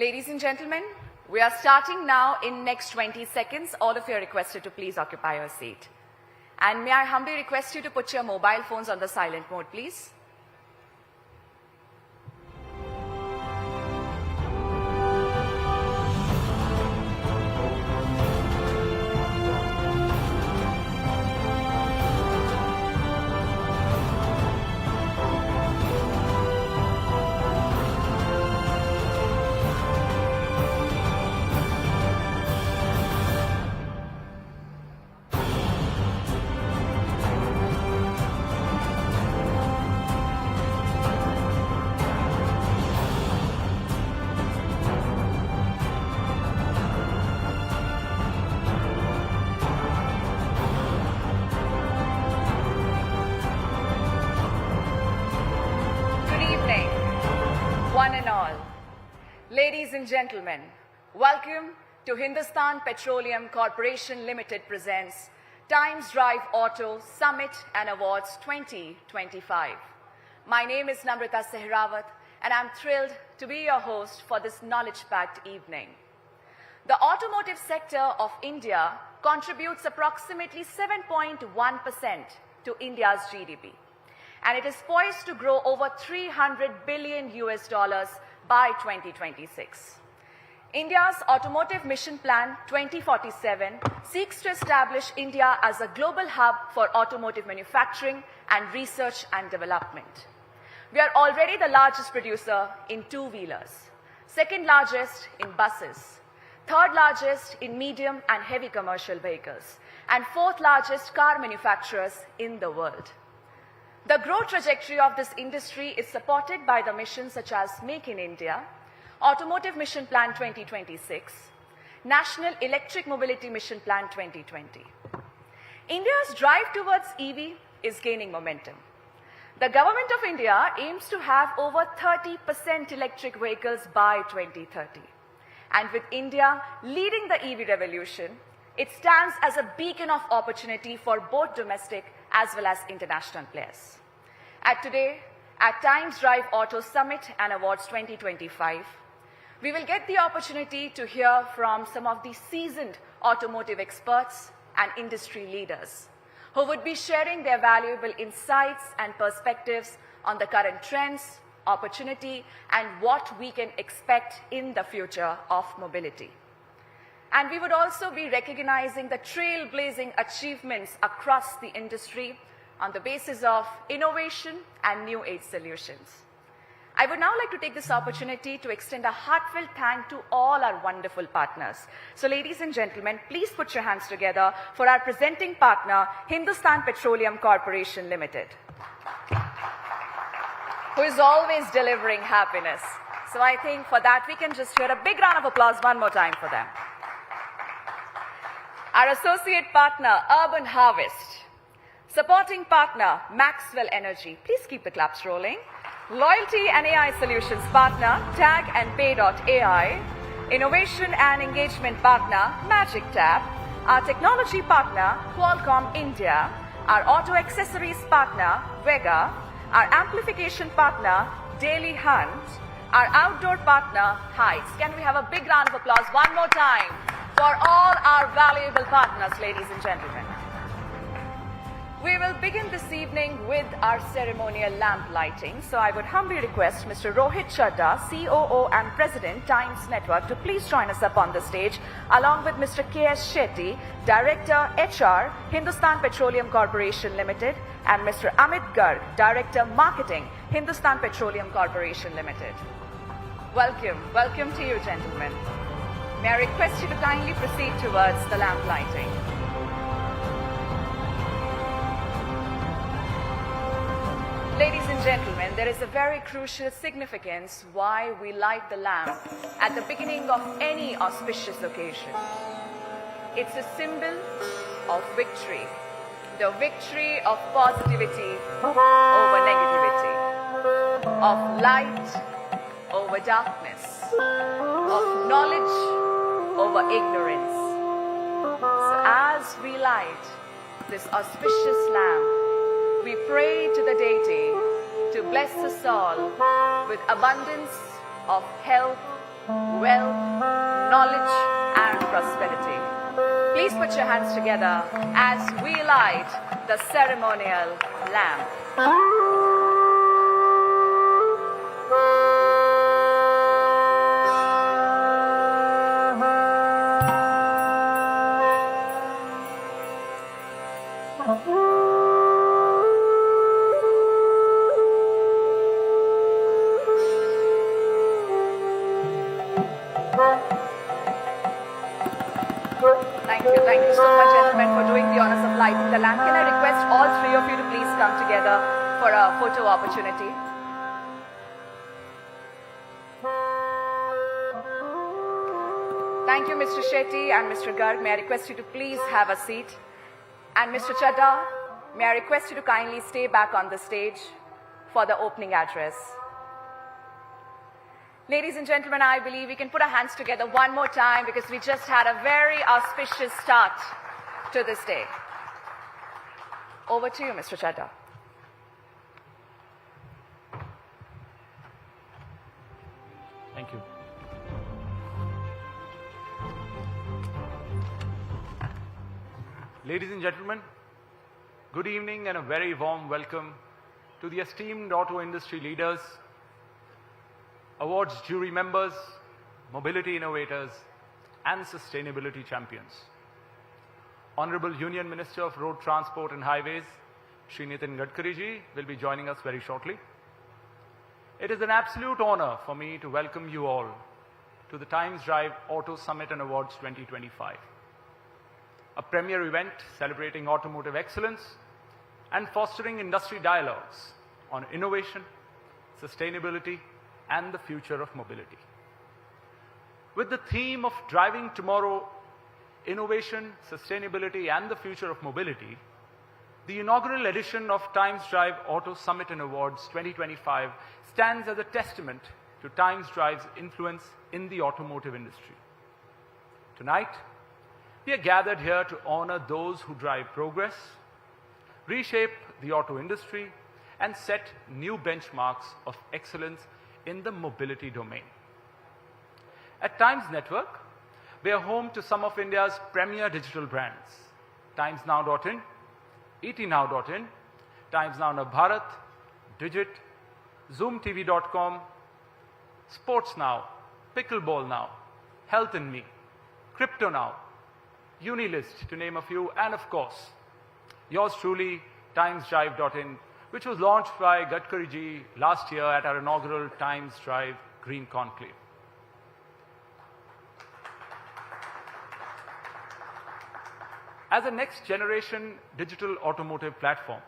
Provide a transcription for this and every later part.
Ladies and gentlemen, we are starting now in next 20 seconds. All of you are requested to please occupy your seat. And may I humbly request you to put your mobile phones on the silent mode, please. One and all. Ladies and gentlemen, welcome to Hindustan Petroleum Corporation Limited presents Times Drive Auto Summit and Awards 2025. My name is Namrata Sehrawat and I'm thrilled to be your host for this knowledge-packed evening. The automotive sector of India contributes approximately 7.1% to India's GDP. And it is poised to grow over $300 billion by 2026. India's Automotive Mission Plan 2047 seeks to establish India as a global hub for automotive manufacturing and research and development. We are already the largest producer in two-wheelers, second largest in buses, third largest in medium and heavy commercial vehicles, and fourth largest car manufacturers in the world. The growth trajectory of this industry is supported by the missions such as Make in India, Automotive Mission Plan 2026, National Electric Mobility Mission Plan 2020. India's drive towards EV is gaining momentum. The Government of India aims to have over 30% electric vehicles by 2030. And with India leading the EV revolution, it stands as a beacon of opportunity for both domestic as well as international players. At Times Drive Auto Summit and Awards 2025, we will get the opportunity to hear from some of the seasoned automotive experts and industry leaders who would be sharing their valuable insights and perspectives on the current trends, opportunity, and what we can expect in the future of mobility. And we would also be recognizing the trailblazing achievements across the industry on the basis of innovation and new age solutions. I would now like to take this opportunity to extend a heartfelt thank to all our wonderful partners. So ladies and gentlemen, please put your hands together for our presenting partner, Hindustan Petroleum Corporation Limited, who is always delivering happiness. So I think for that, we can just hear a big round of applause one more time for them. Our associate partner, Urban Harvest. Supporting partner, Maxwell Energy. Please keep the claps rolling. Loyalty and AI Solutions partner, Tag and Pay.ai. Innovation and engagement partner, Magic Tap. Our technology partner, Qualcomm India. Our auto accessories partner, Vega. Our amplification partner, Daily Hunt. Our outdoor partner, Heights. Can we have a big round of applause one more time for all our valuable partners, ladies and gentlemen. We will begin this evening with our ceremonial lamp lighting. So I would humbly request Mr. Rohit Chadda, COO and President, Times Network, to please join us up on the stage, along with Mr. K.S. Shetty, Director, HR, Hindustan Petroleum Corporation Limited, and Mr. Amit Garg, Director, Marketing, Hindustan Petroleum Corporation Limited. Welcome to you, gentlemen. May I request you to kindly proceed towards the lamp lighting. Ladies and gentlemen, there is a very crucial significance why we light the lamp at the beginning of any auspicious occasion. It's a symbol of victory, the victory of positivity over negativity, of light over darkness, of knowledge over ignorance. So as we light this auspicious lamp, we pray to the deity to bless us all with abundance of health, wealth, knowledge, and prosperity. Please put your hands together as we light the ceremonial lamp. Thank you so much, gentlemen, for doing the honors of lighting the lamp. Can I request all three of you to please come together for a photo opportunity? Thank you, Mr. Shetty and Mr. Garg. May I request you to please have a seat? And Mr. Chadda, may I request you to kindly stay back on the stage for the opening address. Ladies and gentlemen, I believe we can put our hands together one more time because we just had a very auspicious start to this day. Over to you, Mr. Chadda. Thank you. Ladies and gentlemen, good evening and a very warm welcome to the esteemed auto industry leaders, awards jury members, mobility innovators, and sustainability champions. Honorable Union Minister of Road Transport and Highways, Shri Nitin Gadkari ji, will be joining us very shortly. It is an absolute honor for me to welcome you all to the Times Drive Auto Summit and Awards 2025, a premier event celebrating automotive excellence and fostering industry dialogues on innovation, sustainability, and the future of mobility. With the theme of driving tomorrow, innovation, sustainability, and the future of mobility, the inaugural edition of Times Drive Auto Summit and Awards 2025 stands as a testament to Times Drive's influence in the automotive industry. Tonight, we are gathered here to honor those who drive progress, reshape the auto industry, and set new benchmarks of excellence in the mobility domain. At Times Network, we are home to some of India's premier digital brands: timesnow.in, etnow.in, Times Now Bharat, Digit, zoomtv.com, Sports Now, Pickleball Now, Health in Me, Crypto Now, Unilist, to name a few, and of course, yours truly, timesdrive.in, which was launched by Gadkari ji last year at our inaugural Times Drive Green Conclave. As a next-generation digital automotive platform,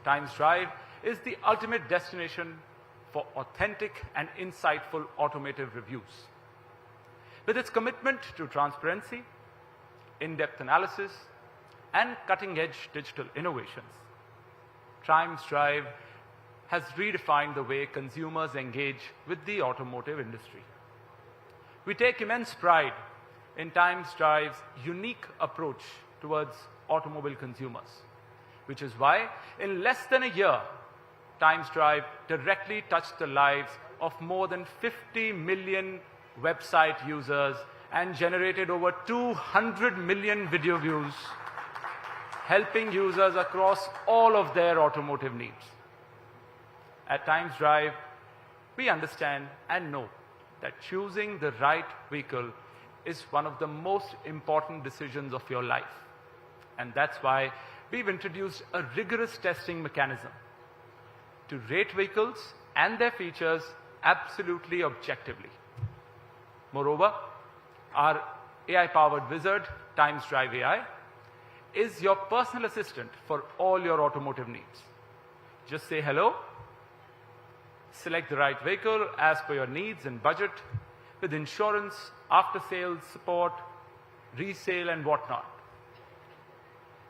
Times Drive is the ultimate destination for authentic and insightful automotive reviews. With its commitment to transparency, in-depth analysis, and cutting-edge digital innovations, Times Drive has redefined the way consumers engage with the automotive industry. We take immense pride in Times Drive's unique approach towards automobile consumers, which is why in less than a year, Times Drive directly touched the lives of more than 50 million website users and generated over 200 million video views, helping users across all of their automotive needs. At Times Drive, we understand and know that choosing the right vehicle is one of the most important decisions of your life. And that's why we've introduced a rigorous testing mechanism to rate vehicles and their features absolutely objectively. Moreover, our AI-powered wizard, Times Drive AI, is your personal assistant for all your automotive needs. Just say hello, select the right vehicle as per your needs and budget, with insurance, after-sales support, resale, and whatnot.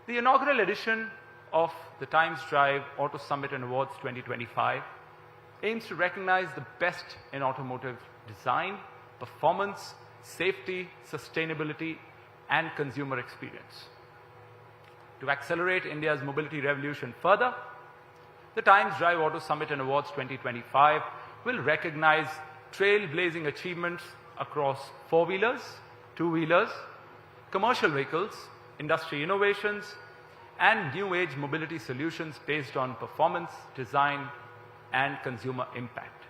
The inaugural edition of the Times Drive Auto Summit and Awards 2025 aims to recognize the best in automotive design, performance, safety, sustainability, and consumer experience. To accelerate India's mobility revolution further, the Times Drive Auto Summit and Awards 2025 will recognize trailblazing achievements across four-wheelers, two-wheelers, commercial vehicles, industry innovations, and new-age mobility solutions based on performance, design, and consumer impact.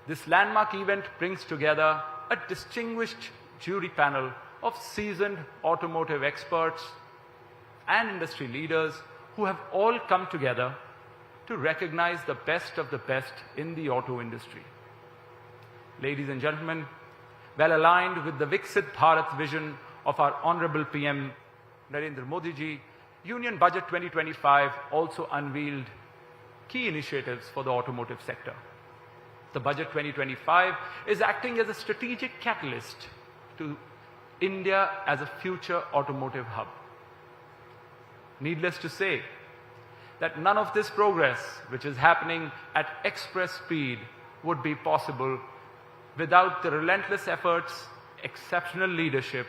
This landmark event brings together a distinguished jury panel of seasoned automotive experts and industry leaders who have all come together to recognize the best of the best in the auto industry. Ladies and gentlemen, well aligned with the Viksit Bharat vision of our Honorable PM Narendra Modi ji, Union Budget 2025 also unveiled key initiatives for the automotive sector. The Budget 2025 is acting as a strategic catalyst to India as a future automotive hub. Needless to say that none of this progress, which is happening at express speed, would be possible without the relentless efforts, exceptional leadership,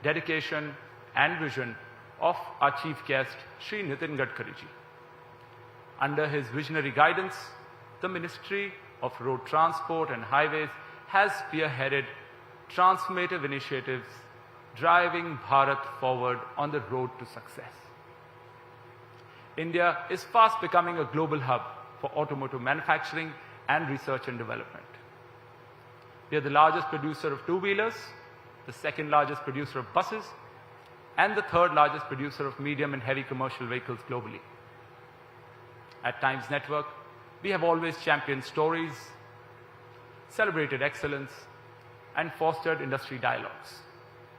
dedication, and vision of our chief guest, Shri Nitin Gadkari ji. Under his visionary guidance, the Ministry of Road Transport and Highways has spearheaded transformative initiatives driving Bharat forward on the road to success. India is fast becoming a global hub for automotive manufacturing and research and development. We are the largest producer of two-wheelers, the second largest producer of buses, and the third largest producer of medium and heavy commercial vehicles globally. At Times Network, we have always championed stories, celebrated excellence, and fostered industry dialogues.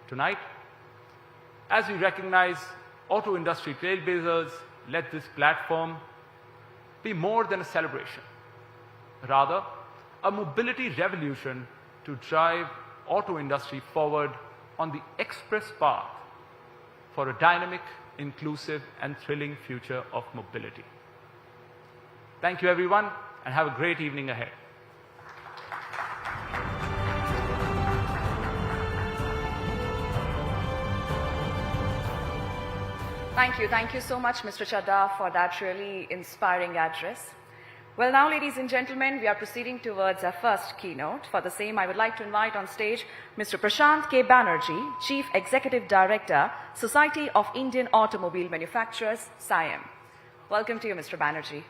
Tonight, as we recognize auto industry trailblazers, let this platform be more than a celebration, rather a mobility revolution to drive auto industry forward on the express path for a dynamic, inclusive, and thrilling future of mobility. Thank you, everyone, and have a great evening ahead. Thank you so much, Mr. Chadha, for that really inspiring address. Well, now, ladies and gentlemen, we are proceeding towards our first keynote. For the same, I would like to invite on stage Mr. Prashant K. Banerjee, Chief Executive Director, Society of Indian Automobile Manufacturers, SIAM. Welcome to you, Mr. Banerjee.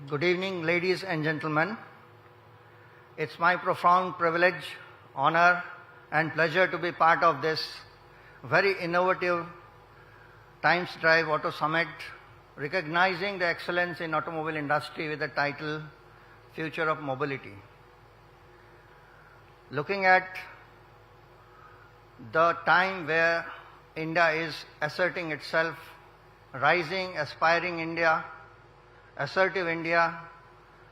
Good evening, ladies and gentlemen. It's my profound privilege, honor, and pleasure to be part of this very innovative Times Drive Auto Summit, recognizing the excellence in automobile industry with the title Future of Mobility. Looking at the time where India is asserting itself, rising, aspiring India, assertive India,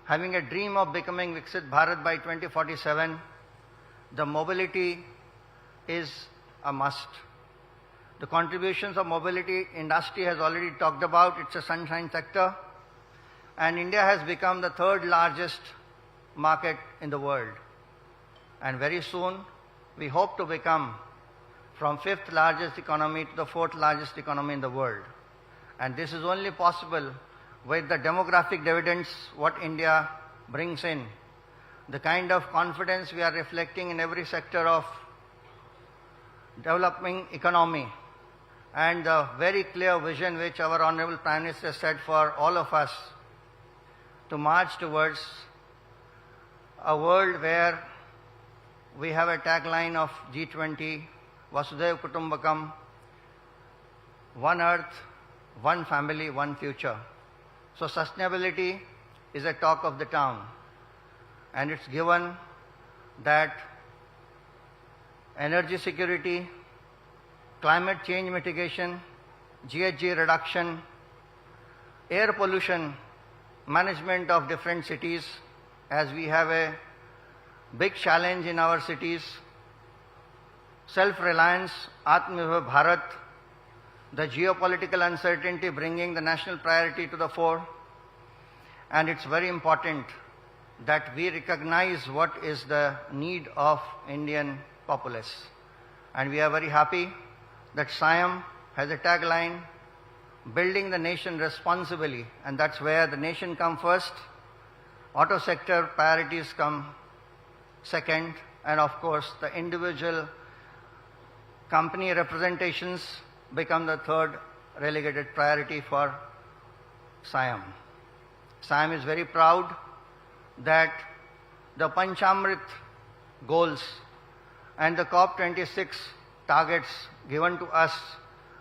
having a dream of becoming Viksit Bharat by 2047, the mobility is a must. The contributions of mobility industry has already talked about, it's a sunshine sector, and India has become the third largest market in the world. And very soon, we hope to become from fifth largest economy to the fourth largest economy in the world. And this is only possible with the demographic dividends what India brings in, the kind of confidence we are reflecting in every sector of developing economy, and the very clear vision which our Honorable Prime Minister set for all of us to march towards a world where we have a tagline of G20, Vasudhaiva Kutumbakam, one earth, one family, one future. So sustainability is a talk of the town, and it's given that energy security, climate change mitigation, GHG reduction, air pollution management of different cities, as we have a big challenge in our cities, self-reliance, Atmanirbhar Bharat, the geopolitical uncertainty bringing the national priority to the fore, and it's very important that we recognize what is the need of Indian populace. And we are very happy that SIAM has a tagline, building the nation responsibly, and that's where the nation comes first, auto sector priorities come second, and of course the individual company representations become the third relegated priority for SIAM. SIAM is very proud that the Panchamrit goals and the COP26 targets given to us,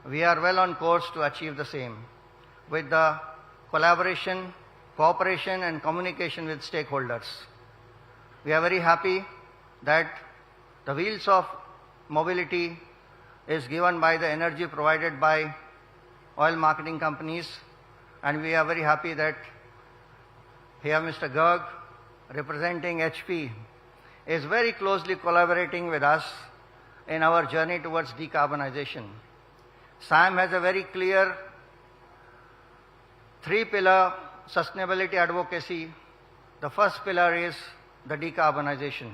we are well on course to achieve the same with the collaboration, cooperation and communication with stakeholders. We are very happy that the wheels of mobility is given by the energy provided by oil marketing companies, and we are very happy that here Mr. Garg, representing HP, is very closely collaborating with us in our journey towards decarbonization. SIAM has a very clear three-pillar sustainability advocacy. The first pillar is the decarbonization.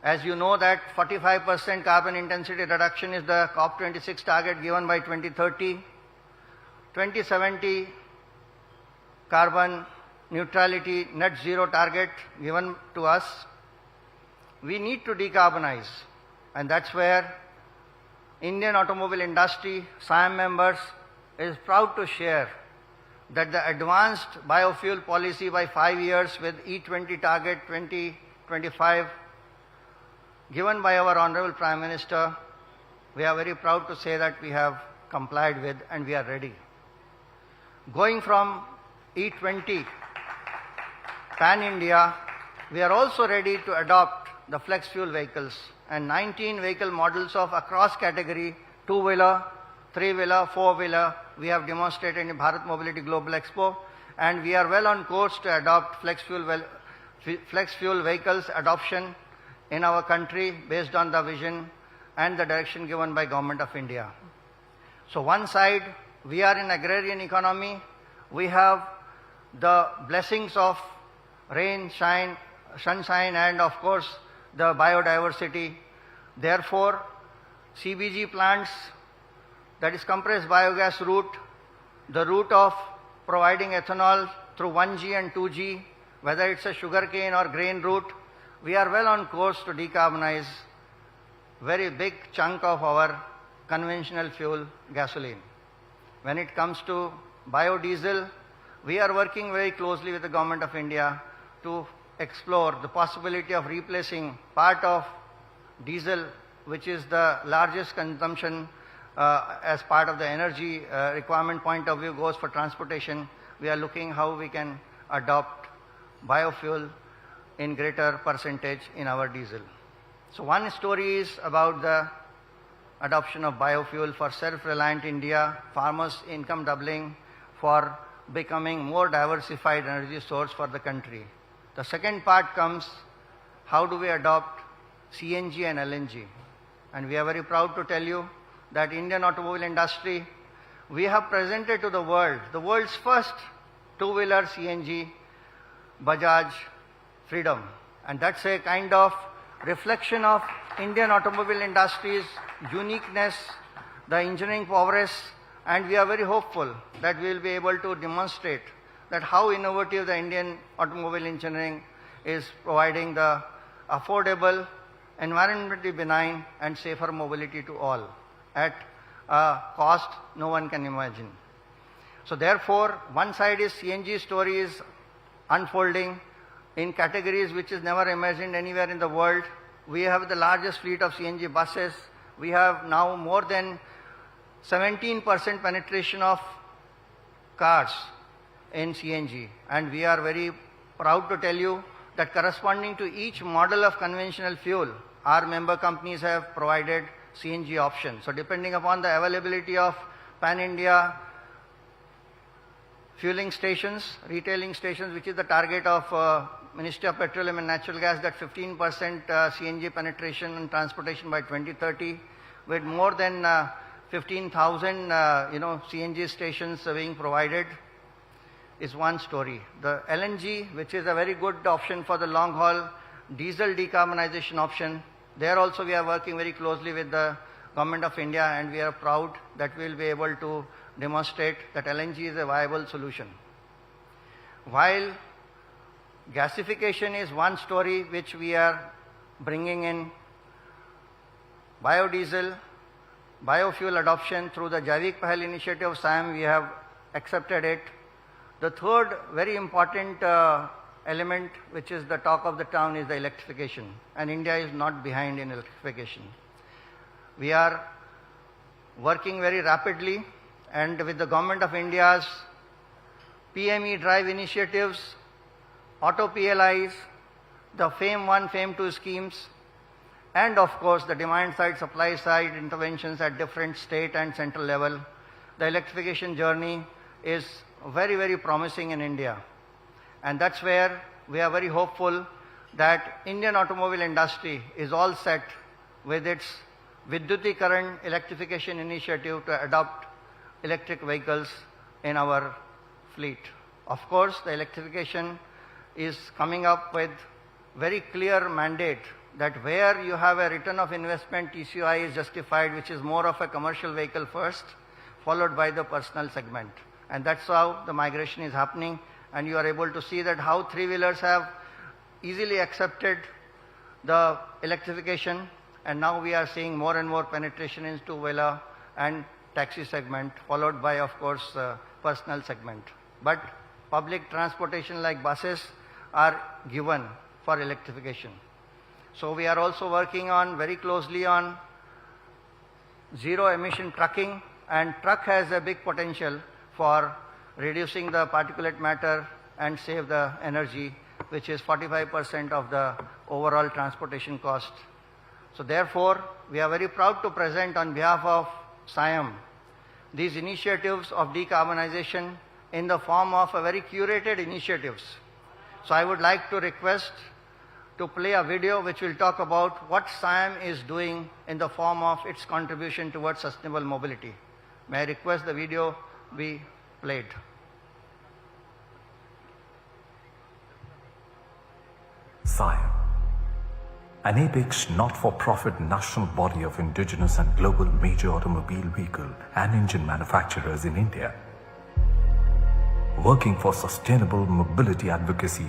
As you know that 45% carbon intensity reduction is the COP26 target given by 2030. 2070 carbon neutrality net zero target given to us. We need to decarbonize, and that's where Indian automobile industry, SIAM members, is proud to share that the advanced biofuel policy by 5 years with E20 target 2025 given by our Honorable Prime Minister, we are very proud to say that we have complied with and we are ready. Going from E20 pan-India, we are also ready to adopt the flex fuel vehicles and 19 vehicle models of across category, two-wheeler, three-wheeler, four-wheeler, we have demonstrated in Bharat Mobility Global Expo, and we are well on course to adopt flex fuel vehicles adoption in our country based on the vision and the direction given by Government of India. So one side, we are in agrarian economy, we have the blessings of rain, shine, sunshine, and of course the biodiversity. Therefore, CBG plants, that is compressed biogas route, the route of providing ethanol through 1G and 2G, whether it's a sugarcane or grain route, we are well on course to decarbonize very big chunk of our conventional fuel gasoline. When it comes to biodiesel, we are working very closely with the Government of India to explore the possibility of replacing part of diesel, which is the largest consumption as part of the energy requirement point of view goes for transportation. We are looking how we can adopt biofuel in greater percentage in our diesel. So one story is about the adoption of biofuel for self-reliant India, farmers' income doubling, for becoming more diversified energy source for the country. The second part comes, how do we adopt CNG and LNG? And we are very proud to tell you that Indian automobile industry, we have presented to the world's first two-wheeler CNG, Bajaj Freedom. And that's a kind of reflection of Indian automobile industry's uniqueness, the engineering prowess, and we are very hopeful that we will be able to demonstrate that how innovative the Indian automobile engineering is providing the affordable, environmentally benign and safer mobility to all at a cost no one can imagine. So therefore, one side is CNG story is unfolding in categories which is never imagined anywhere in the world. We have the largest fleet of CNG buses. We have now more than 17% penetration of cars in CNG, and we are very proud to tell you that corresponding to each model of conventional fuel, our member companies have provided CNG option. So depending upon the availability of pan-India fueling stations, retailing stations, which is the target of Ministry of Petroleum and Natural Gas, that 15% CNG penetration in transportation by 2030, with more than 15,000 CNG stations being provided, is one story. The LNG, which is a very good option for the long haul diesel decarbonization option, there also we are working very closely with the Government of India, and we are proud that we will be able to demonstrate that LNG is a viable solution. While gasification is one story which we are bringing in, biodiesel, biofuel adoption through the Jaivik Pahal initiative of SIAM, we have accepted it. The third very important element, which is the talk of the town, is the electrification, and India is not behind in electrification. We are working very rapidly, and with the Government of India's PME drive initiatives, auto PLIs, the FAME 1, FAME 2 schemes, and of course the demand side, supply side interventions at different state and central level, the electrification journey is very, very promising in India. And that's where we are very hopeful that Indian automobile industry is all set with its Vidyutikaran electrification initiative to adopt electric vehicles in our fleet. Of course, the electrification is coming up with very clear mandate that where you have a return of investment TCI is justified, which is more of a commercial vehicle first, followed by the personal segment. And that's how the migration is happening, and you are able to see that how three-wheelers have easily accepted the electrification, and now we are seeing more and more penetration in two-wheeler and taxi segment, followed by, of course, personal segment. But public transportation like buses are given for electrification. So we are also working on very closely on zero emission trucking, and truck has a big potential for reducing the particulate matter and save the energy, which is 45% of the overall transportation cost. So therefore, we are very proud to present on behalf of SIAM these initiatives of decarbonization in the form of a very curated initiatives. So I would like to request to play a video which will talk about what SIAM is doing in the form of its contribution towards sustainable mobility. May I request the video be played. SIAM, an apex not-for-profit national body of indigenous and global major automobile vehicle and engine manufacturers in India, working for sustainable mobility advocacy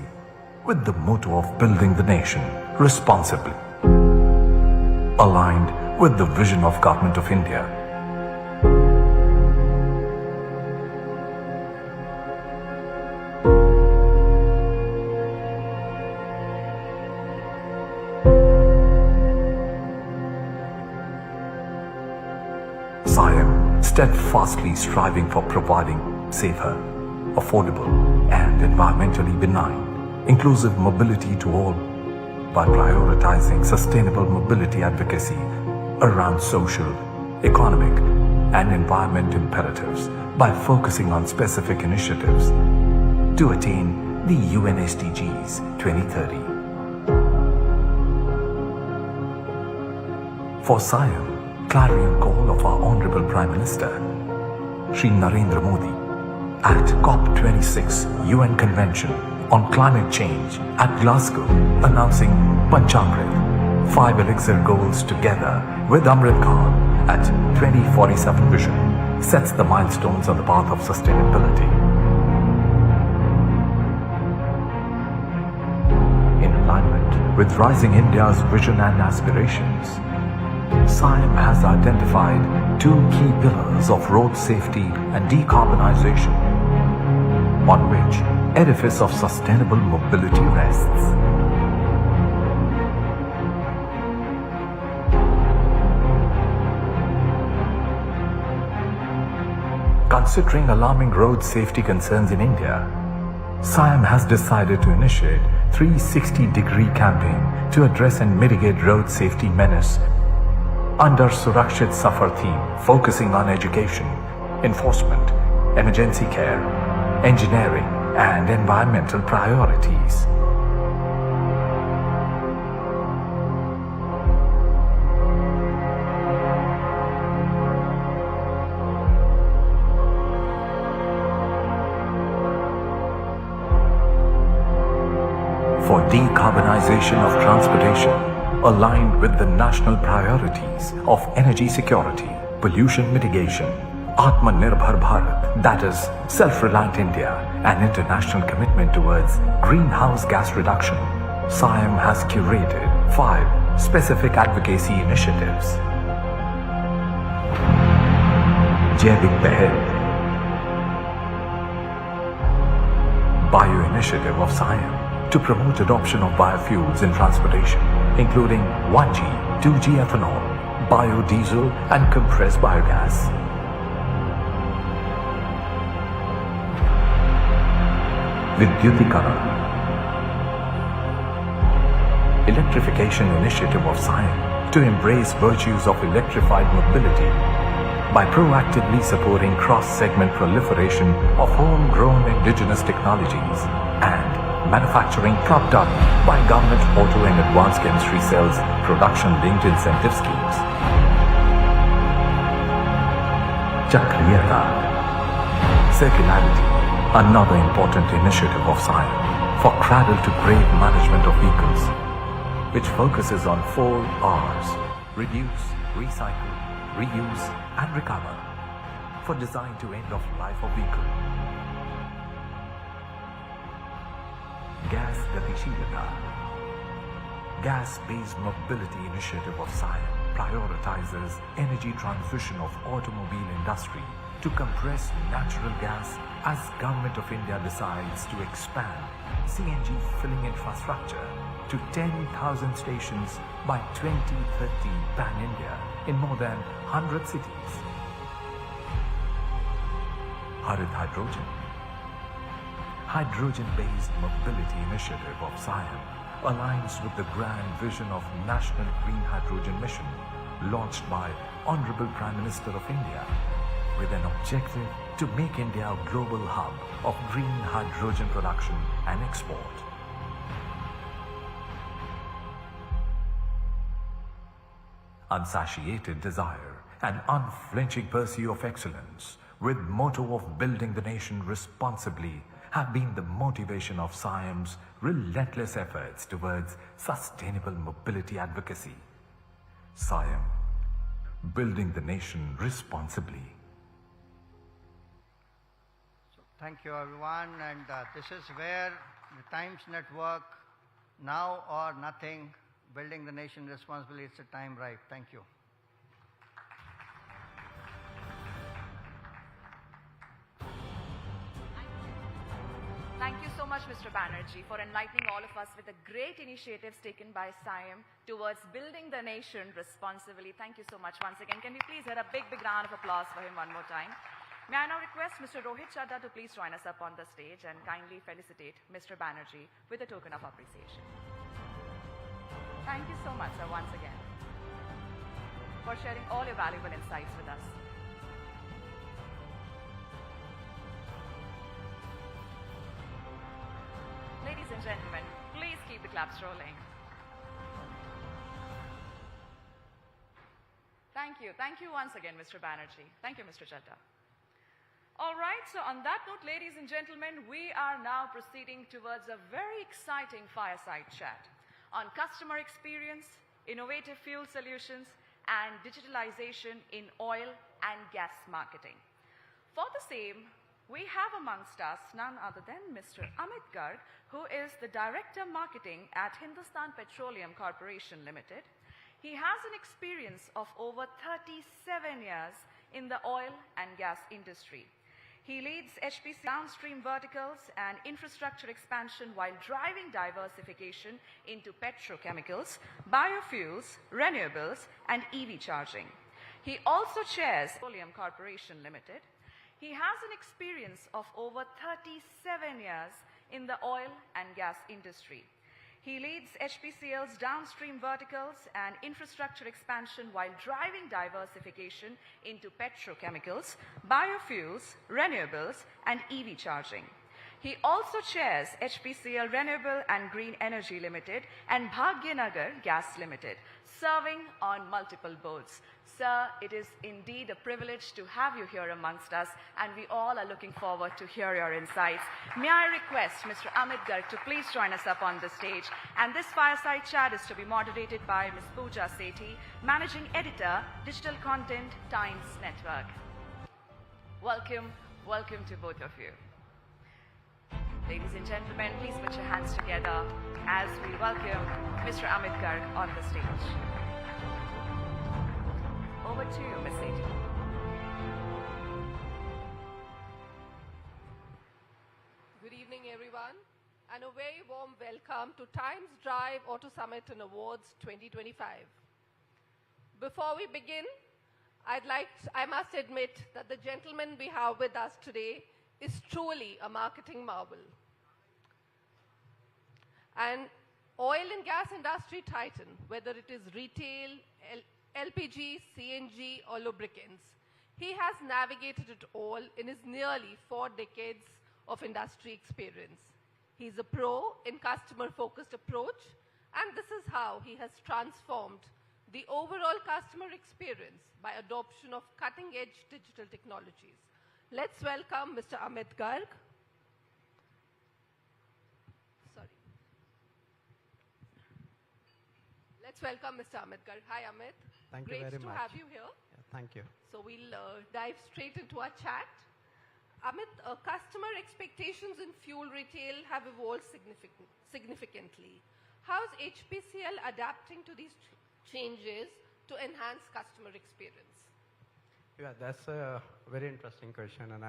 with the motto of building the nation responsibly, aligned with the vision of Government of India. SIAM steadfastly striving for providing safer, affordable and environmentally benign, inclusive mobility to all by prioritizing sustainable mobility advocacy around social, economic and environment imperatives by focusing on specific initiatives to attain the UN SDGs 2030. For SIAM, clarion call of our Honorable Prime Minister, Shri Narendra Modi, at COP26 UN Convention on Climate Change at Glasgow, announcing Panchamrit, 5 elixir goals together with Amrit Kaal at 2047 vision, sets the milestones on the path of sustainability. In alignment with rising India's vision and aspirations, SIAM has identified 2 key pillars of road safety and decarbonization, on which edifice of sustainable mobility rests. Considering alarming road safety concerns in India, SIAM has decided to initiate 360-degree campaign to address and mitigate road safety menace under Surakshit Safar theme, focusing on education, enforcement, emergency care, engineering and environmental priorities. For decarbonization of transportation, aligned with the national priorities of energy security, pollution mitigation, Atmanirbhar Bharat, that is, self-reliant India, and international commitment towards greenhouse gas reduction, SIAM has curated 5 specific advocacy initiatives. Jaivik Pehel, Bio Initiative of SIAM to promote adoption of biofuels in transportation, including 1G, 2G ethanol, biodiesel and compressed biogas. Vidyutikaran, Electrification Initiative of SIAM to embrace virtues of electrified mobility by proactively supporting cross-segment proliferation of homegrown indigenous technologies and manufacturing propped up by government auto and advanced chemistry cells production-linked incentive schemes. Chakriyata, Circularity, another important initiative of SIAM for cradle-to-grave management of vehicles, which focuses on 4 R's: reduce, recycle, reuse and recover, for design to end of life of vehicle. Gas Gatishilata, gas-based mobility initiative of SIAM prioritizes energy transition of automobile industry to compress natural gas as Government of India decides to expand CNG filling infrastructure to 10,000 stations by 2030 pan-India in more than 100 cities. Harit Hydrogen, hydrogen-based mobility initiative of SIAM aligns with the grand vision of National Green Hydrogen Mission launched by Honorable Prime Minister of India with an objective to make India a global hub of green hydrogen production and export. Unsatiated desire and unflinching pursuit of excellence with motto of building the nation responsibly have been the motivation of SIAM's relentless efforts towards sustainable mobility advocacy. SIAM, building the nation responsibly. Thank you, everyone. And this is where the Times Network, now or nothing, building the nation responsibly, it's a time ripe. Thank you. Thank you so much, Mr. Banerjee, for enlightening all of us with the great initiatives taken by SIAM towards building the nation responsibly. Thank you so much once again. Can we please hear a big round of applause for him one more time? May I now request Mr. Rohit Chadha to please join us up on the stage and kindly felicitate Mr. Banerjee with a token of appreciation. Thank you so much, sir, once again, for sharing all your valuable insights with us. Ladies and gentlemen, please keep the claps rolling. Thank you. Thank you once again, Mr. Banerjee. Thank you, Mr. Chadha. All right, so on that note, ladies and gentlemen, we are now proceeding towards a very exciting fireside chat on customer experience, innovative fuel solutions, and digitalization in oil and gas marketing. For the same, we have amongst us none other than Mr. Amit Garg, who is the Director Marketing at Hindustan Petroleum Corporation Limited. He has an experience of over 37 years in the oil and gas industry. He leads HPCL downstream verticals and infrastructure expansion while driving diversification into petrochemicals, biofuels, renewables, and EV charging. He also chairs Petroleum Corporation Limited. He has an experience of over 37 years in the oil and gas industry. He leads HPCL's downstream verticals and infrastructure expansion while driving diversification into petrochemicals, biofuels, renewables, and EV charging. He also chairs HPCL Renewable and Green Energy Limited and Bhagyanagar Gas Limited, serving on multiple boards. Sir, it is indeed a privilege to have you here amongst us, and we all are looking forward to hear your insights. May I request Mr. Amit Garg to please join us up on the stage. And this fireside chat is to be moderated by Ms. Pooja Sethi, Managing Editor, Digital Content, Times Network. Welcome, welcome to both of you. Ladies and gentlemen, please put your hands together as we welcome Mr. Amit Garg on the stage. Over to you, Ms. Sethi. Good evening, everyone, and a very warm welcome to Times Drive Auto Summit and Awards 2025. Before we begin, I must admit that the gentleman we have with us today is truly a marketing marvel. An oil and gas industry titan, whether it is retail, LPG, CNG, or lubricants. He has navigated it all in his nearly 4 decades of industry experience. He's a pro in customer-focused approach, and this is how he has transformed the overall customer experience by adoption of cutting-edge digital technologies. Let's welcome Mr. Amit Garg. Sorry. Let's welcome Mr. Amit Garg. Hi, Amit. Thank you very Great much. to have you here. Yeah, thank you. So we'll dive straight into our chat. Amit, customer expectations in fuel retail have evolved significantly. How is HPCL adapting to these changes to enhance customer experience? Yeah, that's a very interesting question, and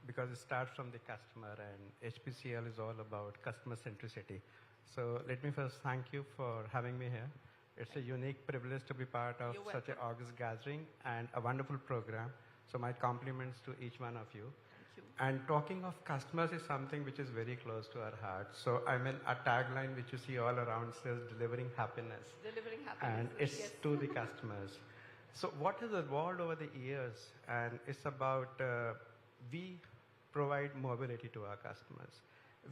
because it starts from the customer, and HPCL is all about customer centricity. So let me first thank you for having me here. It's a unique privilege to be part of such an august gathering and a wonderful program. So my compliments to each one of you. Thank you. And talking of customers is something which is very close to our heart. So I mean, a tagline which you see all around says delivering happiness. Delivering happiness. And it's yes. to the customers. So what has evolved over the years, and it's about we provide mobility to our customers.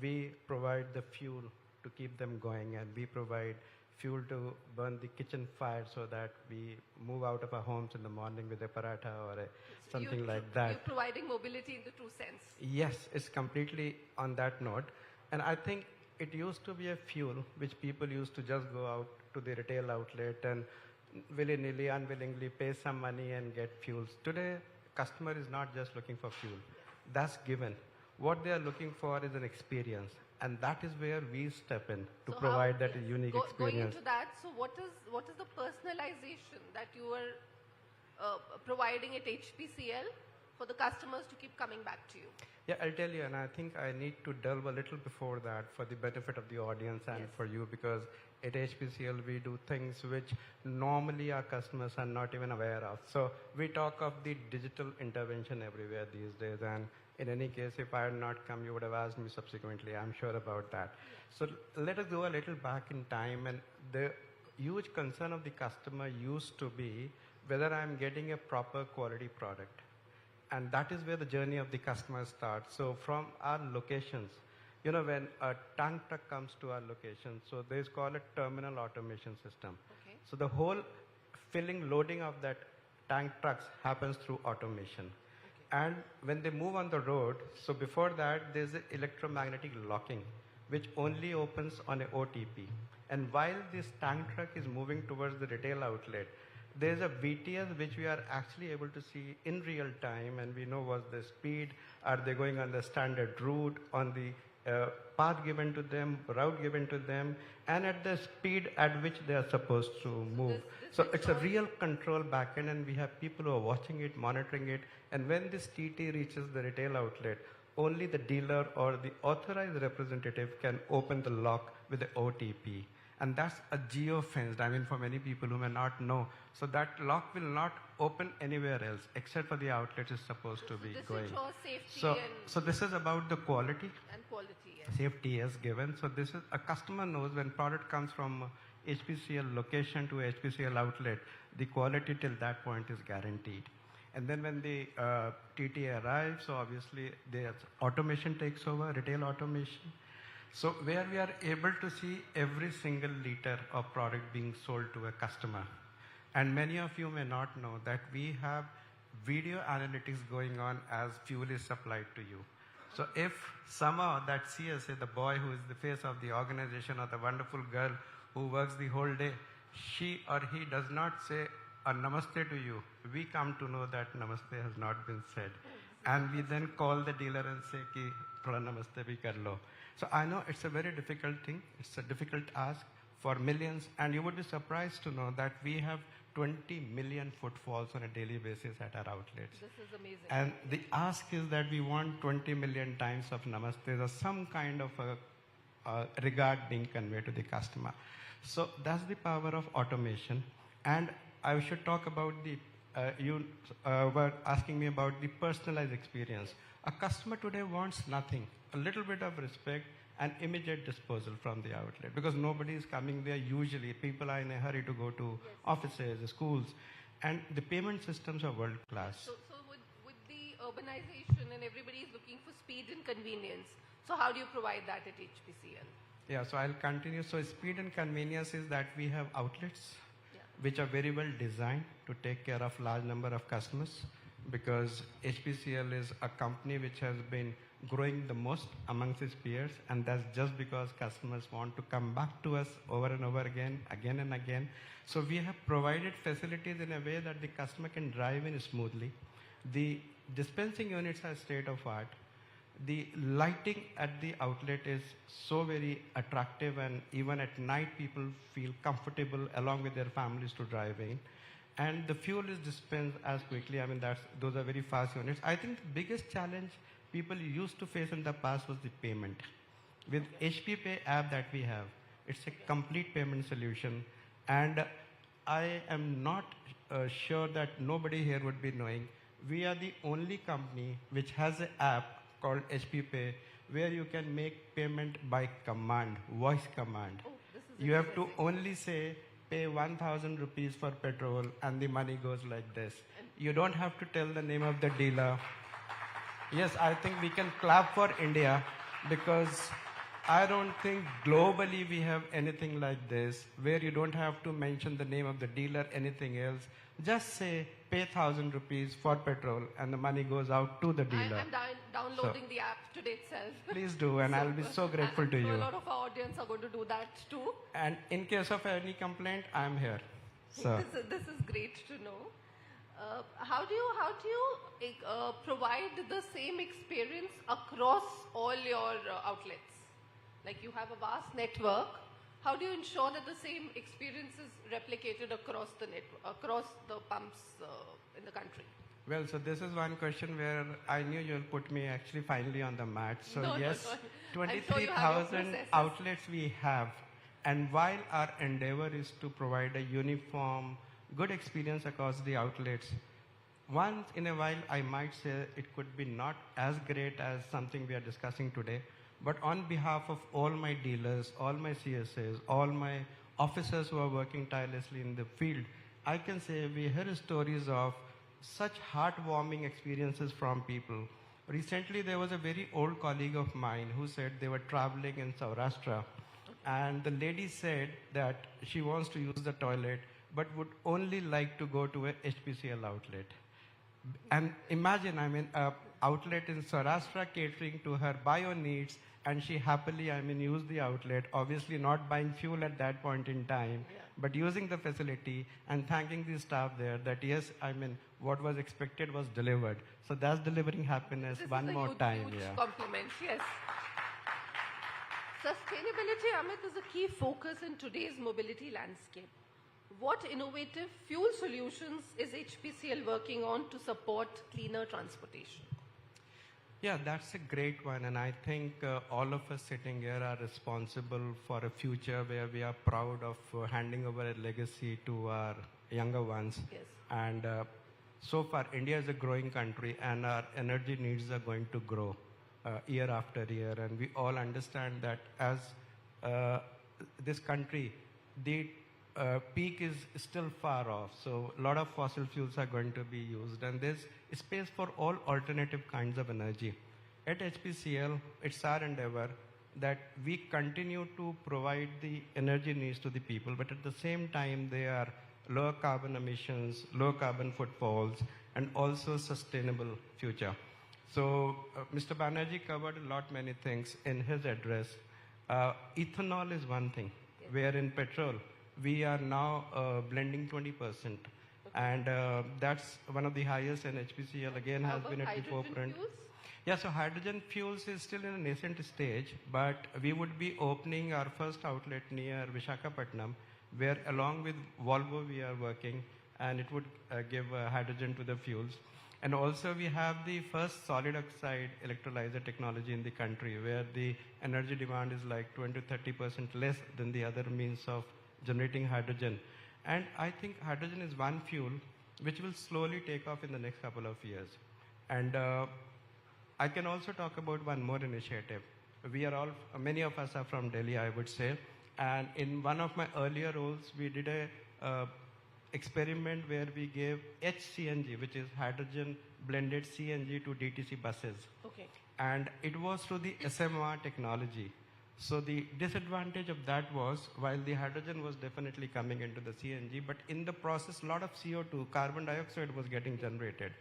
We provide the fuel to keep them going, and we provide fuel to burn the kitchen fire so that we move out of our homes in the morning with a paratha or something like that. You're providing mobility in the true sense. Yes, it's completely on that note. And I think it used to be a fuel which people used to just go out to the retail outlet and willy-nilly, unwillingly pay some money and get fuels. Today, customer is not just looking for fuel. That's given. What they are looking for is an experience. And that is where we step in to provide that unique experience. Going into that, so what is the personalization that you are providing at HPCL for the customers to keep coming back to you? Yeah, I'll tell you, and I think I need to delve a little before that for the benefit of the audience and for you, because at HPCL we do things which normally our customers are not even aware of. So we talk of the digital intervention everywhere these days, and in any case, if I had not come, you would have asked me subsequently. I'm sure about that. So let us go a little back in time, and the huge concern of the customer used to be whether I'm getting a proper quality product. And that is where the journey of the customer starts. So from our locations, you know, when a tank truck comes to our location, so there's called a terminal automation system. Okay. So the whole filling, loading of that tank trucks happens through automation. And when they move on the road, so before that, there's an electromagnetic locking, which only opens on an OTP. And while this tank truck is moving towards the retail outlet, there's a VTS which we are actually able to see in real time, and we know what's the speed, are they going on the standard route, on the path given to them, route given to them, and at the speed at which they are supposed to move. So it's a real control backend, and we have people who are watching it, monitoring it, and when this TT reaches the retail outlet, only the dealer or the authorized representative can open the lock with the OTP. And that's a geo-fenced, I mean, for many people who may not know. So that lock will not open anywhere else except for the outlet is supposed to be going. This ensures safety So this is about the quality. And quality, yes. Safety is given. So this is, a customer knows when product comes from HPCL location to HPCL outlet, the quality till that point is guaranteed. And then when the TTA arrives, so obviously the automation takes over, retail automation. So where we are able to see every single liter of product being sold to a customer. And many of you may not know that we have video analytics going on as fuel is supplied to you. So if somehow that CSA, the boy who is the face of the organization, or the wonderful girl who works the whole day, she or he does not say a namaste to you, we come to know that namaste has not been said. And we then call the dealer and say, ki, thoda namaste bhi kar lo. So I know it's a very difficult thing. It's a difficult ask for millions. And you would be surprised to know that we have 20 million footfalls on a daily basis at our outlets. This is amazing. And the ask is that we want 20 million times of namaste or some kind of a regard being conveyed to the customer. So that's the power of automation. And I should talk about the, you were asking me about the personalized experience. A customer today wants nothing, a little bit of respect and immediate disposal from the outlet, because nobody is coming there usually. People are in a hurry to go to offices, schools, and the payment systems are world class. So with the urbanization and everybody is looking for speed and convenience, so how do you provide that at HPCL? Yeah, so I'll continue. So speed and convenience is that we have outlets which are very well designed to take care of large number of customers, because HPCL is a company which has been growing the most amongst its peers, and that's just because customers want to come back to us over and over again and again. So we have provided facilities in a way that the customer can drive in smoothly. The dispensing units are state of art. The lighting at the outlet is so very attractive, and even at night people feel comfortable along with their families to drive in. And the fuel is dispensed as quickly. I mean, those are very fast units. I think the biggest challenge people used to face in the past was the payment. With HP Pay app that we have, it's a complete payment solution. And I am not sure that nobody here would be knowing, we are the only company which has an app called HP Pay, where you can make payment by command, voice command. Oh, this is you have to only say, pay 1,000 rupees for petrol, and the money goes like this. You don't have to tell the name of the dealer. Yes, I think we can clap for India, because I don't think globally we have anything like this, where you don't have to mention the name of the dealer, anything else. Just say, pay 1,000 rupees for petrol, and the money goes out to the dealer. I'm downloading the app today itself. Please do, and I'll be so grateful to you. A lot of our audience are going to do that too. And in case of any complaint, I'm here. So This is great to know. How do you provide the same experience across all your outlets? Like, you have a vast network. How do you ensure that the same experience is replicated across the network, across the pumps in the country? Well, so this is one question where I knew you'll put me actually finally on the mat. So yes, 23,000 outlets we have. And while our endeavor is to provide a uniform, good experience across the outlets, once in a while I might say it could be not as great as something we are discussing today. But on behalf of all my dealers, all my CSAs, all my officers who are working tirelessly in the field, I can say we hear stories of such heartwarming experiences from people. Recently, there was a very old colleague of mine who said they were traveling in Saurashtra, and the lady said that she wants to use the toilet, but would only like to go to a HPCL outlet. And imagine, I mean, an outlet in Saurashtra catering to her bio needs, and she happily, used the outlet, obviously not buying fuel at that point in time, but using the facility and thanking the staff there that, yes, what was expected was delivered. So that's delivering happiness one more time. Huge compliment, yes. Sustainability, Amit, is a key focus in today's mobility landscape. What innovative fuel solutions is HPCL working on to support cleaner transportation? Yeah, that's a great one. And I think all of us sitting here are responsible for a future where we are proud of handing over a legacy to our younger ones. Yes. And so far, India is a growing country, and our energy needs are going to grow year after year. And we all understand that as this country, the peak is still far off. So a lot of fossil fuels are going to be used, and there's space for all alternative kinds of energy. At HPCL, it's our endeavor that we continue to provide the energy needs to the people, but at the same time, they are lower carbon emissions, low carbon footfalls, and also sustainable future. So Mr. Banerjee covered a lot many things in his address. Ethanol is one thing, where in petrol, we are now blending 20%. And that's one of the highest, and HPCL again has been at the forefront. Fuels? Yeah, so hydrogen fuels is still in a nascent stage, but we would be opening our first outlet near Visakhapatnam, where along with Volvo we are working, and it would give hydrogen to the fuels. And also we have the first solid oxide electrolyzer technology in the country, where the energy demand is like 20 to 30% less than the other means of generating hydrogen. And I think hydrogen is one fuel which will slowly take off in the next couple of years. And I can also talk about one more initiative. Many of us are from Delhi, I would say. And in one of my earlier roles, we did a experiment where we gave HCNG, which is hydrogen blended CNG, to DTC buses. Okay. And it was through the SMR technology. So the disadvantage of that was, while the hydrogen was definitely coming into the CNG, but in the process, a lot of CO2, carbon dioxide, was getting generated.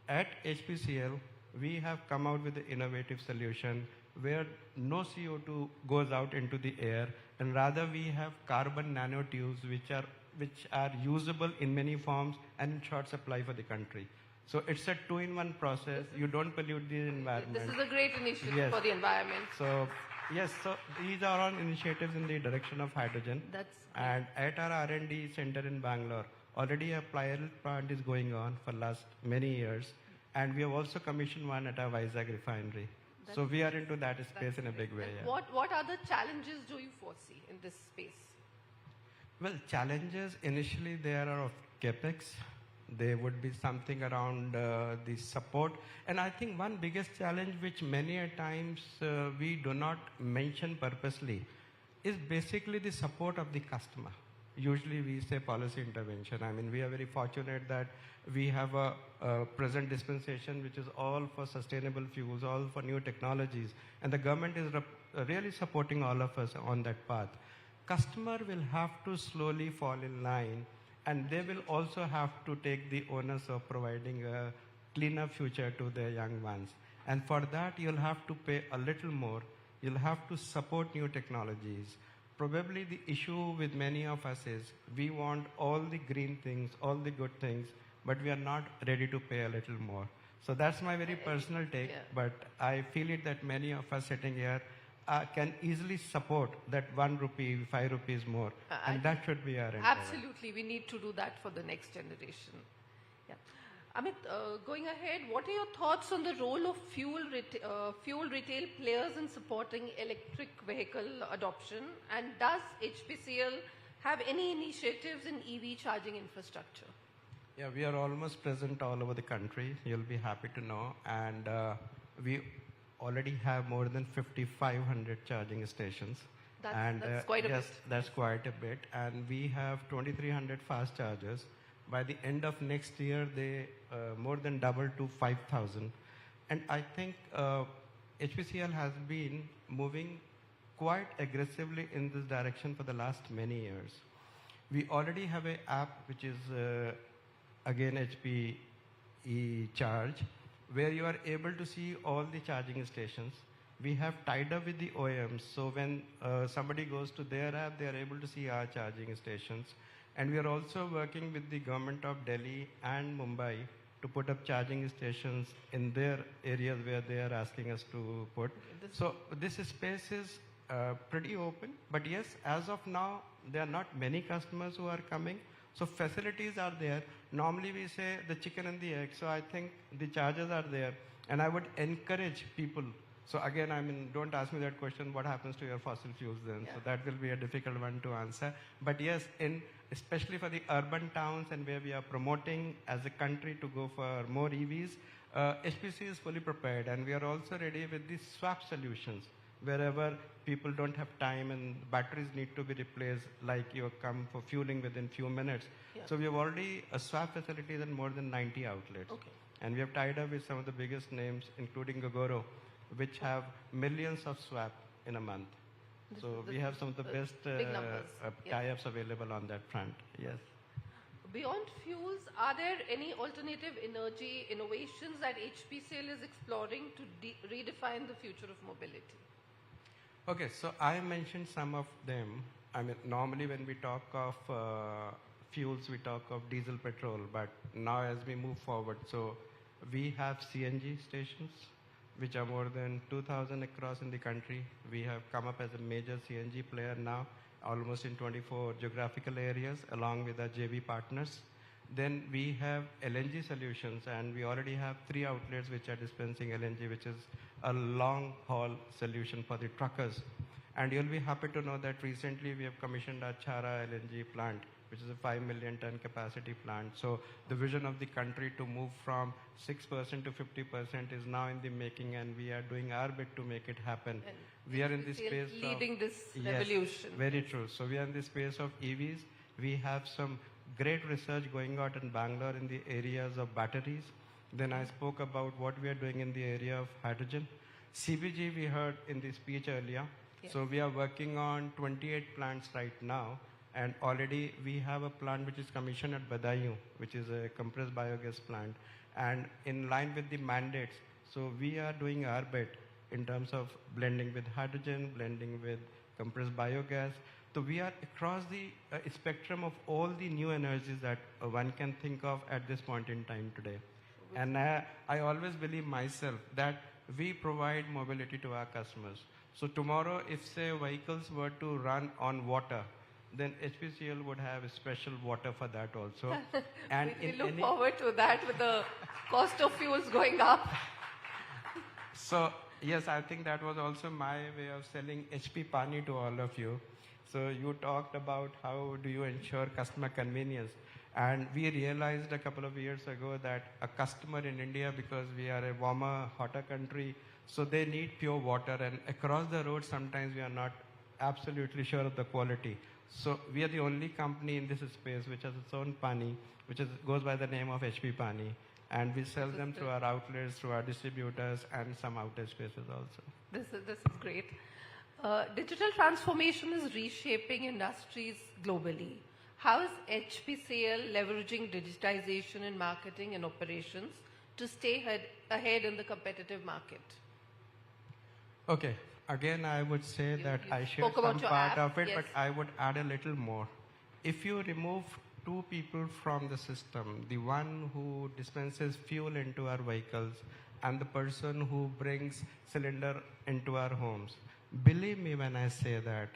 At HPCL, we have come out with an innovative solution where no CO2 goes out into the air, and rather we have carbon nanotubes which are usable in many forms and in short supply for the country. So it's a two-in-one process. You don't pollute the environment. This is a great initiative Yes. for the environment. So yes, so these are all initiatives in the direction of hydrogen. That's And at our R&D center in Bangalore, already a pilot plant is going on for last many years. And we have also commissioned one at our Vizag refinery. So we are into that space in a big way. Yeah. What other challenges do you foresee in this space? Well, challenges initially there are of capex. There would be something around the support. And I think one biggest challenge which many a times we do not mention purposely is basically the support of the customer. Usually we say policy intervention. I mean, we are very fortunate that we have a present dispensation which is all for sustainable fuels, all for new technologies. And the government is really supporting all of us on that path. Customer will have to slowly fall in line, and they will also have to take the onus of providing a cleaner future to their young ones. And for that, you'll have to pay a little more. You'll have to support new technologies. Probably the issue with many of us is we want all the green things, all the good things, but we are not ready to pay a little more. So that's my very personal take, but I feel it that many of us sitting here can easily support that 1 rupee, 5 rupees more, and that should be our endeavor. Absolutely, we need to do that for the next generation. Yeah. Amit, going ahead, what are your thoughts on the role of fuel retail players in supporting electric vehicle adoption? And does HPCL have any initiatives in EV charging infrastructure? Yeah, we are almost present all over the country. You'll be happy to know. And we already have more than 5,500 charging stations. That's quite a bit. Yes, that's quite a bit. And we have 2,300 fast chargers. By the end of next year, they more than double to 5,000. And I think HPCL has been moving quite aggressively in this direction for the last many years. We already have an app which is again HP Charge, where you are able to see all the charging stations. We have tied up with the OEMs, so when somebody goes to their app, they are able to see our charging stations. And we are also working with the government of Delhi and Mumbai to put up charging stations in their areas where they are asking us to put. So this space is pretty open, but yes, as of now, there are not many customers who are coming. So facilities are there. Normally we say the chicken and the egg. So I think the charges are there. And I would encourage people. So again, I mean, don't ask me that question, what happens to your fossil fuels then? Yeah. So that will be a difficult one to answer. But yes, especially for the urban towns and where we are promoting as a country to go for more EVs, HPC is fully prepared. And we are also ready with the swap solutions, wherever people don't have time and batteries need to be replaced, like you come for fueling within few minutes. Yeah. So we have already swap facilities in more than 90 outlets. Okay. And we have tied up with some of the biggest names, including Gogoro, which have millions of swap in a month. So we have some of the best big numbers. Yeah. tie-ups available on that front. Yes. Beyond fuels, are there any alternative energy innovations that HPCL is exploring to redefine the future of mobility? Okay, so I mentioned some of them. I mean, normally when we talk of fuels, we talk of diesel, petrol, but now as we move forward, so we have CNG stations, which are more than 2,000 across in the country. We have come up as a major CNG player now, almost in 24 geographical areas, along with our JV partners. Then we have LNG solutions, and we already have 3 outlets which are dispensing LNG, which is a long-haul solution for the truckers. And you'll be happy to know that recently we have commissioned our Chhara LNG plant, which is a 5 million ton capacity plant. So the vision of the country to move from 6% to 50% is now in the making, and we are doing our bit to make it happen. And we are in the HPCL space leading of, this yes, revolution. Very true. So we are in the space of EVs. We have some great research going out in Bangalore in the areas of batteries. Then I spoke about what we are doing in the area of hydrogen. CBG we heard in the speech earlier. Yes. So we are working on 28 plants right now, and already we have a plant which is commissioned at Badaयूं, which is a compressed biogas plant. And in line with the mandates, so we are doing our bit in terms of blending with hydrogen, blending with compressed biogas. So we are across the spectrum of all the new energies that one can think of at this point in time today. And I always believe myself that we provide mobility to our customers. So tomorrow, if say vehicles were to run on water, then HPCL would have a special water for that also. And we look forward to that with the cost of fuels going up. So yes, I think that was also my way of selling HP Pani to all of you. So you talked about how do you ensure customer convenience. And we realized a couple of years ago that a customer in India, because we are a warmer, hotter country, so they need pure water. And across the road, sometimes we are not absolutely sure of the quality. So we are the only company in this space which has its own pani, which goes by the name of HP Pani. And we sell them through our outlets, through our distributors, and some outage spaces also. This is great. Digital transformation is reshaping industries globally. How is HPCL leveraging digitization in marketing and operations to stay ahead in the competitive market? Okay. Again, I would say that I shared spoke about some your part app, of it, yes. but I would add a little more. If you remove 2 people from the system, the one who dispenses fuel into our vehicles and the person who brings cylinder into our homes, believe me when I say that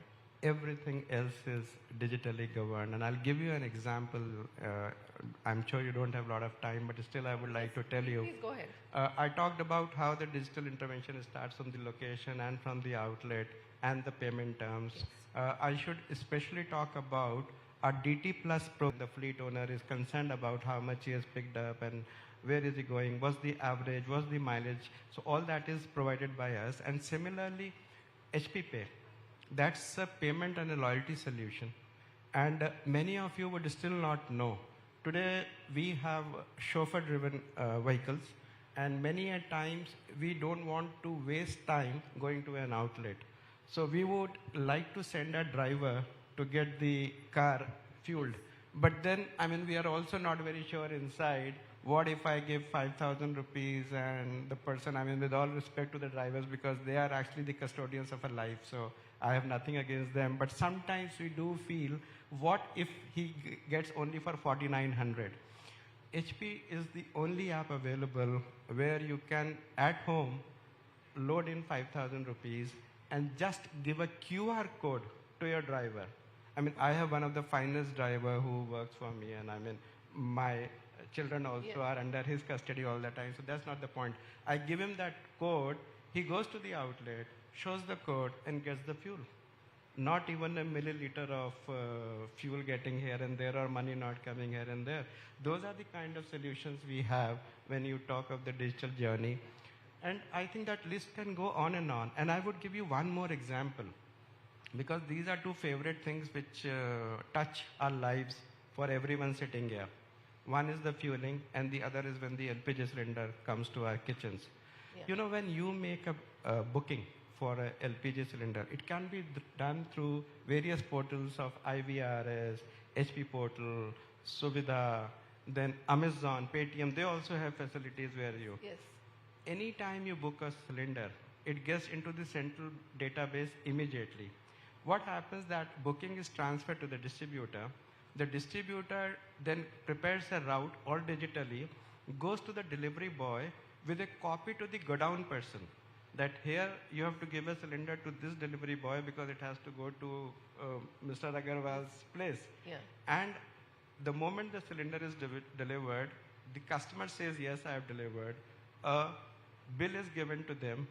everything else is digitally governed. And I'll give you an example. I'm sure you don't have a lot of time, but still I would like to tell you. Please go ahead. I talked about how the digital intervention starts from the location and from the outlet and the payment terms. Yes. I should especially talk about our DT Plus program. The fleet owner is concerned about how much he has picked up and where is he going, what's the average, what's the mileage. So all that is provided by us. And similarly, HP Pay. That's a payment and a loyalty solution. And many of you would still not know. Today, we have chauffeur-driven vehicles, and many a times we don't want to waste time going to an outlet. So we would like to send a driver to get the car fueled. But then, I mean, we are also not very sure inside, what if I give 5,000 rupees and the person, I mean, with all respect to the drivers, because they are actually the custodians of a life, so I have nothing against them. But sometimes we do feel, what if he gets only for 4,900? HP is the only app available where you can, at home, load in 5,000 rupees and just give a QR code to your driver. I mean, I have one of the finest driver who works for me, and I mean, my children also are under his custody all the time, so that's not the point. I give him that code, he goes to the outlet, shows the code, and gets the fuel. Not even a milliliter of fuel getting here and there, or money not coming here and there. Those are the kind of solutions we have when you talk of the digital journey. And I think that list can go on. And I would give you one more example, because these are two favorite things which touch our lives for everyone sitting here. One is the fueling, and the other is when the LPG cylinder comes to our kitchens. Yeah. You know, when you make a booking for a LPG cylinder, it can be done through various portals of IVRS, HP portal, Suvidha, then Amazon, Paytm. They also have facilities where you... Yes. Anytime you book a cylinder, it gets into the central database immediately. What happens that booking is transferred to the distributor. The distributor then prepares a route all digitally, goes to the delivery boy with a copy to the godown person, that here you have to give a cylinder to this delivery boy because it has to go to Mr. Agarwal's place. Yeah. And the moment the cylinder is delivered, the customer says, yes, I have delivered. A bill is given to them,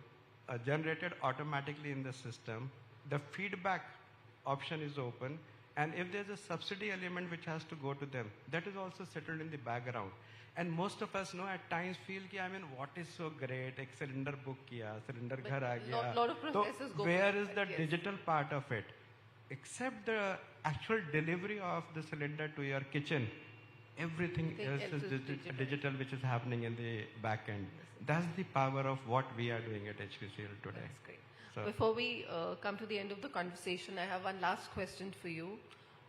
generated automatically in the system. The feedback option is open. And if there's a subsidy element which has to go to them, that is also settled in the background. And most of us know at times feel ki, I mean, what is so great? Ek cylinder book kiya, cylinder ghar aa gaya. Lot of processes go. Where is the yes. digital part of it? Except the actual delivery of the cylinder to your kitchen, everything else is digital, which is happening in the back end. That's the power of what we are doing at HPCL today. That's great. So, Before we come to the end of the conversation, I have one last question for you.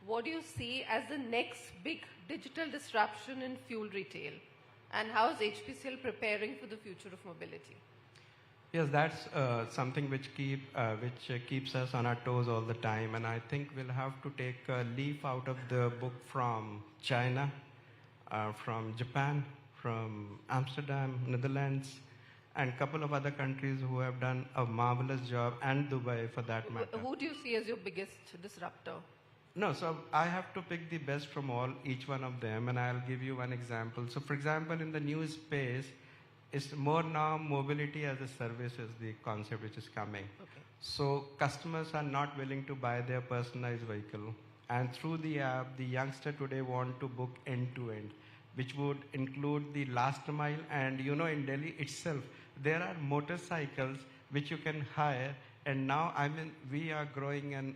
What do you see as the next big digital disruption in fuel retail? And how is HPCL preparing for the future of mobility? yes, that's something which keeps us on our toes all the time. And I think we'll have to take a leaf out of the book from China, from Japan, from Amsterdam, Netherlands, and a couple of other countries who have done a marvelous job, and Dubai for that matter. Who do you see as your biggest disruptor? No, so I have to pick the best from each one of them, and I'll give you one example. So for example, in the new space, it's more now mobility as a service is the concept which is coming. Okay. So customers are not willing to buy their personalized vehicle. And through the app, the youngster today want to book end-to-end, which would include the last mile. And you know, in Delhi itself, there are motorcycles which you can hire. And now, I mean, we are growing and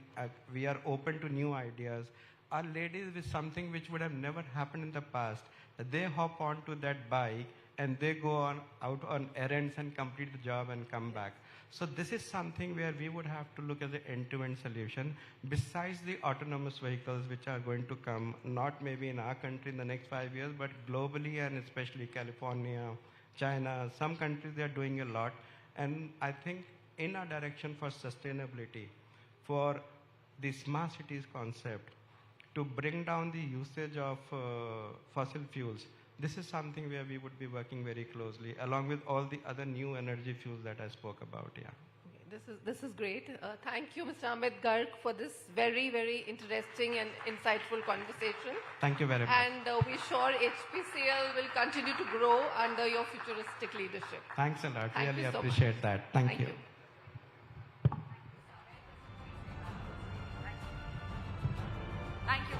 we are open to new ideas. Our ladies with something which would have never happened in the past, they hop onto that bike and they go out on errands and complete the job and come back. So this is something where we would have to look at the end-to-end solution besides the autonomous vehicles which are going to come, not maybe in our country in the next 5 years, but globally, and especially California, China, some countries they are doing a lot. And I think in our direction for sustainability, for the smart cities concept, to bring down the usage of fossil fuels, this is something where we would be working very closely, along with all the other new energy fuels that I spoke about. Yeah. Okay, this is great. Thank you, Mr. Amit Garg, for this very, very interesting and insightful conversation. Thank you very much. And we're sure HPCL will continue to grow under your futuristic leadership. Thanks a lot. Thank Really you so appreciate much. that. Thank you.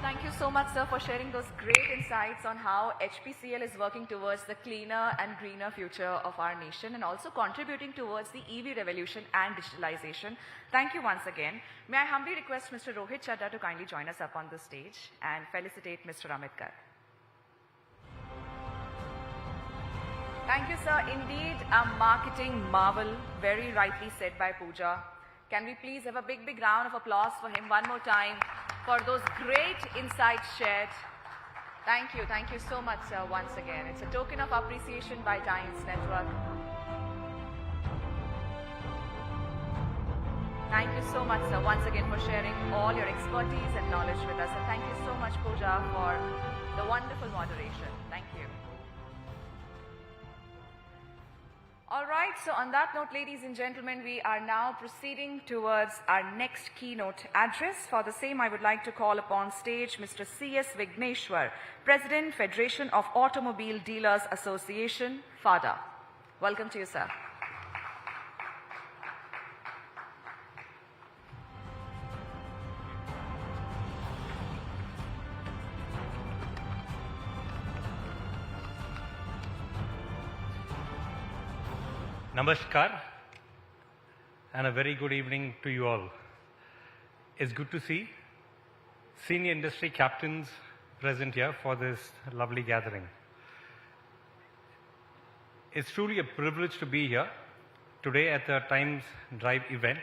Thank you so much, sir, for sharing those great insights on how HPCL is working towards the cleaner and greener future of our nation and also contributing towards the EV revolution and digitalization. Thank you once again. May I humbly request Mr. Rohit Chadha to kindly join us up on the stage and felicitate Mr. Amit Garg. Thank you, sir. Indeed, a marketing marvel, very rightly said by Pooja. Can we please have a big, big round of applause for him one more time for those great insights shared. Thank you so much, sir, once again. It's a token of appreciation by Times Network. Thank you so much, sir, once again for sharing all your expertise and knowledge with us. And thank you so much, Pooja, for the wonderful moderation. Thank you. All right, so on that note, ladies and gentlemen, we are now proceeding towards our next keynote address. For the same, I would like to call upon stage Mr. C.S. Vigneshwar, President, Federation of Automobile Dealers Association, FADA. Welcome to you, sir. Namaskar and a very good evening to you all. It's good to see senior industry captains present here for this lovely gathering. It's truly a privilege to be here today at the Times Drive event,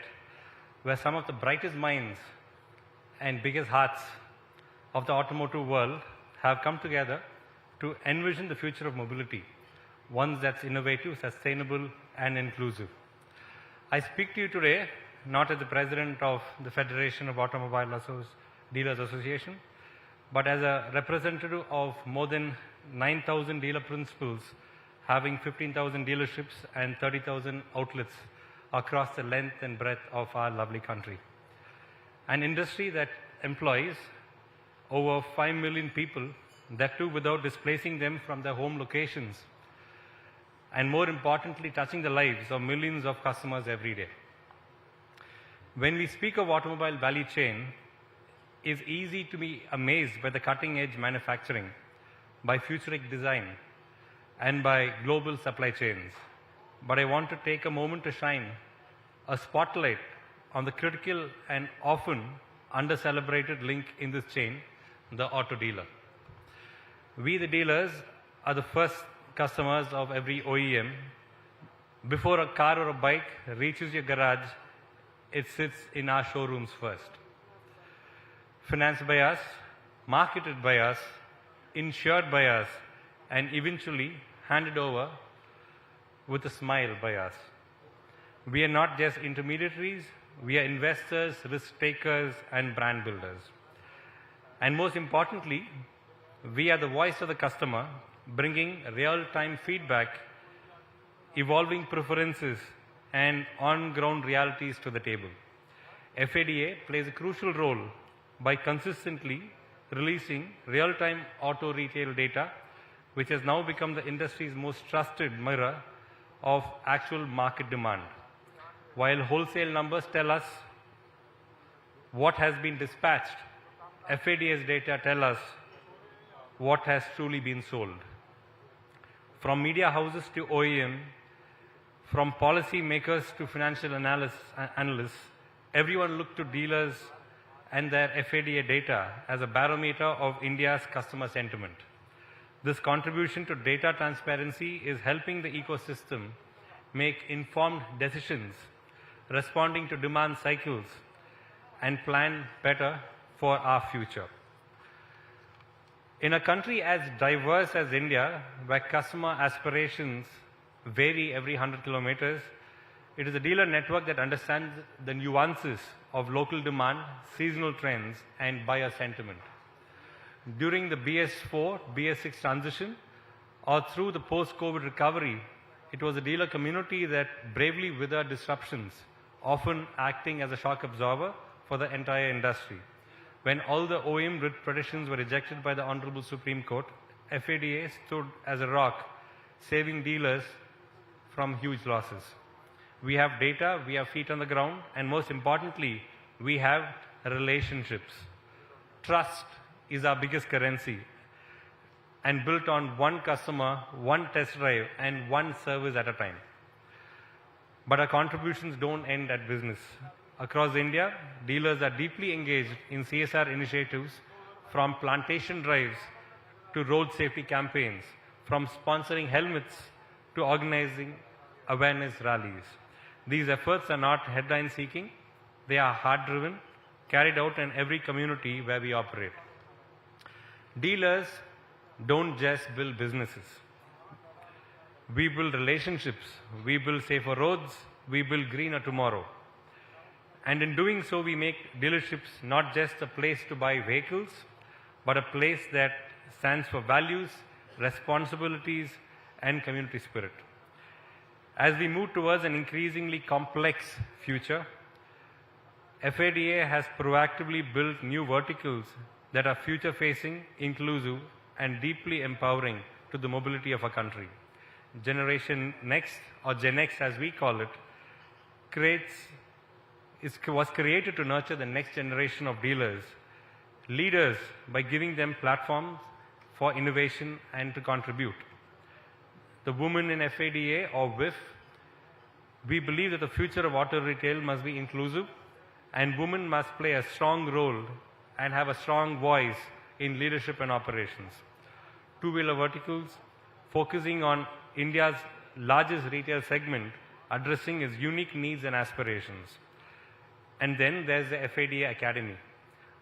where some of the brightest minds and biggest hearts of the automotive world have come together to envision the future of mobility, one that's innovative, sustainable, and inclusive. I speak to you today not as the president of the Federation of Automobile Dealers Association, but as a representative of more than 9,000 dealer principals having 15,000 dealerships and 30,000 outlets across the length and breadth of our lovely country. An industry that employs over 5 million people, that too without displacing them from their home locations, and more importantly, touching the lives of millions of customers every day. When we speak of automobile value chain, it's easy to be amazed by the cutting-edge manufacturing, by futuristic design, and by global supply chains. But I want to take a moment to shine a spotlight on the critical and often under-celebrated link in this chain, the auto dealer. We, the dealers, are the first customers of every OEM. Before a car or a bike reaches your garage, it sits in our showrooms first. Financed by us, marketed by us, insured by us, and eventually handed over with a smile by us. We are not just intermediaries, we are investors, risk takers, and brand builders. And most importantly, we are the voice of the customer, bringing real-time feedback, evolving preferences, and on-ground realities to the table. FADA plays a crucial role by consistently releasing real-time auto retail data, which has now become the industry's most trusted mirror of actual market demand. While wholesale numbers tell us what has been dispatched, FADA's data tell us what has truly been sold. From media houses to OEM, from policy makers to financial analysts, everyone look to dealers and their FADA data as a barometer of India's customer sentiment. This contribution to data transparency is helping the ecosystem make informed decisions, responding to demand cycles, and plan better for our future. In a country as diverse as India, where customer aspirations vary every 100 kilometers, it is a dealer network that understands the nuances of local demand, seasonal trends, and buyer sentiment. During the BS4, BS6 transition, or through the post-COVID recovery, it was a dealer community that bravely weathered disruptions, often acting as a shock absorber for the entire industry. When all the OEM petitions were rejected by the Honorable Supreme Court, FADA stood as a rock, saving dealers from huge losses. We have data, we have feet on the ground, and most importantly, we have relationships. Trust is our biggest currency, and built on one customer, one test drive, and one service at a time. But our contributions don't end at business. Across India, dealers are deeply engaged in CSR initiatives, from plantation drives to road safety campaigns, from sponsoring helmets to organizing awareness rallies. These efforts are not headline-seeking, they are heart-driven, carried out in every community where we operate. Dealers don't just build businesses. We build relationships, we build safer roads, we build greener tomorrow. And in doing so, we make dealerships not just a place to buy vehicles, but a place that stands for values, responsibilities, and community spirit. As we move towards an increasingly complex future, FADA has proactively built new verticals that are future-facing, inclusive, and deeply empowering to the mobility of our country. Generation Next, or Gen X as we call it, was created to nurture the next generation of dealers, leaders by giving them platforms for innovation and to contribute. The women in FADA, or WIF, We believe that the future of auto retail must be inclusive, and women must play a strong role and have a strong voice in leadership and operations. Two-wheeler verticals, focusing on India's largest retail segment, addressing its unique needs and aspirations. And then there's the FADA Academy,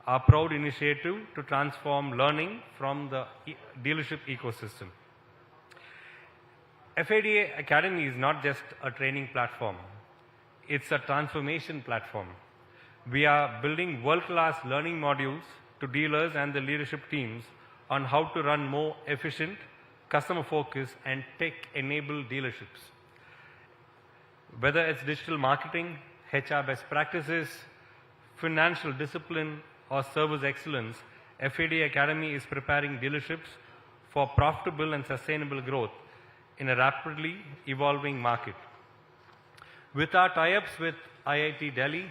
our proud initiative to transform learning from the dealership ecosystem. FADA Academy is not just a training platform, it's a transformation platform. We are building world-class learning modules to dealers and the leadership teams on how to run more efficient, customer-focused and tech-enabled dealerships. Whether it's digital marketing, HR best practices, financial discipline or service excellence, FADA Academy is preparing dealerships for profitable and sustainable growth in a rapidly evolving market. With our tie-ups with IIT Delhi,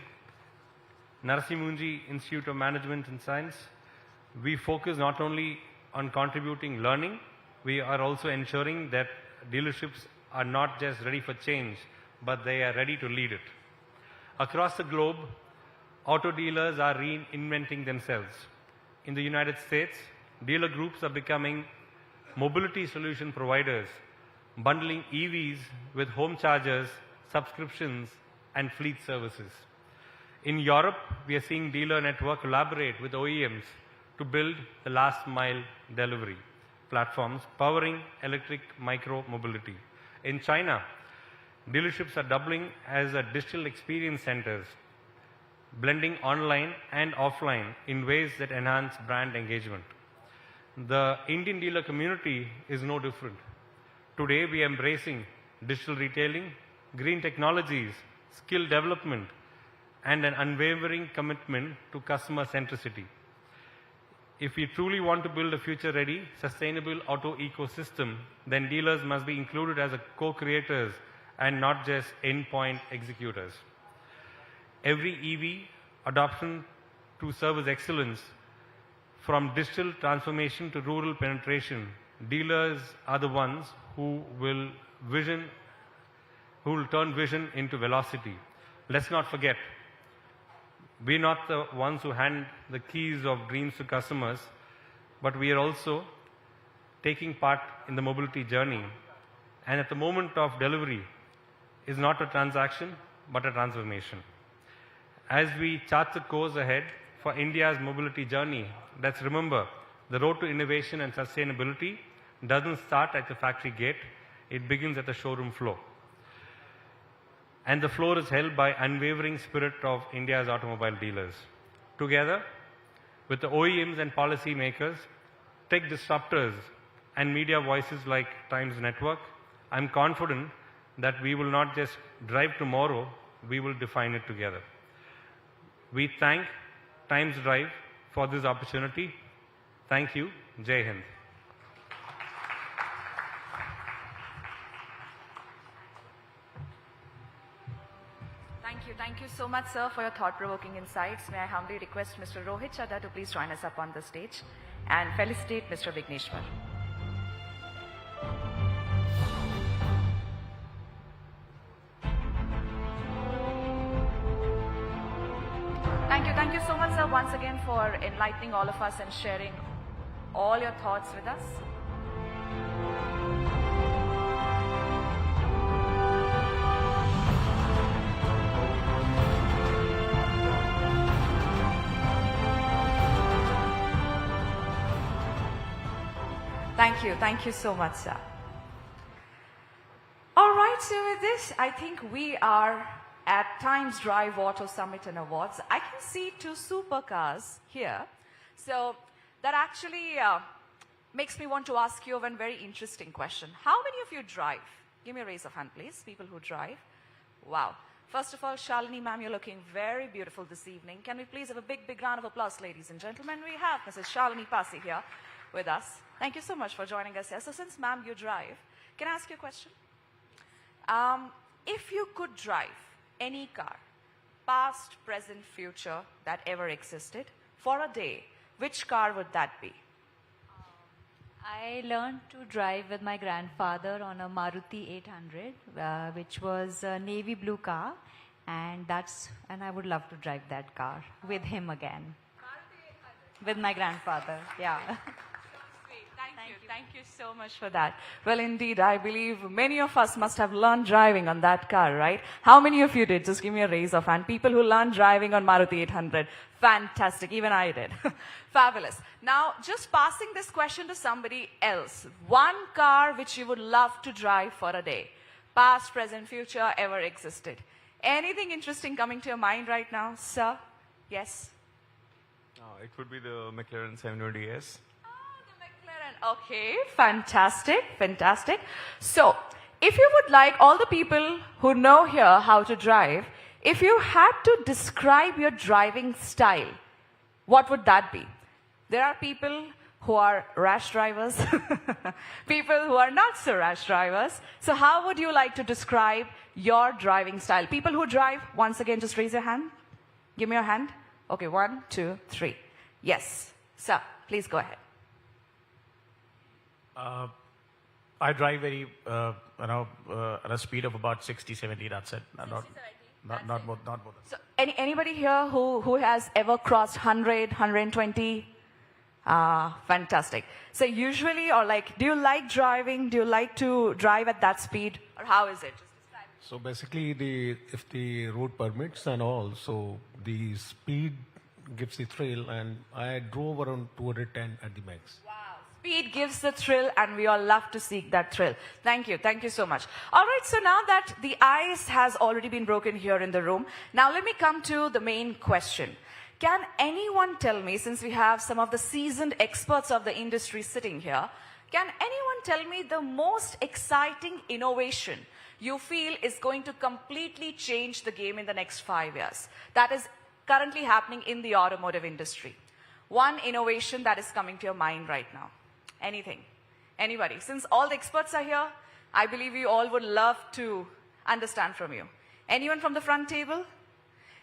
Narasimhanji Institute of Management and Science, we focus not only on contributing learning, we are also ensuring that dealerships are not just ready for change, but they are ready to lead it. Across the globe, auto dealers are reinventing themselves. In the United States, dealer groups are becoming mobility solution providers, bundling EVs with home chargers, subscriptions, and fleet services. In Europe, we are seeing dealer network collaborate with OEMs to build the last mile delivery platforms powering electric micro-mobility. In China, dealerships are doubling as digital experience centers, blending online and offline in ways that enhance brand engagement. The Indian dealer community is no different. Today, we are embracing digital retailing, green technologies, skill development, and an unwavering commitment to customer centricity. If we truly want to build a future-ready, sustainable auto ecosystem, then dealers must be included as co-creators and not just endpoint executors. Every EV adoption to service excellence, from digital transformation to rural penetration, dealers are the ones who will turn vision into velocity. Let's not forget, we're not the ones who hand the keys of dreams to customers, but we are also taking part in the mobility journey. And at the moment of delivery is not a transaction, but a transformation. As we chart the course ahead for India's mobility journey, let's remember the road to innovation and sustainability doesn't start at the factory gate, it begins at the showroom floor. And the floor is held by unwavering spirit of India's automobile dealers. Together, with the OEMs and policy makers, tech disruptors, and media voices like Times Network, I'm confident that we will not just drive tomorrow, we will define it together. We thank Times Drive for this opportunity. Thank you. Jai Hind. Thank you so much, sir, for your thought-provoking insights. May I humbly request Mr. Rohit Chadha to please join us up on the stage and felicitate Mr. Vigneshwar. Thank you so much, sir, once again for enlightening all of us and sharing all your thoughts with us. Thank you so much, sir. All right, so with this, I think we are at Times Drive Auto Summit and Awards. I can see two supercars here. So that actually makes me want to ask you one very interesting question. How many of you drive? Give me a raise of hand, please, people who drive. Wow. First of all, Shalini ma'am, you're looking very beautiful this evening. Can we please have a big round of applause, ladies and gentlemen? We have Mrs. Shalini Pasi here with us. Thank you so much for joining us here. So since ma'am, you drive, can I ask you a question? If you could drive any car, past, present, future, that ever existed, for a day, which car would that be? I learned to drive with my grandfather on a Maruti 800, which was a navy blue car, and I would love to drive that car with him again. With my grandfather, yeah. Thank you so much for that. Well, indeed, I believe many of us must have learned driving on that car, right? How many of you did? Just give me a raise of hand. People who learned driving on Maruti 800. Fantastic. Even I did. Fabulous. Now, just passing this question to somebody else. One car which you would love to drive for a day. Past, present, future, ever existed. Anything interesting coming to your mind right now, sir? Yes? It would be the McLaren 720S. Okay, fantastic, fantastic. So, if you would like all the people who know here how to drive, if you had to describe your driving style, what would that be? There are people who are rash drivers, people who are not so rash drivers. So how would you like to describe your driving style? People who drive, once again, just raise your hand. Give me your hand. Okay, 1, 2, 3. Yes, sir, please go ahead. I drive very, at a speed of about 60, 70, that's it. Not more than So anybody here who has ever crossed 100, 120? Fantastic. So usually, or like, do you like driving? Do you like to drive at that speed? Or how is it? So basically, if the road permits and all, so the speed gives the thrill, and I drove around 210 at the max. Wow. Speed gives the thrill, and we all love to seek that thrill. Thank you so much. All right, so now that the ice has already been broken here in the room, now let me come to the main question. Can anyone tell me, since we have some of the seasoned experts of the industry sitting here, can anyone tell me the most exciting innovation you feel is going to completely change the game in the next 5 years? That is currently happening in the automotive industry. One innovation that is coming to your mind right now. Anything? Anybody? Since all the experts are here, I believe you all would love to understand from you. Anyone from the front table?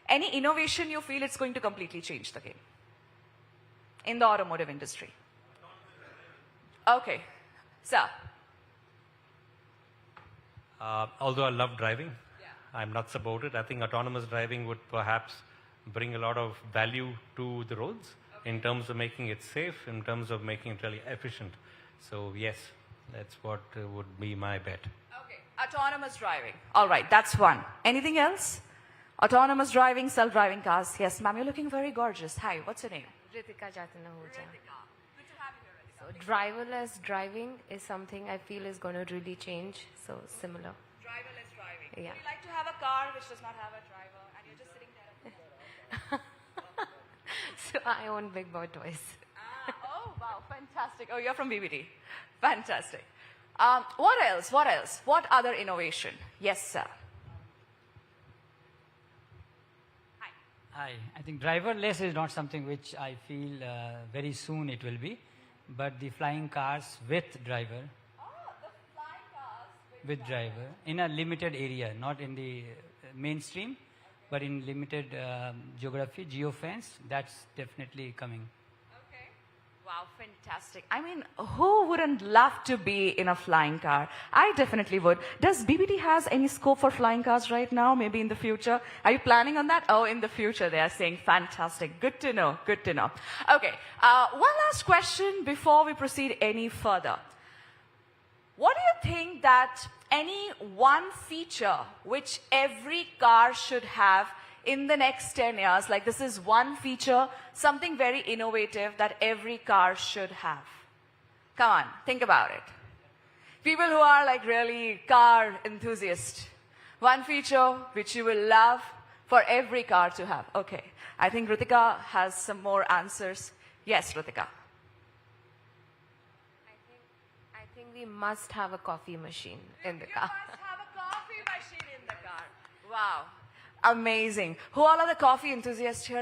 Any innovation you feel it's going to completely change the game in the automotive industry? Okay. Sir. Although I love driving, I'm not supported. I think autonomous driving would perhaps bring a lot of value to the roads in terms of making it safe, in terms of making it really efficient. So yes, that's what would be my bet. Okay, autonomous driving. All right, that's one. Anything else? Autonomous driving, self-driving cars. Yes, ma'am, you're looking very gorgeous. Hi, what's your name? Ritika Jatanahuja. Good to have you here, Ritika. So driverless driving is something I feel is going to really change. So similar. Driverless driving. Yeah. Would you like to have a car which does not have a driver and you're just sitting there? So I own Big Boy Toys. Oh, wow, fantastic. Oh, you're from BBT. Fantastic. What else? What else? What other innovation? Yes, sir. Hi. I think driverless is not something which I feel very soon it will be, but the flying cars with driver. Oh, the flying cars with driver in a limited area, not in the mainstream, but in limited geography, geofence, that's definitely coming. Okay. Wow, fantastic. I mean, who wouldn't love to be in a flying car? I definitely would. Does BBT has any scope for flying cars right now, maybe in the future? Are you planning on that? Oh, in the future, they are saying fantastic. Good to know, good to know. Okay, one last question before we proceed any further. What do you think that any one feature which every car should have in the next 10 years, like this is one feature, something very innovative that every car should have? Come on, think about it. People who are like really car enthusiasts. One feature which you will love for every car to have. Okay, I think Ritika has some more answers. Yes, Ritika. I think we must have a coffee machine in the car. You must have a coffee machine in the car. Wow. Amazing. Who all are the coffee enthusiasts here?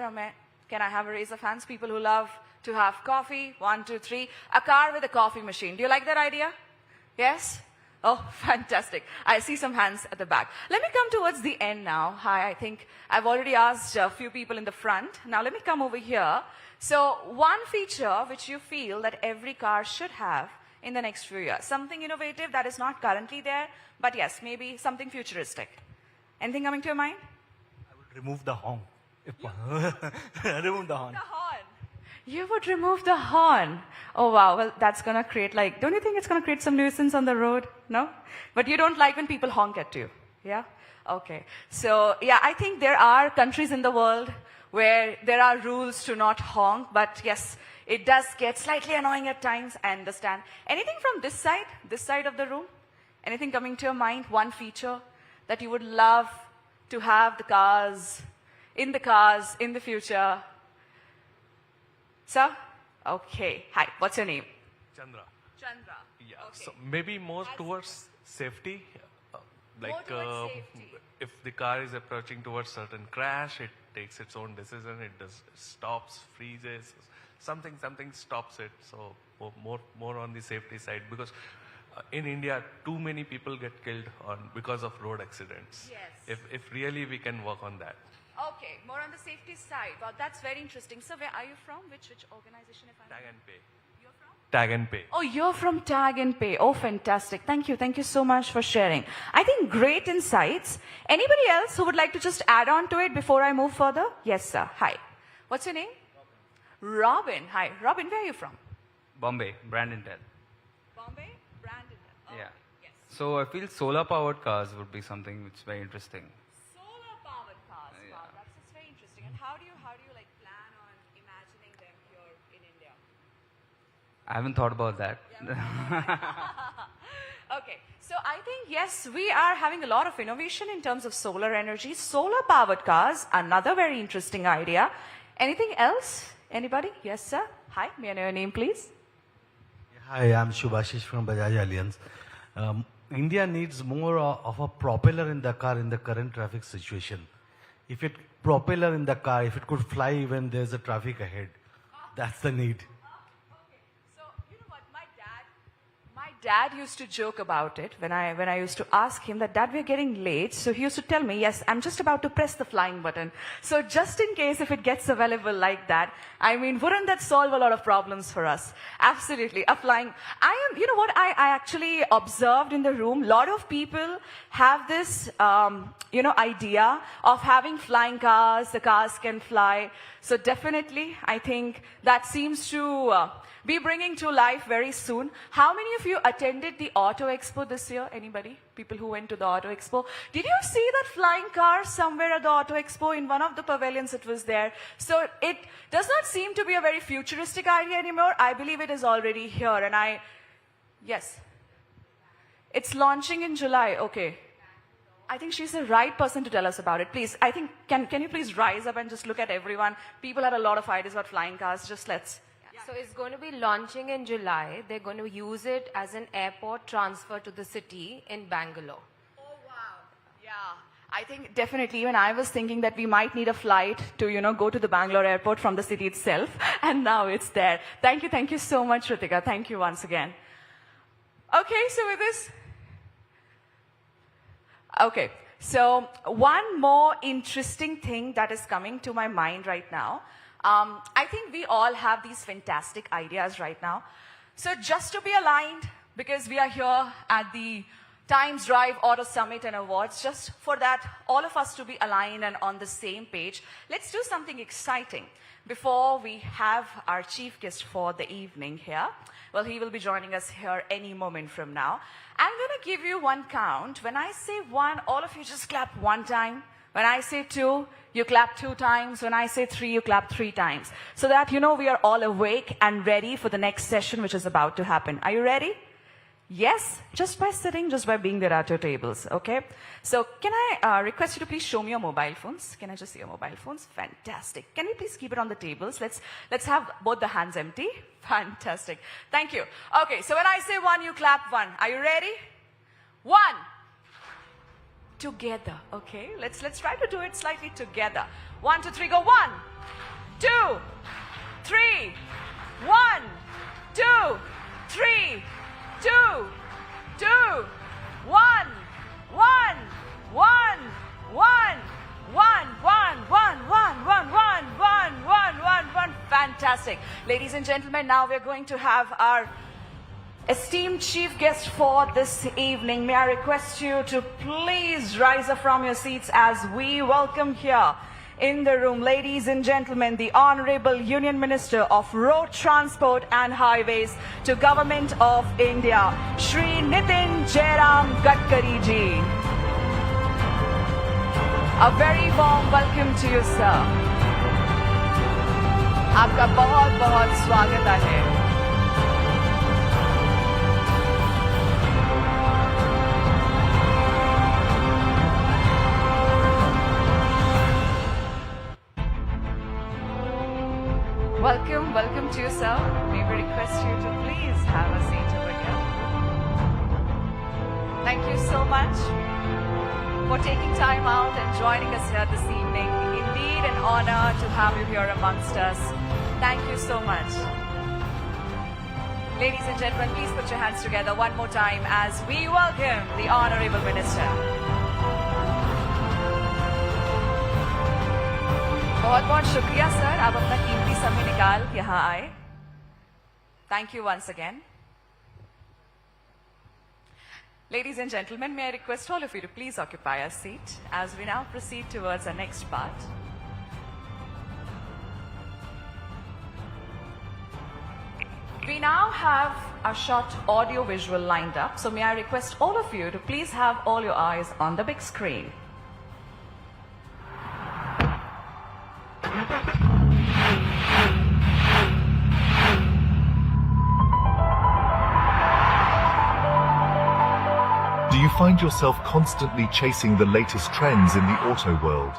Can I have a raise of hands? People who love to have coffee. 1, 2, 3. A car with a coffee machine. Do you like that idea? Yes? Oh, fantastic. I see some hands at the back. Let me come towards the end now. Hi, I think I've already asked a few people in the front. Now let me come over here. So one feature which you feel that every car should have in the next few years? Something innovative that is not currently there, but yes, maybe something futuristic. Anything coming to your mind? I would remove the horn. Remove the horn. You would remove the horn. Oh wow, well that's gonna create like, don't you think it's gonna create some nuisance on the road? No? But you don't like when people honk at you, yeah? Okay, so yeah, I think there are countries in the world where there are rules to not honk, but yes, it does get slightly annoying at times, I understand. Anything from this side of the room? Anything coming to your mind? One feature that you would love to have the cars in the future? Sir? Okay. Hi, what's your name? Chandra. Chandra. Yeah. Okay. So maybe more towards safety. More towards safety. If the car is approaching towards certain crash, it takes its own decision. It stops, freezes, something stops it. So more on the safety side, because in India, too many people get killed because of road accidents. Yes. If really we can work on that. Okay, more on the safety side. Well, that's very interesting. So where are you from? Which organization, if I Tag and Pay. You're from? Tag and Pay. Oh, you're from Tag and Pay. Oh, fantastic. Thank you so much for sharing. I think great insights. Anybody else who would like to just add on to it before I move further? Yes, sir. Hi. What's your name? Robin. Hi. Robin, where are you from? Bombay, Brandon-Tel. Bombay? Brandon. Oh, Yeah. yes. So I feel solar-powered cars would be something which is very interesting. Solar-powered cars. Wow, that's very interesting. And how do you like plan on imagining them here in India? I haven't thought about that. Okay, so I think, yes, we are having a lot of innovation in terms of solar energy. Solar-powered cars, another very interesting idea. Anything else? Anybody? Yes, sir. Hi, may I know your name, please? Hi, I'm Shubhashish from Bajaj Alliance. India needs more of a propeller in the car in the current traffic situation. If it propeller in the car, if it could fly when there's a traffic ahead, that's the need. So, you know what, my dad used to joke about it when I used to ask him that, Dad, we're getting late. So he used to tell me, yes, I'm just about to press the flying button. So just in case if it gets available like that, I mean, wouldn't that solve a lot of problems for us? Absolutely. A flying, you know what, I actually observed in the room, a lot of people have this, idea of having flying cars, the cars can fly. So definitely, I think that seems to be bringing to life very soon. How many of you attended the Auto Expo this year? Anybody? People who went to the Auto Expo? Did you see that flying car somewhere at the Auto Expo? In one of the pavilions it was there. So it does not seem to be a very futuristic idea anymore. I believe it is already here. And yes. It's launching in July. Okay. I think she's the right person to tell us about it. Please, I think, can you please rise up and just look at everyone? People have a lot of ideas about flying cars. Just let's. So it's going to be launching in July. They're going to use it as an airport transfer to the city in Bangalore. Oh, wow. Yeah. I think definitely, even I was thinking that we might need a flight to, go to the Bangalore airport from the city itself. And now it's there. Thank you so much, Ritika. Thank you once again. Okay, so with this. Okay, so one more interesting thing that is coming to my mind right now. I think we all have these fantastic ideas right now. So just to be aligned, because we are here at the Times Drive Auto Summit and Awards, just for that, all of us to be aligned and on the same page, let's do something exciting. Before we have our chief guest for the evening here, well, he will be joining us here any moment from now. I'm going to give you one count. When I say one, all of you just clap one time. When I say two, you clap 2 times. When I say 3, you clap 3 times. So that we are all awake and ready for the next session, which is about to happen. Are you ready? Yes? Just by sitting, just by being there at your tables, okay? So can I request you to please show me your mobile phones? Can I just see your mobile phones? Fantastic. Can we please keep it on the tables? Let's have both the hands empty. Fantastic. Thank you. Okay, so when I say 1, you clap 1. Are you ready? 1. Together, okay? Let's try to do it slightly together. 1, 2, 3, go. 1, 2, 3. 1, 2, 3. 2, 2, 1, 1, 1, 1, 1, 1. Fantastic. Ladies and gentlemen, now we're going to have our Esteemed chief guest for this evening, may I request you to please rise up from your seats as we welcome here in the room, ladies and gentlemen, the Honorable Union Minister of Road Transport and Highways to Government of India, Shri Nitin Jairam Gadkari ji. A very warm welcome to you, sir. आपका बहुत बहुत स्वागत है. Welcome to you, sir. May we request you to please have a seat over here. Thank you so much for taking time out and joining us here this evening. Indeed an honor to have you here amongst us. Thank you so much. Ladies and gentlemen, please put your hands together one more time as we welcome the Honorable Minister. बहुत बहुत शुक्रिया sir, आप अपना कीमती समय निकाल यहाँ आए. Thank you once again. Ladies and gentlemen, may I request all of you to please occupy a seat as we now proceed towards our next part. We now have a short audio visual lined up, so may I request all of you to please have all your eyes on the big screen. Do you find yourself constantly chasing the latest trends in the auto world?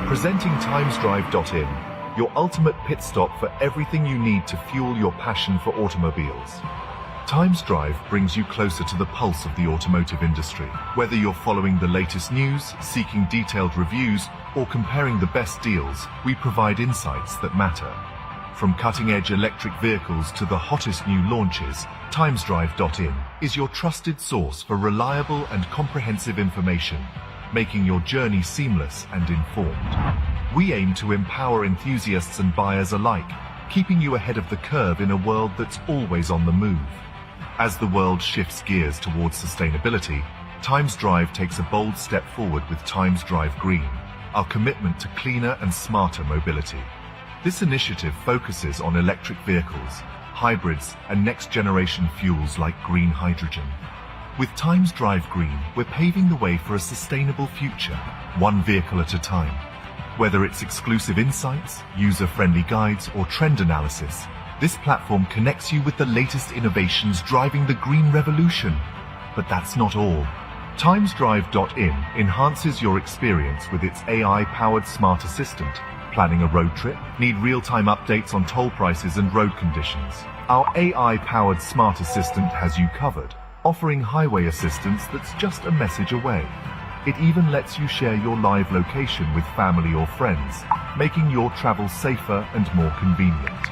Presenting timesdrive.in, your ultimate pit stop for everything you need to fuel your passion for automobiles. TimesDrive brings you closer to the pulse of the automotive industry. Whether you're following the latest news, seeking detailed reviews, or comparing the best deals, we provide insights that matter. From cutting-edge electric vehicles to the hottest new launches, timesdrive.in is your trusted source for reliable and comprehensive information, making your journey seamless and informed. We aim to empower enthusiasts and buyers alike, keeping you ahead of the curve in a world that's always on the move. As the world shifts gears towards sustainability, TimesDrive takes a bold step forward with TimesDrive Green, our commitment to cleaner and smarter mobility. This initiative focuses on electric vehicles, hybrids, and next-generation fuels like green hydrogen. With TimesDrive Green, we're paving the way for a sustainable future, one vehicle at a time. Whether it's exclusive insights, user-friendly guides, or trend analysis, this platform connects you with the latest innovations driving the green revolution. But that's not all. TimesDrive.in enhances your experience with its AI-powered smart assistant. Planning a road trip? Need real-time updates on toll prices and road conditions? Our AI-powered smart assistant has you covered, offering highway assistance that's just a message away. It even lets you share your live location with family or friends, making your travel safer and more convenient.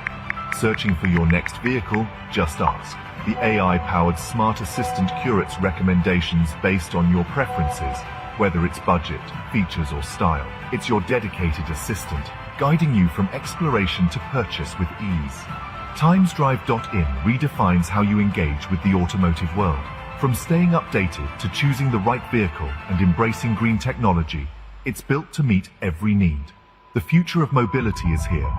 Searching for your next vehicle? Just ask. The AI-powered smart assistant curates recommendations based on your preferences, whether it's budget, features, or style. It's your dedicated assistant, guiding you from exploration to purchase with ease. TimesDrive.in redefines how you engage with the automotive world. From staying updated to choosing the right vehicle and embracing green technology, it's built to meet every need. The future of mobility is here,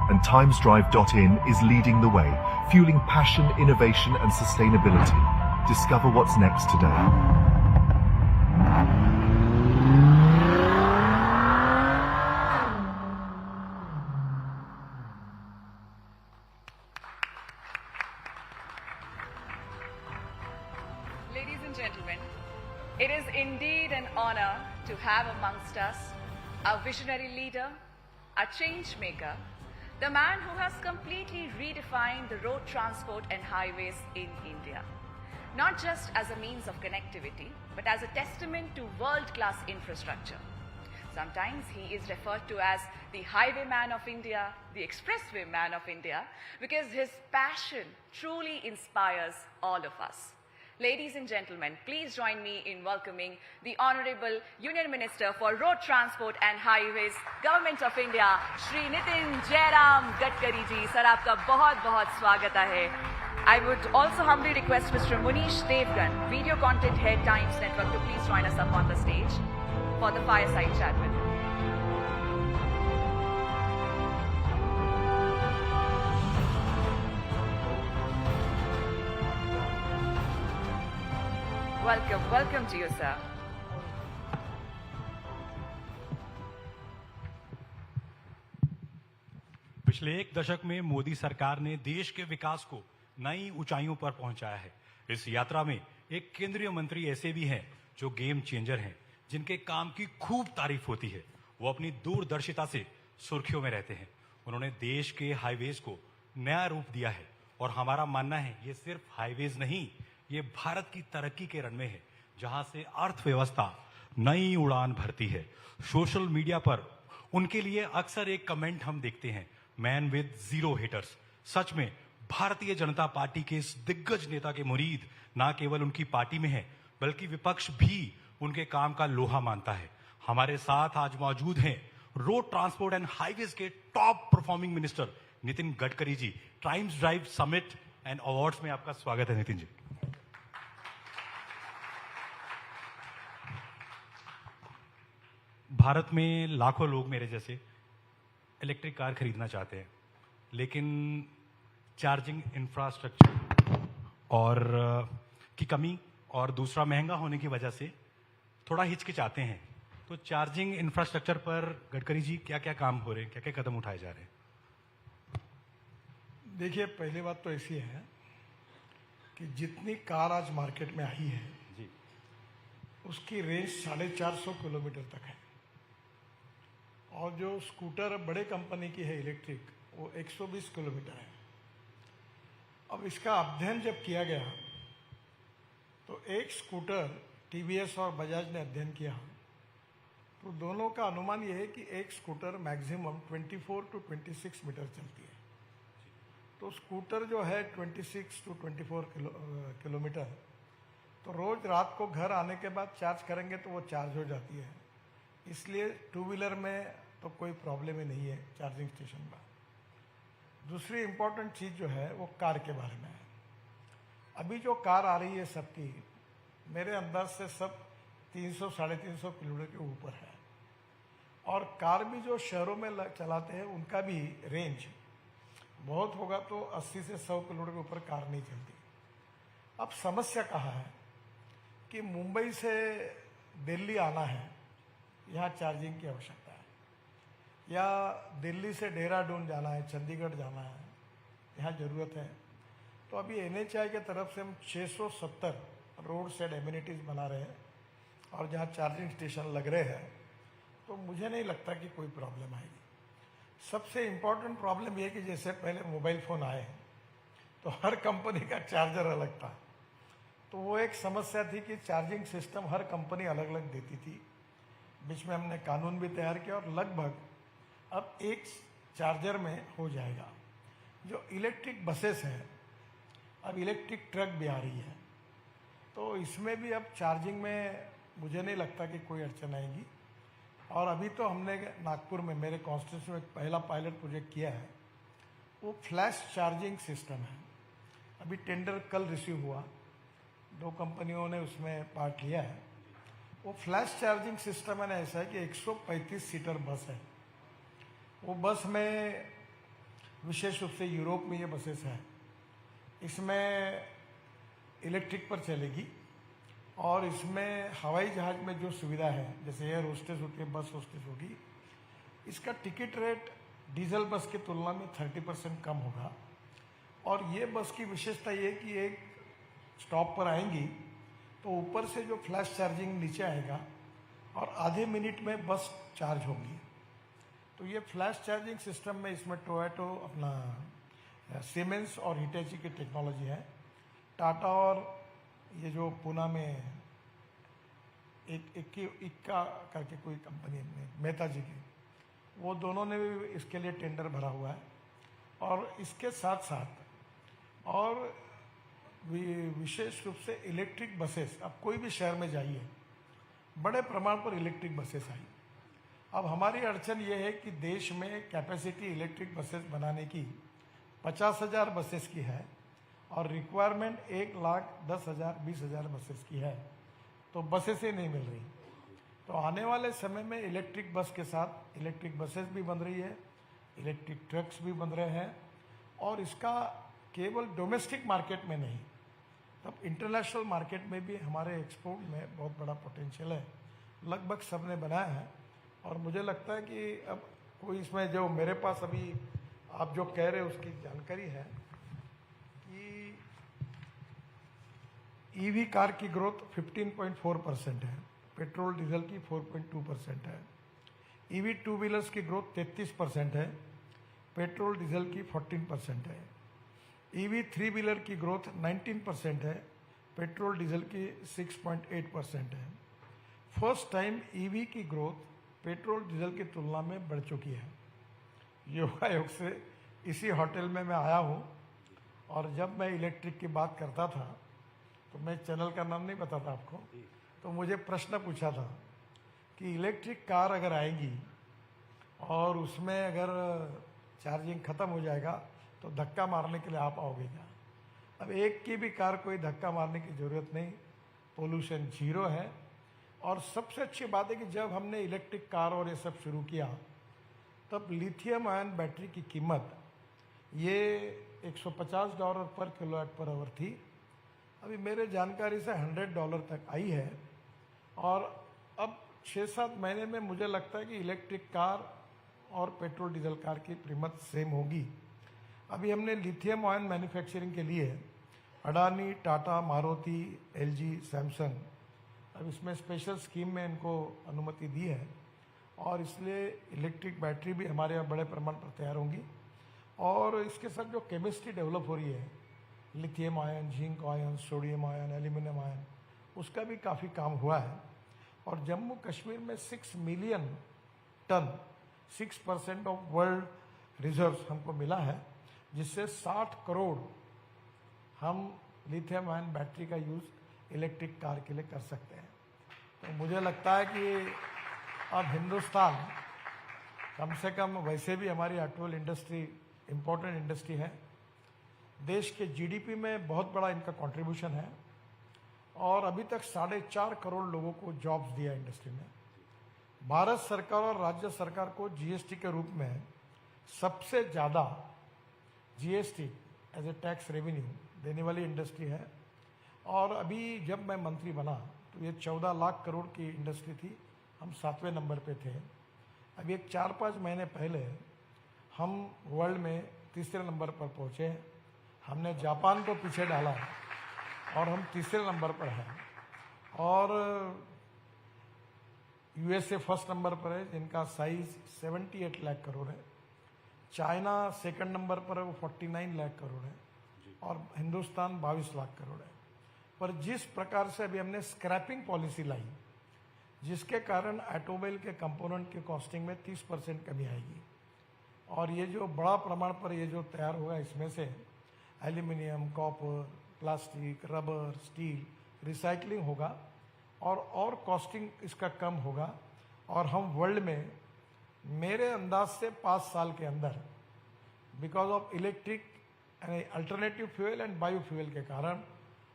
and TimesDrive.in is leading the way, fueling passion, innovation, and sustainability. Discover what's next today. Ladies and gentlemen, it is indeed an honor to have amongst us a visionary leader, a change maker, the man who has completely redefined the road transport and highways in India. Not just as a means of connectivity, but as a testament to world-class infrastructure. Sometimes he is referred to as the highwayman of India, the expressway man of India, because his passion truly inspires all of us. Ladies and gentlemen, please join me in welcoming the Honorable Union Minister for Road Transport and Highways, Government of India, Shri Nitin Jairam Gadkari ji. Sir, आपका बहुत बहुत स्वागत है. I would also humbly request Mr. Munish Devgan, Video Content Head, Times Network, to please join us up on the stage for the fireside chat with him. Welcome to you, sir. पिछले एक दशक में मोदी सरकार ने देश के विकास को नई ऊंचाइयों पर पहुंचाया है। इस यात्रा में एक केंद्रीय मंत्री ऐसे भी हैं जो गेम चेंजर हैं, जिनके काम की खूब तारीफ होती है। वो अपनी दूरदर्शिता से सुर्खियों में रहते हैं। उन्होंने देश के हाईवेज को नया रूप दिया है और हमारा मानना है ये सिर्फ हाईवेज नहीं, ये भारत की तरक्की के रनवे है, जहां से अर्थव्यवस्था नई उड़ान भरती है। सोशल मीडिया पर उनके लिए अक्सर एक कमेंट हम देखते हैं, मैन विद जीरो हेटर्स। सच में भारतीय जनता पार्टी के इस दिग्गज नेता के मुरीद ना केवल उनकी पार्टी में है, बल्कि विपक्ष भी उनके काम का लोहा मानता है। हमारे साथ आज मौजूद हैं रोड ट्रांसपोर्ट एंड हाईवेज के top performing minister Nitin Gadkari ji. Times Drive Summit and Awards में आपका स्वागत है नितिन जी। भारत में लाखों लोग मेरे जैसे इलेक्ट्रिक कार खरीदना चाहते हैं, लेकिन चार्जिंग इंफ्रास्ट्रक्चर और की कमी और दूसरा महंगा होने की वजह से थोड़ा हिचकिचाते हैं। तो चार्जिंग इंफ्रास्ट्रक्चर पर गडकरी जी क्या क्या काम हो रहे हैं, क्या क्या कदम उठाए जा रहे हैं? देखिए, पहली बात तो ऐसी है कि जितनी कार आज मार्केट में आई है जी, उसकी रेंज 450 किलोमीटर तक है, और जो स्कूटर बड़े कंपनी की है इलेक्ट्रिक, वो 120 किलोमीटर है। अब इसका अध्ययन जब किया गया तो एक स्कूटर टीवीएस और बजाज ने अध्ययन किया, तो दोनों का अनुमान यह है कि एक स्कूटर मैक्सिमम 24 to 26 मीटर चलती है। तो स्कूटर जो है 26 to 24 किलोमीटर, तो रोज रात को घर आने के बाद चार्ज करेंगे तो वो चार्ज हो जाती है। इसलिए टू व्हीलर में तो कोई प्रॉब्लम ही नहीं है चार्जिंग स्टेशन का। दूसरी इम्पोर्टेंट चीज़ जो है वो कार के बारे में है। अभी जो कार आ रही है सबकी, मेरे अंदाज से सब 300-350 किलोमीटर के ऊपर है, और कार भी जो शहरों में चलाते हैं उनका भी रेंज बहुत होगा तो 80 से 100 किलोमीटर के ऊपर कार नहीं चलती। अब समस्या कहाँ है कि मुंबई से दिल्ली आना है, यहाँ चार्जिंग की आवश्यकता है, या दिल्ली से देहरादून जाना है, चंडीगढ़ जाना है, यहाँ ज़रूरत है। तो अभी NHAI के तरफ से हम 670 रोड साइड एमिनिटीज़ बना रहे हैं, और जहाँ चार्जिंग स्टेशन लग रहे हैं, तो मुझे नहीं लगता कि कोई प्रॉब्लम आएगी। सबसे इम्पोर्टेंट प्रॉब्लम ये कि जैसे पहले मोबाइल फ़ोन आए तो हर कंपनी का चार्जर अलग था, तो वो एक समस्या थी कि चार्जिंग सिस्टम हर कंपनी अलग अलग देती थी। बीच में हमने कानून भी तैयार किया, और लगभग अब एक चार्जर में हो जाएगा। जो इलेक्ट्रिक बसेस हैं, अब इलेक्ट्रिक ट्रक भी आ रही है, तो इसमें भी अब चार्जिंग में मुझे नहीं लगता कि कोई अड़चन आएगी। और अभी तो हमने नागपुर में मेरे कॉन्स्टिट्यूशन में पहला पायलट प्रोजेक्ट किया है, वो फ्लैश चार्जिंग सिस्टम है। अभी टेंडर कल रिसीव हुआ, 2 कंपनियों ने उसमें पार्ट लिया है। वो फ्लैश चार्जिंग सिस्टम है ना, ऐसा है कि 135 सीटर बस है। वो बस में विशेष रूप से यूरोप में ये बसेस हैं, इसमें इलेक्ट्रिक पर चलेगी, और इसमें हवाई जहाज़ में जो सुविधा है, जैसे एयर होस्टेस होती है, बस होस्टेस होगी, इसका टिकट रेट डीजल बस की तुलना में 30% कम होगा। और ये बस की विशेषता ये कि एक स्टॉप पर आएंगी तो ऊपर से जो फ्लैश चार्जिंग नीचे आएगा, और आधे मिनट में बस चार्ज होगी। तो ये फ्लैश चार्जिंग सिस्टम में इसमें टोयोटो, अपना सीमेंस और हिटैची की टेक्नोलॉजी है। टाटा और ये जो पूना में इक्का करके कोई कंपनी है मेहता जी की, वो दोनों ने भी इसके लिए टेंडर भरा हुआ है। और इसके साथ साथ और विशेष रूप से इलेक्ट्रिक बसेस, अब कोई भी शहर में जाइए, बड़े प्रमाण पर इलेक्ट्रिक बसेस आई। अब हमारी अड़चन ये है कि देश में कैपेसिटी इलेक्ट्रिक बसेस बनाने की 50,000 बसेस की है, और रिक्वायरमेंट 1,10,000 20,000 बसेस की है, तो बसेस ही नहीं मिल रही। तो आने वाले समय में इलेक्ट्रिक बस के साथ इलेक्ट्रिक बसेस भी बन रही है, इलेक्ट्रिक ट्रक्स भी बन रहे हैं, और इसका केवल डोमेस्टिक मार्केट में नहीं, तब इंटरनेशनल मार्केट में भी हमारे एक्सपोर्ट में बहुत बड़ा पोटेंशियल है। लगभग सबने बनाया है, और मुझे लगता है कि अब कोई इसमें जो मेरे पास अभी आप जो कह रहे हो उसकी जानकारी है कि ईवी कार की ग्रोथ 15.4% है, पेट्रोल डीजल की 4.2% है, ईवी टू व्हीलर्स की ग्रोथ 33% है, पेट्रोल डीजल की 14% है, ईवी थ्री व्हीलर की ग्रोथ 19% है, पेट्रोल डीजल की 6.8% है। फर्स्ट टाइम ईवी की ग्रोथ पेट्रोल डीजल की तुलना में बढ़ चुकी है। योगायोग से इसी होटल में मैं आया हूँ, और जब मैं इलेक्ट्रिक की बात करता था तो मैं चैनल का नाम नहीं बताता आपको, तो मुझे प्रश्न पूछा था कि इलेक्ट्रिक कार अगर आएगी और उसमें अगर चार्जिंग ख़त्म हो जाएगा तो धक्का मारने के लिए आप आओगे क्या? अब एक की भी कार कोई धक्का मारने की ज़रूरत नहीं, पोल्यूशन जीरो है। और सबसे अच्छी बात है कि जब हमने इलेक्ट्रिक कार और ये सब शुरू किया तब लिथियम आयन बैटरी की कीमत ये $150 पर किलोवाट पर आवर थी, अभी मेरे जानकारी से $100 तक आई है, और अब 6-7 महीने में मुझे लगता है कि इलेक्ट्रिक कार और पेट्रोल डीजल कार की कीमत सेम होगी। अभी हमने लिथियम आयन मैन्युफैक्चरिंग के लिए अडानी, टाटा, मारुति, एलजी, सैमसंग, अब इसमें स्पेशल स्कीम में इनको अनुमति दी है, और इसलिए इलेक्ट्रिक बैटरी भी हमारे यहाँ बड़े प्रमाण पर तैयार होंगी। और इसके साथ जो केमिस्ट्री डेवलप हो रही है, lithium ion, zinc ion, sodium ion, aluminium ion, उसका भी काफ़ी काम हुआ है। और जम्मू कश्मीर में 6 million ton 6% of world reserves हमको मिला है, जिससे 60 करोड़ हम लिथियम आयन बैटरी का यूज़ इलेक्ट्रिक कार के लिए कर सकते हैं। तो मुझे लगता है कि अब हिंदुस्तान कम से कम, वैसे भी हमारी ऑटोमोबाइल इंडस्ट्री इम्पोर्टेंट इंडस्ट्री है, देश के जीडीपी में बहुत बड़ा इनका कंट्रीब्यूशन है, और अभी तक 4.5 करोड़ लोगों को जॉब्स दिया इंडस्ट्री में। भारत सरकार और राज्य सरकार को जीएसटी के रूप में सबसे ज़्यादा GST as a tax revenue देने वाली इंडस्ट्री है। और अभी जब मैं मंत्री बना तो ये 14 लाख करोड़ की इंडस्ट्री थी, हम 7वें नंबर पे थे। अभी एक 4-5 महीने पहले हम वर्ल्ड में 3रे नंबर पर पहुँचे। हमने जापान को पीछे डाला और हम 3रे नंबर पर हैं, और यूएसए फर्स्ट नंबर पर है जिनका साइज 78 लाख करोड़ है, चाइना सेकंड नंबर पर है, वो 49 लाख करोड़ है, और हिंदुस्तान 22 लाख करोड़ है। पर जिस प्रकार से अभी हमने स्क्रैपिंग पॉलिसी लाई, जिसके कारण ऑटोमोबाइल के कंपोनेंट की कॉस्टिंग में 30% कमी आएगी, और ये जो बड़ा प्रमाण पर ये जो तैयार होगा, इसमें से aluminium, copper, plastic, rubber, steel, recycling होगा, और कॉस्टिंग इसका कम होगा। और हम वर्ल्ड में, मेरे अंदाज से 5 साल के अंदर, because of electric alternative fuel and bio fuel के कारण,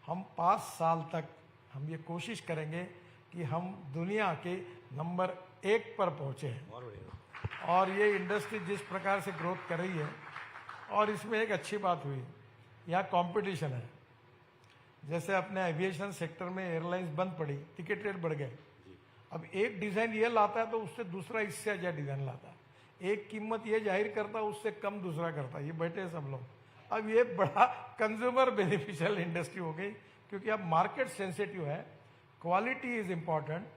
हम 5 साल तक हम ये कोशिश करेंगे कि हम दुनिया के नंबर 1 पर पहुँचे हैं। और ये इंडस्ट्री जिस प्रकार से ग्रोथ कर रही है, और इसमें एक अच्छी बात हुई, यहाँ कंपटीशन है। जैसे अपने एविएशन सेक्टर में एयरलाइंस बंद पड़ी, टिकट रेट बढ़ गए। अब एक डिज़ाइन ये लाता है तो उससे दूसरा इससे अच्छा डिज़ाइन लाता है। एक कीमत ये जाहिर करता है, उससे कम दूसरा करता है। ये बैठे सब लोग। अब ये बड़ा कंज्यूमर बेनिफिशियल इंडस्ट्री हो गई, क्योंकि अब मार्केट सेंसिटिव है, क्वालिटी इज इम्पॉर्टेंट,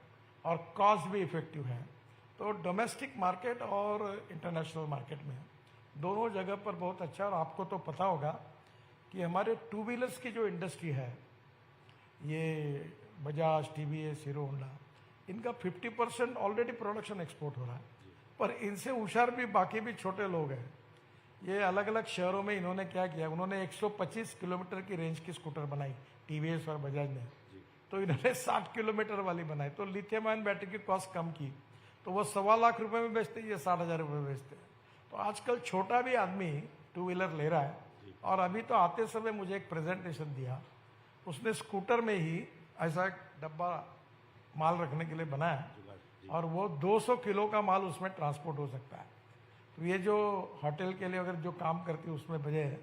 और कॉस्ट भी इफेक्टिव है। तो डोमेस्टिक मार्केट और इंटरनेशनल मार्केट में दोनों जगह पर बहुत अच्छा। और आपको तो पता होगा कि हमारे 2 व्हीलर्स की जो इंडस्ट्री है, ये बजाज, टीवीएस, हीरो होंडा, इनका 50% ऑलरेडी प्रोडक्शन एक्सपोर्ट हो रहा है। पर इनसे होशियार भी बाकी भी छोटे लोग हैं। ये अलग अलग शहरों में इन्होंने क्या किया, उन्होंने 125 किलोमीटर की रेंज की स्कूटर बनाई, टीवीएस और बजाज ने। तो इन्होंने 60 किलोमीटर वाली बनाई, तो लिथियम आयन बैटरी की कॉस्ट कम की, तो वो 1.25 लाख रुपए में बेचते, ये 60,000 रुपये में बेचते हैं। तो आजकल छोटा भी आदमी 2 व्हीलर ले रहा है, और अभी तो आते समय मुझे एक प्रेजेंटेशन दिया, उसने स्कूटर में ही ऐसा एक डब्बा माल रखने के लिए बनाया और वो 200 किलो का माल उसमें ट्रांसपोर्ट हो सकता है। तो ये जो होटल के लिए अगर जो काम करती है उसमें बजाय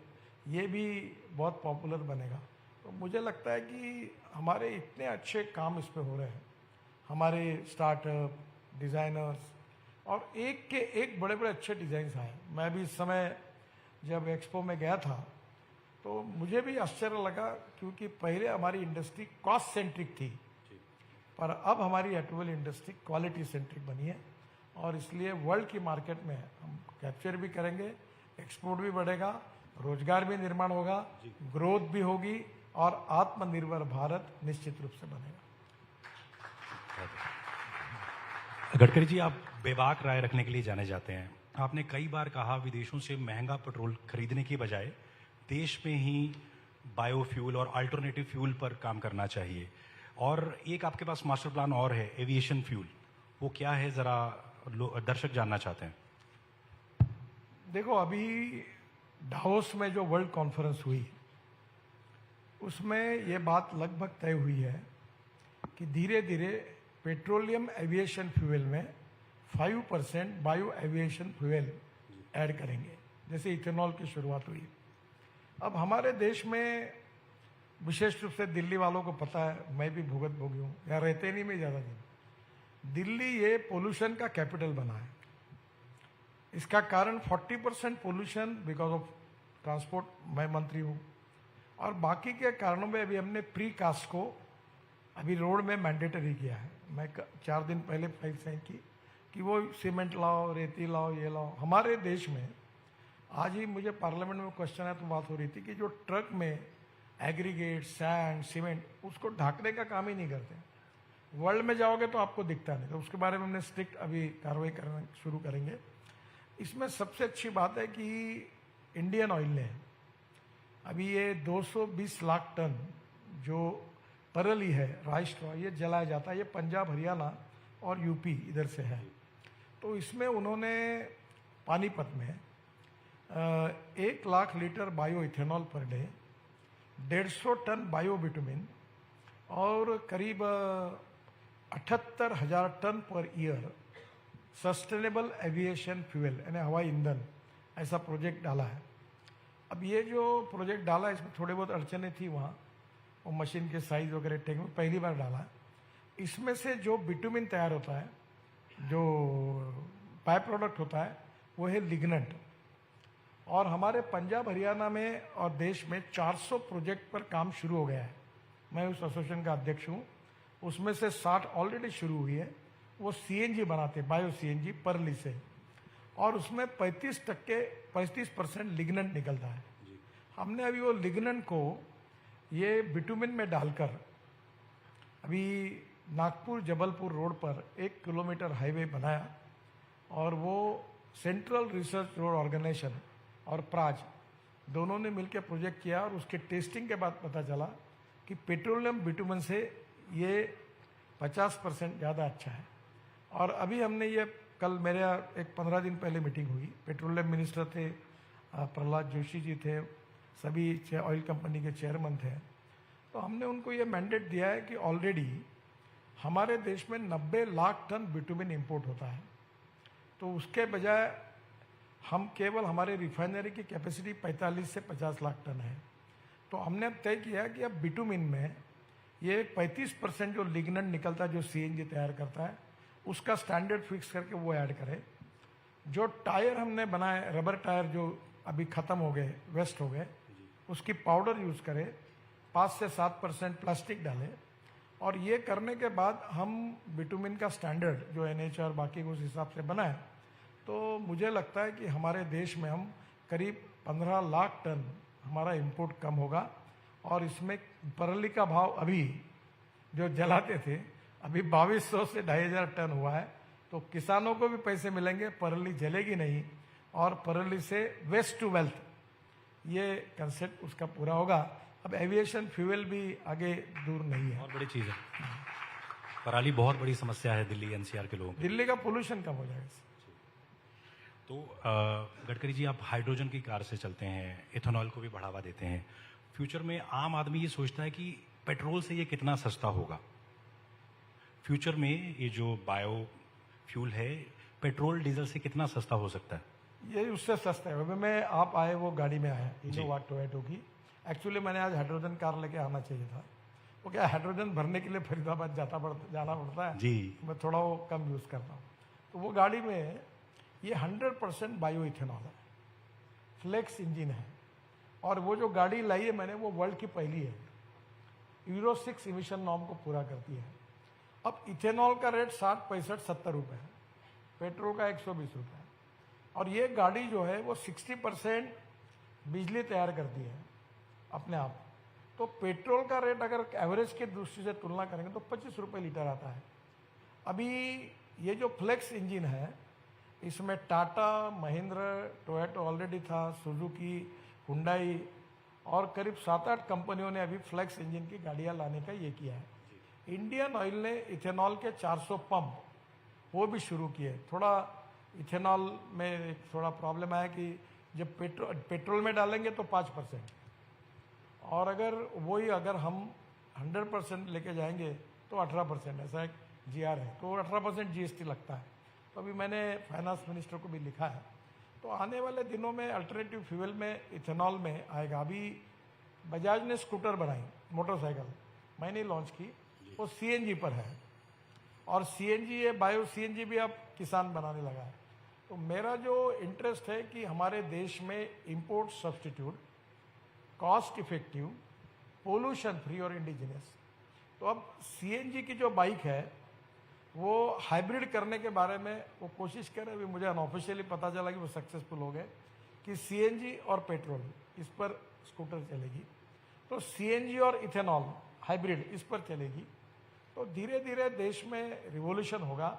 ये भी बहुत पॉपुलर बनेगा। तो मुझे लगता है कि हमारे इतने अच्छे काम इस पे हो रहे हैं, हमारे स्टार्टअप डिज़ाइनर्स, और एक के एक बड़े बड़े अच्छे डिज़ाइंस आए। मैं भी इस समय जब एक्सपो में गया था तो मुझे भी आश्चर्य लगा, क्योंकि पहले हमारी इंडस्ट्री कॉस्ट सेंट्रिक थी, पर अब हमारी ऑटोमोबाइल इंडस्ट्री क्वालिटी सेंट्रिक बनी है और इसलिए वर्ल्ड की मार्केट में हम कैप्चर भी करेंगे, एक्सपोर्ट भी बढ़ेगा, रोजगार भी निर्माण होगा, ग्रोथ भी होगी और आत्मनिर्भर भारत निश्चित रूप से बनेगा। गडकरी जी, आप बेबाक राय रखने के लिए जाने जाते हैं। आपने कई बार कहा विदेशों से महंगा पेट्रोल खरीदने की बजाय देश में ही बायोफ्यूल और अल्टरनेटिव फ्यूल पर काम करना चाहिए। और एक आपके पास मास्टर प्लान और है, एविएशन फ्यूल, वो क्या है जरा दर्शक जानना चाहते हैं। देखो, अभी डावोस में जो वर्ल्ड कॉन्फ्रेंस हुई उसमें ये बात लगभग तय हुई है कि धीरे धीरे पेट्रोलियम एविएशन फ्यूल में 5% बायो एविएशन फ्यूल ऐड करेंगे, जैसे इथेनॉल की शुरुआत हुई। अब हमारे देश में विशेष रूप से दिल्ली वालों को पता है, मैं भी भुगत भोगी हूँ, यहाँ रहते नहीं मैं ज़्यादा दिन। दिल्ली ये पोल्यूशन का कैपिटल बना है। इसका कारण 40% पोल्यूशन बिकॉज ऑफ ट्रांसपोर्ट, मैं मंत्री हूँ, और बाकी के कारणों में अभी हमने प्री कास्ट को अभी रोड में मैंडेटरी किया है। मैं 4 दिन पहले फाइल साइन की कि वो सीमेंट लाओ, रेती लाओ, ये लाओ। हमारे देश में आज ही मुझे पार्लियामेंट में क्वेश्चन है तो बात हो रही थी कि जो ट्रक में एग्रीगेट, सैंड, सीमेंट, उसको ढाकने का काम ही नहीं करते। वर्ल्ड में जाओगे तो आपको दिखता नहीं, तो उसके बारे में हमने स्ट्रिक्ट अभी कार्रवाई करना शुरू करेंगे। इसमें सबसे अच्छी बात है कि इंडियन ऑयल ने अभी ये 220 लाख टन जो परली है, राइस स्ट्रॉ, ये जलाया जाता है, ये पंजाब, हरियाणा और यूपी इधर से है। तो इसमें उन्होंने पानीपत में 1 lakh litre bio ethanol per day, 150 ton bio bitumen और करीब 78,000 ton per year sustainable aviation fuel यानी हवाई ईंधन, ऐसा प्रोजेक्ट डाला है। अब ये जो प्रोजेक्ट डाला है इसमें थोड़ी बहुत अड़चनें थी वहाँ, वो मशीन के साइज वगैरह टेक्निक पहली बार डाला है। इसमें से जो बिटुमिन तैयार होता है, जो बाय प्रोडक्ट होता है, वो है लिग्नेंट। और हमारे पंजाब, हरियाणा में और देश में 400 प्रोजेक्ट पर काम शुरू हो गया है। मैं उस एसोसिएशन का अध्यक्ष हूँ। उसमें से 60 ऑलरेडी शुरू हुई है। वो सीएनजी बनाते, बायो सीएनजी परली से, और उसमें 35% लिग्नेंट निकलता है। हमने अभी वो लिग्नेंट को ये बिटुमिन में डालकर अभी नागपुर जबलपुर रोड पर 1 किलोमीटर हाईवे बनाया, और वो सेंट्रल रिसर्च रोड ऑर्गेनाइजेशन और प्राज दोनों ने मिलकर प्रोजेक्ट किया, और उसके टेस्टिंग के बाद पता चला कि पेट्रोलियम बिटुमिन से ये 50% ज़्यादा अच्छा है। और अभी हमने ये कल मेरे एक 15 दिन पहले मीटिंग हुई, पेट्रोलियम मिनिस्टर थे, प्रहलाद जोशी जी थे, सभी ऑयल कंपनी के चेयरमैन थे। तो हमने उनको ये मैंडेट दिया है कि ऑलरेडी हमारे देश में 90 लाख टन बिटुमिन इंपोर्ट होता है, तो उसके बजाय हम केवल हमारे रिफाइनरी की कैपेसिटी 45 से 50 लाख टन है। तो हमने अब तय किया कि अब बिटुमिन में ये 35% जो लिग्नेंट निकलता है, जो सीएनजी तैयार करता है, उसका स्टैंडर्ड फिक्स करके वो ऐड करें। जो टायर हमने बनाए, रबर टायर जो अभी ख़त्म हो गए, वेस्ट हो गए, उसकी पाउडर यूज़ करें, 5 से 7% प्लास्टिक डालें, और ये करने के बाद हम बिटुमिन का स्टैंडर्ड जो एनएच और बाकी उस हिसाब से बनाए, तो मुझे लगता है कि हमारे देश में हम करीब 15 लाख टन हमारा इंपोर्ट कम होगा। और इसमें परली का भाव अभी जो जलाते थे अभी 2200 से 2500 टन हुआ है, तो किसानों को भी पैसे मिलेंगे, परली जलेगी नहीं, और परली से वेस्ट टू वेल्थ ये कंसेप्ट उसका पूरा होगा। अब एविएशन फ्यूल भी आगे दूर नहीं है। बहुत बड़ी चीज़ है। पराली बहुत बड़ी समस्या है दिल्ली एनसीआर के लोगों की। दिल्ली का पोल्यूशन कम हो जाएगा। तो गडकरी जी, आप हाइड्रोजन की कार से चलते हैं, इथेनॉल को भी बढ़ावा देते हैं। फ्यूचर में आम आदमी ये सोचता है कि पेट्रोल से ये कितना सस्ता होगा। फ्यूचर में ये जो बायो फ्यूल है, पेट्रोल डीजल से कितना सस्ता हो सकता है? ये उससे सस्ता है। अभी मैं आप आए वो गाड़ी में आया इनोवा टोयोटो की। एक्चुअली मैंने आज हाइड्रोजन कार लेके आना चाहिए था। वो क्या हाइड्रोजन भरने के लिए फरीदाबाद जाना पड़ता है जी। मैं थोड़ा वो कम यूज़ करता हूँ। तो वो गाड़ी में ये 100% बायो इथेनॉल है, फ्लेक्स इंजन है। और वो जो गाड़ी लाई है मैंने, वो वर्ल्ड की पहली है, यूरो 6 इमिशन नॉर्म को पूरा करती है। अब इथेनॉल का रेट 60, 65, 70 रुपये है, पेट्रोल का 120 रुपये है। और ये गाड़ी जो है वो 60% बिजली तैयार करती है अपने आप। तो पेट्रोल का रेट अगर एवरेज के दृष्टि से तुलना करेंगे तो 25 रुपये लीटर आता है। अभी ये जो फ्लेक्स इंजन है, इसमें टाटा, महिंद्रा, टोयोटो ऑलरेडी था, सुजुकी, हुंडई और करीब 7-8 कंपनियों ने अभी फ्लेक्स इंजन की गाड़ियां लाने का ये किया है। इंडियन ऑयल ने इथेनॉल के 400 पंप वो भी शुरू किए। थोड़ा इथेनॉल में एक थोड़ा प्रॉब्लम आया कि जब पेट्रोल में डालेंगे तो 5%, और अगर हम 100% लेके जाएंगे तो 18%, ऐसा एक GR है, तो 18% GST लगता है। तो अभी मैंने फाइनेंस मिनिस्टर को भी लिखा है। तो आने वाले दिनों में अल्टरनेटिव फ्यूल में इथेनॉल में आएगा। अभी बजाज ने स्कूटर बनाई, मोटरसाइकिल मैंने लॉन्च की, वो CNG पर है। और CNG ये बायो CNG भी अब किसान बनाने लगा है। तो मेरा जो इंटरेस्ट है कि हमारे देश में import substitute, cost effective, pollution free और इंडिजिनस। तो अब CNG की जो बाइक है वो हाइब्रिड करने के बारे में वो कोशिश कर रहे हैं। अभी मुझे अनऑफिशियली पता चला कि वो सक्सेसफुल हो गए कि CNG और पेट्रोल इस पर स्कूटर चलेगी। तो CNG और इथेनॉल हाइब्रिड इस पर चलेगी। तो धीरे धीरे देश में रिवॉल्यूशन होगा।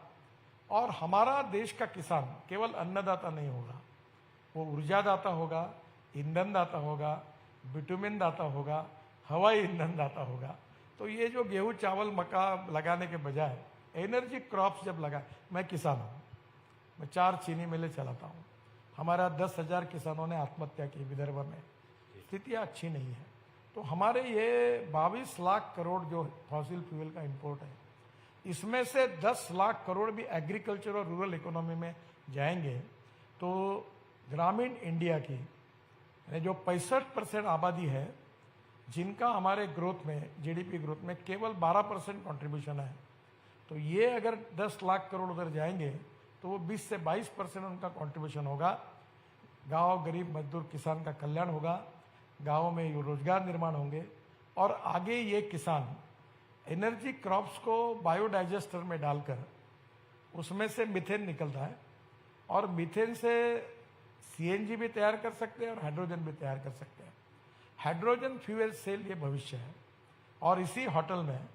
और हमारा देश का किसान केवल अन्नदाता नहीं होगा, वो ऊर्जादाता होगा, ईंधन दाता होगा, बिटुमिन दाता होगा, हवाई ईंधन दाता होगा। तो ये जो गेहूं, चावल, मक्का लगाने के बजाय एनर्जी क्रॉप्स जब लगाए, मैं किसान हूँ, मैं 4 चीनी मिलें चलाता हूँ। हमारा 10,000 किसानों ने आत्महत्या की विदर्भ में, स्थितियाँ अच्छी नहीं है। तो हमारे ये 22 लाख करोड़ जो फॉसिल फ्यूल का इंपोर्ट है, इसमें से 10 लाख करोड़ भी एग्रीकल्चर और रूरल इकोनॉमी में जाएंगे। तो ग्रामीण इंडिया की जो 65% आबादी है, जिनका हमारे ग्रोथ में, GDP ग्रोथ में केवल 12% कंट्रीब्यूशन है, तो ये अगर 10 लाख करोड़ उधर जाएंगे तो वो 20 से 22% उनका कंट्रीब्यूशन होगा। गांव, गरीब मजदूर, किसान का कल्याण होगा, गाँव में रोजगार निर्माण होंगे। और आगे ये किसान एनर्जी क्रॉप्स को बायोडाइजेस्टर में डालकर उसमें से मीथेन निकलता है, और मीथेन से CNG भी तैयार कर सकते हैं और हाइड्रोजन भी तैयार कर सकते हैं। हाइड्रोजन फ्यूल सेल ये भविष्य है। और इसी होटल में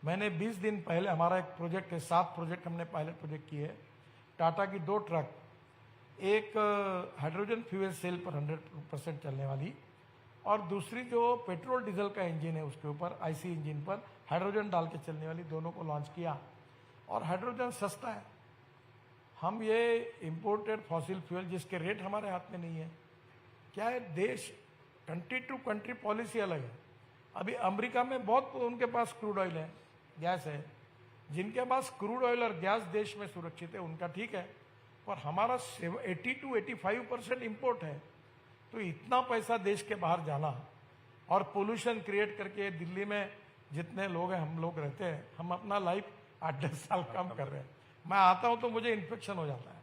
मैंने 20 दिन पहले, हमारा एक प्रोजेक्ट है, 7 प्रोजेक्ट हमने पायलट प्रोजेक्ट किए। टाटा की 2 ट्रक, एक हाइड्रोजन फ्यूल सेल पर 100% चलने वाली, और दूसरी जो पेट्रोल डीजल का इंजन है उसके ऊपर IC इंजन पर हाइड्रोजन डाल के चलने वाली, दोनों को लॉन्च किया। और हाइड्रोजन सस्ता है। हम ये इंपोर्टेड फॉसिल फ्यूल जिसके रेट हमारे हाथ में नहीं है, क्या है, देश कंट्री टू कंट्री पॉलिसी अलग है। अभी अमेरिका में बहुत उनके पास क्रूड ऑयल है, गैस है। जिनके पास क्रूड ऑयल और गैस देश में सुरक्षित है उनका ठीक है, पर हमारा 80 to 85% इम्पोर्ट है। तो इतना पैसा देश के बाहर जाना और पोल्यूशन क्रिएट करके, दिल्ली में जितने लोग हैं, हम लोग रहते हैं, हम अपना लाइफ 8-10 साल कम कर रहे हैं। मैं आता हूं तो मुझे इन्फेक्शन हो जाता है।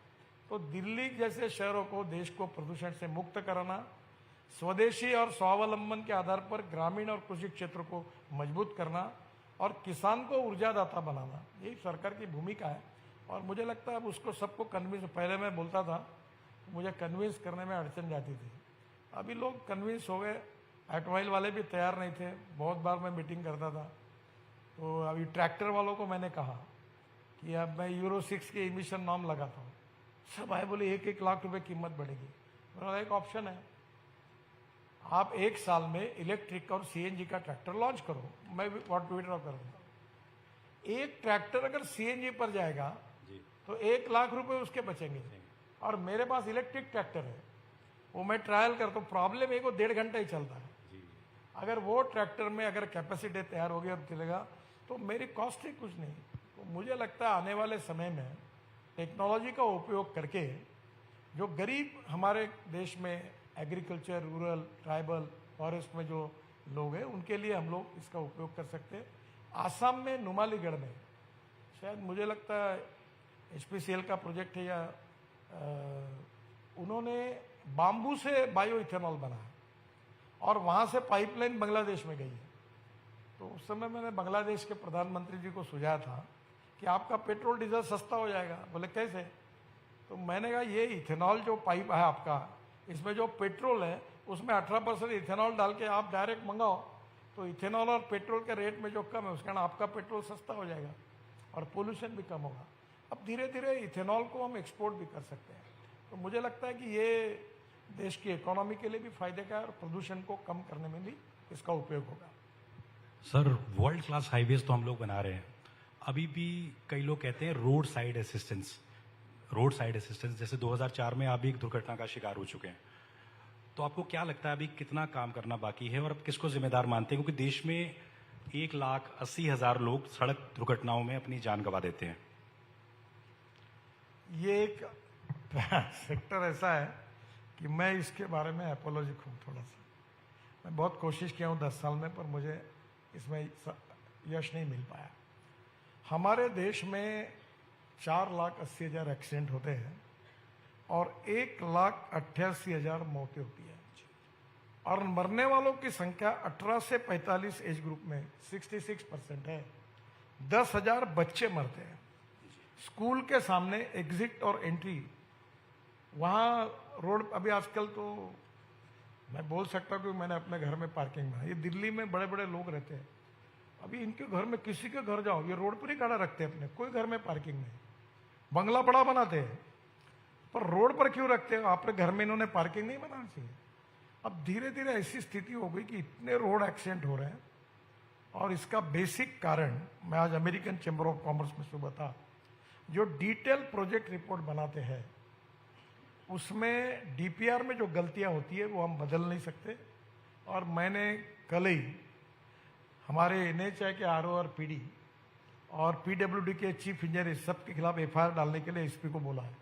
तो दिल्ली जैसे शहरों को, देश को प्रदूषण से मुक्त कराना, स्वदेशी और स्वावलंबन के आधार पर ग्रामीण और कृषि क्षेत्र को मजबूत करना और किसान को ऊर्जादाता बनाना, यही सरकार की भूमिका है। और मुझे लगता है अब उसको सबको कन्विंस, पहले मैं बोलता था, मुझे कन्विंस करने में अड़चन जाती थी। अभी लोग कन्विंस हो गए। ऑटोमोबाइल वाले भी तैयार नहीं थे। बहुत बार मैं मीटिंग करता था। तो अभी ट्रैक्टर वालों को मैंने कहा कि अब मैं यूरो 6 के इमिशन नॉर्म लगाता हूँ। सब आए, बोले 1-1 लाख रुपए कीमत बढ़ेगी। मेरा एक ऑप्शन है, आप 1 साल में इलेक्ट्रिक और CNG का ट्रैक्टर लॉन्च करो, मैं विड्रॉ करूँगा। एक ट्रैक्टर अगर CNG पर जाएगा तो 1 लाख रुपए उसके बचेंगे। और मेरे पास इलेक्ट्रिक ट्रैक्टर है, वो मैं ट्रायल करता हूँ, प्रॉब्लम है वो 1.5 घंटा ही चलता है। अगर वो ट्रैक्टर में अगर कैपेसिटी तैयार हो गया और चलेगा तो मेरी कॉस्ट ही कुछ नहीं। तो मुझे लगता है आने वाले समय में टेक्नोलॉजी का उपयोग करके जो गरीब हमारे देश में एग्रीकल्चर, रूरल, ट्राइबल, फॉरेस्ट में जो लोग हैं उनके लिए हम लोग इसका उपयोग कर सकते हैं। आसाम में नुमालीगढ़ में शायद मुझे लगता है HPCL का प्रोजेक्ट है या उन्होंने बाम्बू से बायो इथेनॉल बनाया और वहाँ से पाइपलाइन बांग्लादेश में गई है। तो उस समय मैंने बांग्लादेश के प्रधानमंत्री जी को सुझाया था कि आपका पेट्रोल डीजल सस्ता हो जाएगा। बोले कैसे? तो मैंने कहा ये इथेनॉल जो पाइप है आपका, इसमें जो पेट्रोल है उसमें 18% इथेनॉल डाल के आप डायरेक्ट मंगाओ, तो इथेनॉल और पेट्रोल के रेट में जो कम है उसके कारण आपका पेट्रोल सस्ता हो जाएगा और पोल्यूशन भी कम होगा। अब धीरे धीरे इथेनॉल को हम एक्सपोर्ट भी कर सकते हैं। तो मुझे लगता है कि ये देश की इकोनॉमी के लिए भी फायदे का है और प्रदूषण को कम करने में भी इसका उपयोग होगा। सर, वर्ल्ड क्लास हाईवेज तो हम लोग बना रहे हैं, अभी भी कई लोग कहते हैं रोड साइड असिस्टेंस, जैसे 2004 में आप भी एक दुर्घटना का शिकार हो चुके हैं। तो आपको क्या लगता है अभी कितना काम करना बाकी है और अब किसको जिम्मेदार मानते हैं? क्योंकि देश में 1,80,000 लोग सड़क दुर्घटनाओं में अपनी जान गंवा देते हैं। ये एक सेक्टर ऐसा है कि मैं इसके बारे में एपोलॉजिक हूँ थोड़ा सा। मैं बहुत कोशिश किया हूँ 10 साल में, पर मुझे इसमें यश नहीं मिल पाया। हमारे देश में 4,80,000 एक्सीडेंट होते हैं और 1,88,000 मौतें होती है और मरने वालों की संख्या 18 से 45 एज ग्रुप में 66% है। 10,000 बच्चे मरते हैं। स्कूल के सामने एग्जिट और एंट्री, वहाँ रोड, अभी आजकल तो मैं बोल सकता हूँ कि मैंने अपने घर में पार्किंग में, ये दिल्ली में बड़े बड़े लोग रहते हैं, अभी इनके घर में किसी के घर जाओ ये रोड पर ही गाड़ा रखते हैं अपने, कोई घर में पार्किंग नहीं। बंगला बड़ा बनाते हैं पर रोड पर क्यों रखते हो? आपके घर में इन्होंने पार्किंग नहीं बनानी चाहिए। अब धीरे धीरे ऐसी स्थिति हो गई कि इतने रोड एक्सीडेंट हो रहे हैं और इसका बेसिक कारण मैं आज अमेरिकन चैम्बर ऑफ कॉमर्स में सुबह था, जो डिटेल प्रोजेक्ट रिपोर्ट बनाते हैं उसमें DPR में जो गलतियां होती है वो हम बदल नहीं सकते। और मैंने कल ही हमारे NHAI के RO और PD और PWD के चीफ इंजीनियर सबके खिलाफ FIR डालने के लिए SP को बोला है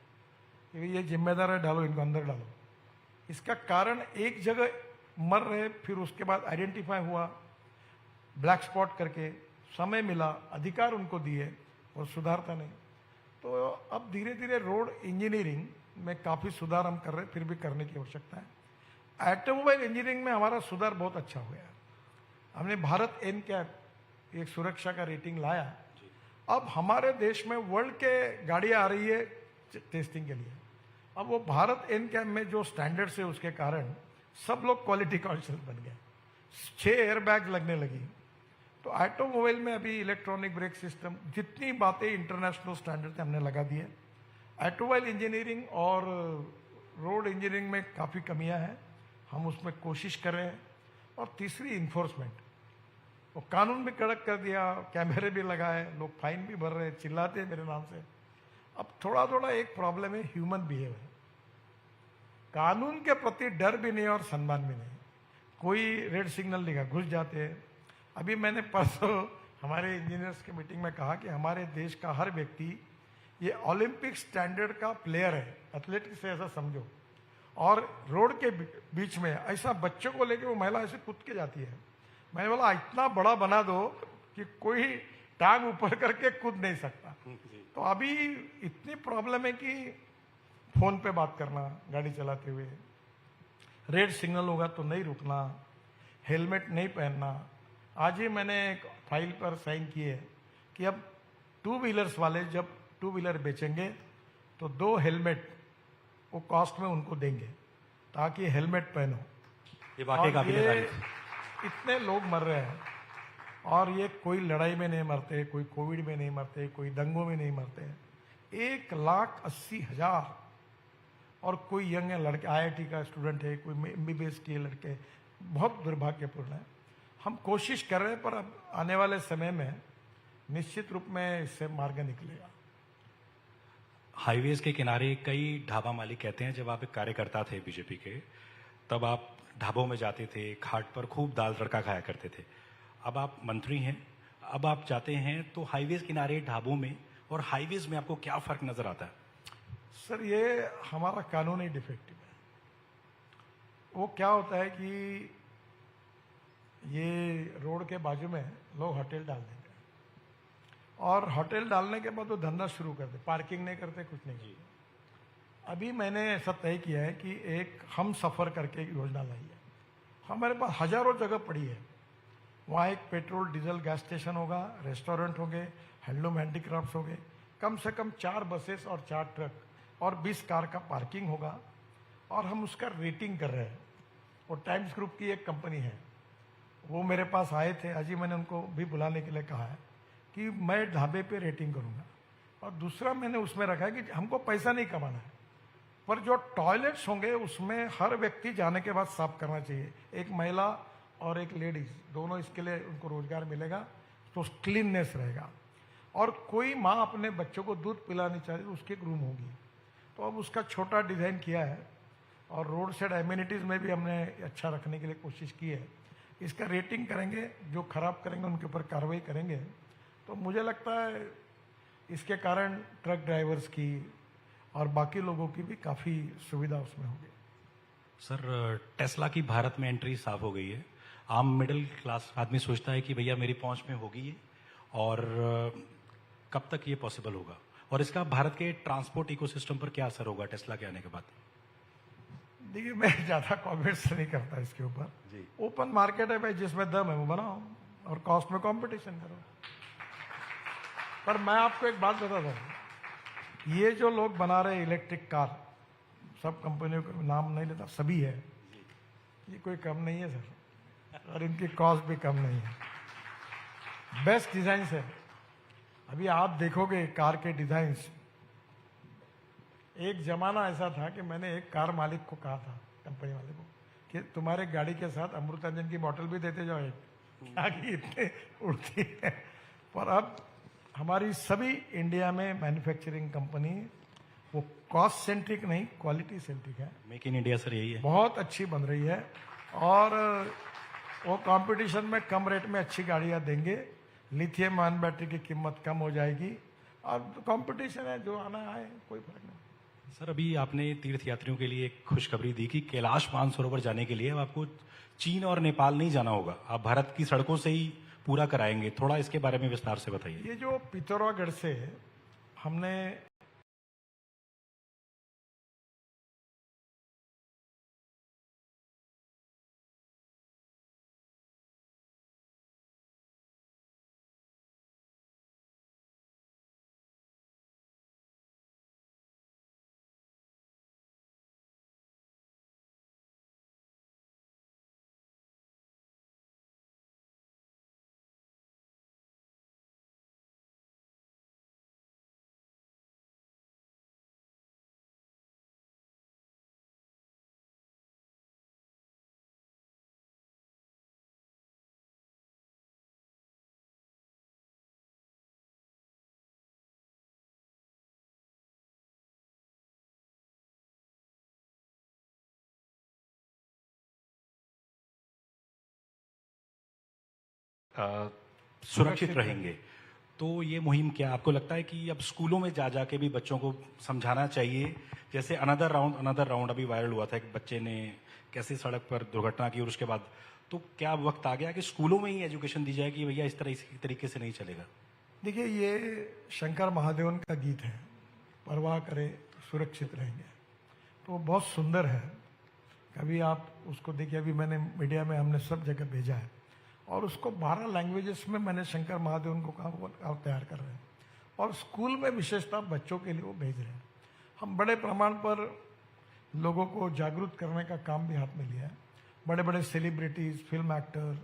कि ये जिम्मेदार है, डालो इनको अंदर डालो। इसका कारण एक जगह मर रहे, फिर उसके बाद आइडेंटिफाई हुआ ब्लैक स्पॉट करके, समय मिला, अधिकार उनको दिए और सुधारता नहीं। तो अब धीरे धीरे रोड इंजीनियरिंग में काफ़ी सुधार हम कर रहे हैं, फिर भी करने की आवश्यकता है। ऑटोमोबाइल इंजीनियरिंग में हमारा सुधार बहुत अच्छा हो गया। हमने भारत NCAP एक सुरक्षा का रेटिंग लाया। अब हमारे देश में वर्ल्ड के गाड़ियाँ आ रही है टेस्टिंग के लिए। अब वो भारत NCAP में जो स्टैंडर्ड्स है उसके कारण सब लोग क्वालिटी कॉन्शियस बन गए। 6 एयरबैग लगने लगी। तो ऑटोमोबाइल में अभी इलेक्ट्रॉनिक ब्रेक सिस्टम, जितनी बातें इंटरनेशनल स्टैंडर्ड हमने लगा दिए। ऑटोमोबाइल इंजीनियरिंग और रोड इंजीनियरिंग में काफ़ी कमियां हैं, हम उसमें कोशिश कर रहे हैं। और तीसरी इन्फोर्समेंट, वो कानून भी कड़क कर दिया, कैमरे भी लगाए, लोग फाइन भी भर रहे हैं, चिल्लाते हैं मेरे नाम से। अब थोड़ा थोड़ा एक प्रॉब्लम है ह्यूमन बिहेवियर, कानून के प्रति डर भी नहीं और सम्मान भी नहीं। कोई रेड सिग्नल दिखा घुस जाते हैं। अभी मैंने परसों हमारे इंजीनियर्स की मीटिंग में कहा कि हमारे देश का हर व्यक्ति ये ओलंपिक स्टैंडर्ड का प्लेयर है, एथलेट से ऐसा समझो। और रोड के बीच में ऐसा बच्चों को लेके वो महिला ऐसे कूद के जाती है। मैंने बोला इतना बड़ा बना दो कि कोई टांग ऊपर करके कूद नहीं सकता। तो अभी इतनी प्रॉब्लम है कि फोन पे बात करना गाड़ी चलाते हुए, रेड सिग्नल होगा तो नहीं रुकना, हेलमेट नहीं पहनना। आज ही मैंने एक फाइल पर साइन किए कि अब 2 व्हीलर्स वाले जब 2 व्हीलर बेचेंगे तो 2 हेलमेट वो कॉस्ट में उनको देंगे ताकि हेलमेट पहनो। ये वाकई काफी इतने लोग मर रहे हैं और ये कोई लड़ाई में नहीं मरते, कोई कोविड में नहीं मरते, कोई दंगों में नहीं मरते। 1,80,000 और कोई यंग लड़के, IIT का स्टूडेंट है, कोई MBBS के लड़के, बहुत दुर्भाग्यपूर्ण है। हम कोशिश कर रहे हैं पर अब आने वाले समय में निश्चित रूप में इससे मार्ग निकलेगा। हाईवेज के किनारे कई ढाबा मालिक कहते हैं जब आप एक कार्यकर्ता थे बीजेपी के, तब आप ढाबों में जाते थे, घाट पर खूब दाल तड़का खाया करते थे। अब आप मंत्री हैं, अब आप जाते हैं तो हाईवेज किनारे ढाबों में और हाईवेज में आपको क्या फ़र्क नज़र आता है? सर, ये हमारा कानूनी डिफेक्टिव है। वो क्या होता है कि ये रोड के बाजू में लोग होटल डाल देते हैं और होटल डालने के बाद वो धंधा शुरू करते, पार्किंग नहीं करते, कुछ नहीं करते। अभी मैंने ऐसा तय किया है कि एक हम सफ़र करके एक योजना लाई है। हमारे पास हज़ारों जगह पड़ी है। वहाँ एक पेट्रोल डीजल गैस स्टेशन होगा, रेस्टोरेंट होंगे, हैंडलूम हैंडीक्राफ्ट्स होंगे, कम से कम 4 बसेस और 4 ट्रक और 20 कार का पार्किंग होगा। और हम उसका रेटिंग कर रहे हैं। वो टाइम्स ग्रुप की एक कंपनी है, वो मेरे पास आए थे, आज ही मैंने उनको भी बुलाने के लिए कहा है कि मैं ढाबे पे रेटिंग करूँगा। और दूसरा मैंने उसमें रखा है कि हमको पैसा नहीं कमाना है, पर जो टॉयलेट्स होंगे उसमें हर व्यक्ति जाने के बाद साफ करना चाहिए। एक महिला और एक लेडीज, दोनों, इसके लिए उनको रोजगार मिलेगा, तो क्लीननेस रहेगा। और कोई माँ अपने बच्चों को दूध पिलानी चाहिए, उसकी एक रूम होगी। तो अब उसका छोटा डिज़ाइन किया है और रोड साइड एम्यूनिटीज़ में भी हमने अच्छा रखने के लिए कोशिश की है। इसका रेटिंग करेंगे, जो खराब करेंगे उनके ऊपर कार्रवाई करेंगे। तो मुझे लगता है इसके कारण ट्रक ड्राइवर्स की और बाकी लोगों की भी काफ़ी सुविधा उसमें होगी। सर, टेस्ला की भारत में एंट्री साफ हो गई है। आम मिडिल क्लास आदमी सोचता है कि भैया मेरी पहुंच में होगी ये, और कब तक ये पॉसिबल होगा, और इसका भारत के ट्रांसपोर्ट इकोसिस्टम पर क्या असर होगा टेस्ला के आने के बाद? देखिए, मैं ज़्यादा कॉमेंट्स नहीं करता इसके ऊपर। ओपन मार्केट है भाई, जिसमें दम है वो बनाओ और कॉस्ट में कंपटीशन करो। पर मैं आपको एक बात बताता हूँ, ये जो लोग बना रहे इलेक्ट्रिक कार, सब कंपनियों का नाम नहीं लेता, सभी है, ये कोई कम नहीं है सर, और इनकी कॉस्ट भी कम नहीं है। बेस्ट डिजाइन है। अभी आप देखोगे कार के डिजाइन्स, एक जमाना ऐसा था कि मैंने एक कार मालिक को कहा था, कंपनी वाले को, कि तुम्हारे गाड़ी के साथ अमृतांजन की बोतल भी देते जाओ एक, ताकि इतने उड़ती है। पर अब हमारी सभी इंडिया में मैन्युफैक्चरिंग कंपनी वो कॉस्ट सेंट्रिक नहीं, क्वालिटी सेंट्रिक है। मेक इन इंडिया सर यही है, बहुत अच्छी बन रही है। और वो कंपटीशन में कम रेट में अच्छी गाड़ियां देंगे, लिथियम आयन बैटरी की कीमत कम हो जाएगी, और कंपटीशन है, जो आना आए, कोई फर्क नहीं। सर, अभी आपने तीर्थ यात्रियों के लिए एक खुशखबरी दी कि कैलाश मानसरोवर जाने के लिए अब आपको चीन और नेपाल नहीं जाना होगा, आप भारत की सड़कों से ही पूरा कराएंगे। थोड़ा इसके बारे में विस्तार से बताइए। ये जो पिथौरागढ़ से हमने सुरक्षित रहेंगे, तो ये मुहिम क्या आपको लगता है कि अब स्कूलों में जा जाके भी बच्चों को समझाना चाहिए? जैसे अनदर राउंड अभी वायरल हुआ था, एक बच्चे ने कैसे सड़क पर दुर्घटना की और उसके बाद, तो क्या वक्त आ गया कि स्कूलों में ही एजुकेशन दी जाए कि भैया इस तरीके से नहीं चलेगा? देखिए, ये शंकर महादेवन का गीत है, परवाह करे सुरक्षित रहेंगे, तो बहुत सुंदर है। कभी आप उसको देखिए, अभी मैंने मीडिया में हमने सब जगह भेजा है, और उसको 12 लैंग्वेजेस में मैंने शंकर महादेवन को कहा वो आप तैयार कर रहे हैं, और स्कूल में विशेषता बच्चों के लिए वो भेज रहे हैं। हम बड़े प्रमाण पर लोगों को जागरूक करने का काम भी हाथ में लिया है। बड़े बड़े सेलिब्रिटीज़, फिल्म एक्टर,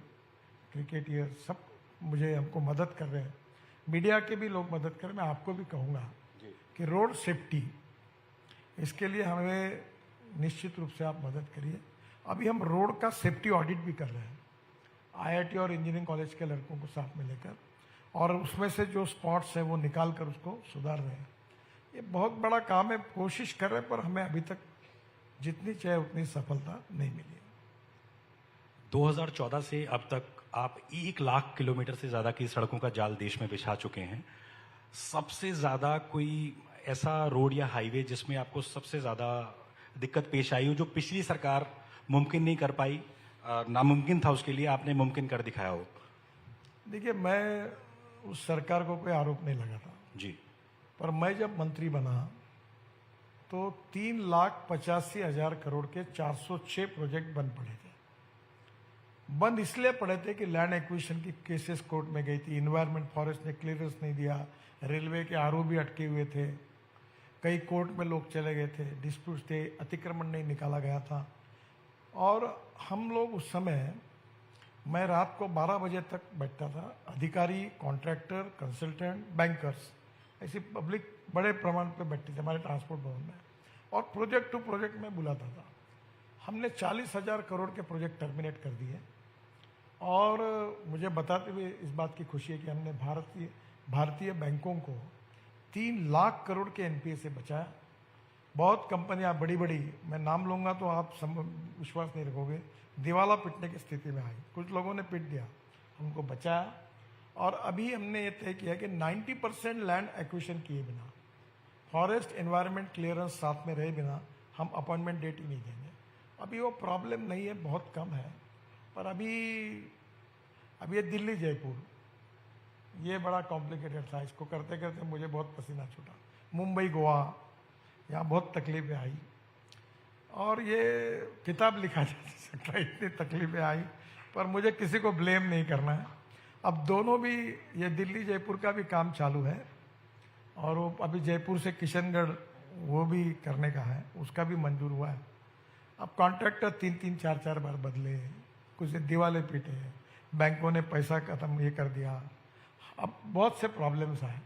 क्रिकेटियर, सब हमको मदद कर रहे हैं। मीडिया के भी लोग मदद करें। मैं आपको भी कहूँगा कि रोड सेफ्टी, इसके लिए हमें निश्चित रूप से आप मदद करिए। अभी हम रोड का सेफ्टी ऑडिट भी कर रहे हैं, IIT और इंजीनियरिंग कॉलेज के लड़कों को साथ में लेकर, और उसमें से जो स्पॉट्स हैं वो निकाल कर उसको सुधार रहे हैं। ये बहुत बड़ा काम है, कोशिश कर रहे हैं, पर हमें अभी तक जितनी चाहिए उतनी सफलता नहीं मिली है। 2014 से अब तक आप 1 लाख किलोमीटर से ज़्यादा की सड़कों का जाल देश में बिछा चुके हैं। सबसे ज़्यादा कोई ऐसा रोड या हाईवे जिसमें आपको सबसे ज़्यादा दिक्कत पेश आई हो, जो पिछली सरकार मुमकिन नहीं कर पाई, नामुमकिन था उसके लिए, आपने मुमकिन कर दिखाया हो? देखिए, मैं उस सरकार को कोई आरोप नहीं लगाता जी, पर मैं जब मंत्री बना तो 3,85,000 करोड़ के 406 प्रोजेक्ट बंद पड़े थे। बंद इसलिए पड़े थे कि लैंड एक्विजिशन की केसेस कोर्ट में गई थी, इन्वायरमेंट फॉरेस्ट ने क्लियरेंस नहीं दिया, रेलवे के आरओ भी अटके हुए थे, कई कोर्ट में लोग चले गए थे, डिस्प्यूट थे, अतिक्रमण नहीं निकाला गया था। और हम लोग उस समय, मैं रात को 12 बजे तक बैठता था, अधिकारी, कॉन्ट्रैक्टर, कंसल्टेंट, बैंकर्स, ऐसी पब्लिक बड़े प्रमाण पे बैठती थी हमारे ट्रांसपोर्ट भवन में, और प्रोजेक्ट टू प्रोजेक्ट में बुलाता था। हमने 40,000 करोड़ के प्रोजेक्ट टर्मिनेट कर दिए, और मुझे बताते हुए इस बात की खुशी है कि हमने भारतीय बैंकों को 3 लाख करोड़ के एनपीए से बचाया। बहुत कंपनियां बड़ी बड़ी, मैं नाम लूंगा तो आप विश्वास नहीं रखोगे, दिवाला पिटने की स्थिति में आई, कुछ लोगों ने पिट दिया, हमको बचाया। और अभी हमने ये तय किया कि 90% लैंड एक्विजिशन किए बिना, फॉरेस्ट एनवायरनमेंट क्लियरेंस साथ में रहे बिना हम अपॉइंटमेंट डेट ही नहीं देंगे। अभी वो प्रॉब्लम नहीं है, बहुत कम है, पर अभी ये दिल्ली जयपुर, ये बड़ा कॉम्प्लिकेटेड था, इसको करते करते मुझे बहुत पसीना छूटा। मुंबई गोवा, यहाँ बहुत तकलीफें आई, और ये किताब लिखा जा सकता है, इतनी तकलीफें आई, पर मुझे किसी को ब्लेम नहीं करना है। अब दोनों भी, ये दिल्ली जयपुर का भी काम चालू है, और वो अभी जयपुर से किशनगढ़ वो भी करने का है, उसका भी मंजूर हुआ है। अब कॉन्ट्रैक्टर 3-3, 4-4 बार बदले, कुछ दिवाले पीटे, बैंकों ने पैसा खत्म ये कर दिया, अब बहुत से प्रॉब्लम्स आए,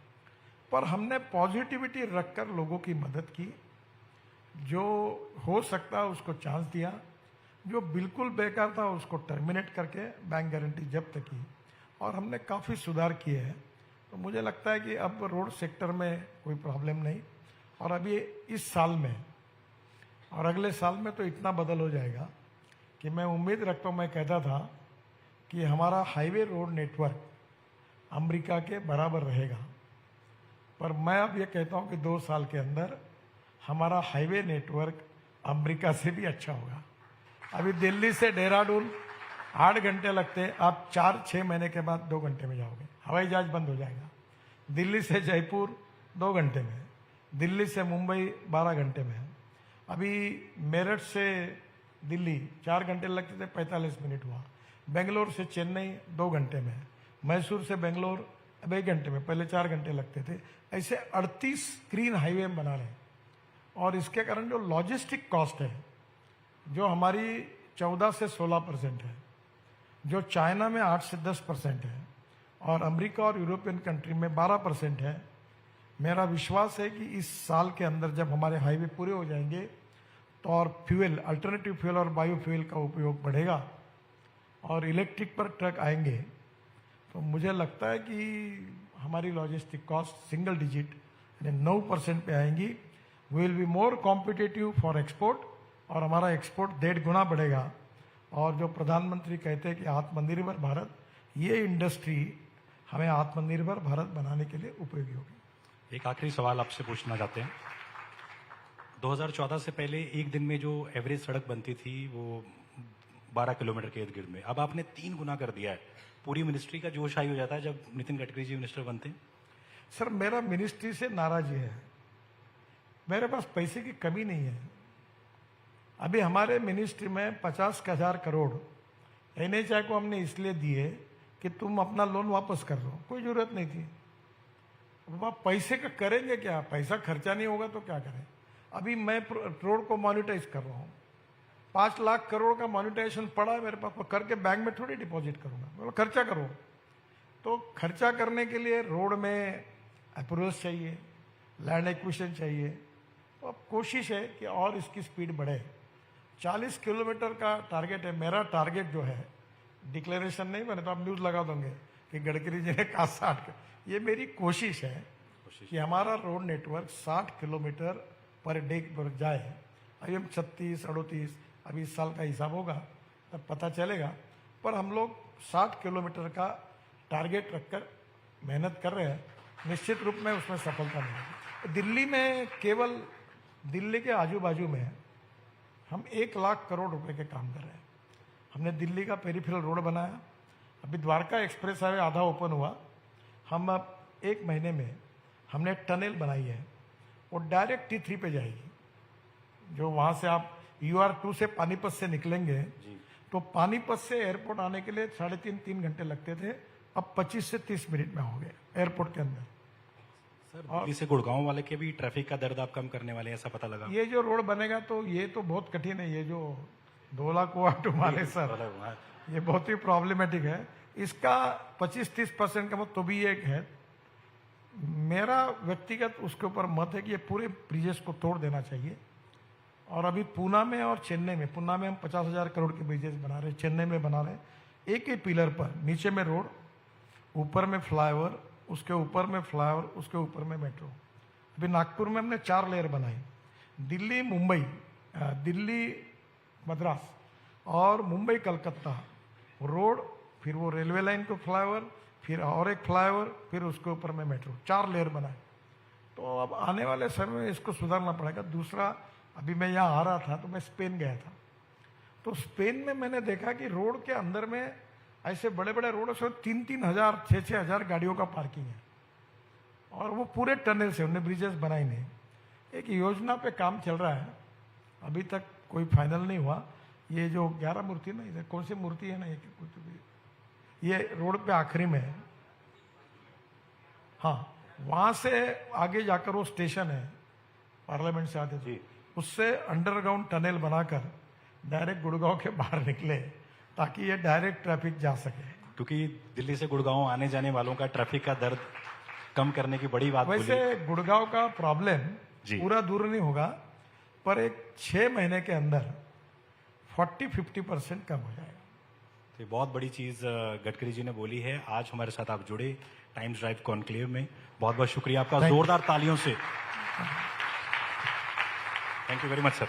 पर हमने पॉजिटिविटी रखकर लोगों की मदद की, जो हो सकता है उसको चांस दिया, जो बिल्कुल बेकार था उसको टर्मिनेट करके बैंक गारंटी जब्त की, और हमने काफ़ी सुधार किए हैं। तो मुझे लगता है कि अब रोड सेक्टर में कोई प्रॉब्लम नहीं, और अभी इस साल में और अगले साल में तो इतना बदल हो जाएगा कि मैं उम्मीद रखता हूँ, मैं कहता था कि हमारा हाईवे रोड नेटवर्क अमेरिका के बराबर रहेगा, पर मैं अब ये कहता हूँ कि 2 साल के अंदर हमारा हाईवे नेटवर्क अमेरिका से भी अच्छा होगा। अभी दिल्ली से देहरादून 8 घंटे लगते, आप 4-6 महीने के बाद 2 घंटे में जाओगे, हवाई जहाज बंद हो जाएगा। दिल्ली से जयपुर 2 घंटे में, दिल्ली से मुंबई 12 घंटे में। अभी मेरठ से दिल्ली 4 घंटे लगते थे, 45 मिनट हुआ। बेंगलोर से चेन्नई 2 घंटे में, मैसूर से बेंगलोर अब 1 घंटे में, पहले 4 घंटे लगते थे। ऐसे 38 ग्रीन हाईवे बना रहे हैं, और इसके कारण जो लॉजिस्टिक कॉस्ट है, जो हमारी 14 से 16% है, जो चाइना में 8 से 10% है, और अमेरिका और यूरोपियन कंट्री में 12% है। मेरा विश्वास है कि इस साल के अंदर जब हमारे हाईवे पूरे हो जाएंगे तो और फ्यूल, अल्टरनेटिव फ्यूल और बायोफ्यूल का उपयोग बढ़ेगा, और इलेक्ट्रिक पर ट्रक आएंगे, तो मुझे लगता है कि हमारी लॉजिस्टिक कॉस्ट सिंगल डिजिट यानी 9% पे आएंगी। We will be more competitive for export, और हमारा एक्सपोर्ट 1.5 गुना बढ़ेगा। और जो प्रधानमंत्री कहते हैं कि आत्मनिर्भर भारत, ये इंडस्ट्री हमें आत्मनिर्भर भारत बनाने के लिए उपयोगी होगी। एक आखिरी सवाल आपसे पूछना चाहते हैं। 2014 से पहले एक दिन में जो एवरेज सड़क बनती थी वो 12 किलोमीटर के इर्द गिर्द में, अब आपने 3 गुना कर दिया है। पूरी मिनिस्ट्री का जोश हाई हो जाता है जब नितिन गडकरी जी मिनिस्टर बनते हैं। सर, मेरा मिनिस्ट्री से नाराजी है, मेरे पास पैसे की कमी नहीं है। अभी हमारे मिनिस्ट्री में 50,000 करोड़ NHI को हमने इसलिए दिए कि तुम अपना लोन वापस कर लो, कोई जरूरत नहीं थी। अब आप पैसे का करेंगे क्या, पैसा खर्चा नहीं होगा तो क्या करें। अभी मैं रोड को मॉनिटाइज कर रहा हूँ, 5 लाख करोड़ का मॉनिटाइजेशन पड़ा है मेरे पास, तो करके बैंक में थोड़ी डिपॉजिट करूंगा, मतलब खर्चा करो। तो खर्चा करने के लिए रोड में अप्रूवल्स चाहिए, लैंड एक्विजिशन चाहिए, तो अब कोशिश है कि और इसकी स्पीड बढ़े। 40 किलोमीटर का टारगेट है मेरा। टारगेट जो है, डिक्लेरेशन नहीं बने तो आप न्यूज़ लगा दोगे कि गडकरी जी ने कहा 60। ये मेरी कोशिश है, कि हमारा road network 60 kilometre per day पर जाए। अभी हम 36, 38, अभी इस साल का हिसाब होगा तब पता चलेगा, पर हम लोग 60 किलोमीटर का टारगेट रखकर मेहनत कर रहे हैं। निश्चित रूप में उसमें सफलता मिलेगी। दिल्ली में, केवल दिल्ली के आजू बाजू में हम 1 लाख करोड़ रुपए के काम कर रहे हैं। हमने दिल्ली का पेरिफेरल रोड बनाया, अभी द्वारका एक्सप्रेस हाईवे आधा ओपन हुआ। हम अब 1 महीने में हमने टनल बनाई है, वो डायरेक्ट T3 पे जाएगी। जो वहाँ से आप UR2 से पानीपत से निकलेंगे तो पानीपत से एयरपोर्ट आने के लिए 3.5-3 घंटे लगते थे, अब 25 से 30 मिनट में हो गए एयरपोर्ट के अंदर। सर, दिल्ली से गुड़गांव वाले के भी ट्रैफिक का दर्द आप कम करने वाले हैं, ऐसा पता लगा? ये जो रोड बनेगा तो ये तो बहुत कठिन है। ये जो 2 लाख वाट वाले सर, ये बहुत ही प्रॉब्लमेटिक है। इसका 25-30% का मत तो भी एक है। मेरा व्यक्तिगत उसके ऊपर मत है कि ये पूरे ब्रिजेस को तोड़ देना चाहिए। और अभी पूना में और चेन्नई में, पूना में हम 50,000 करोड़ के ब्रिजेस बना रहे हैं, चेन्नई में बना रहे हैं। एक ही पिलर पर नीचे में रोड, ऊपर में फ्लाईओवर, उसके ऊपर में फ्लाईओवर, उसके ऊपर में मेट्रो। अभी नागपुर में हमने 4 लेयर बनाई। दिल्ली मुंबई, दिल्ली मद्रास और मुंबई कलकत्ता रोड, फिर वो रेलवे लाइन को फ्लाईओवर, फिर और एक फ्लाईओवर, फिर उसके ऊपर में मेट्रो, 4 लेयर बनाए। तो अब आने वाले समय में इसको सुधारना पड़ेगा। दूसरा, अभी मैं यहाँ आ रहा था तो मैं स्पेन गया था, तो स्पेन में मैंने देखा कि रोड के अंदर में ऐसे बड़े बड़े रोड से 3-3 हजार, 6-6 हजार गाड़ियों का पार्किंग है, और वो पूरे टनल से उन्होंने ब्रिजेस बनाए नहीं। एक योजना पे काम चल रहा है, अभी तक कोई फाइनल नहीं हुआ। ये जो 11 मूर्ति ना, इधर कौन सी मूर्ति है ना, ये रोड पे आखिरी में है। हाँ, वहां से आगे जाकर वो स्टेशन है, पार्लियामेंट से आते थे, उससे अंडरग्राउंड टनल बनाकर डायरेक्ट गुड़गांव के बाहर निकले, ताकि ये डायरेक्ट ट्रैफिक जा सके। क्योंकि दिल्ली से गुड़गांव आने जाने वालों का ट्रैफिक का दर्द कम करने की बड़ी बात वैसे गुड़गांव का प्रॉब्लम पूरा दूर नहीं होगा, पर एक 6 महीने के अंदर 40-50% कम हो जाएगा। तो बहुत बड़ी चीज गडकरी जी ने बोली है। आज हमारे साथ आप जुड़े टाइम्स ड्राइव कॉन्क्लेव में, बहुत बहुत शुक्रिया आपका, जोरदार तालियों से। Thank you very much sir.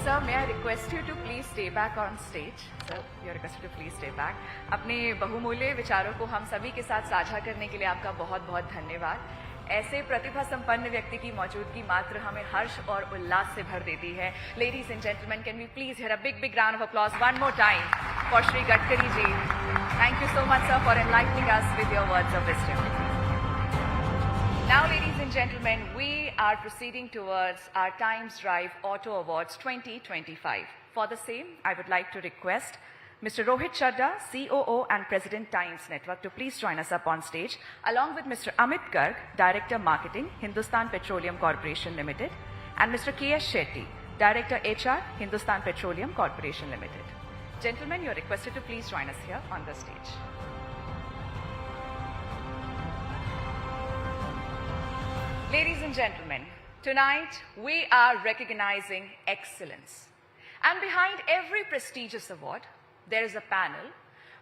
Sir, may I request you to please stay back on stage? Sir, you are requested to please stay back. अपने बहुमूल्य विचारों को हम सभी के साथ साझा करने के लिए आपका बहुत बहुत धन्यवाद। ऐसे प्रतिभा संपन्न व्यक्ति की मौजूदगी मात्र हमें हर्ष और उल्लास से भर देती है। Ladies and gentlemen, can we please hear a big round of applause one more time for Shri Gadkari ji. Thank you so much, sir, for enlightening us with your words of wisdom. Now, ladies and gentlemen, we are proceeding towards our Times Drive Auto Awards 2025. For the same, I would like to request Mr. Rohit Chadda, COO and President Times Network, to please join us up on stage, along with Mr. Amit Garg, Director Marketing, Hindustan Petroleum Corporation Limited, and Mr. K.S. Shetty, Director HR, Hindustan Petroleum Corporation Limited. Gentlemen, you are requested to please join us here on the stage. Ladies and gentlemen, tonight we are recognizing excellence. And behind every prestigious award, there is a panel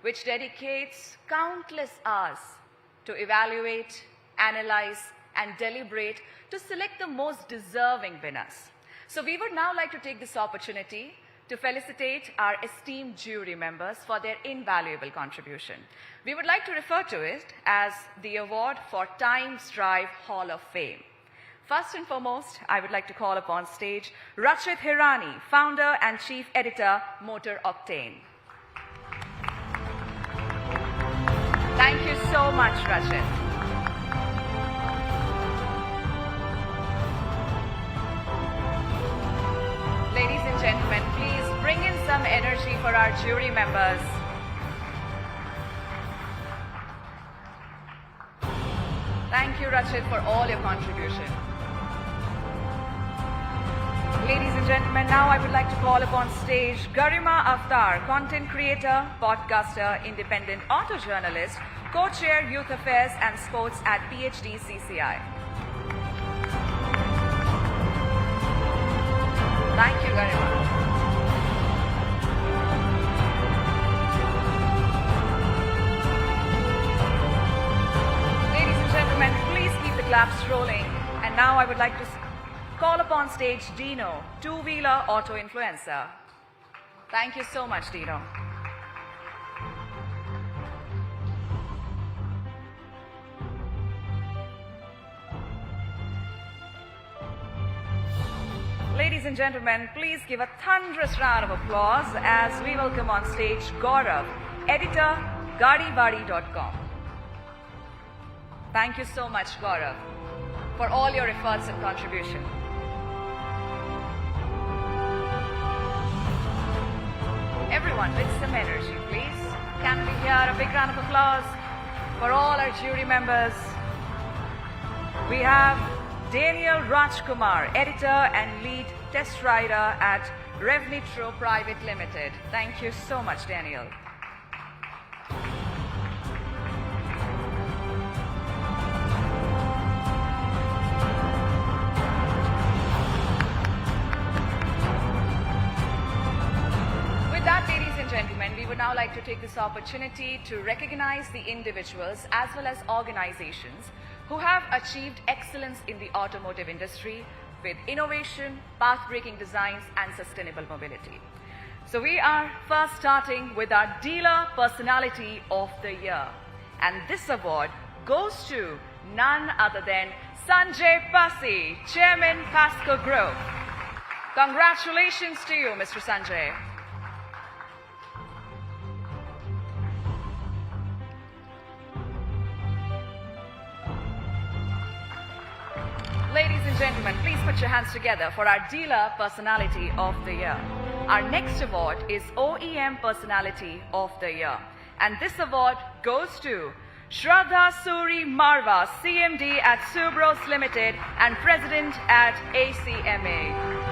which dedicates countless hours to evaluate, analyze, and deliberate to select the most deserving winners. So we would now like to take this opportunity to felicitate our esteemed jury members for their invaluable contribution. We would like to refer to it as the award for Times Drive Hall of Fame. First and foremost, I would like to call upon stage Rachit Hirani, founder and chief editor, Motor Octane. Thank you so much, Rachit. Ladies and gentlemen, please bring in some energy for our jury members. Thank you, Rachit, for all your contribution. Ladies and gentlemen, now I would like to call upon stage Garima Aftar, content creator, podcaster, independent auto journalist, co-chair Youth Affairs and Sports at PhD CCI. Thank you, Garima. claps rolling. And now I would like to call upon stage Dino, two-wheeler auto influencer. Thank you so much, Dino. Ladies and gentlemen, please give a thunderous round of applause as we welcome on stage Gaurav, editor, GadiVadi.com. Thank you so much, Gaurav, for all your efforts and contribution. Everyone with some energy, please. Can we hear a big round of applause for all our jury members? We have Daniel Rajkumar, editor and lead test rider at Revnitro Private Limited. Thank you so much, Daniel. With that, ladies and gentlemen, we would now like to take this opportunity to recognize the individuals as well as organizations who have achieved excellence in the automotive industry with innovation, path-breaking designs, and sustainable mobility. So we are first starting with our Dealer Personality of the Year. And this award goes to none other than Sanjay Pasi, Chairman Pasco Group. Congratulations to you, Mr. Sanjay. Ladies and gentlemen, please put your hands together for our Dealer Personality of the Year. Our next award is OEM Personality of the Year. And this award goes to Shraddha Suri Marva, CMD at Subros Limited and President at ACMA.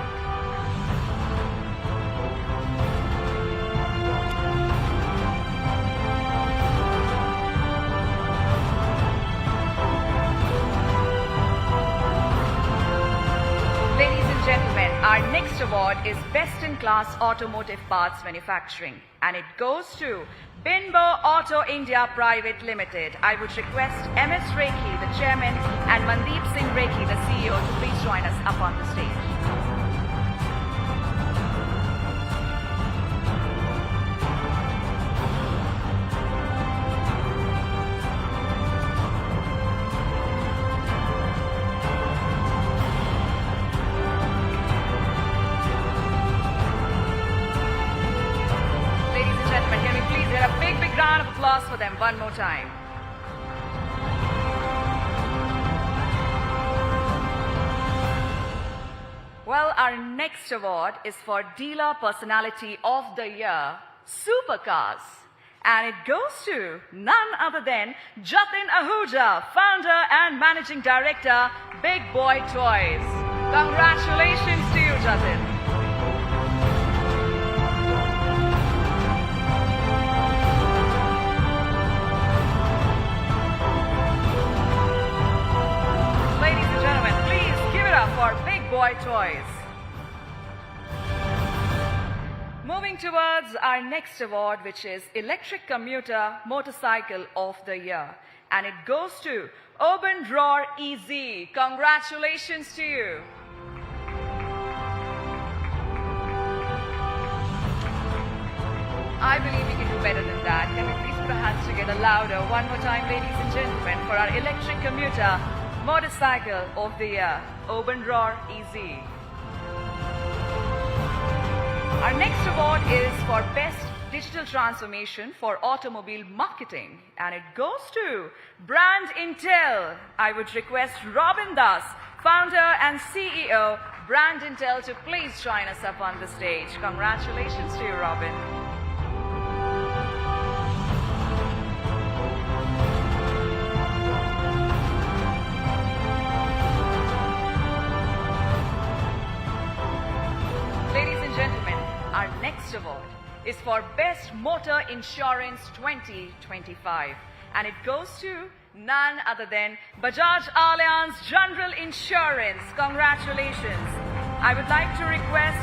Gentlemen, our next award is Best in Class Automotive Parts Manufacturing, and it goes to Binbo Auto India Private Limited. I would request MS Rekhi, the chairman, and Mandeep Singh Rekhi, the CEO, to please join us up on the stage. Round of applause for them one more time. Well, our next award is for Dealer Personality of the Year, Supercars. And it goes to none other than Jatin Ahuja, founder and managing director, Big Boy Toys. Congratulations to you, Jatin. For Big Boy Toys. Moving towards our next award, which is Electric Commuter Motorcycle of the Year. And it goes to Urban Roar EZ. Congratulations to you. I believe we can do better than that. Can we please put our hands together louder one more time, ladies and gentlemen, for our Electric Commuter Motorcycle of the Year, Urban Roar EZ. Our next award is for Best Digital Transformation for Automobile Marketing, and it goes to Brand Intel. I would request Robin Das, founder and CEO, Brand Intel, to please join us up on the stage. Congratulations to you, Robin. Our next award is for Best Motor Insurance 2025, and it goes to none other than Bajaj Allianz General Insurance. Congratulations. I would like to request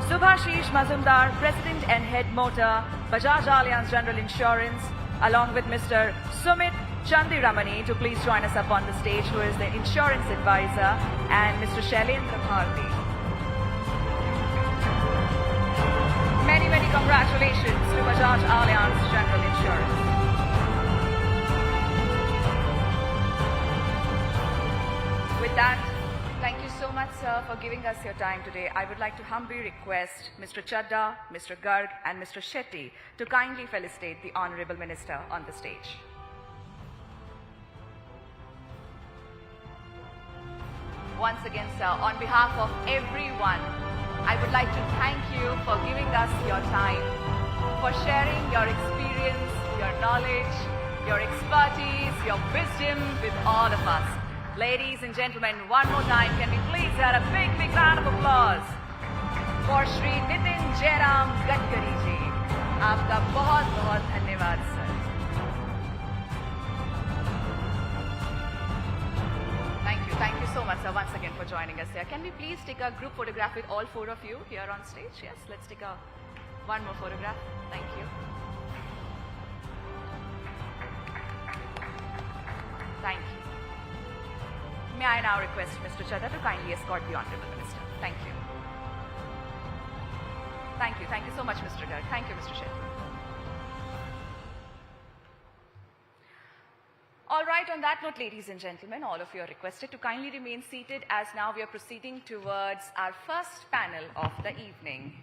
Subhashish Mazumdar, President and Head Motor, Bajaj Allianz General Insurance, along with Mr. Sumit Chandi Ramani to please join us up on the stage, who is the insurance advisor, and Mr. Shailendra Bharti. Many, many congratulations to Bajaj Allianz General Insurance. With that, thank you so much, sir, for giving us your time today. I would like to humbly request Mr. Chadda, Mr. Garg, and Mr. Shetty to kindly felicitate the Honorable Minister on the stage. Once again, sir, on behalf of everyone, I would like to thank you for giving us your time, for sharing your experience, your knowledge, your expertise, your wisdom with all of us. Ladies and gentlemen, one more time, can we please have a big, big round of applause for Shri Nitin Jairam Gadkari ji. आपका बहुत बहुत धन्यवाद, sir. Thank you so much, sir, once again for joining us here. Can we please take a group photograph with all four of you here on stage? Yes, let's take one more photograph. Thank you. Thank you. May I now request Mr. Chadda to kindly escort the Honorable Minister. Thank you. Thank you. Thank you so much, Mr. Garg. Thank you, Mr. Shetty. All right, on that note, ladies and gentlemen, all of you are requested to kindly remain seated, as now we are proceeding towards our first panel of the evening.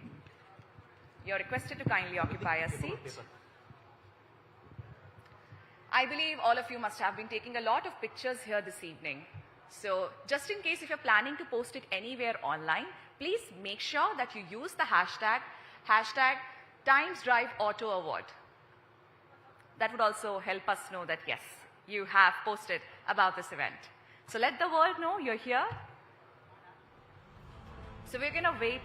You're requested to kindly occupy a seat. I believe all of you must have been taking a lot of pictures here this evening. So just in case if you're planning to post it anywhere online, please make sure that you use the hashtag #TimesDriveAutoAward. That would also help us know that yes, you have posted about this event. So let the world know you're here. So we're going to wait.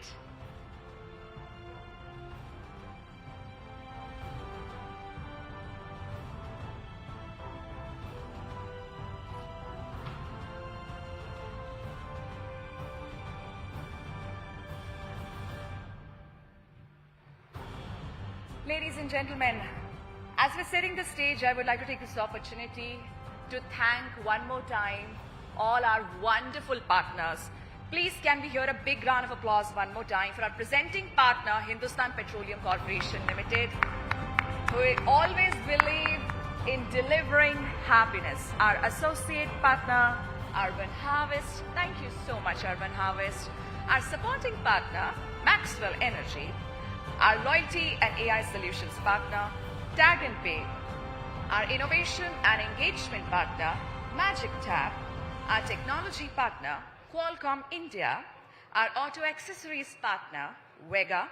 Ladies and gentlemen, as we're setting the stage, I would like to take this opportunity to thank one more time all our wonderful partners. Please, can we hear a big round of applause one more time for our presenting partner, Hindustan Petroleum Corporation Limited, who always believe in delivering happiness. Our associate partner, Urban Harvest. Thank you so much, Urban Harvest. Our supporting partner, Maxwell Energy. Our loyalty and AI solutions partner, Tag and Pay. Our innovation and engagement partner, Magic Tab. Our technology partner, Qualcomm India. Our auto accessories partner, Vega.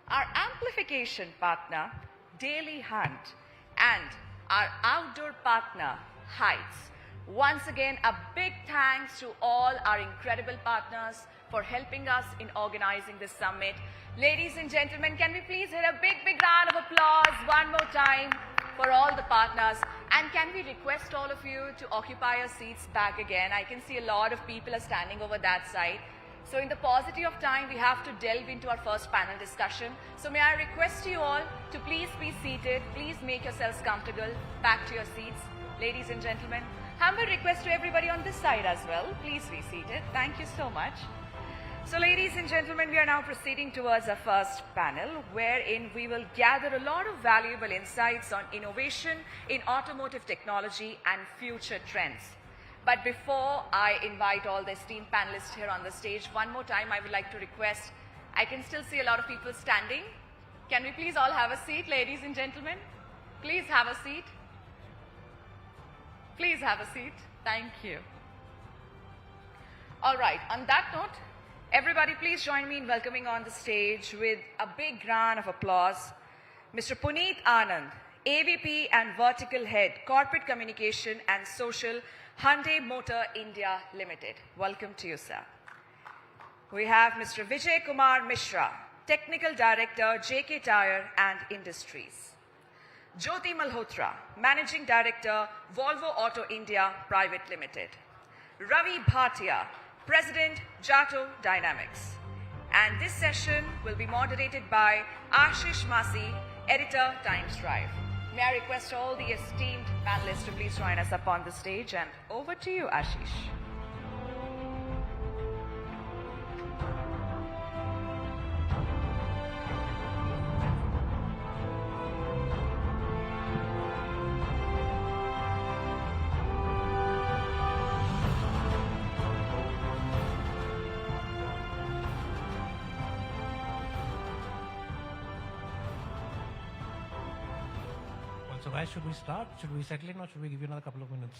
Our amplification partner, Daily Hunt. And our outdoor partner, Heights. Once again, a big thanks to all our incredible partners for helping us in organizing this summit. Ladies and gentlemen, can we please hear a big, big round of applause one more time for all the partners? And can we request all of you to occupy your seats back again? I can see a lot of people are standing over that side. So in the paucity of time, we have to delve into our first panel discussion. So may I request you all to please be seated. Please make yourselves comfortable. Back to your seats. Ladies and gentlemen, humble request to everybody on this side as well. Please be seated. Thank you so much. So ladies and gentlemen, we are now proceeding towards our first panel, wherein we will gather a lot of valuable insights on innovation in automotive technology and future trends. But before I invite all the esteemed panelists here on the stage, one more time I would like to request, I can still see a lot of people standing. Can we please all have a seat, ladies and gentlemen? Please have a seat. Please have a seat. Thank you. All right, on that note, everybody please join me in welcoming on the stage with a big round of applause, Mr. Puneet Anand, AVP and Vertical Head, Corporate Communication and Social, Hyundai Motor India Limited. Welcome to you, sir. We have Mr. Vijay Kumar Mishra, Technical Director, JK Tire and Industries. Jyoti Malhotra, Managing Director, Volvo Auto India Private Limited. Ravi Bhatia, President, Jato Dynamics. And this session will be moderated by Ashish Masi, Editor, Times Drive. May I request all the esteemed panelists to please join us up on the stage, and over to you, Ashish. So why should we start? Should we settle in or should we give you another couple of minutes?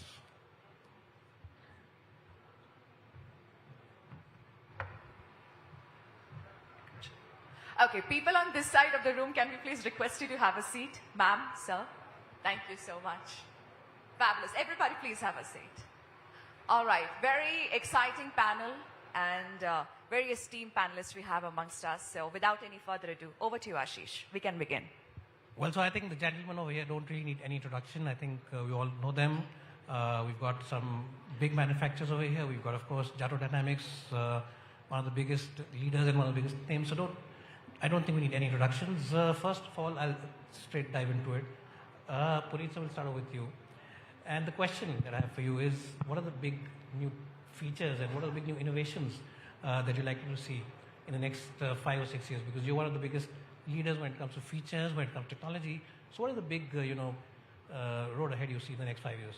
Okay, people on this side of the room, can we please request you to have a seat? Ma'am, sir, thank you so much. Fabulous. Everybody please have a seat. All right, very exciting panel and very esteemed panelists we have amongst us. So without any further ado, over to you, Ashish. We can begin. Well, so I think the gentlemen over here don't really need any introduction. I think we all know them. We've got some big manufacturers over here. We've got, of course, Jatto Dynamics, one of the biggest leaders and one of the biggest names. So I don't think we need any introductions. First of all, I'll straight dive into it. Puneet, so we'll start off with you. And the question that I have for you is, what are the big new features and what are the big new innovations that you're likely to see in the next 5 or 6 years? Because you're one of the biggest leaders when it comes to features, when it comes to technology. So what are the big, road ahead you see in the next 5 years?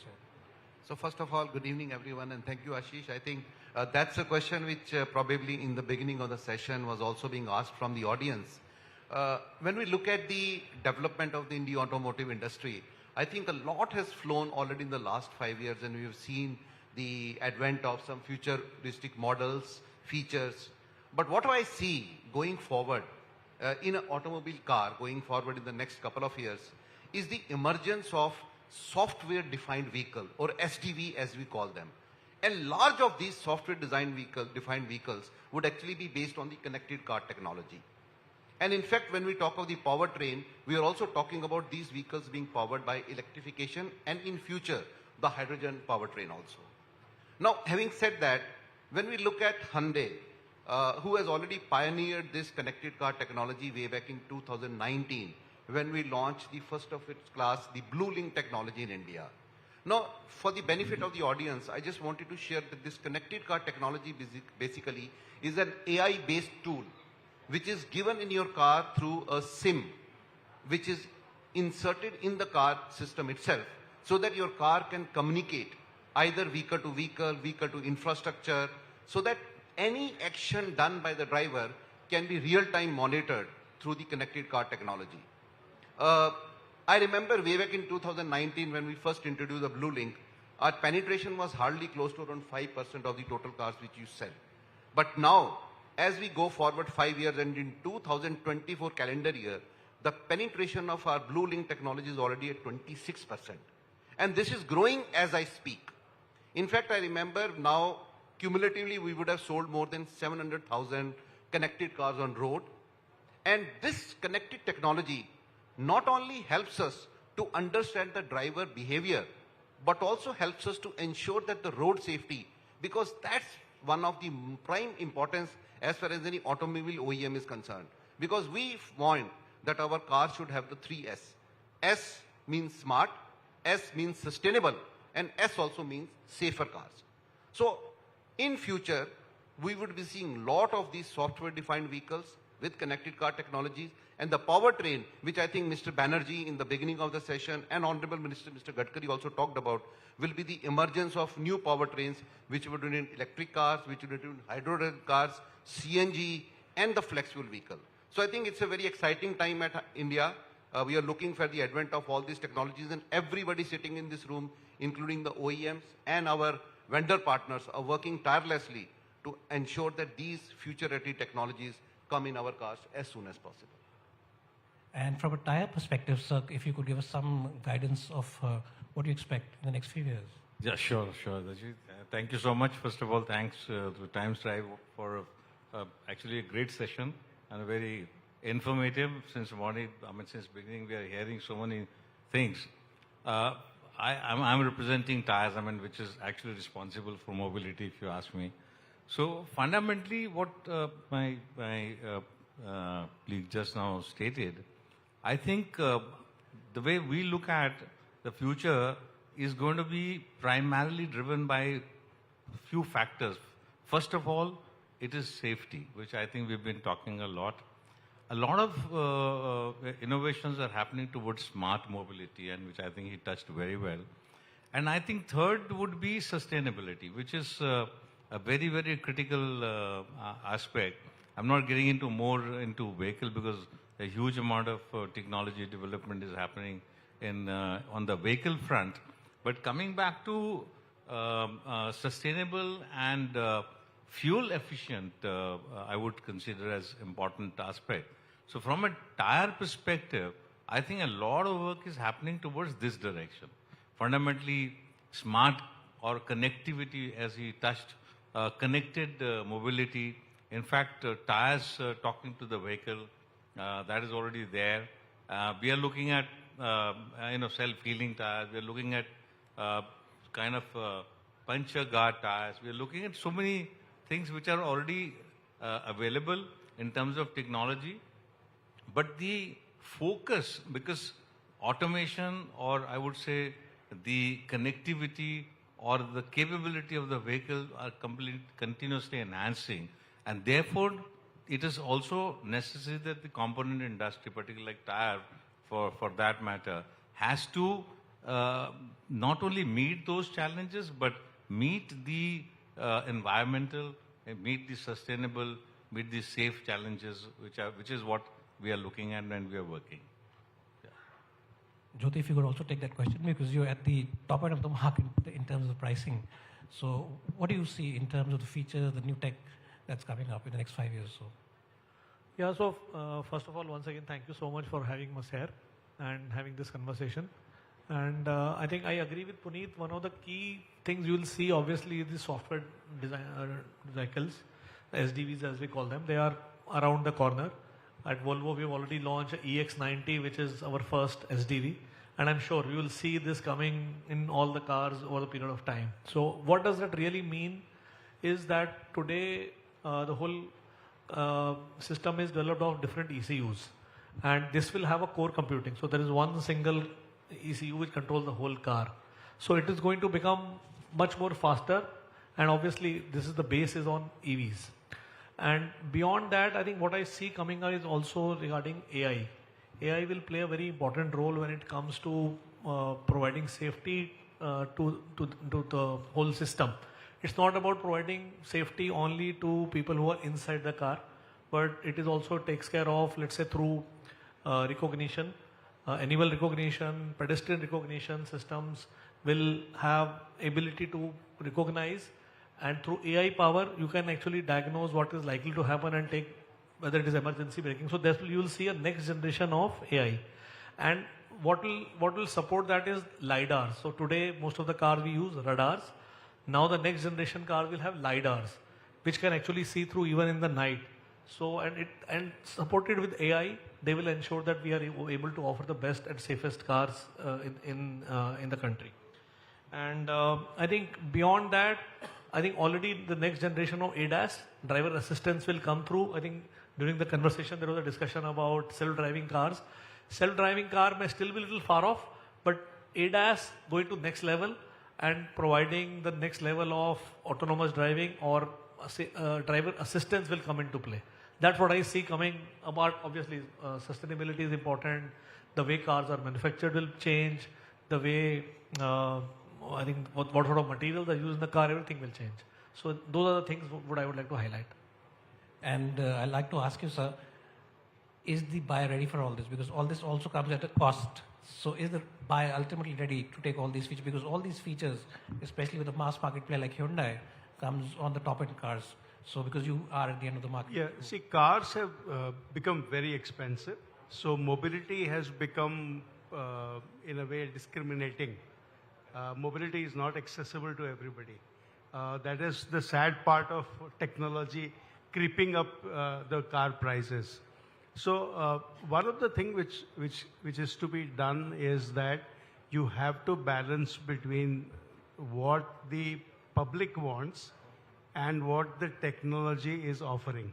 So first of all, good evening everyone, and thank you, Ashish. I think that's a question which probably in the beginning of the session was also being asked from the audience. When we look at the development of the Indian automotive industry, I think a lot has flown already in the last 5 years, and we've seen the advent of some futuristic models, features. But what do I see going forward in an automobile car going forward in the next couple of years is the emergence of software-defined vehicle, or SDV as we call them. And large of these software-defined vehicles would actually be based on the connected car technology. And in fact, when we talk of the powertrain, we are also talking about these vehicles being powered by electrification and in future, the hydrogen powertrain also. Now, having said that, when we look at Hyundai, who has already pioneered this connected car technology way back in 2019, when we launched the first of its class, the Blue Link technology in India. Now, for the benefit of the audience, I just wanted to share that this connected car technology basically is an AI-based tool which is given in your car through a SIM, which is inserted in the car system itself, so that your car can communicate either vehicle to vehicle, vehicle to infrastructure, so that any action done by the driver can be real-time monitored through the connected car technology. I remember way back in 2019 when we first introduced the Blue Link, our penetration was hardly close to around 5% of the total cars which you sell. But now, as we go forward 5 years and in 2024 calendar year, the penetration of our Blue Link technology is already at 26%. And this is growing as I speak. In fact, I remember now, cumulatively, we would have sold more than 700,000 connected cars on road. And this connected technology not only helps us to understand the driver behavior, but also helps us to ensure that the road safety, because that's one of the prime importance as far as any automobile OEM is concerned. Because we want that our cars should have the 3 S. S means smart, S means sustainable, and S also means safer cars. So in future, we would be seeing lot of these software-defined vehicles with connected car technologies, and the powertrain, which I think Mr. Banerjee in the beginning of the session and Honorable Minister Mr. Gadkari also talked about, will be the emergence of new powertrains, which would be in electric cars, which would be in hydrogen cars, CNG, and the flexible vehicle. So I think it's a very exciting time at India. We are looking for the advent of all these technologies, and everybody sitting in this room, including the OEMs and our vendor partners, are working tirelessly to ensure that these future-ready technologies come in our cars as soon as possible. And from a tire perspective, sir, if you could give us some guidance of what you expect in the next few years. Yeah, sure. Thank you so much. First of all, thanks to Times Drive for actually a great session and a very informative. Since morning, since beginning, we are hearing so many things. I'm representing tires, which is actually responsible for mobility, if you ask me. So fundamentally, what my colleague just now stated, I think the way we look at the future is going to be primarily driven by few factors. First of all, it is safety, which I think we've been talking a lot. A lot of innovations are happening towards smart mobility, and which I think he touched very well. And I think third would be sustainability, which is a very, very critical aspect. I'm not getting into more into vehicle because a huge amount of technology development is happening on the vehicle front. But coming back to sustainable and fuel efficient, I would consider as important aspect. So from a tire perspective, I think a lot of work is happening towards this direction. Fundamentally, smart or connectivity, as he touched, connected mobility. In fact, tires talking to the vehicle, that is already there. We are looking at self-healing tires. We are looking at kind of puncture guard tires. We are looking at so many things which are already available in terms of technology. But the focus, because automation, or I would say the connectivity or the capability of the vehicle are continuously enhancing. And therefore, it is also necessary that the component industry, particularly like tire for that matter, has to not only meet those challenges, but meet the environmental, meet the sustainable, meet the safe challenges, which is what we are looking at and we are working. Jyoti, if you could also take that question, because you're at the top end of the market in terms of pricing. So what do you see in terms of the features, the new tech that's coming up in the next 5 years or so? Yeah, so first of all, once again, thank you so much for having us here and having this conversation. And I think I agree with Puneet. One of the key things you will see, obviously, is the software design vehicles, SDVs as we call them. They are around the corner. At Volvo, we've already launched EX90, which is our first SDV. And I'm sure we will see this coming in all the cars over the period of time. So what does that really mean is that today the whole system is developed of different ECUs. And this will have a core computing. So there is one single ECU which controls the whole car. So it is going to become much more faster. And obviously, this is the base is on EVs. And beyond that, I think what I see coming out is also regarding AI. AI will play a very important role when it comes to providing safety to the whole system. It's not about providing safety only to people who are inside the car, but it is also takes care of, let's say, through recognition, animal recognition, pedestrian recognition systems will have ability to recognize. And through AI power, you can actually diagnose what is likely to happen and take whether it is emergency braking. So you will see a next generation of AI. And what will support that is LiDAR. So today, most of the cars we use radars. Now the next generation car will have LiDARs, which can actually see through even in the night. So and supported with AI, they will ensure that we are able to offer the best and safest cars in the country. And I think beyond that, I think already the next generation of ADAS, driver assistance, will come through. I think during the conversation there was a discussion about self-driving cars. Self-driving car may still be a little far off, but ADAS going to next level and providing the next level of autonomous driving or driver assistance will come into play. That's what I see coming about. Obviously, sustainability is important. The way cars are manufactured will change. The way I think what sort of materials are used in the car, everything will change. So those are the things what I would like to highlight. And I'd like to ask you, sir, is the buyer ready for all this? Because all this also comes at a cost. So is the buyer ultimately ready to take all these features? Because all these features, especially with a mass market player like Hyundai, comes on the top end cars. So because you are at the end of the market. Yeah, see, cars have become very expensive. So mobility has become, in a way, discriminating. Mobility is not accessible to everybody. That is the sad part of technology creeping up the car prices. So one of the things which is to be done is that you have to balance between what the public wants and what the technology is offering.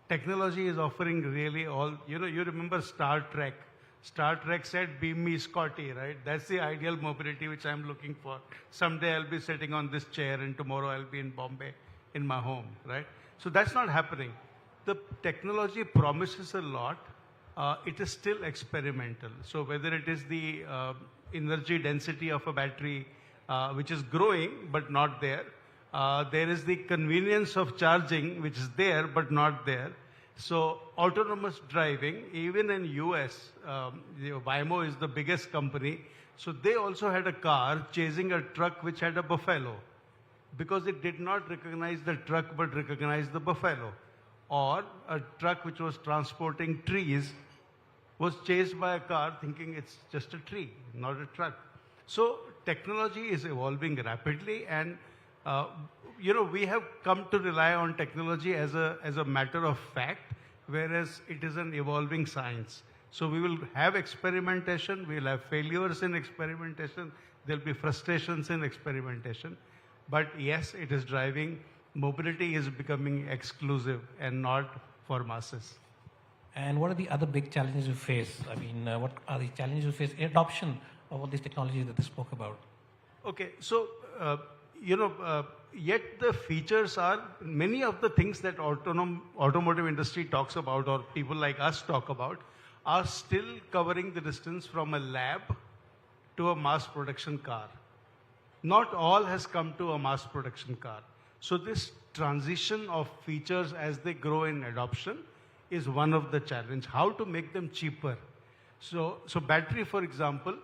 Technology is offering really all, you remember Star Trek, Star Trek said, "Beam me Scotty," right? That's the ideal mobility which I'm looking for. Someday I'll be sitting on this chair and tomorrow I'll be in Bombay in my home, right? So that's not happening. The technology promises a lot. It is still experimental. So whether it is the energy density of a battery, which is growing but not there, there is the convenience of charging, which is there but not there. So autonomous driving, even in US, Waymo is the biggest company. So they also had a car chasing a truck which had a buffalo, because it did not recognize the truck but recognized the buffalo. Or a truck which was transporting trees was chased by a car thinking it's just a tree, not a truck. So technology is evolving rapidly, and we have come to rely on technology as a matter of fact, whereas it is an evolving science. So we will have experimentation, we will have failures in experimentation, there'll be frustrations in experimentation. But yes, it is driving. Mobility is becoming exclusive and not for masses. And what are the other big challenges you face? I mean, what are the challenges you face in adoption of all these technologies that they spoke about? Okay, so, yet the features are, many of the things that automotive industry talks about, or people like us talk about, are still covering the distance from a lab to a mass production car. Not all has come to a mass production car. So this transition of features as they grow in adoption is one of the challenge. How to make them cheaper? So battery, for example,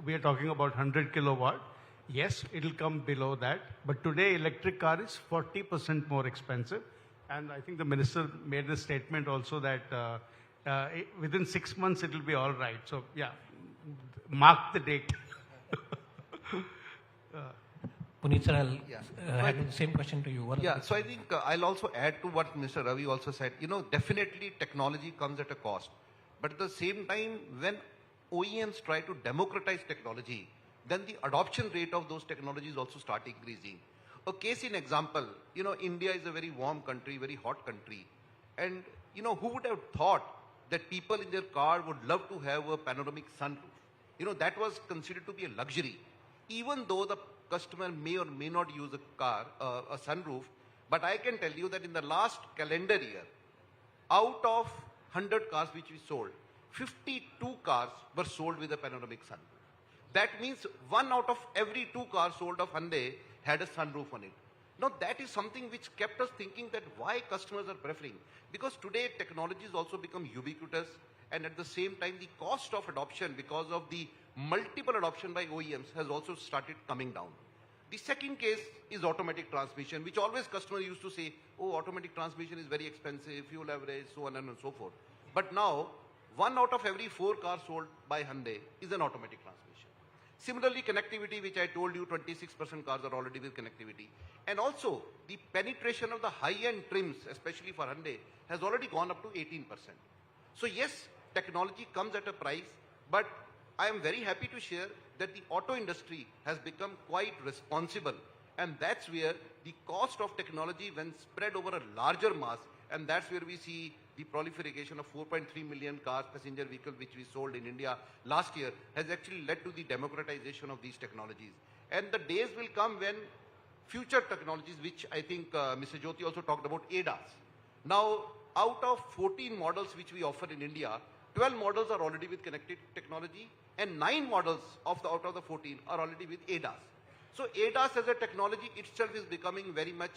we are talking about 100 kilowatt. Yes, it'll come below that. But today, electric car is 40% more expensive. And I think the minister made a statement also that within 6 months, it'll be all right. So yeah, mark the date. Puneet sir, I'll have the same question to you. So I think I'll also add to what Mr. Ravi also said. Definitely technology comes at a cost. But at the same time, when OEMs try to democratize technology, then the adoption rate of those technologies also start increasing. A case in example, India is a very warm country, very hot country. And, who would have thought that people in their car would love to have a panoramic sunroof? That was considered to be a luxury. Even though the customer may or may not use a sunroof, but I can tell you that in the last calendar year, out of 100 cars which we sold, 52 cars were sold with a panoramic sunroof. That means 1 out of every 2 cars sold of Hyundai had a sunroof on it. Now that is something which kept us thinking that why customers are preferring. Because today technology has also become ubiquitous, and at the same time the cost of adoption because of the multiple adoption by OEMs has also started coming down. The second case is automatic transmission, which always customers used to say, oh, automatic transmission is very expensive, fuel average, so on and so forth. But now, 1 out of every 4 cars sold by Hyundai is an automatic transmission. Similarly, connectivity, which I told you, 26% cars are already with connectivity. And also, the penetration of the high-end trims, especially for Hyundai, has already gone up to 18%. So yes, technology comes at a price, but I am very happy to share that the auto industry has become quite responsible, and that's where the cost of technology, when spread over a larger mass, and that's where we see the proliferation of 4.3 million cars, passenger vehicles, which we sold in India last year, has actually led to the democratization of these technologies. And the days will come when future technologies, which I think Mr. Jyoti also talked about, ADAS. Now, out of 14 models which we offer in India, 12 models are already with connected technology, and 9 models out of the 14 are already with ADAS. So ADAS as a technology itself is becoming very much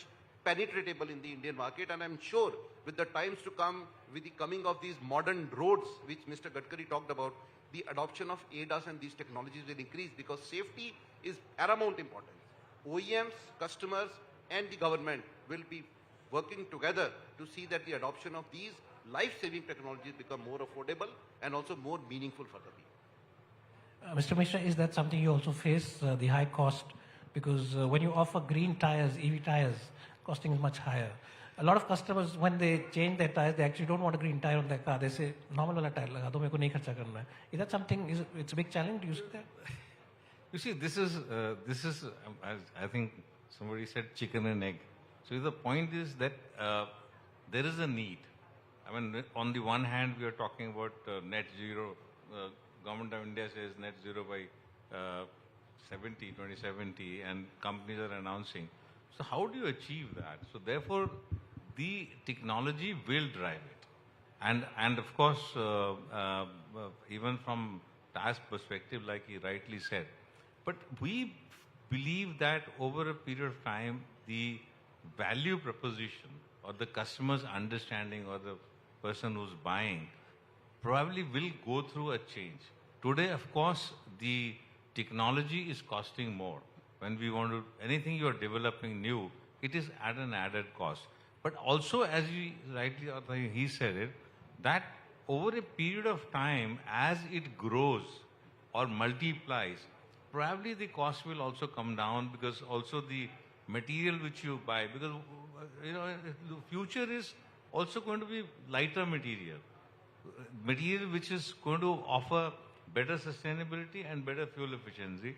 penetratable in the Indian market, and I'm sure with the times to come, with the coming of these modern roads, which Mr. Gadkari talked about, the adoption of ADAS and these technologies will increase, because safety is paramount importance. OEMs, customers, and the government will be working together to see that the adoption of these life-saving technologies become more affordable and also more meaningful for the people. Mr. Mishra, is that something you also face, the high cost? Because when you offer green tires, EV tires, costing is much higher. A lot of customers, when they change their tires, they actually don't want a green tire on their car. They say, normal wala tire laga do, meko nahi kharcha karna hai. Is that something, it's a big challenge? Do you see that? You see, this is I think somebody said chicken and egg. So the point is that there is a need. I mean, on the one hand, we are talking about net zero government of India says net zero by 2070, and companies are announcing. So how do you achieve that? So therefore, the technology will drive it. And of course, even from task perspective, like he rightly said, but we believe that over a period of time, the value proposition or the customer's understanding or the person who's buying probably will go through a change. Today, of course, the technology is costing more. When we want to, anything you are developing new, it is at an added cost. But also, as he said it, that over a period of time, as it grows or multiplies, probably the cost will also come down, because also the material which you buy, because the future is also going to be lighter material which is going to offer better sustainability and better fuel efficiency,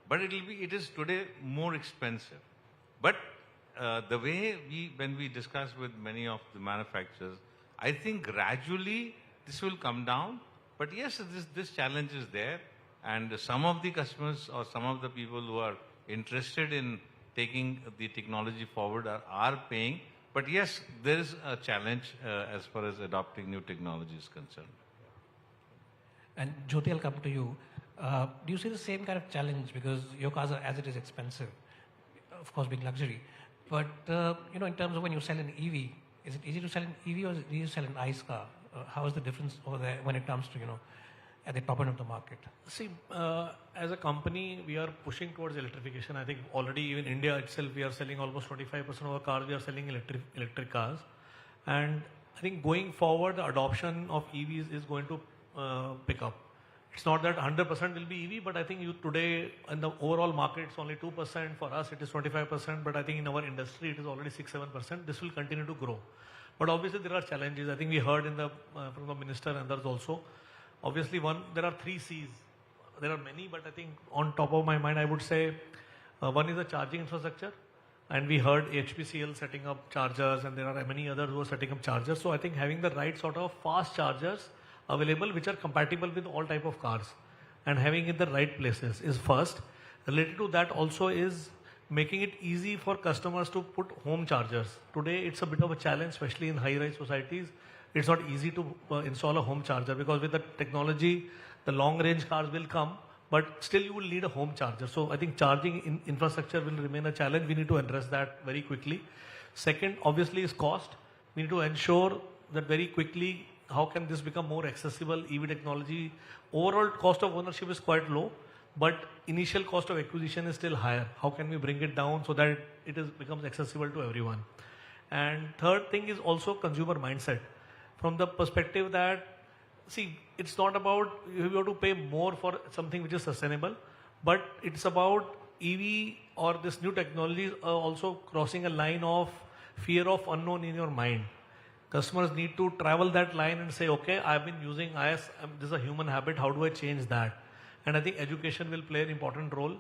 but it is today more expensive. But the way when we discuss with many of the manufacturers, I think gradually this will come down. But yes, this challenge is there, and some of the customers or some of the people who are interested in taking the technology forward are paying. But yes, there is a challenge as far as adopting new technology is concerned. And Jyoti, I'll come to you. Do you see the same kind of challenge? Because your cars are, as it is, expensive, of course, being luxury. But in terms of when you sell an EV, is it easy to sell an EV or do you sell an ICE car? How is the difference over there when it comes to at the top end of the market? See, as a company, we are pushing towards electrification. I think already even India itself, we are selling almost 25% of our cars, we are selling electric cars. And I think going forward, the adoption of EVs is going to pick up. It's not that 100% will be EV, but I think today in the overall market, it's only 2%. For us, it is 25%, but I think in our industry, it is already 6-7%. This will continue to grow. But obviously, there are challenges. I think we heard from the minister and others also. Obviously, there are 3 C's. There are many, but I think on top of my mind, I would say one is the charging infrastructure. And we heard HPCL setting up chargers, and there are many others who are setting up chargers. So I think having the right sort of fast chargers available, which are compatible with all type of cars, and having it in the right places is first. Related to that also is making it easy for customers to put home chargers. Today, it's a bit of a challenge, especially in high-rise societies. It's not easy to install a home charger, because with the technology, the long-range cars will come, but still you will need a home charger. So I think charging infrastructure will remain a challenge. We need to address that very quickly. Second, obviously, is cost. We need to ensure that very quickly, how can this become more accessible? EV technology, overall cost of ownership is quite low, but initial cost of acquisition is still higher. How can we bring it down so that it becomes accessible to everyone? And third thing is also consumer mindset. From the perspective that, see, it's not about you have to pay more for something which is sustainable, but it's about EV or this new technology also crossing a line of fear of unknown in your mind. Customers need to travel that line and say, okay, I've been using IS, this is a human habit, how do I change that? And I think education will play an important role.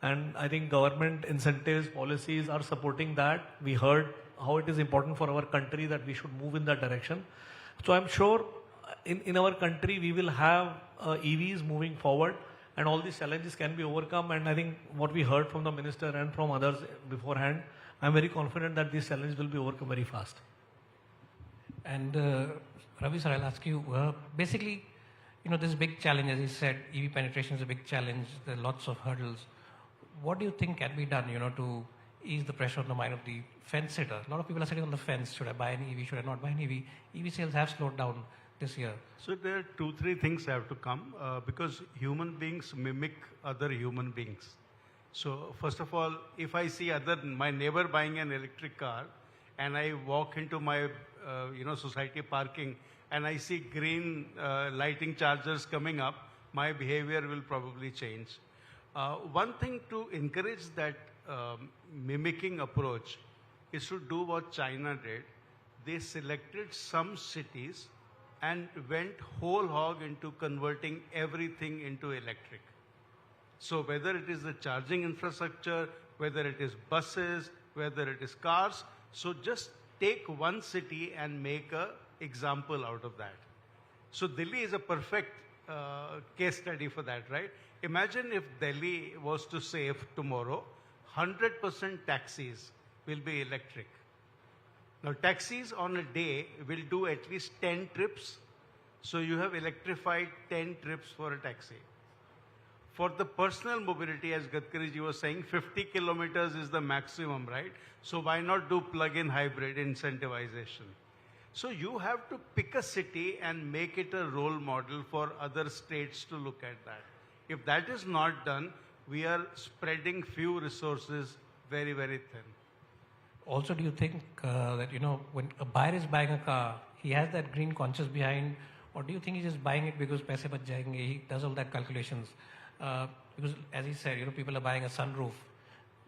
And I think government incentives, policies are supporting that. We heard how it is important for our country that we should move in that direction. So I'm sure in our country, we will have EVs moving forward, and all these challenges can be overcome. And I think what we heard from the minister and from others beforehand, I'm very confident that these challenges will be overcome very fast. And Ravi sir, I'll ask you, basically, this big challenge, as you said, EV penetration is a big challenge. There are lots of hurdles. What do you think can be done, to ease the pressure on the mind of the fence sitter? A lot of people are sitting on the fence. Should I buy an EV? Should I not buy an EV? EV sales have slowed down this year. So there are 2-3 things have to come because human beings mimic other human beings. So first of all, if I see my neighbor buying an electric car, and I walk into my society parking, and I see green lighting chargers coming up, my behavior will probably change. One thing to encourage that mimicking approach is to do what China did. They selected some cities and went whole hog into converting everything into electric. So whether it is the charging infrastructure, whether it is buses, whether it is cars, so just take one city and make an example out of that. So Delhi is a perfect case study for that, right? Imagine if Delhi was to say tomorrow, 100% taxis will be electric. Now, taxis on a day will do at least 10 trips. So you have electrified 10 trips for a taxi. For the personal mobility, as Gadkari ji was saying, 50 kilometers is the maximum, right? So why not do plug-in hybrid incentivization? So you have to pick a city and make it a role model for other states to look at that. If that is not done, we are spreading few resources very, very thin. Also, do you think that, you know, when a buyer is buying a car, he has that green conscience behind, or do you think he's just buying it because paise bach jayenge? He does all that calculations? Because as he said, you know, people are buying a sunroof.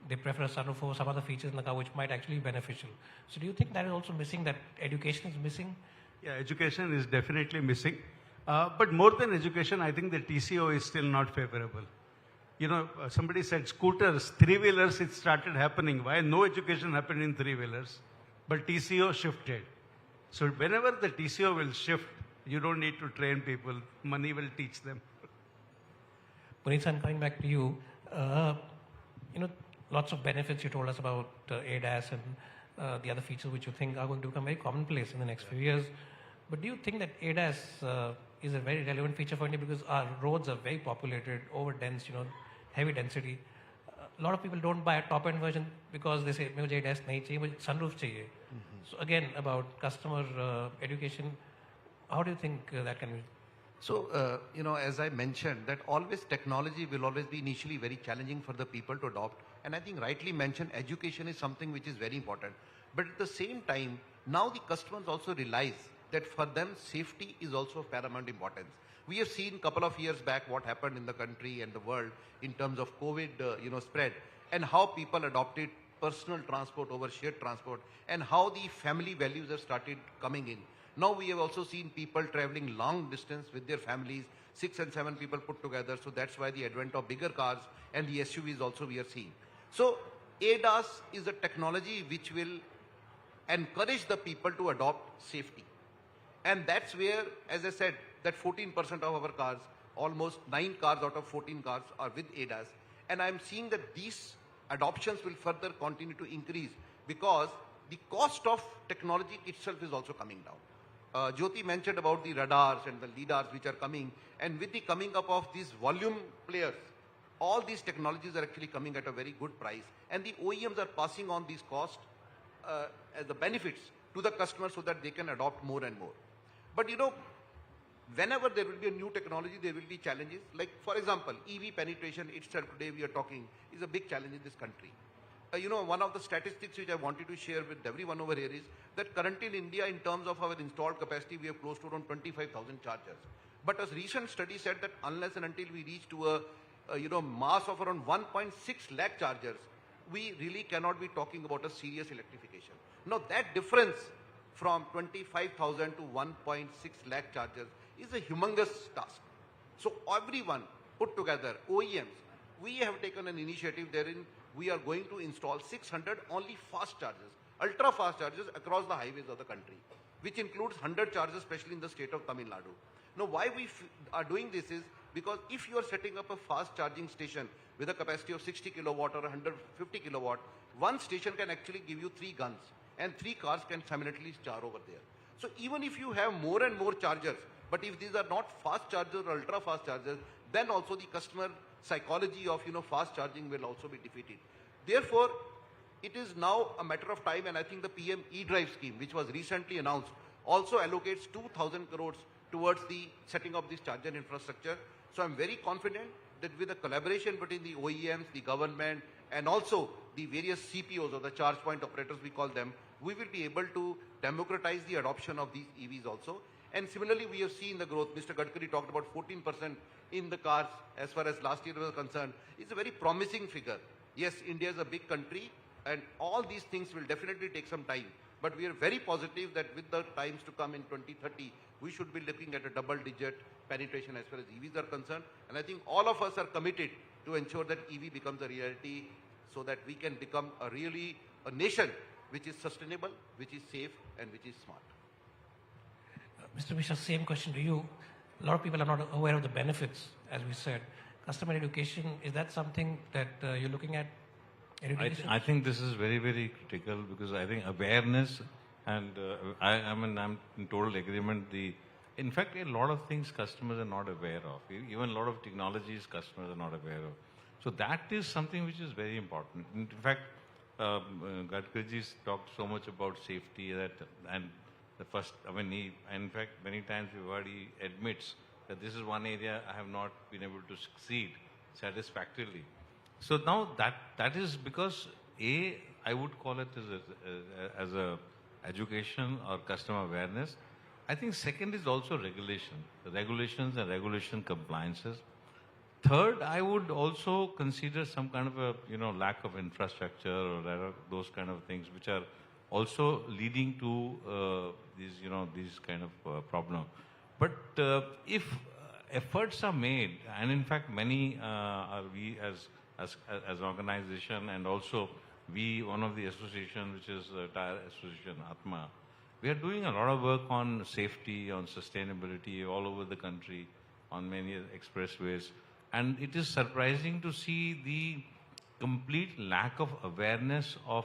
They prefer a sunroof over some other features in the car which might actually be beneficial. So do you think that is also missing, that education is missing? Yeah, education is definitely missing. But more than education, I think the TCO is still not favorable. You know, somebody said scooters, three-wheelers, it started happening. Why? No education happened in three-wheelers, but TCO shifted. So whenever the TCO will shift, you don't need to train people. Money will teach them. Puneet-san, coming back to you, you know, lots of benefits you told us about ADAS and the other features which you think are going to become very commonplace in the next few years. But do you think that ADAS is a very relevant feature for India because our roads are very populated, over-dense, you know, heavy density? A lot of people don't buy a top-end version because they say, "Mujhe ADAS nahi chahiye, mujhe sunroof chahiye." So again, about customer education, how do you think that can be? So, you know, as I mentioned, that always technology will always be initially very challenging for the people to adopt. And I think rightly mentioned, education is something which is very important. But at the same time, now the customers also realize that for them, safety is also of paramount importance. We have seen a couple of years back what happened in the country and the world in terms of COVID, you know, spread, and how people adopted personal transport over shared transport, and how the family values have started coming in. Now we have also seen people traveling long distance with their families, 6 and 7 people put together. So that's why the advent of bigger cars and the SUVs also we are seeing. So ADAS is a technology which will encourage the people to adopt safety. And that's where, as I said, that 14% of our cars, almost 9 cars out of 14 cars are with ADAS. And I'm seeing that these adoptions will further continue to increase because the cost of technology itself is also coming down. Jyoti mentioned about the radars and the lidars which are coming, and with the coming up of these volume players, all these technologies are actually coming at a very good price, and the OEMs are passing on these costs as the benefits to the customer so that they can adopt more and more. But you know, whenever there will be a new technology, there will be challenges. Like for example, EV penetration itself today we are talking is a big challenge in this country. You know, one of the statistics which I wanted to share with everyone over here is that currently in India, in terms of our installed capacity, we have close to around 25,000 chargers. But a recent study said that unless and until we reach to a you know, mass of around 1.6 lakh chargers, we really cannot be talking about a serious electrification. Now that difference from 25,000 to 1.6 lakh chargers is a humongous task. So everyone put together, OEMs, we have taken an initiative therein. We are going to install 600 only fast chargers, ultra fast chargers across the highways of the country, which includes 100 chargers, especially in the state of Tamil Nadu. Now, why we are doing this is because if you are setting up a fast charging station with a capacity of 60 kilowatt or 150 kilowatt, one station can actually give you 3 guns and 3 cars can simultaneously charge over there. So even if you have more and more chargers, but if these are not fast chargers or ultra fast chargers, then also the customer psychology of, you know, fast charging will also be defeated. Therefore, it is now a matter of time, and I think the PM e-drive scheme, which was recently announced, also allocates 2,000 crores towards the setting of this charger infrastructure. So I'm very confident that with the collaboration between the OEMs, the government, and also the various CPOs or the charge point operators we call them, we will be able to democratize the adoption of these EVs also. And similarly, we have seen the growth. Mr. Gadkari talked about 14% in the cars as far as last year was concerned. It's a very promising figure. Yes, India is a big country and all these things will definitely take some time. But we are very positive that with the times to come in 2030, we should be looking at a double-digit penetration as far as EVs are concerned. And I think all of us are committed to ensure that EV becomes a reality so that we can become a nation which is sustainable, which is safe, and which is smart. Mr. Mishra, same question to you. a lot of people are not aware of the benefits, as we said. Customer education, is that something that you're looking at? I think this is very, very critical because I think awareness and I'm in total agreement. In fact, a lot of things customers are not aware of. Even a lot of technologies customers are not aware of. So that is something which is very important. In fact, Gadkarji's talked so much about safety and the first, in fact, many times we've heard he admits that this is one area I have not been able to succeed satisfactorily. So now that is because I would call it as a education or customer awareness. I think second is also regulation, regulations and regulation compliances. Third, I would also consider some kind of a lack of infrastructure or those kind of things which are also leading to these kind of problems. But if efforts are made, and in fact many we as an organization and also one of the associations which is Tire Association Atma, we are doing a lot of work on safety, on sustainability all over the country, on many expressways. And it is surprising to see the complete lack of awareness of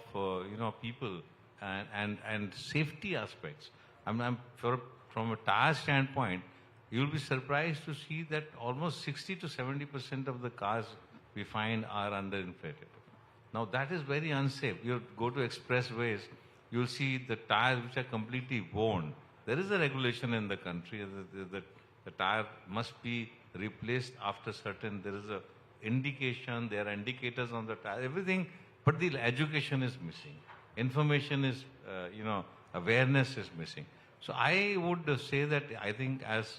people and safety aspects. From a tire standpoint, you'll be surprised to see that almost 60 to 70% of the cars we find are underinflated. Now that is very unsafe. You go to expressways, you'll see the tires which are completely worn. There is a regulation in the country that the tire must be replaced after certain, there is a indication, there are indicators on the tire, everything, but the education is missing. Information is, awareness is missing. So I would say that I think as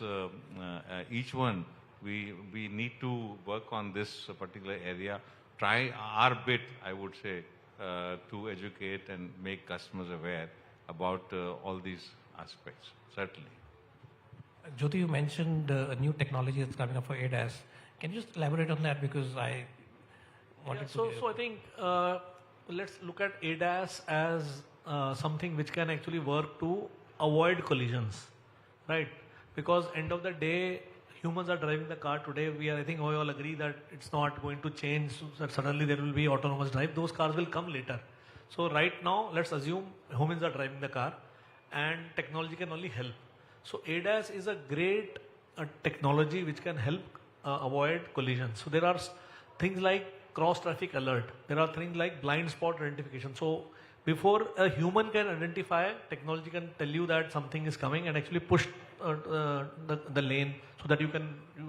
each one, we need to work on this particular area, try our bit, I would say, to educate and make customers aware about all these aspects, certainly. Jyoti, you mentioned a new technology that's coming up for ADAS. Can you just elaborate on that? Because I wanted to... So I think let's look at ADAS as something which can actually work to avoid collisions, right? Because end of the day, humans are driving the car today. I think we all agree that it's not going to change, so that suddenly there will be autonomous drive. Those cars will come later. So right now, let's assume humans are driving the car and technology can only help. So ADAS is a great technology which can help avoid collisions. So there are things like cross traffic alert. There are things like blind spot identification. So before a human can identify, technology can tell you that something is coming and actually push the lane so that you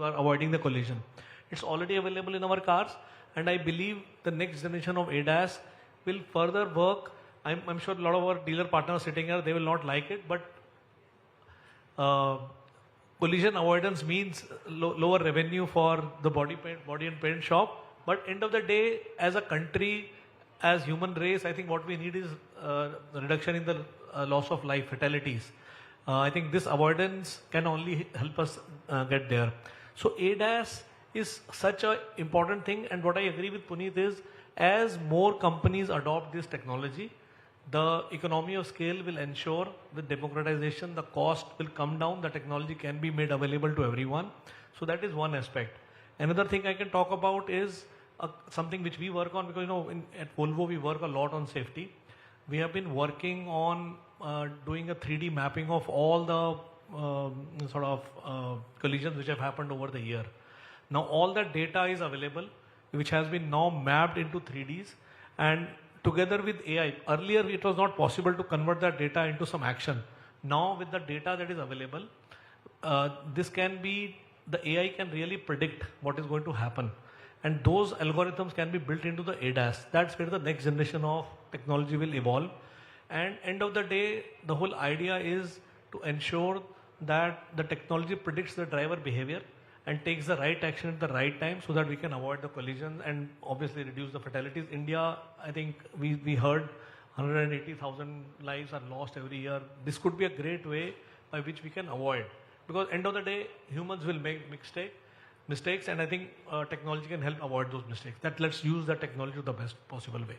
are avoiding the collision. It's already available in our cars, and I believe the next generation of ADAS will further work. I'm sure a lot of our dealer partners sitting here, they will not like it, but collision avoidance means lower revenue for the body and paint shop. But end of the day, as a country, as human race, I think what we need is reduction in the loss of life, fatalities. I think this avoidance can only help us get there. So ADAS is such an important thing, and what I agree with Puneet is, as more companies adopt this technology, the economy of scale will ensure with democratization, the cost will come down, the technology can be made available to everyone. So that is one aspect. Another thing I can talk about is something which we work on, because at Volvo we work a lot on safety. We have been working on doing a 3D mapping of all the collisions which have happened over the year. Now all that data is available, which has been now mapped into 3Ds, and together with AI. Earlier it was not possible to convert that data into some action. Now with the data that is available, the AI can really predict what is going to happen. And those algorithms can be built into the ADAS. That's where the next generation of technology will evolve. And end of the day, the whole idea is to ensure that the technology predicts the driver behavior and takes the right action at the right time so that we can avoid the collisions and obviously reduce the fatalities. India, I think we heard 180,000 lives are lost every year. This could be a great way by which we can avoid. Because end of the day, humans will make mistakes, and I think technology can help avoid those mistakes. Let's use the technology to the best possible way.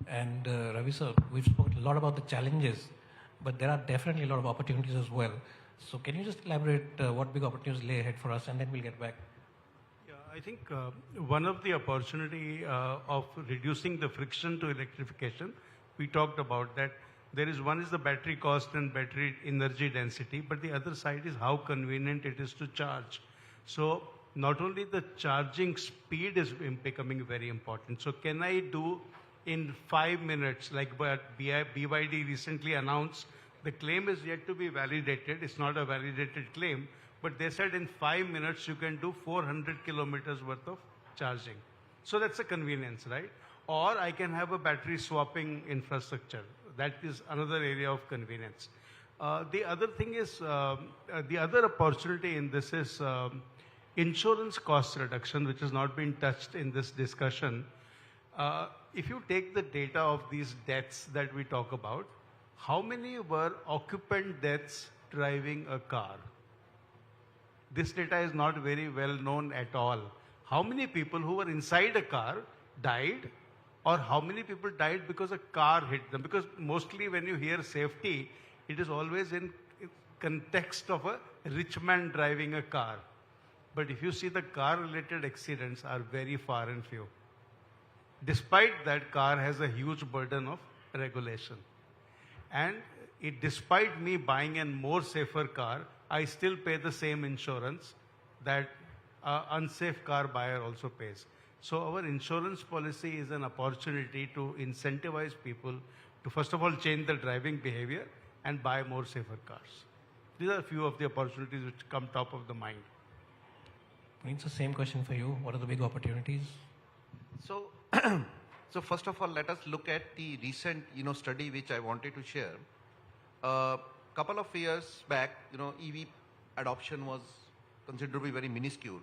And Ravi sir, we've spoken a lot about the challenges, but there are definitely a lot of opportunities as well. So can you just elaborate what big opportunities lay ahead for us, and then we'll get back. Yeah, I think one of the opportunity of reducing the friction to electrification, we talked about that. There is one is the battery cost and battery energy density, but the other side is how convenient it is to charge. So not only the charging speed is becoming very important. So can I do in 5 minutes, like what BYD recently announced? The claim is yet to be validated. It's not a validated claim, but they said in 5 minutes you can do 400 kilometers worth of charging. So that's a convenience, right? Or I can have a battery swapping infrastructure. That is another area of convenience. The other thing is, the other opportunity in this is insurance cost reduction, which has not been touched in this discussion. If you take the data of these deaths that we talk about, how many were occupant deaths driving a car? This data is not very well known at all. How many people who were inside a car died, or how many people died because a car hit them? Because mostly when you hear safety, it is always in context of a rich man driving a car. But if you see, the car-related accidents are very far and few. Despite that, car has a huge burden of regulation. And despite me buying a more safer car, I still pay the same insurance that an unsafe car buyer also pays. So our insurance policy is an opportunity to incentivize people to, first of all, change their driving behavior and buy more safer cars. These are a few of the opportunities which come top of the mind. It's the same question for you. What are the big opportunities? So, so first of all, let us look at the recent, study which I wanted to share. Couple of years back, EV adoption was considerably very minuscule.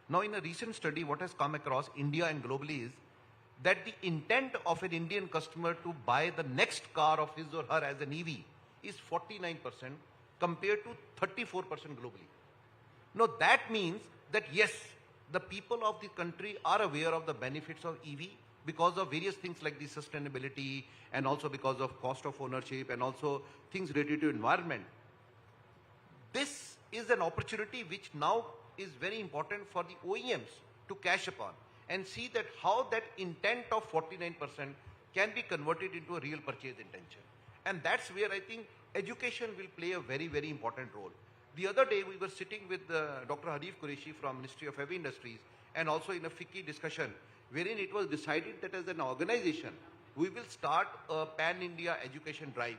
Now, in a recent study, what has come across India and globally is that the intent of an Indian customer to buy the next car of his or her as an EV is 49% compared to 34% globally. Now, that means that yes, the people of the country are aware of the benefits of EV because of various things like the sustainability and also because of cost of ownership and also things related to environment. This is an opportunity which now is very important for the OEMs to cash upon and see that how that intent of 49% can be converted into a real purchase intention. And that's where I think education will play a very, very important role. The other day we were sitting with Dr. Harif Qureshi from Ministry of Heavy Industries and also in a FICCI discussion wherein it was decided that as an organization we will start a pan-India education drive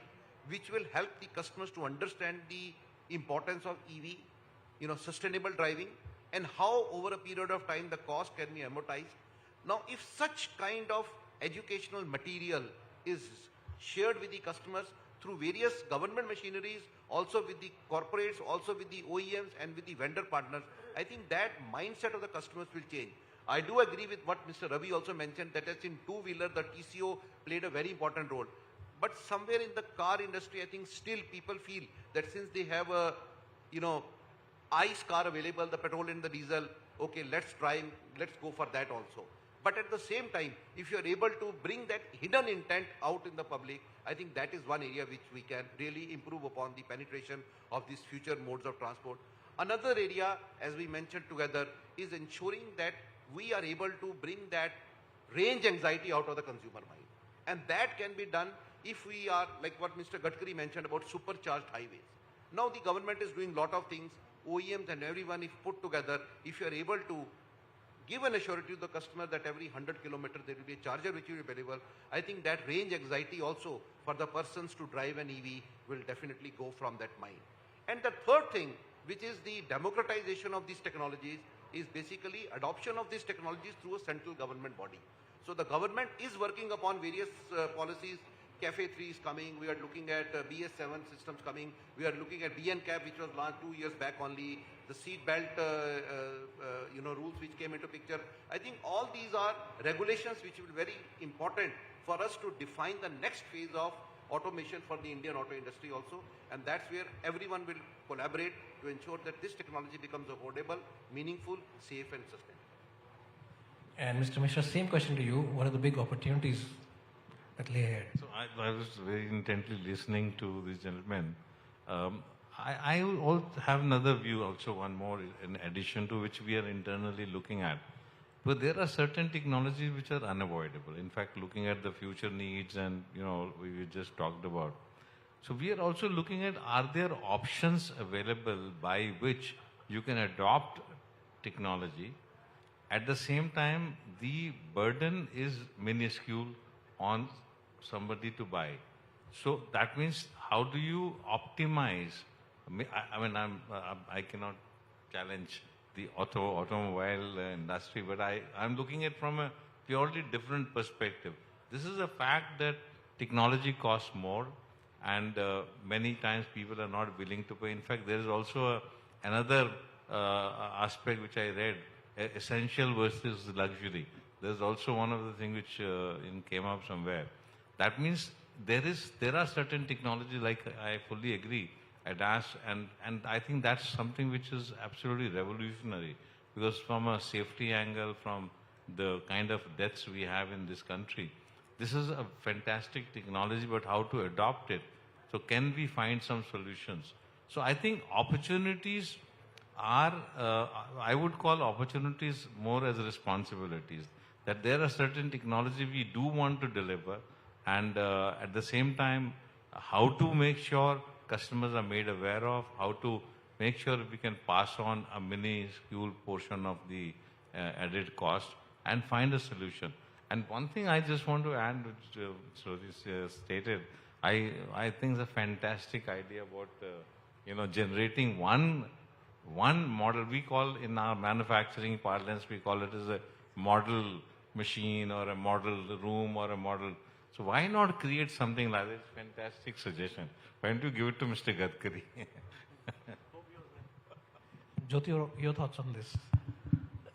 which will help the customers to understand the importance of EV, sustainable driving, and how over a period of time the cost can be amortized. Now, if such kind of educational material is shared with the customers through various government machineries, also with the corporates, also with the OEMs and with the vendor partners, I think that mindset of the customers will change. I do agree with what Mr. Ravi also mentioned, that as in two-wheeler, the TCO played a very important role. But somewhere in the car industry, I think still people feel that since they have a, ICE car available, the petrol and the diesel, okay, let's go for that also. But at the same time, if you are able to bring that hidden intent out in the public, I think that is one area which we can really improve upon the penetration of these future modes of transport. Another area, as we mentioned together, is ensuring that we are able to bring that range anxiety out of the consumer mind. And that can be done if we are, like what Mr. Gadkari mentioned about supercharged highways. Now the government is doing a lot of things, OEMs and everyone, if put together, if you are able to give an assurance to the customer that every 100 kilometers there will be a charger which will be available, I think that range anxiety also for the persons to drive an EV will definitely go from that mind. And the third thing, which is the democratization of these technologies, is basically adoption of these technologies through a central government body. So the government is working upon various policies. Cafe 3 is coming, we are looking at BS7 systems coming, we are looking at BNCAP which was launched 2 years back only, the seat belt rules which came into picture. I think all these are regulations which will be very important for us to define the next phase of automation for the Indian auto industry also, and that's where everyone will collaborate to ensure that this technology becomes affordable, meaningful, safe and sustainable. And Mr. Mishra, same question to you. What are the big opportunities that lay ahead? So I was very intently listening to this gentleman. I will also have another view, also one more in addition to which we are internally looking at. But there are certain technologies which are unavoidable. In fact, looking at the future needs and, we just talked about. So we are also looking at, are there options available by which you can adopt technology? At the same time, the burden is minuscule on somebody to buy. So that means, how do you optimize? I cannot challenge the automobile industry, but I'm looking at from a purely different perspective. This is a fact that technology costs more, and many times people are not willing to pay. In fact, there is also another aspect which I read, essential versus luxury. There's also one of the things which came up somewhere. That means there are certain technologies, like I fully agree, ADAS, and I think that's something which is absolutely revolutionary, because from a safety angle, from the kind of deaths we have in this country, this is a fantastic technology, but how to adopt it? So can we find some solutions? So I think opportunities are, I would call opportunities more as responsibilities, that there are certain technology we do want to deliver, and at the same time, how to make sure customers are made aware of, how to make sure we can pass on a minuscule portion of the added cost and find a solution. And one thing I just want to add, which Shruti stated, I think it's a fantastic idea about generating one model. We call, in our manufacturing parlance, we call it as a model machine or a model room or a model. So why not create something like this? Fantastic suggestion. Why don't you give it to Mr. Gadkari? Jyoti, your thoughts on this?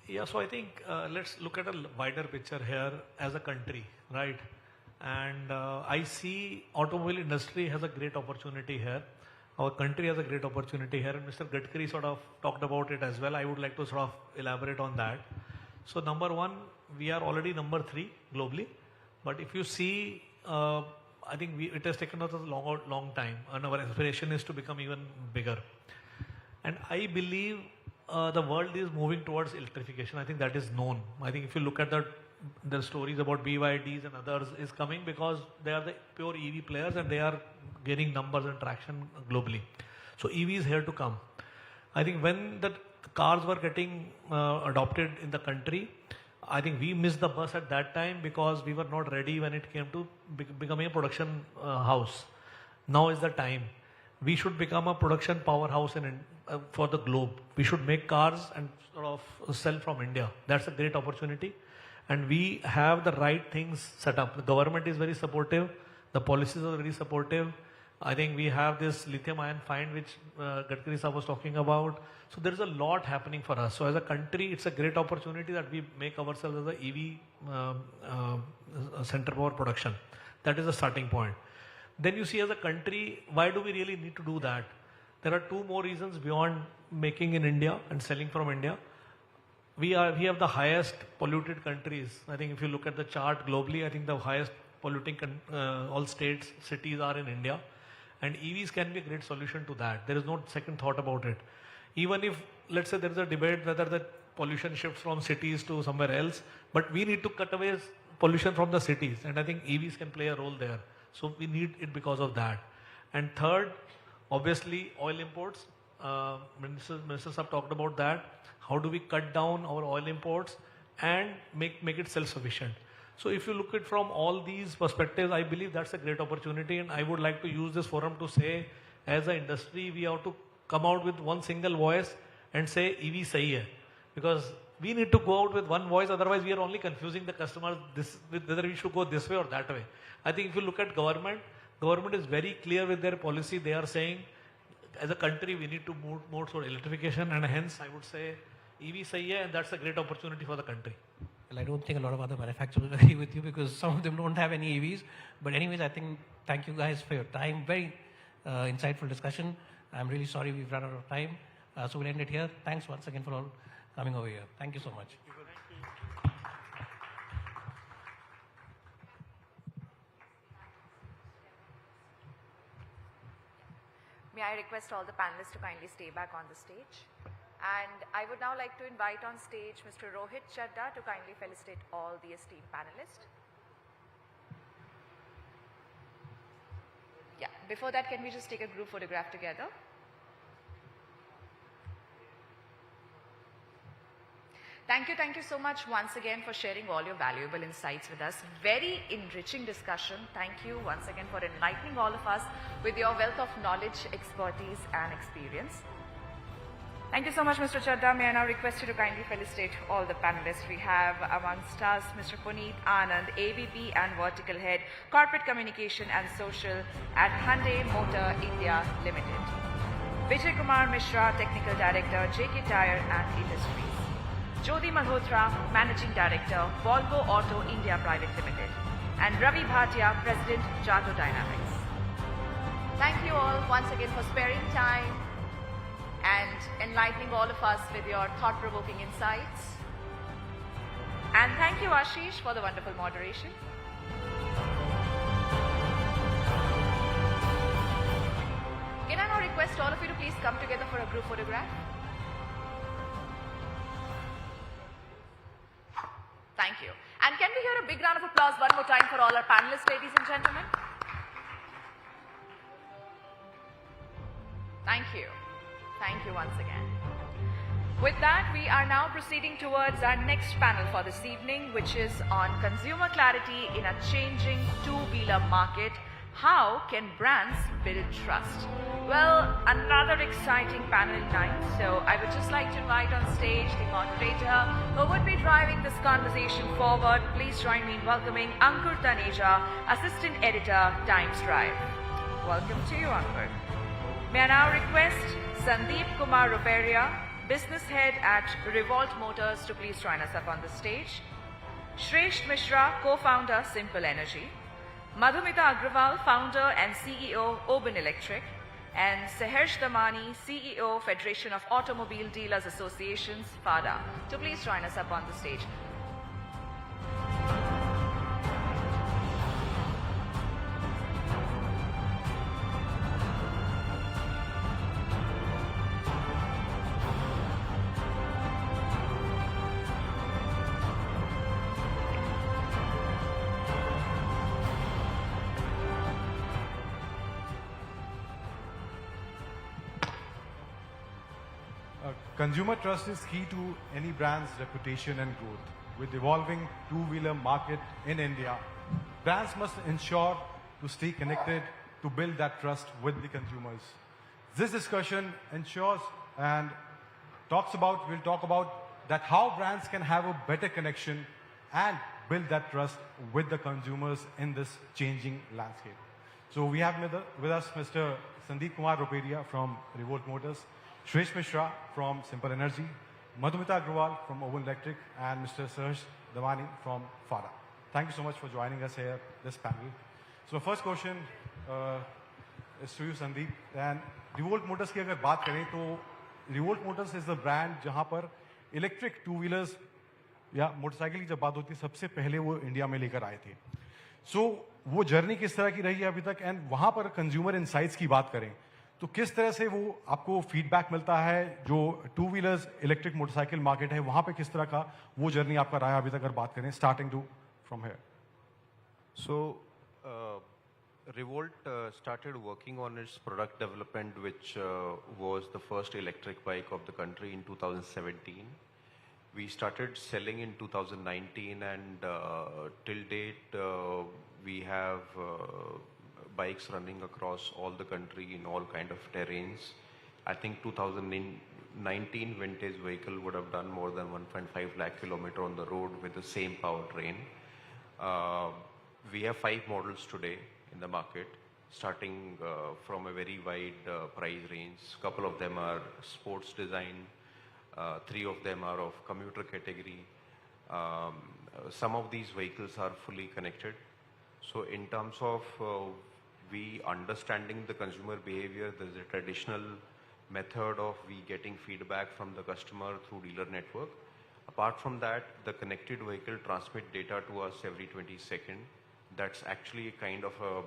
Yeah, so I think let's look at a wider picture here as a country, right? And I see automobile industry has a great opportunity here. Our country has a great opportunity here, and Mr. Gadkari sort of talked about it as well. I would like to sort of elaborate on that. So number one, we are already number 3 globally. But if you see, I think it has taken us a long time, and our aspiration is to become even bigger. And I believe the world is moving towards electrification. I think that is known. I think if you look at the stories about BYDs and others is coming because they are the pure EV players and they are gaining numbers and traction globally. So EV is here to come. I think when the cars were getting adopted in the country, I think we missed the bus at that time because we were not ready when it came to becoming a production house. Now is the time. We should become a production powerhouse for the globe. We should make cars and sort of sell from India. That's a great opportunity. And we have the right things set up. The government is very supportive. The policies are very supportive. I think we have this lithium ion find which Gadkari sir was talking about. So there is a lot happening for us. So as a country, it's a great opportunity that we make ourselves as a EV center for production. That is the starting point. Then you see as a country, why do we really need to do that? There are 2 more reasons beyond making in India and selling from India. We have the highest polluted countries. I think if you look at the chart globally, I think the highest polluting all states, cities are in India. And EVs can be a great solution to that. There is no second thought about it. Even if, let's say there is a debate whether the pollution shifts from cities to somewhere else, but we need to cut away pollution from the cities. And I think EVs can play a role there. So we need it because of that. And third, obviously oil imports. Minister Sahab talked about that. How do we cut down our oil imports and make it self-sufficient? So if you look at from all these perspectives, I believe that's a great opportunity, and I would like to use this forum to say, as an industry, we have to come out with one single voice and say EV sahi hai. Because we need to go out with one voice, otherwise we are only confusing the customers whether we should go this way or that way. I think if you look at government is very clear with their policy. They are saying, as a country, we need to move more toward electrification, and hence I would say EV sahi hai, and that's a great opportunity for the country. Well, I don't think a lot of other manufacturers agree with you because some of them don't have any EVs. But anyways, I think thank you guys for your time. Very insightful discussion. I'm really sorry we've run out of time. So we'll end it here. Thanks once again for all coming over here. Thank you so much. may I request all the panelists to kindly stay back on the stage. And I would now like to invite on stage Mr. Rohit Chadda to kindly felicitate all the esteemed panelists. Yeah, before that, can we just take a group photograph together? Thank you so much once again for sharing all your valuable insights with us. Very enriching discussion. Thank you once again for enlightening all of us with your wealth of knowledge, expertise and experience. Thank you so much, Mr. Chadda. May I now request you to kindly felicitate all the panelists. We have amongst us Mr. Puneet Anand, AVP and Vertical Head, Corporate Communication and Social at Hyundai Motor India Limited. Vijay Kumar Mishra, Technical Director, JK Tire and Industries. Jyoti Malhotra, Managing Director, Volvo Auto India Private Limited. And Ravi Bhatia, President, Jato Dynamics. Thank you all once again for sparing time and enlightening all of us with your thought-provoking insights. And thank you, Ashish, for the wonderful moderation. Can I now request all of you to please come together for a group photograph? Thank you. And can we hear a big round of applause one more time for all our panelists, ladies and gentlemen? Thank you. Thank you once again. With that, we are now proceeding towards our next panel for this evening, which is on consumer clarity in a changing two-wheeler market. How can brands build trust? Well, another exciting panel night. So I would just like to invite on stage the moderator who would be driving this conversation forward. Please join me in welcoming Ankur Taneja, Assistant Editor, Times Drive. Welcome to you, Ankur. May I now request Sandeep Kumar Ruperia, Business Head at Revolt Motors, to please join us up on the stage. Shresht Mishra, Co-Founder, Simple Energy. Madhumita Agrawal, Founder and CEO, Oben Electric. And Saharsh Damani, CEO, Federation of Automobile Dealers Associations, FADA, to please join us up on the stage. Consumer trust is key to any brand's reputation and growth. With evolving two-wheeler market in India, brands must ensure to stay connected to build that trust with the consumers. This discussion ensures and we'll talk about that how brands can have a better connection and build that trust with the consumers in this changing landscape. So we have with us Mr. Sandeep Kumar Ruperia from Revolt Motors, Shresht Mishra from Simple Energy, Madhumita Agrawal from Oben Electric, and Mr. Saharsh Damani from FADA. Thank you so much for joining us here, this panel. So the first question is to you, Sandeep. And Revolt Motors की अगर बात करें तो Revolt Motors is the brand जहाँ पर electric two-wheelers या motorcycle की जब बात होती है सबसे पहले वो इंडिया में लेकर आए थे. So वो जर्नी किस तरह की रही है अभी तक, एंड वहाँ पर कंज्यूमर इनसाइट्स की बात करें तो किस तरह से वो आपको फीडबैक मिलता है, जो two wheelers electric motorcycle market है वहाँ पे किस तरह का वो जर्नी आपका रहा है अभी तक अगर बात करें starting to from here. So Revolt started working on its product development, which was the first electric bike of the country in 2017. We started selling in 2019 and till date we have bikes running across all the country in all kind of terrains. I think 2019 vintage vehicle would have done more than 1.5 lakh kilometer on the road with the same powertrain. We have 5 models today in the market, starting from a very wide price range. Couple of them are sports design, 3 of them are of commuter category. Some of these vehicles are fully connected. So in terms of we understanding the consumer behavior, there's a traditional method of we getting feedback from the customer through dealer network. Apart from that, the connected vehicle transmit data to us every 20 seconds. That's actually a kind of a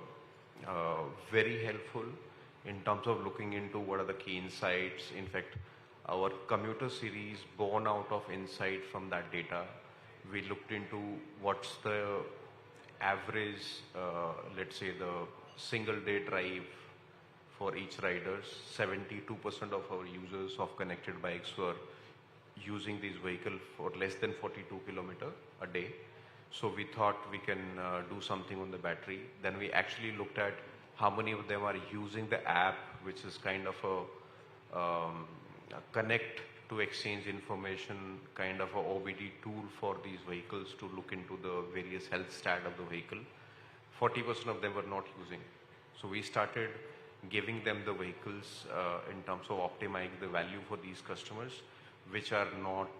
very helpful in terms of looking into what are the key insights. In fact, our commuter series born out of insight from that data. We looked into what's the average, let's say the single day drive for each riders. 72% of our users of connected bikes were using these vehicles for less than 42 kilometers a day. So we thought we can do something on the battery. Then we actually looked at how many of them are using the app, which is kind of a connect to exchange information, kind of a OBD tool for these vehicles to look into the various health stat of the vehicle. 40% of them were not using. So we started giving them the vehicles in terms of optimizing the value for these customers, which are not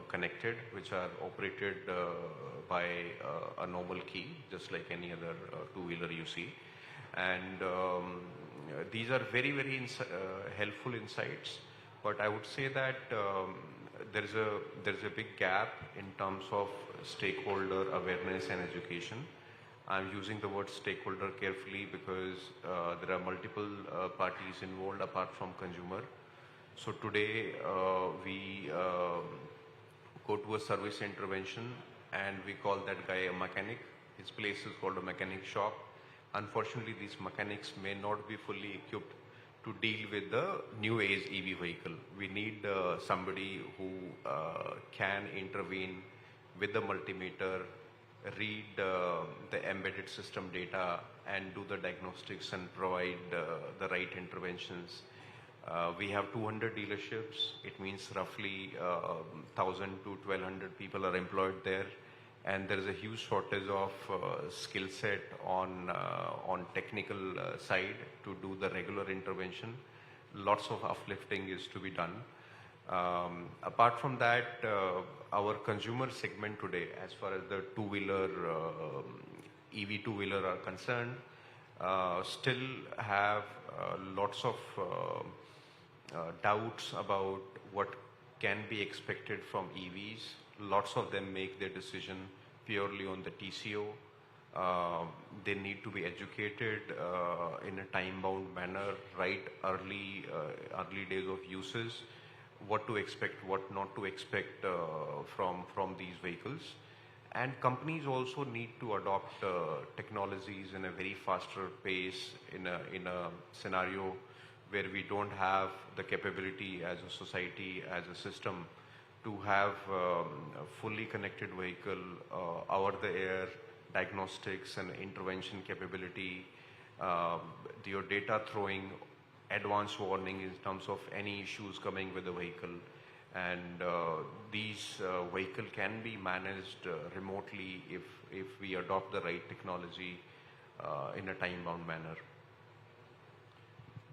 connected, which are operated by a normal key, just like any other two-wheeler you see. And these are very, very helpful insights. But I would say that there is a big gap in terms of stakeholder awareness and education. I'm using the word stakeholder carefully because there are multiple parties involved apart from consumer. So today we go to a service intervention and we call that guy a mechanic. His place is called a mechanic shop. Unfortunately, these mechanics may not be fully equipped to deal with the new age EV vehicle. We need somebody who can intervene with the multimeter, read the embedded system data and do the diagnostics and provide the right interventions. We have 200 dealerships. It means roughly 1,000 to 1,200 people are employed there. And there is a huge shortage of skill set on technical side to do the regular intervention. Lots of uplifting is to be done. Apart from that, our consumer segment today, as far as the two-wheeler, EV two-wheeler are concerned, still have lots of doubts about what can be expected from EVs. Lots of them make their decision purely on the TCO. They need to be educated in a time-bound manner, right early days of uses, what to expect, what not to expect from these vehicles. And companies also need to adopt technologies in a very faster pace in a scenario where we don't have the capability as a society, as a system, to have a fully connected vehicle, over-the-air diagnostics and intervention capability, your data throwing advanced warning in terms of any issues coming with the vehicle. And these vehicle can be managed remotely if we adopt the right technology in a time-bound manner.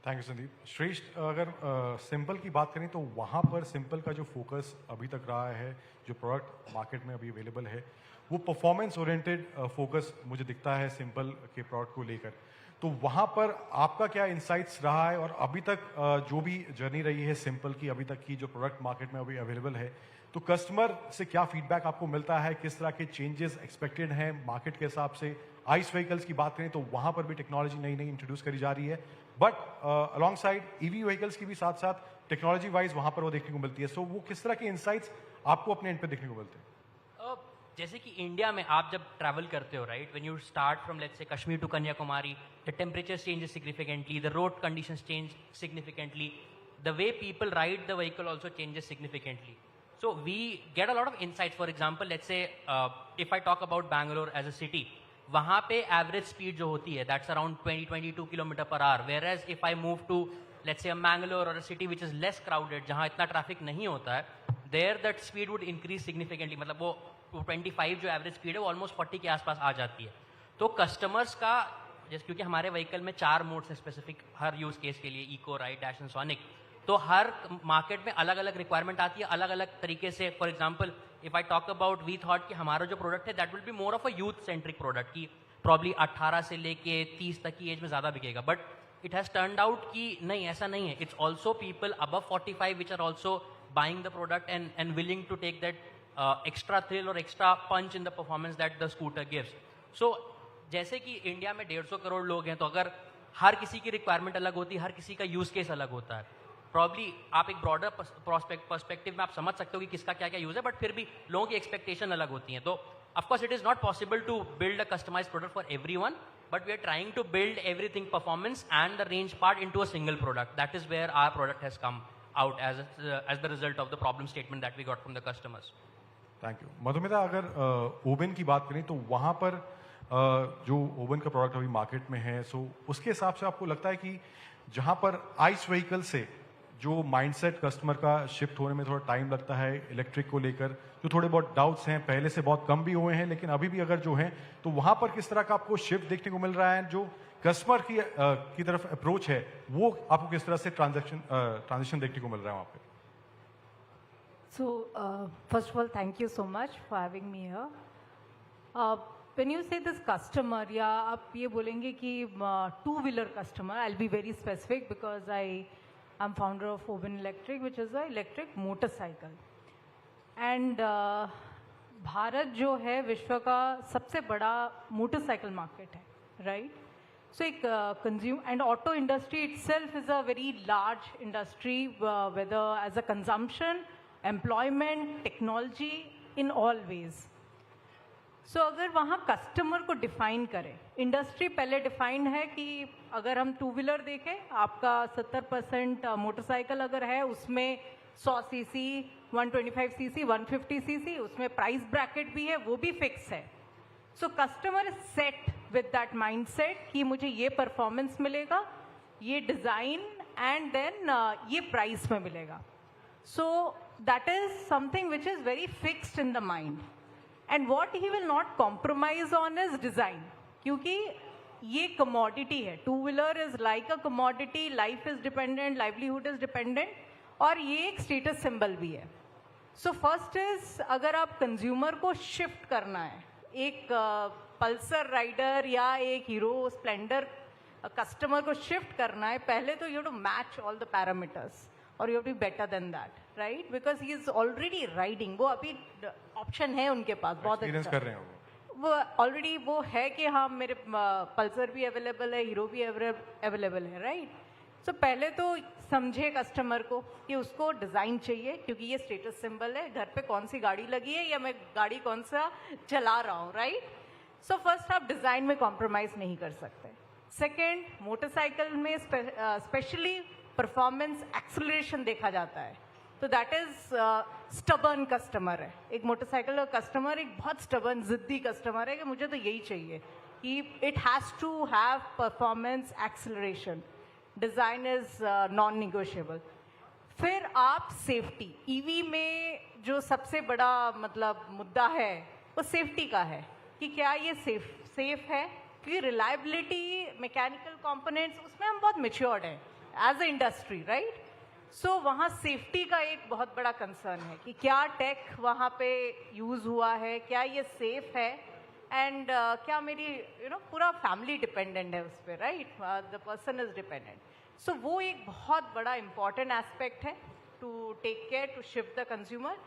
Thank you Sandeep. श्रेष्ठ, अगर simple की बात करें तो वहाँ पर simple का जो फोकस अभी तक रहा है, जो प्रोडक्ट मार्केट में अभी अवेलेबल है, वो परफॉर्मेंस ओरिएंटेड फोकस मुझे दिखता है सिंपल के प्रोडक्ट को लेकर. तो वहाँ पर आपका क्या इंसाइट्स रहा है और अभी तक जो भी जर्नी रही है सिंपल की, अभी तक की जो प्रोडक्ट मार्केट में अभी अवेलेबल है, तो कस्टमर से क्या फीडबैक आपको मिलता है, किस तरह के चेंजेस एक्सपेक्टेड हैं मार्केट के हिसाब से? आइस व्हीकल्स की बात करें तो वहाँ पर भी टेक्नोलॉजी नई नई इंट्रोड्यूस करी जा रही है, but along side EV vehicles की भी साथ साथ टेक्नोलॉजी वाइज वहाँ पर वो देखने को मिलती है. सो वो किस तरह के इंसाइट्स आपको अपने एंड पे देखने को मिलते हैं? जैसे कि इंडिया में आप जब ट्रैवल करते हो, right, when you start from let's say Kashmir to Kanyakumari, the temperature changes significantly, the road conditions change significantly, the way people ride the vehicle also changes significantly. So we get a lot of insights. For example, let's say if I talk about Bangalore as a city, वहाँ पे average speed जो होती है that's around 20-22 km per hour. Whereas if I move to let's say a Mangalore or a city which is less crowded, जहाँ इतना traffic नहीं होता है, there that speed would increase significantly. मतलब वो 25 जो average speed है वो almost 40 के आसपास आ जाती है. तो customers का जैसे क्योंकि हमारे व्हीकल में 4 मोड्स हैं स्पेसिफिक हर यूज केस के लिए, Eco, Ride, Dash and Sonic, तो हर मार्केट में अलग अलग रिक्वायरमेंट आती है अलग अलग तरीके से. For example if I talk about, we thought कि हमारा जो प्रोडक्ट है that will be more of a youth centric product, की प्रॉब्ली 18 से लेके 30 तक की एज में ज़्यादा बिकेगा. But it has turned out कि नहीं, ऐसा नहीं है. It's also people above 45 which are also buying the product and willing to take that extra thrill और extra punch in the performance that the scooter gives. So जैसे कि India में 150 करोड़ लोग हैं, तो अगर हर किसी की रिक्वायरमेंट अलग होती है, हर किसी का यूज केस अलग होता है. प्रॉब्ली आप एक ब्रॉडर पर्सपेक्टिव में आप समझ सकते हो कि किसका क्या क्या यूज है, बट फिर भी लोगों की एक्सपेक्टेशन अलग होती हैं. तो of course it is not possible to build a customise product for everyone, but we are trying to build everything performance and the range part into a single product. That is where our product has come out as the result of the problem statement that we got from the customers. Thank you. Madhumita, अगर oven की बात करें तो वहाँ पर जो oven का product अभी मार्केट में है, सो उसके हिसाब से आपको लगता है कि जहाँ पर आइस व्हीकल से जो माइंडसेट कस्टमर का शिफ्ट होने में थोड़ा टाइम लगता है इलेक्ट्रिक को लेकर, जो थोड़े बहुत डाउट्स हैं पहले से बहुत कम भी हुए हैं, लेकिन अभी भी अगर जो हैं तो वहाँ पर किस तरह का आपको शिफ्ट देखने को मिल रहा है, जो कस्टमर की तरफ अप्रोच है वो आपको किस तरह से ट्रांजिशन देखने को मिल रहा है वहाँ पे? So, first of all, thank you so much for having me here. When you say this customer, या आप ये बोलेंगे कि two-wheeler customer, I'll be very specific because I'm founder of Oben Electric, which is an electric motorcycle. And Bharat जो है विश्व का सबसे बड़ा मोटरसाइकिल मार्केट है, right? So एक consumer and auto industry itself is a very large industry, whether as a consumption, employment, technology, in all ways. So अगर वहाँ कस्टमर को डिफाइन करें, इंडस्ट्री पहले डिफाइंड है कि अगर हम टू व्हीलर देखें, आपका 70% मोटरसाइकिल अगर है उसमें 100 सीसी, 125 सीसी, 150 सीसी, उसमें प्राइस ब्रैकेट भी है, वो भी फिक्स है. So customer is set with that mindset कि मुझे ये परफॉर्मेंस मिलेगा, ये डिज़ाइन एंड देन ये प्राइस में मिलेगा. So that is something which is very fixed in the mind. And what he will not compromise on is design, क्योंकि ये commodity है. Two wheeler is like a commodity, life is dependent, livelihood is dependent, और ये एक status symbol भी है. So first is अगर आप consumer को shift करना है, एक पल्सर राइडर या एक हीरो स्प्लेंडर कस्टमर को शिफ्ट करना है, पहले तो you have to match all the parameters और you have to be better than that, right? Because he is already riding. वो अभी ऑप्शन है उनके पास, बहुत अच्छा कर रहे हैं वो ऑलरेडी वो है कि हाँ मेरे पल्सर भी अवेलेबल है, हीरो भी अवेलेबल है, राइट? सो पहले तो समझे कस्टमर को कि उसको डिज़ाइन चाहिए, क्योंकि ये स्टेटस सिंबल है, घर पे कौन सी गाड़ी लगी है या मैं गाड़ी कौन सा चला रहा हूँ, राइट? सो फर्स्ट आप डिज़ाइन में कॉम्प्रोमाइज़ नहीं कर सकते. सेकेंड, मोटरसाइकिल में स्पेशली परफॉर्मेंस एक्सेलरेशन देखा जाता है, तो दैट इज स्टबर्न कस्टमर है. एक मोटरसाइकिल का कस्टमर एक बहुत स्टबर्न जिद्दी कस्टमर है कि मुझे तो यही चाहिए कि it has to have performance acceleration. Design is non negotiable. फिर आप सेफ्टी, ईवी में जो सबसे बड़ा मतलब मुद्दा है वो सेफ्टी का है कि क्या ये सेफ है, क्योंकि रिलायबिलिटी, मैकेनिकल कंपोनेंट्स उसमें हम बहुत मैच्योर्ड हैं एज अ इंडस्ट्री, राइट? सो वहाँ सेफ्टी का एक बहुत बड़ा कंसर्न है कि क्या टेक वहाँ पे यूज़ हुआ है, क्या ये सेफ है, एंड क्या मेरी पूरा फैमिली डिपेंडेंट है उस पर, right? The person is dependent. So वो एक बहुत बड़ा इंपॉर्टेंट एस्पेक्ट है to take care, to shift the consumer.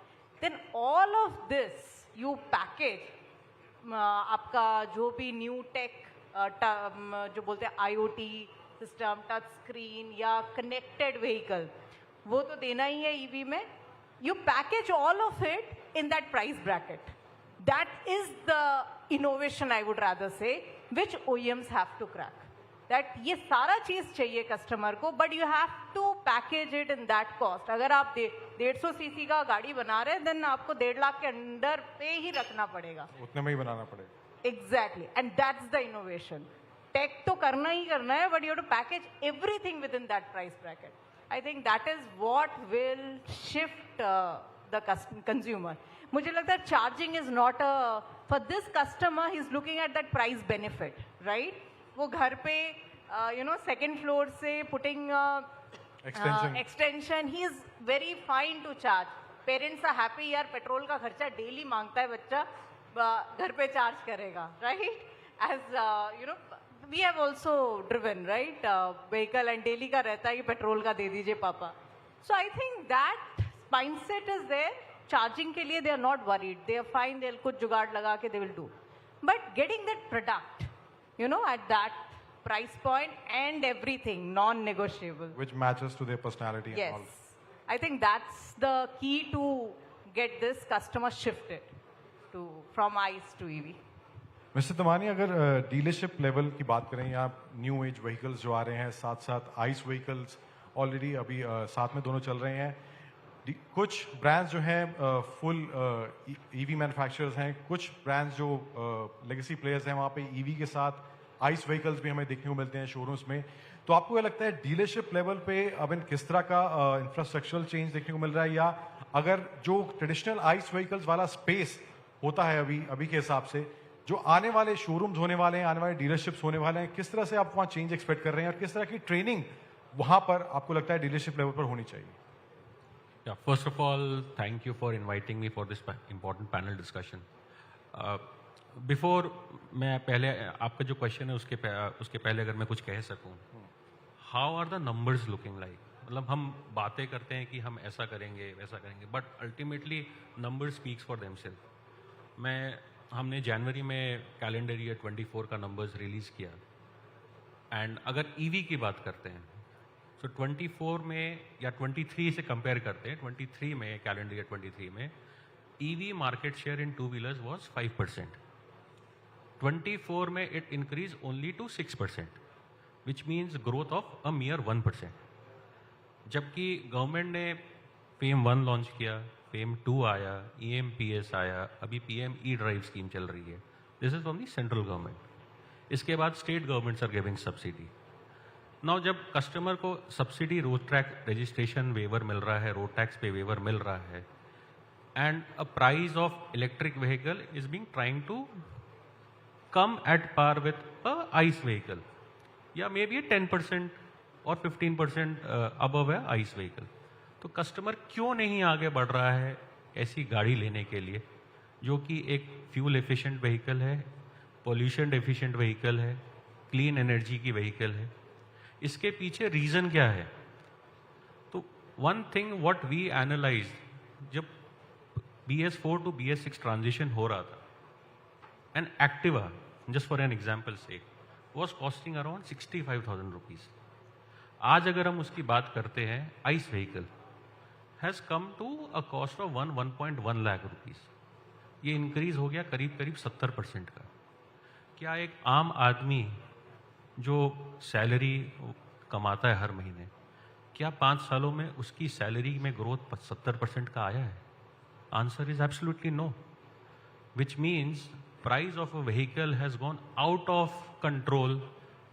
Then all of this you package आपका जो भी न्यू टेक जो बोलते हैं IoT सिस्टम, टच स्क्रीन या कनेक्टेड व्हीकल, वो तो देना ही है ईवी में. You package all of it in that price bracket. That is the innovation I would rather say which OEMs have to crack. That ये सारा चीज चाहिए कस्टमर को, but you have to package it in that cost. अगर आप 150 CC का गाड़ी बना रहे हैं, देन आपको 1.5 लाख के अंडर पे ही रखना पड़ेगा, उतने में ही बनाना पड़ेगा. Exactly, and that's the innovation. Tech तो करना ही करना है, but you have to package everything within that price bracket. I think that is what will shift the consumer. मुझे लगता है charging is not for this customer, he is looking at that price benefit, right? वो घर पे second floor से putting extension, he is very fine to charge. Parents are happy, यार petrol का खर्चा डेली मांगता है बच्चा, घर पे चार्ज करेगा, right? As we have also driven, right, vehicle, and daily का रहता है कि पेट्रोल का दे दीजिए पापा. So I think that mindset is there. Charging के लिए they are not worried, they are fine, they'll कुछ जुगाड़ लगा के they will do. But getting that product, at that price point and everything, non-negotiable. Which matches to their personality Yes. and all. I think that's the key to get this customer shifted from ICE to EV. Mister Tamani, अगर dealership level की बात करें या new age vehicles जो आ रहे हैं, साथ साथ आइस व्हीकल्स ऑलरेडी अभी साथ में दोनों चल रहे हैं, कुछ ब्रांड्स जो हैं फुल ईवी मैन्युफैक्चरर्स हैं, कुछ ब्रांड्स जो लेगेसी प्लेयर्स हैं वहाँ पे ईवी के साथ आइस व्हीकल्स भी हमें देखने को मिलते हैं शोरूम्स में। तो आपको क्या लगता है डीलरशिप लेवल पे अब इन किस तरह का इंफ्रास्ट्रक्चरल चेंज देखने को मिल रहा है, या अगर जो ट्रेडिशनल आइस व्हीकल्स वाला स्पेस होता है अभी के हिसाब से, जो आने वाले शोरूम्स होने वाले हैं, आने वाले डीलरशिप्स होने वाले हैं, किस तरह से आप वहाँ चेंज एक्सपेक्ट कर रहे हैं और किस तरह की ट्रेनिंग वहाँ पर आपको लगता है डीलरशिप लेवल पर होनी चाहिए? Yeah, first of all, thank you for inviting me for this important panel discussion. Before मैं पहले आपका जो क्वेश्चन है उसके पहले अगर मैं कुछ कह सकूं, how are the numbers looking like? मतलब हम बातें करते हैं कि हम ऐसा करेंगे वैसा करेंगे, but ultimately numbers speaks for themselves. हमने जनवरी में कैलेंडर ईयर 24 का नंबर्स रिलीज किया, एंड अगर ईवी की बात करते हैं तो 24 में या 23 से कंपेयर करते हैं, 23 में कैलेंडर ईयर 23 में EV market share in two wheelers was 5%. 24 में it increase only to 6%, which means growth of a mere 1%. जबकि गवर्नमेंट ने फेम 1 लॉन्च किया, फेम 2 आया, EMPS आया, अभी PM E-ड्राइव स्कीम चल रही है. This is from the central government. इसके बाद state governments are giving subsidy. Now जब कस्टमर को subsidy road track registration waiver मिल रहा है, रोड टैक्स पे वेवर मिल रहा है, and a price of electric vehicle is being trying to come at par with a ice vehicle, या मे बी 10% और 15% अबव है आइस व्हीकल, तो कस्टमर क्यों नहीं आगे बढ़ रहा है ऐसी गाड़ी लेने के लिए जो कि एक फ्यूल एफिशिएंट व्हीकल है, पोल्यूशन एफिशिएंट व्हीकल है, क्लीन एनर्जी की व्हीकल है? इसके पीछे रीजन क्या है? तो one thing what we analyse, जब BS4 टू BS6 ट्रांजिशन हो रहा था, an Activa, just for an example से, वॉज कॉस्टिंग अराउंड 65,000 रुपीज. आज अगर हम उसकी बात करते हैं, ICE vehicle has come to a cost of 1.1 lakh rupees. ये इंक्रीज हो गया करीब 70% का. क्या एक आम आदमी जो सैलरी कमाता है हर महीने, क्या 5 सालों में उसकी सैलरी में ग्रोथ 70% का आया है? Answer is absolutely no. Which means price of a vehicle has gone out of control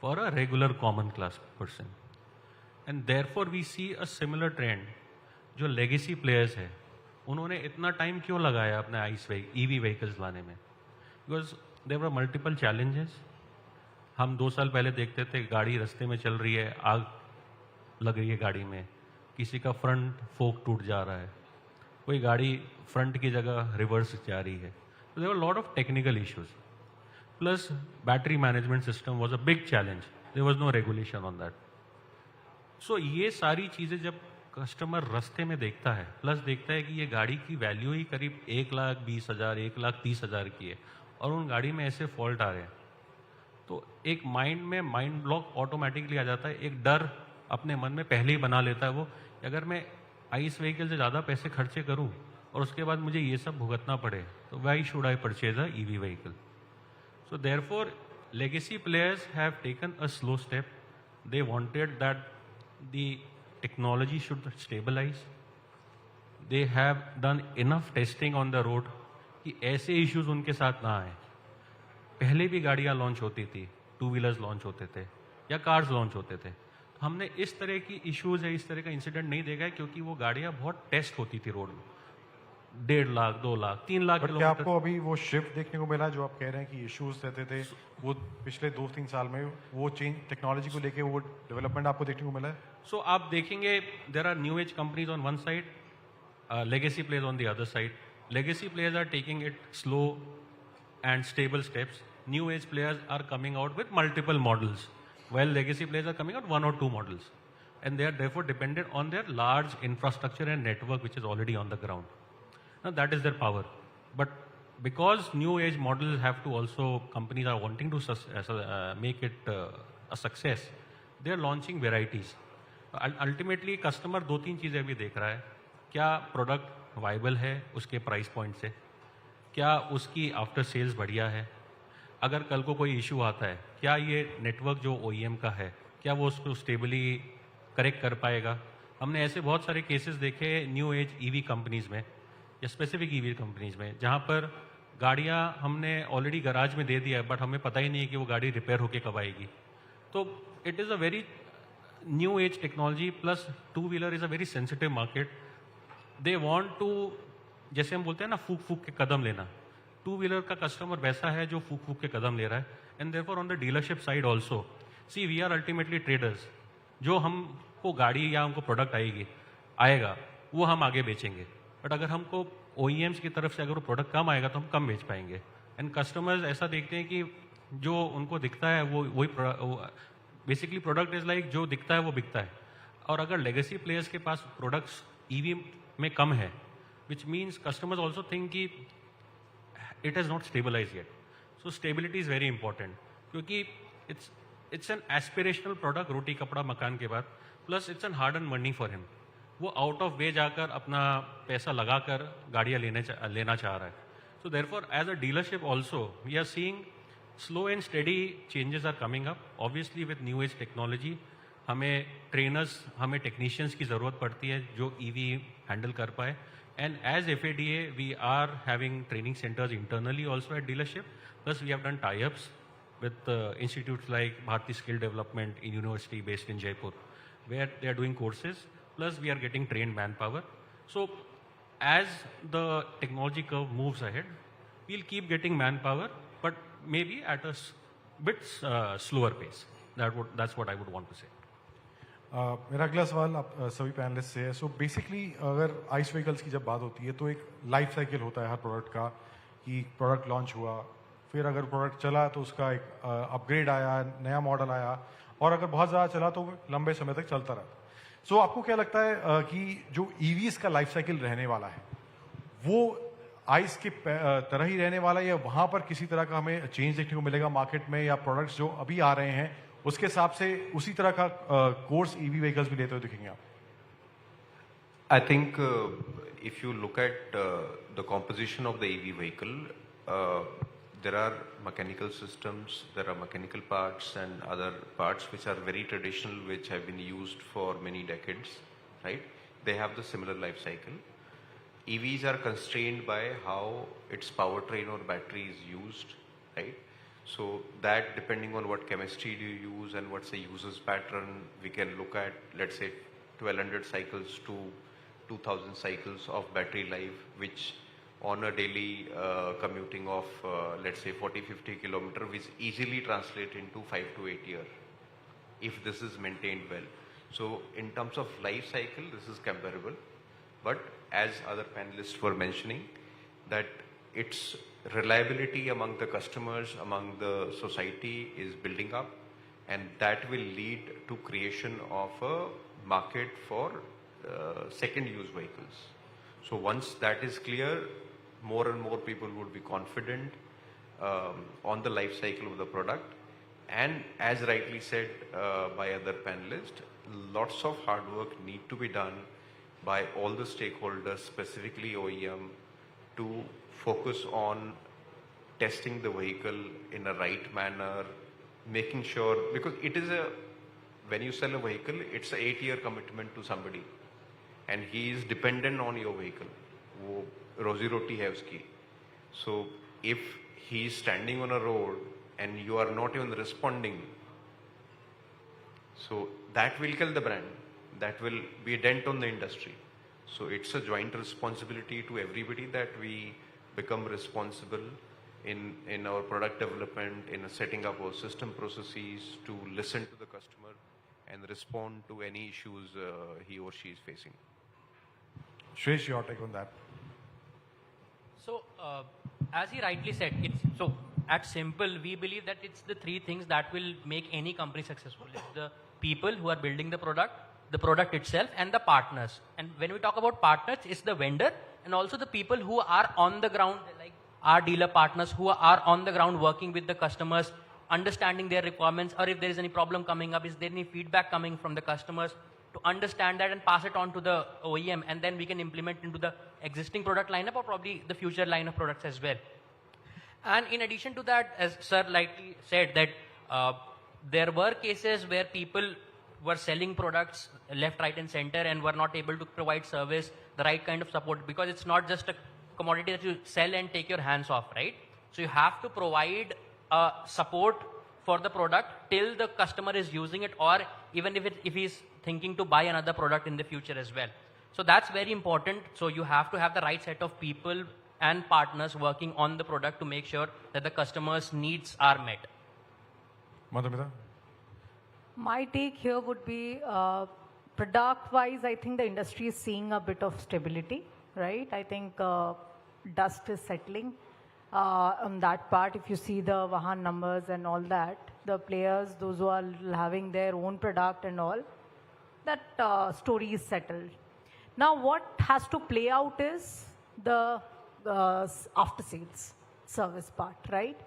for a regular common class person, and therefore we see a similar trend. जो लेगेसी प्लेयर्स है, उन्होंने इतना time क्यों लगाया अपने ice EV vehicles लाने में? Because there were multiple challenges. हम 2 साल पहले देखते थे गाड़ी रास्ते में चल रही है, आग लग रही है गाड़ी में, किसी का फ्रंट फोक टूट जा रहा है, कोई गाड़ी फ्रंट की जगह रिवर्स जा रही है. तो there were lot of technical issues. Plus battery management system was a big challenge. There was no regulation on that. So ये सारी चीज़ें जब कस्टमर रास्ते में देखता है, प्लस देखता है कि ये गाड़ी की वैल्यू ही करीब 1,20,000, 1,30,000 की है, और उन गाड़ी में ऐसे फॉल्ट आ रहे हैं, तो एक माइंड ब्लॉक ऑटोमेटिकली आ जाता है. एक डर अपने मन में पहले ही बना लेता है वो, कि अगर मैं आइस व्हीकल से ज़्यादा पैसे खर्चे करूं और उसके बाद मुझे ये सब भुगतना पड़े, तो why should I purchase a EV vehicle? So therefore legacy players have taken a slow step. They wanted that the technology should stabilize. They have done enough testing on the road कि ऐसे issues उनके साथ ना आए. पहले भी गाड़ियाँ launch होती थी, 2 व्हीलर्स लॉन्च होते थे या कार्स लॉन्च होते थे, तो हमने इस तरह की इश्यूज है, इस तरह का इंसिडेंट नहीं देखा है, क्योंकि वो गाड़ियाँ बहुत टेस्ट होती थी रोड में. 1.5 लाख, 2 लाख, 3 लाख किलोमीटर. क्या आपको अभी वो शिफ्ट देखने को मिला जो आप कह रहे हैं कि इश्यूज रहते थे, वो पिछले 2-3 साल में वो चेंज टेक्नोलॉजी को लेके वो डेवलपमेंट आपको देखने को मिला है? सो आप देखेंगे there are new age companies on one side, legacy players on the other side. Legacy players are taking it slow and stable steps. New age players are coming out with multiple models, while legacy players are coming out 1 or 2 models, and they are therefore dependent on their large infrastructure and network which is already on the ground. Now that is their power. But because new age models have to also, companies are wanting to make it a success, they are launching varieties. Ultimately, customer दो तीन चीज़ें अभी देख रहा है, क्या product viable है उसके प्राइस पॉइंट से, क्या उसकी आफ्टर सेल्स बढ़िया है, अगर कल को कोई इशू आता है क्या ये नेटवर्क जो OEM का है क्या वो उसको स्टेबली करेक्ट कर पाएगा. हमने ऐसे बहुत सारे केसेस देखे न्यू एज EV कंपनीज़ में या स्पेसिफिक EV कंपनीज़ में जहाँ पर गाड़ियाँ हमने ऑलरेडी गराज में दे दिया है बट हमें पता ही नहीं है कि वो गाड़ी रिपेयर होके कब आएगी. तो it is a very new age technology plus two wheeler is a very sensitive market. They want to, जैसे हम बोलते हैं ना, फूक फूक के कदम लेना. टू व्हीलर का कस्टमर वैसा है जो फूक फूक के कदम ले रहा है. And therefore on the dealership side also, see we are ultimately traders. जो हमको गाड़ी या हमको प्रोडक्ट आएगा वो हम आगे बेचेंगे. बट अगर हमको OEMs की तरफ से अगर वो प्रोडक्ट कम आएगा तो हम कम बेच पाएंगे. एंड कस्टमर्स ऐसा देखते हैं कि जो उनको दिखता है वो वही बेसिकली प्रोडक्ट इज़ लाइक जो दिखता है वो बिकता है. और अगर लेगेसी प्लेयर्स के पास प्रोडक्ट्स EV में कम है, which means customers also think कि it has not stabilise yet. So stability is very important क्योंकि इट्स एन एस्पिरेशनल प्रोडक्ट, रोटी कपड़ा मकान के बाद, plus it's an hard and money for him. वो आउट ऑफ वे जाकर अपना पैसा लगाकर गाड़ियाँ लेना चाह रहा है. So therefore as a dealership also we are seeing slow and steady changes are coming up. Obviously with new age technology हमें ट्रेनर्स, हमें टेक्नीशियंस की ज़रूरत पड़ती है जो EV हैंडल कर पाए. And as FADA we are having training centres internally also at dealership. Plus we have done tie-ups with institutes like Bharati Skill Development University based in Jaipur, where they are doing courses, plus we are getting trained manpower. So as the technology curve moves ahead, we'll keep getting manpower, but maybe at a bit slower pace. That's what I would want to say. मेरा अगला सवाल आप सभी panelist से है. So basically अगर ice vehicles की जब बात होती है तो एक लाइफ साइकिल होता है हर प्रोडक्ट का, कि प्रोडक्ट लॉन्च हुआ, फिर अगर प्रोडक्ट चला तो उसका एक अपग्रेड आया, नया मॉडल आया, और अगर बहुत ज़्यादा चला तो लंबे समय तक चलता रहा. सो आपको क्या लगता है कि जो EVs का लाइफ साइकिल रहने वाला है वो आइस के तरह ही रहने वाला है, या वहाँ पर किसी तरह का हमें चेंज देखने को मिलेगा मार्केट में, या प्रोडक्ट्स जो अभी आ रहे हैं उसके हिसाब से उसी तरह का कोर्स EV व्हीकल्स भी लेते हुए दिखेंगे आप? I think if you look at the composition of the EV vehicle, there are mechanical systems, there are mechanical parts and other parts which are very traditional, which have been used for many decades, right? They have the similar life cycle. EVs are constrained by how its powertrain or battery is used, right? So that, depending on what chemistry do you use and what's the user's pattern, we can look at, let's say, 1200 cycles to 2000 cycles of battery life, which on a daily commuting of, let's say, 40-50 kilometer, which easily translate into 5 to 8 years, if this is maintained well. So in terms of life cycle, this is comparable. But as other panelists were mentioning, that its reliability among the customers, among the society is building up, and that will lead to creation of a market for second use vehicles. So once that is clear, more and more people would be confident on the life cycle of the product. And as rightly said by other panelists, lots of hard work need to be done by all the stakeholders, specifically OEM, to focus on testing the vehicle in a right manner, making sure, because it is when you sell a vehicle, it's an 8-year commitment to somebody, and he is dependent on your vehicle. वो रोजी रोटी है उसकी. So if he is standing on a road and you are not even responding, so that will kill the brand. That will be a dent on the industry. So it's a joint responsibility to everybody that we become responsible in our product development, in setting up our system processes, to listen to the customer and respond to any issues he or she is facing. Shresh, your take on that? So, as he rightly said, so at Simple, we believe that it's the three things that will make any company successful. It's the people who are building the product itself, and the partners. And when we talk about partners, it's the vendor and also the people who are on the ground, like our dealer partners who are on the ground working with the customers, understanding their requirements, or if there is any problem coming up, is there any feedback coming from the customers, to understand that and pass it on to the OEM, and then we can implement into the existing product lineup or probably the future line of products as well. And in addition to that, as sir likely said, that there were cases where people were selling products left, right and center and were not able to provide service, the right kind of support, because it's not just a commodity that you sell and take your hands off, right? So you have to provide support for the product till the customer is using it, or even if he's thinking to buy another product in the future as well. So that's very important. So you have to have the right set of people and partners working on the product to make sure that the customer's needs are met. Madhumita? My take here would be product-wise, I think the industry is seeing a bit of stability, right? I think dust is settling on that part. If you see the Vahan numbers and all that, the players, those who are having their own product and all, that story is settled. Now what has to play out is the after-sales service part, right?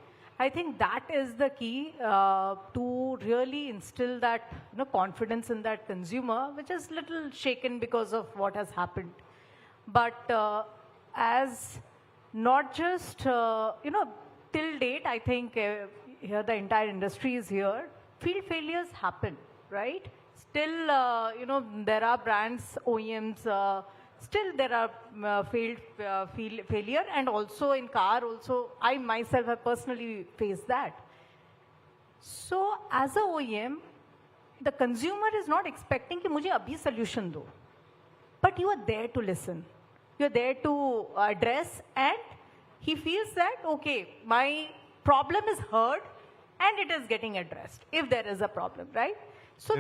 I think that is the key to really instill that confidence in that consumer, which is little shaken because of what has happened. But as not just till date, I think here the entire industry is here. Field failures happen, right? Still, there are brands, OEMs. Still there are failure, and also in car also, I myself have personally faced that. So as a OEM, the consumer is not expecting कि मुझे अभी solution दो, but you are there to listen. You are there to address, and he feels that, okay, my problem is heard and it is getting addressed if there is a problem, right? So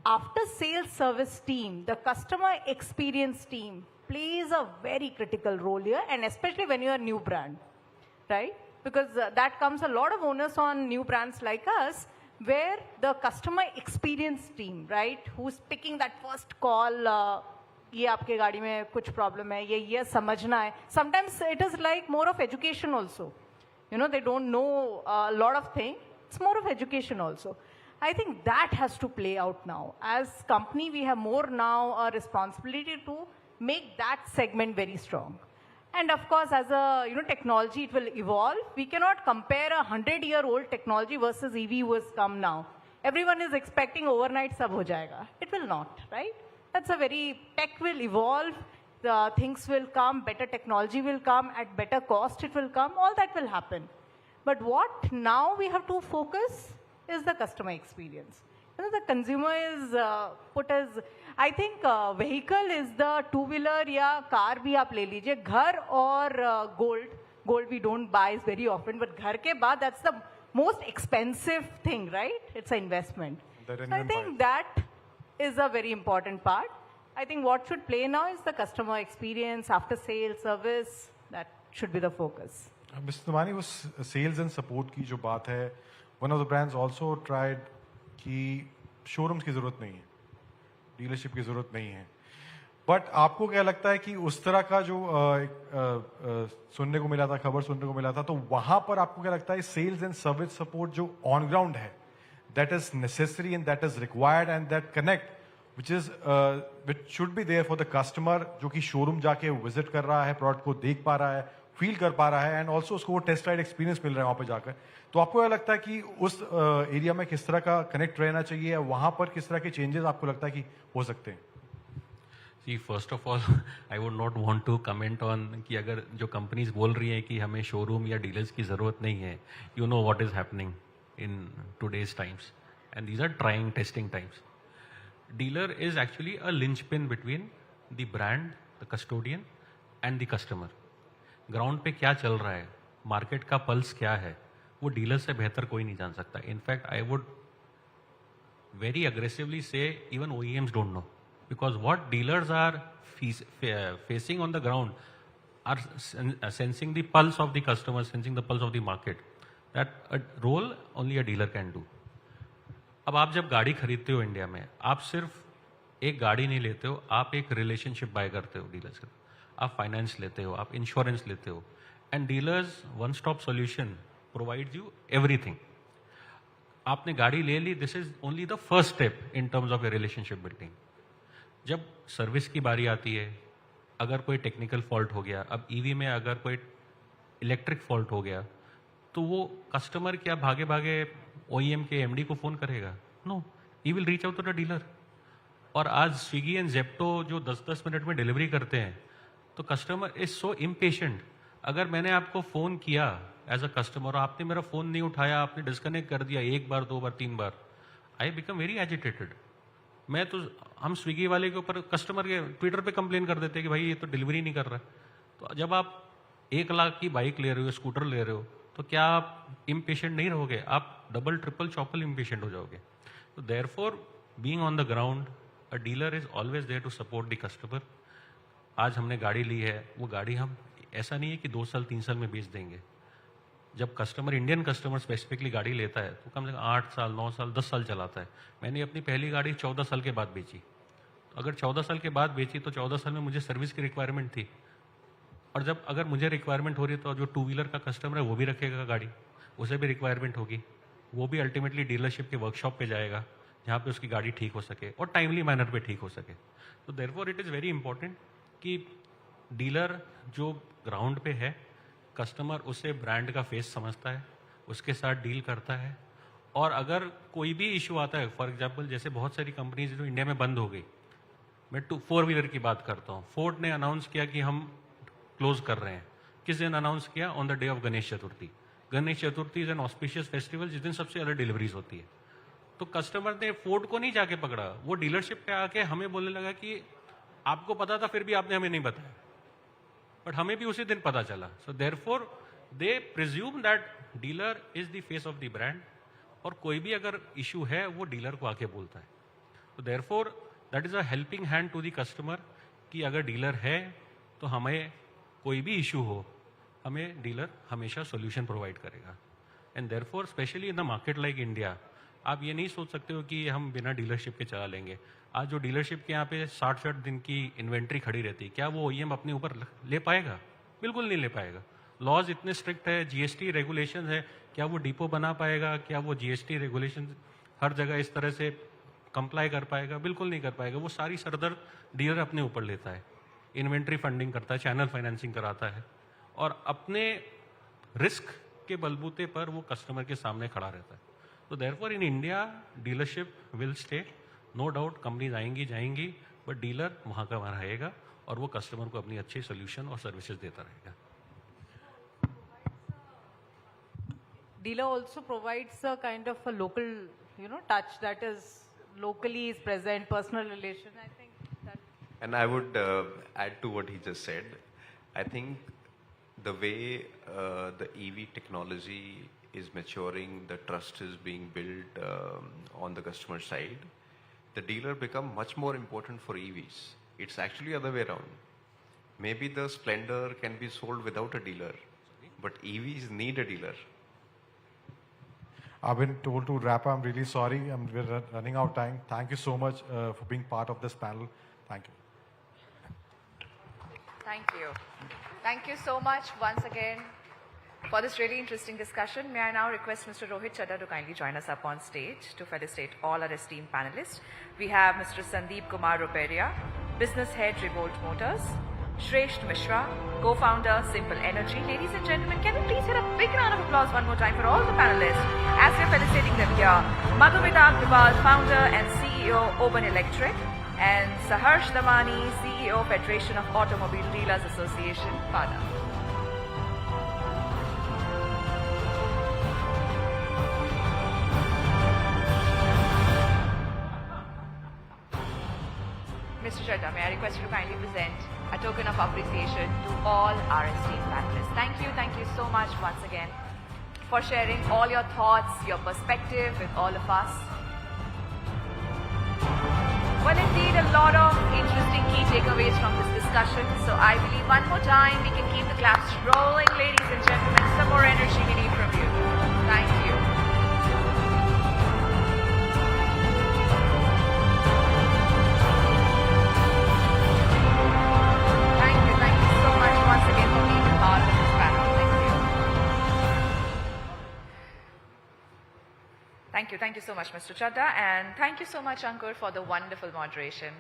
after sales service team, the customer experience team plays a very critical role here, and especially when you are a new brand, right? Because that comes a lot of onus on new brands like us, where the customer experience team, right, who's picking that first call, ये आपके गाड़ी में कुछ problem है, ये समझना है. Sometimes it is like more of education also. They don't know a lot of things. It's more of education also. I think that has to play out now. As company, we have more now a responsibility to make that segment very strong. And of course, as a technology, it will evolve. We cannot compare a 100-year-old technology versus EV who has come now. Everyone is expecting overnight sab ho jayega. It will not, right? That's a very, tech will evolve, the things will come, better technology will come, at better cost it will come, all that will happen. But what now we have to focus is the customer experience. The consumer is put as, I think vehicle is the two-wheeler या car भी आप ले लीजिए, घर और gold we don't buy very often, but घर के बाद that's the most expensive thing, right? It's an investment. So I think that is a very important part. I think what should play now is the customer experience, after sales service, that should be the focus. Mr. Namani, was sales and support की जो बात है, one of the brands also tried कि showrooms की ज़रूरत नहीं है, dealership की ज़रूरत नहीं है. But आपको क्या लगता है कि उस तरह का जो सुनने को मिला था, खबर सुनने को मिला था, तो वहाँ पर आपको क्या लगता है sales and service support जो on ground है, that is necessary and that is required, and that connect which should be there for the customer जो कि showroom जाके visit कर रहा है, product को देख पा रहा है, फील कर पा रहा है, एंड ऑल्सो उसको टेस्ट राइड एक्सपीरियंस मिल रहा है वहाँ पे जाकर. तो आपको क्या लगता है कि उस एरिया में किस तरह का कनेक्ट रहना चाहिए, वहाँ पर किस तरह के चेंजेस आपको लगता है कि हो सकते हैं? See, first of all, I would not want to comment on कि अगर जो कंपनीज बोल रही हैं कि हमें शोरूम या डीलर्स की ज़रूरत नहीं है, you know what is happening in today's times, and these are trying, testing times. Dealer is actually a linchpin between the brand, the custodian, and the customer. Ground पे क्या चल रहा है, मार्केट का पल्स क्या है, वो डीलर से बेहतर कोई नहीं जान सकता. In fact I would very aggressively say even OEMs don't know, because what dealers are facing on the ground are sensing the pulse of the customer, sensing the pulse of the market. That role only a dealer can do. अब आप जब गाड़ी खरीदते हो India में, आप सिर्फ एक गाड़ी नहीं लेते हो, आप एक रिलेशनशिप बाय करते हो डीलर से. आप फाइनेंस लेते हो, आप इंश्योरेंस लेते हो, and dealers one stop solution provides you everything. आपने गाड़ी ले ली, this is only the first step in terms of a relationship building. जब सर्विस की बारी आती है, अगर कोई टेक्निकल फॉल्ट हो गया, अब ईवी में अगर कोई इलेक्ट्रिक फॉल्ट हो गया, तो वो कस्टमर क्या भागे भागे ओईएम के एमडी को फोन करेगा? No, he will reach out to the dealer. और आज स्विगी एंड जेप्टो जो 10-10 मिनट में डिलीवरी करते हैं, तो कस्टमर इज सो इम्पेशेंट. अगर मैंने आपको फ़ोन किया एज अ कस्टमर और आपने मेरा फ़ोन नहीं उठाया, आपने डिस्कनेक्ट कर दिया 1 बार 2 बार 3 बार, आई बिकम वेरी एजिटेटेड. मैं तो, हम स्विगी वाले के ऊपर कस्टमर के ट्विटर पे कंप्लेन कर देते हैं कि भाई ये तो डिलीवरी नहीं कर रहा. तो जब आप 1 लाख की बाइक ले रहे हो, स्कूटर ले रहे हो, तो क्या आप इम्पेशेंट नहीं रहोगे? आप डबल ट्रिपल चौपल इम्पेशेंट हो जाओगे. तो therefore being on the ground, a dealer is always there to support the customer. आज हमने गाड़ी ली है, वो गाड़ी हम ऐसा नहीं है कि 2 साल 3 साल में बेच देंगे. जब कस्टमर, इंडियन कस्टमर स्पेसिफिकली गाड़ी लेता है, तो कम से कम 8 साल 9 साल 10 साल चलाता है. मैंने अपनी पहली गाड़ी 14 साल के बाद बेची. तो अगर 14 साल के बाद बेची तो 14 साल में मुझे सर्विस की रिक्वायरमेंट थी. और जब अगर मुझे रिक्वायरमेंट हो रही है, तो जो 2 व्हीलर का कस्टमर है वो भी रखेगा गाड़ी, उसे भी रिक्वायरमेंट होगी, वो भी अल्टीमेटली डीलरशिप के वर्कशॉप पे जाएगा जहाँ पे उसकी गाड़ी ठीक हो सके और टाइमली मैनर पे ठीक हो सके. तो therefore it is very important कि डीलर जो ग्राउंड पे है, कस्टमर उसे ब्रांड का फेस समझता है, उसके साथ डील करता है. और अगर कोई भी इशू आता है, फॉर एग्जांपल जैसे बहुत सारी कंपनीज जो इंडिया में बंद हो गई, मैं 4 व्हीलर की बात करता हूँ. फोर्ड ने अनाउंस किया कि हम क्लोज कर रहे हैं. किस दिन अनाउंस किया? On the day of Ganesh Chaturthi. Ganesh Chaturthi is an auspicious festival जिस दिन सबसे ज़्यादा डिलीवरीज होती है. तो कस्टमर ने फोर्ड को नहीं जाके पकड़ा, वो डीलरशिप पे आके हमें बोलने लगा कि आपको पता था फिर भी आपने हमें नहीं बताया. बट हमें भी उसी दिन पता चला. So therefore they presume that dealer is the face of the brand, और कोई भी अगर इशू है वो डीलर को आके बोलता है. तो therefore that is a helping hand to the customer कि अगर डीलर है तो हमें कोई भी इशू हो, हमें डीलर हमेशा सोल्यूशन प्रोवाइड करेगा. And therefore specially in the market like India, आप ये नहीं सोच सकते हो कि हम बिना डीलरशिप के चला लेंगे. आज जो डीलरशिप के यहाँ पे 60-60 दिन की इन्वेंट्री खड़ी रहती है, क्या वो ओईएम अपने ऊपर ले पाएगा? बिल्कुल नहीं ले पाएगा. लॉज इतने स्ट्रिक्ट है, जीएसटी रेगुलेशन है, क्या वो डिपो बना पाएगा? क्या वो जीएसटी रेगुलेशन हर जगह इस तरह से कंप्लाई कर पाएगा? बिल्कुल नहीं कर पाएगा. वो सारी सरदर्द डीलर अपने ऊपर लेता है, इन्वेंट्री फंडिंग करता है, चैनल फाइनेंसिंग कराता है, और अपने रिस्क के बलबूते पर वो कस्टमर के सामने खड़ा रहता है. तो therefore in India dealership will stay. No doubt companies आएंगी जाएंगी, बट डीलर वहाँ का वहाँ रहेगा और वो कस्टमर को अपनी अच्छी सोल्यूशन और सर्विसेज देता रहेगा. Dealer also provides a kind of a local, touch that is locally is present, personal relation. I think that. And I would add to what he just said. I think the way the EV technology is maturing, the trust is being built on the customer side, the dealer become much more important for EVs. It's actually the other way around. Maybe the Splendor can be sold without a dealer, but EVs need a dealer. I've been told to wrap up. I'm really sorry. We're running out of time. Thank you so much for being part of this panel. Thank you. Thank you. Thank you so much once again for this really interesting discussion. May I now request Mr. Rohit Chadha to kindly join us up on stage to felicitate all our esteemed panelists. We have Mr. Sandeep Kumar Ruperia, Business Head, Revolt Motors, Shresht Mishra, co-founder, Simple Energy. Ladies and gentlemen, can we please hear a big round of applause one more time for all the panelists as we're felicitating them here. Madhumita Agarwal, founder and CEO, Open Electric, and Saharsh Damani, CEO, Federation of Automobile Dealers Association, FADA. Mr. Chadha, may I request you to kindly present a token of appreciation to all our esteemed panelists. Thank you so much once again for sharing all your thoughts, your perspective with all of us. Well, indeed, a lot of interesting key takeaways from this discussion. So I believe one more time we can keep the claps rolling, ladies and gentlemen. Some more energy we need from you. Thank you. Thank you so much once again for being a part of this panel. Thank you. Thank you. Thank you so much, Mr. Chadda. And thank you so much, Ankur, for the wonderful moderation.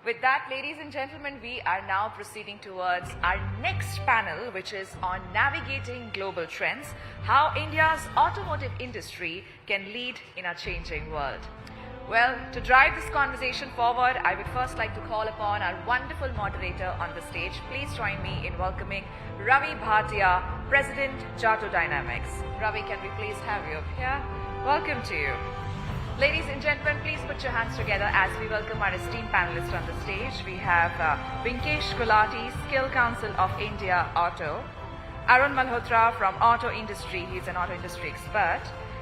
With that, ladies and gentlemen, we are now proceeding towards our next panel, which is on navigating global trends, how India's automotive industry can lead in a changing world. Well, to drive this conversation forward, I would first like to call upon our wonderful moderator on the stage. Please join me in welcoming Ravi Bhatia, President, Jato Dynamics. Ravi, can we please have you up here? Welcome to you. Ladies and gentlemen, please put your hands together as we welcome our esteemed panelists on the stage. We have Vinkesh Gulati, Skill Council of India Auto. Arun Malhotra from Auto Industry, he's an auto industry expert.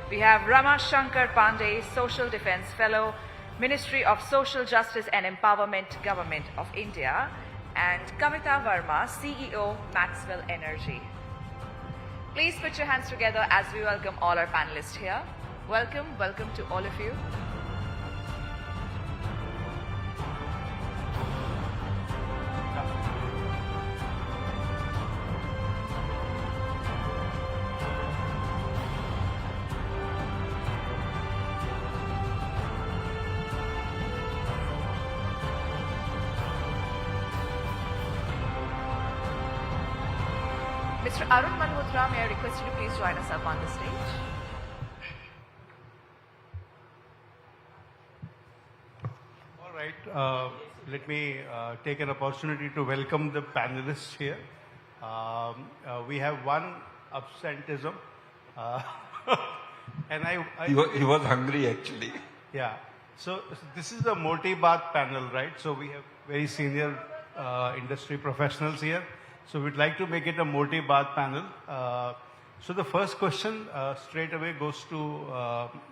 We have Rama Shankar Pandey, Social Defense Fellow, Ministry of Social Justice and Empowerment, Government of India. And Kavita Verma, CEO, Maxwell Energy. Please put your hands together as we welcome all our panelists here. Welcome, welcome to all of you. Mr. Arun Malhotra, may I request you to please join us up on the stage. All right. Let me take an opportunity to welcome the panelists here. We have one absenteeism. And he was hungry actually. Yeah. So this is the Moti Baat panel, right? So we have very senior industry professionals here. So we'd like to make it a Moti Baat panel. So the first question straight away goes to,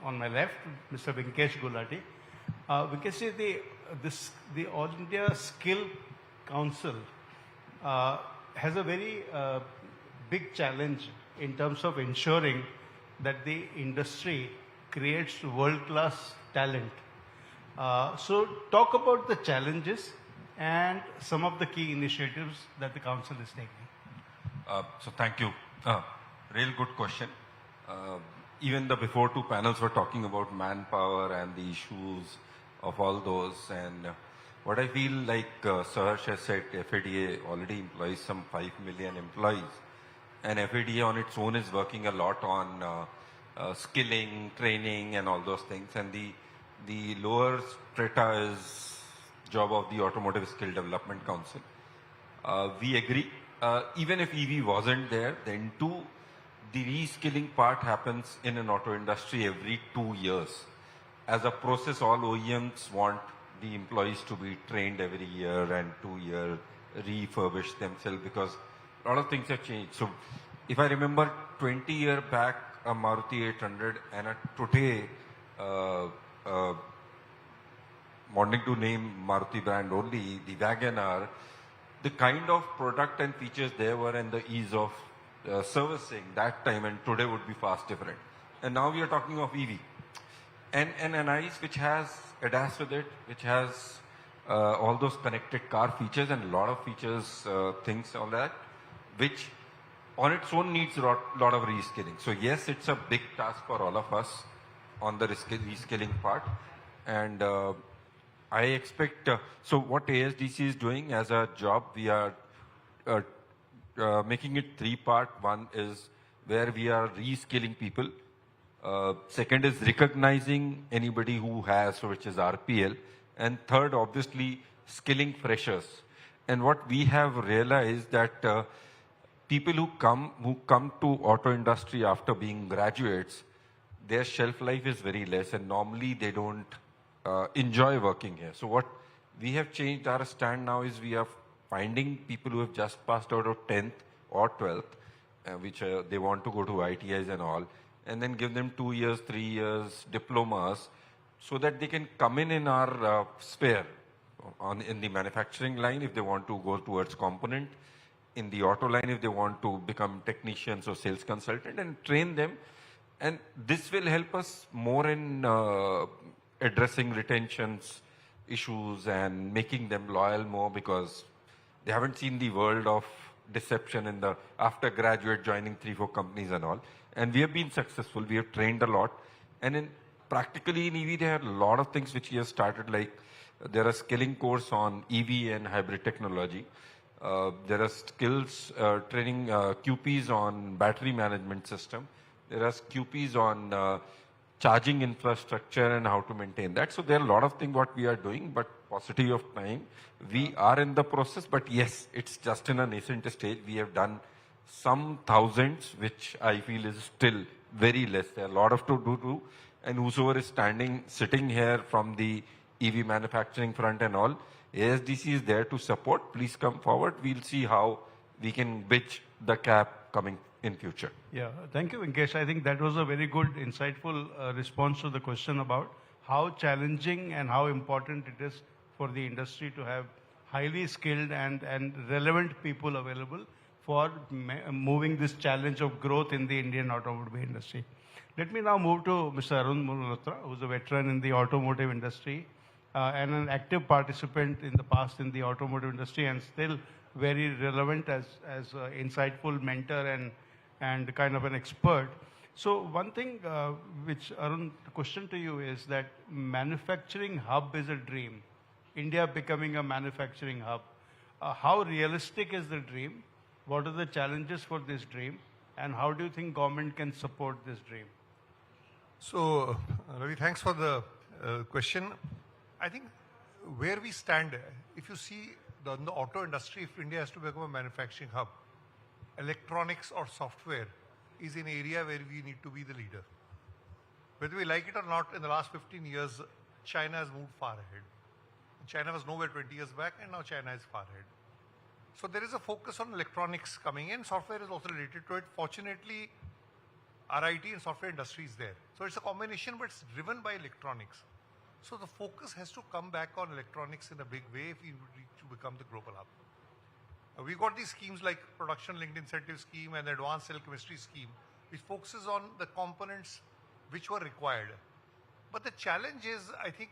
on my left, Mr. Vinkesh Gulati. Vinkesh, the All India Skill Council has a very big challenge in terms of ensuring that the industry creates world-class talent. So talk about the challenges and some of the key initiatives that the council is taking. So thank you. Real good question. Even the before two panels were talking about manpower and the issues of all those. And what I feel like Saharsh has said, FADA already employs some 5 million employees. And FADA on its own is working a lot on skilling, training and all those things. And the lower strata is job of the Automotive Skill Development Council. We agree. Even if EV wasn't there, then too, the reskilling part happens in an auto industry every 2 years. As a process, all OEMs want the employees to be trained every year and 2 year refurbish themselves because a lot of things have changed. So if I remember 20 years back, a Maruti 800 and today, wanting to name Maruti brand only, the WagonR, the kind of product and features there were and the ease of servicing that time and today would be fast different. And now we are talking of EV. And an ICE which has ADAS with it, which has all those connected car features and a lot of features, things, all that, which on its own needs a lot of reskilling. So yes, it's a big task for all of us on the reskilling part. And I expect, so what ASDC is doing as a job, we are making it 3-part. One is where we are reskilling people. Second is recognizing anybody who has, which is RPL. And third, obviously, skilling freshers. And what we have realized that people who come to auto industry after being graduates, their shelf life is very less and normally they don't enjoy working here. So what we have changed our stand now is we are finding people who have just passed out of 10th or 12th, which they want to go to ITIs and all, and then give them 2 years, 3 years diplomas so that they can come in our sphere in the manufacturing line if they want to go towards component, in the auto line if they want to become technicians or sales consultant and train them. And this will help us more in addressing retentions issues and making them loyal more because they haven't seen the world of deception in the after graduate joining 3-4 companies and all. And we have been successful. We have trained a lot. And in practically in EV, there are a lot of things which he has started, like there are skilling course on EV and hybrid technology. There are skills training QPs on battery management system. There are QPs on charging infrastructure and how to maintain that. So there are a lot of things what we are doing, but paucity of time. We are in the process, but yes, it's just in a nascent stage. We have done some thousands, which I feel is still very less. There are a lot of to do, and whosoever is sitting here from the EV manufacturing front and all, ASDC is there to support. Please come forward. We'll see how we can bridge the gap coming in future. Yeah, thank you, Venkesh. I think that was a very good, insightful response to the question about how challenging and how important it is for the industry to have highly skilled and relevant people available for moving this challenge of growth in the Indian automobile industry. Let me now move to Mr. Arun Malhotra, who's a veteran in the automotive industry and an active participant in the past in the automotive industry, and still very relevant as an insightful mentor and kind of an expert. So one thing which, Arun, the question to you is that manufacturing hub is a dream. India becoming a manufacturing hub. How realistic is the dream? What are the challenges for this dream? And how do you think government can support this dream? So, Ravi, thanks for the question. I think where we stand, if you see in the auto industry, if India has to become a manufacturing hub, electronics or software is an area where we need to be the leader. Whether we like it or not, in the last 15 years, China has moved far ahead. China was nowhere 20 years back, and now China is far ahead. So there is a focus on electronics coming in. Software is also related to it. Fortunately, our IT and software industry is there. So it's a combination, but it's driven by electronics. So the focus has to come back on electronics in a big way if we need to become the global hub. We've got these schemes like Production Linked Incentive Scheme and the Advanced Cell Chemistry Scheme, which focuses on the components which were required. But the challenge is, I think,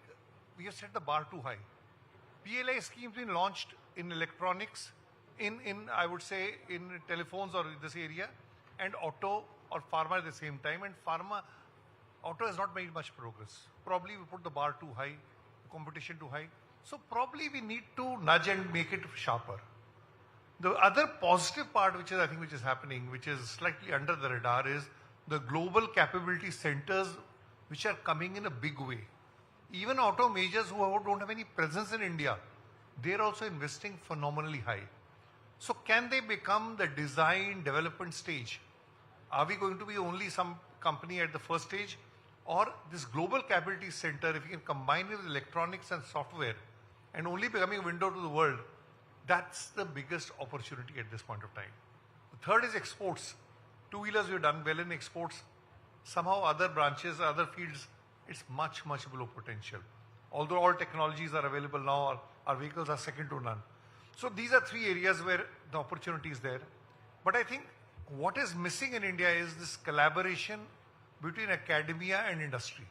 we have set the bar too high. PLI schemes been launched in electronics, I would say, in telephones or in this area, and auto or pharma at the same time. And auto has not made much progress. Probably we put the bar too high, competition too high. So probably we need to nudge and make it sharper. The other positive part, which is happening, which is slightly under the radar, is the global capability centers, which are coming in a big way. Even auto majors who don't have any presence in India, they're also investing phenomenally high. So can they become the design development stage? Are we going to be only some company at the first stage? Or this global capability center, if you can combine it with electronics and software and only becoming a window to the world, that's the biggest opportunity at this point of time. The third is exports. Two-wheelers, we've done well in exports. Somehow other branches, other fields, it's much, much below potential. Although all technologies are available now, our vehicles are second to none. So these are three areas where the opportunity is there. But I think what is missing in India is this collaboration between academia and industry.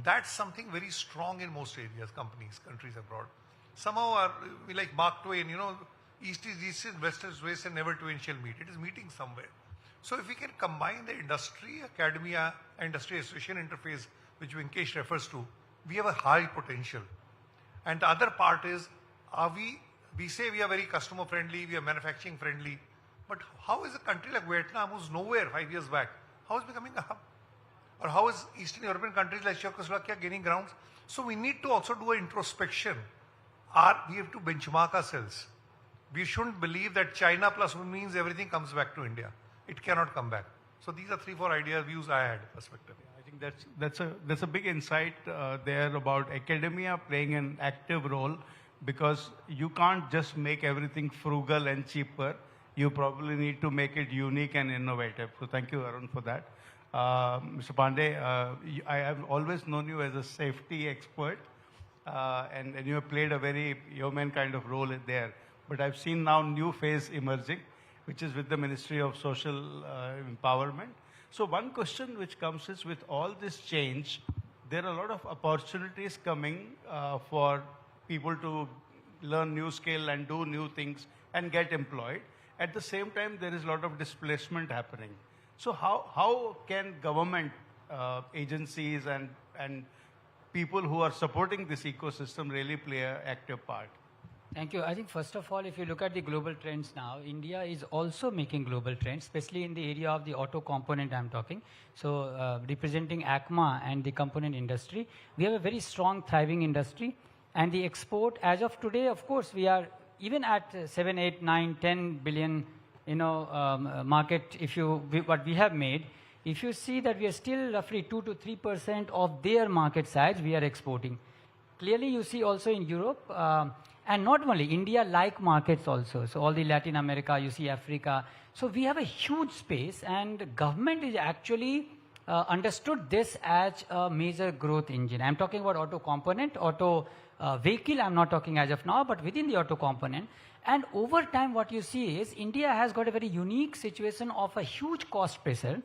That's something very strong in most areas, companies, countries abroad. Somehow, we like Mark Twain, East is east and West is west and never twain shall meet. It is meeting somewhere. So if we can combine the industry, academia, industry association interface, which Venkesh refers to, we have a high potential. And the other part is, we say we are very customer friendly, we are manufacturing friendly, but how is a country like Vietnam, who's nowhere 5 years back, how is becoming a hub? Or how is Eastern European countries like Czechoslovakia gaining grounds? So we need to also do an introspection. We have to benchmark ourselves. We shouldn't believe that China plus one means everything comes back to India. It cannot come back. So these are 3-4 ideas, views I had, perspective. I think that's a big insight there about academia playing an active role, because you can't just make everything frugal and cheaper. You probably need to make it unique and innovative. So thank you, Arun, for that. Mr. Pandey, I have always known you as a safety expert, and you have played a very yeoman kind of role there. But I've seen now new phase emerging, which is with the Ministry of Social Empowerment. So one question which comes is, with all this change, there are a lot of opportunities coming for people to learn new skill and do new things and get employed. At the same time, there is a lot of displacement happening. So how can government agencies and people who are supporting this ecosystem really play an active part? Thank you. I think first of all, if you look at the global trends now, India is also making global trends, especially in the area of the auto component I'm talking. So representing ACMA and the component industry, we have a very strong, thriving industry. And the export, as of today, of course, we are even at 7, 8, 9, 10 billion, market, what we have made. If you see that we are still roughly 2 to 3% of their market size, we are exporting. Clearly, you see also in Europe, and not only India-like markets also. So all the Latin America, you see Africa. So we have a huge space, and government is actually understood this as a major growth engine. I'm talking about auto component, auto vehicle, I'm not talking as of now, but within the auto component. And over time, what you see is India has got a very unique situation of a huge cost pressure.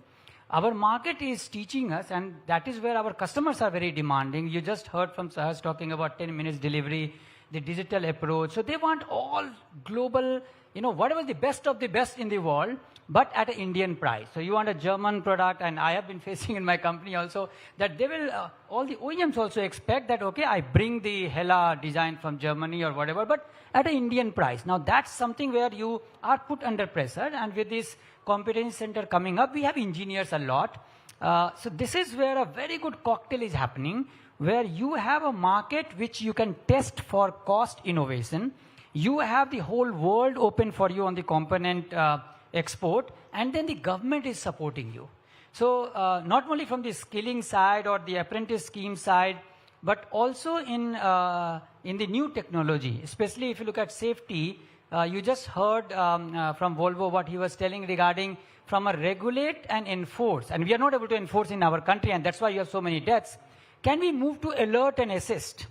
Our market is teaching us, and that is where our customers are very demanding. You just heard from Sahas talking about 10 minutes delivery, the digital approach. So they want all global, whatever the best of the best in the world, but at an Indian price. So you want a German product, and I have been facing in my company also that they will, all the OEMs also expect that, okay, I bring the Hella design from Germany or whatever, but at an Indian price. Now that's something where you are put under pressure, and with this competency center coming up, we have engineers a lot. So this is where a very good cocktail is happening, where you have a market which you can test for cost innovation. You have the whole world open for you on the component export, and then the government is supporting you. So not only from the skilling side or the apprentice scheme side, but also in the new technology, especially if you look at safety. You just heard from Volvo what he was telling regarding from a regulate and enforce, and we are not able to enforce in our country, and that's why you have so many deaths. Can we move to alert and assist?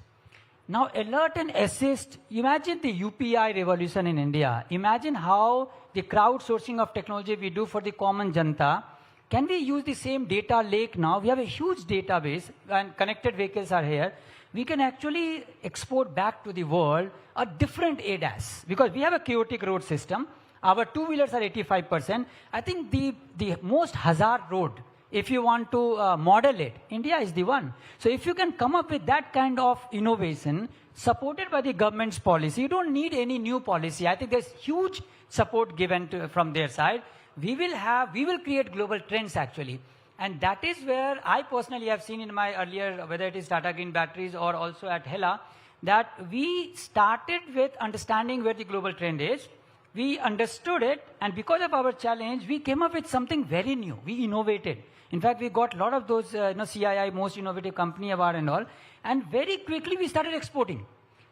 Now, alert and assist, imagine the UPI revolution in India. Imagine how the crowdsourcing of technology we do for the common janta. Can we use the same data lake now? We have a huge database, and connected vehicles are here. We can actually export back to the world a different ADAS, because we have a chaotic road system. Our two-wheelers are 85%. I think the most hazard road, if you want to model it, India is the one. So if you can come up with that kind of innovation supported by the government's policy, you don't need any new policy. I think there's huge support given from their side. We will create global trends actually. And that is where I personally have seen in my earlier, whether it is Tata Green Batteries or also at Hella, that we started with understanding where the global trend is. We understood it, and because of our challenge, we came up with something very new. We innovated. In fact, we got a lot of those CII, most innovative company award and all, and very quickly we started exporting.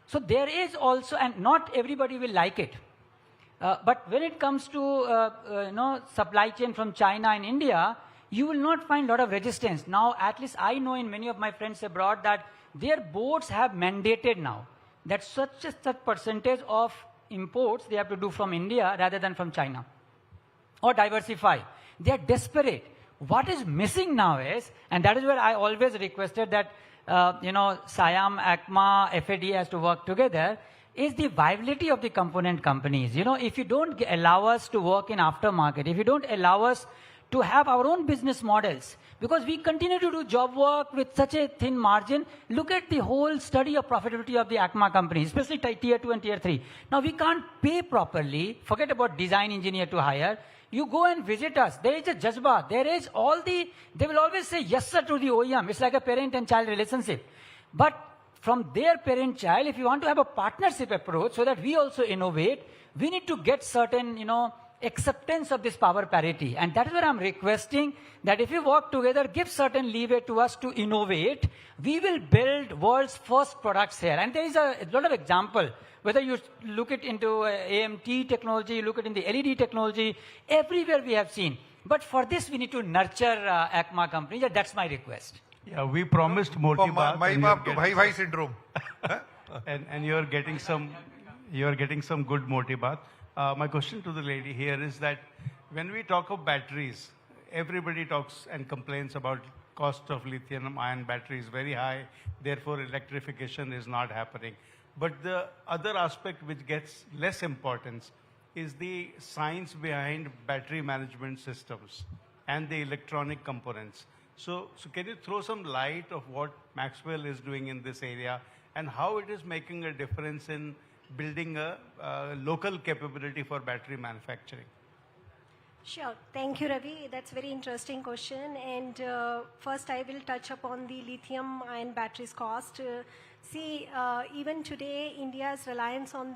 So there is also, and not everybody will like it. But when it comes to supply chain from China and India, you will not find a lot of resistance. Now, at least I know in many of my friends abroad that their boards have mandated now that such percentage of imports they have to do from India rather than from China, or diversify. They are desperate. What is missing now is, and that is where I always requested that, SIAM, ACMA, FAD has to work together, is the viability of the component companies. If you don't allow us to work in aftermarket, if you don't allow us to have our own business models, because we continue to do job work with such a thin margin. Look at the whole study of profitability of the ACMA companies, especially tier 2 and tier 3. Now we can't pay properly. Forget about design engineer to hire. You go and visit us. There is a jazba. They will always say yes sir to the OEM. It's like a parent and child relationship. But from their parent-child, if you want to have a partnership approach so that we also innovate, we need to get certain, acceptance of this power parity. And that is where I'm requesting that if we work together, give certain leeway to us to innovate, we will build world's first products here. And there is a lot of example. Whether you look it into AMT technology, you look it in the LED technology, everywhere we have seen. But for this, we need to nurture ACMA companies. That's my request. Yeah, we promised more ki baat. My baap to bhai syndrome. and you're getting some good moti baat. My question to the lady here is that when we talk of batteries, everybody talks and complains about cost of lithium-ion batteries very high, therefore electrification is not happening. But the other aspect which gets less importance is the science behind battery management systems and the electronic components. So can you throw some light of what Maxwell is doing in this area and how it is making a difference in building a local capability for battery manufacturing? Sure. Thank you, Ravi. That's a very interesting question. And first, I will touch upon the lithium-ion batteries cost. Even today, India's reliance on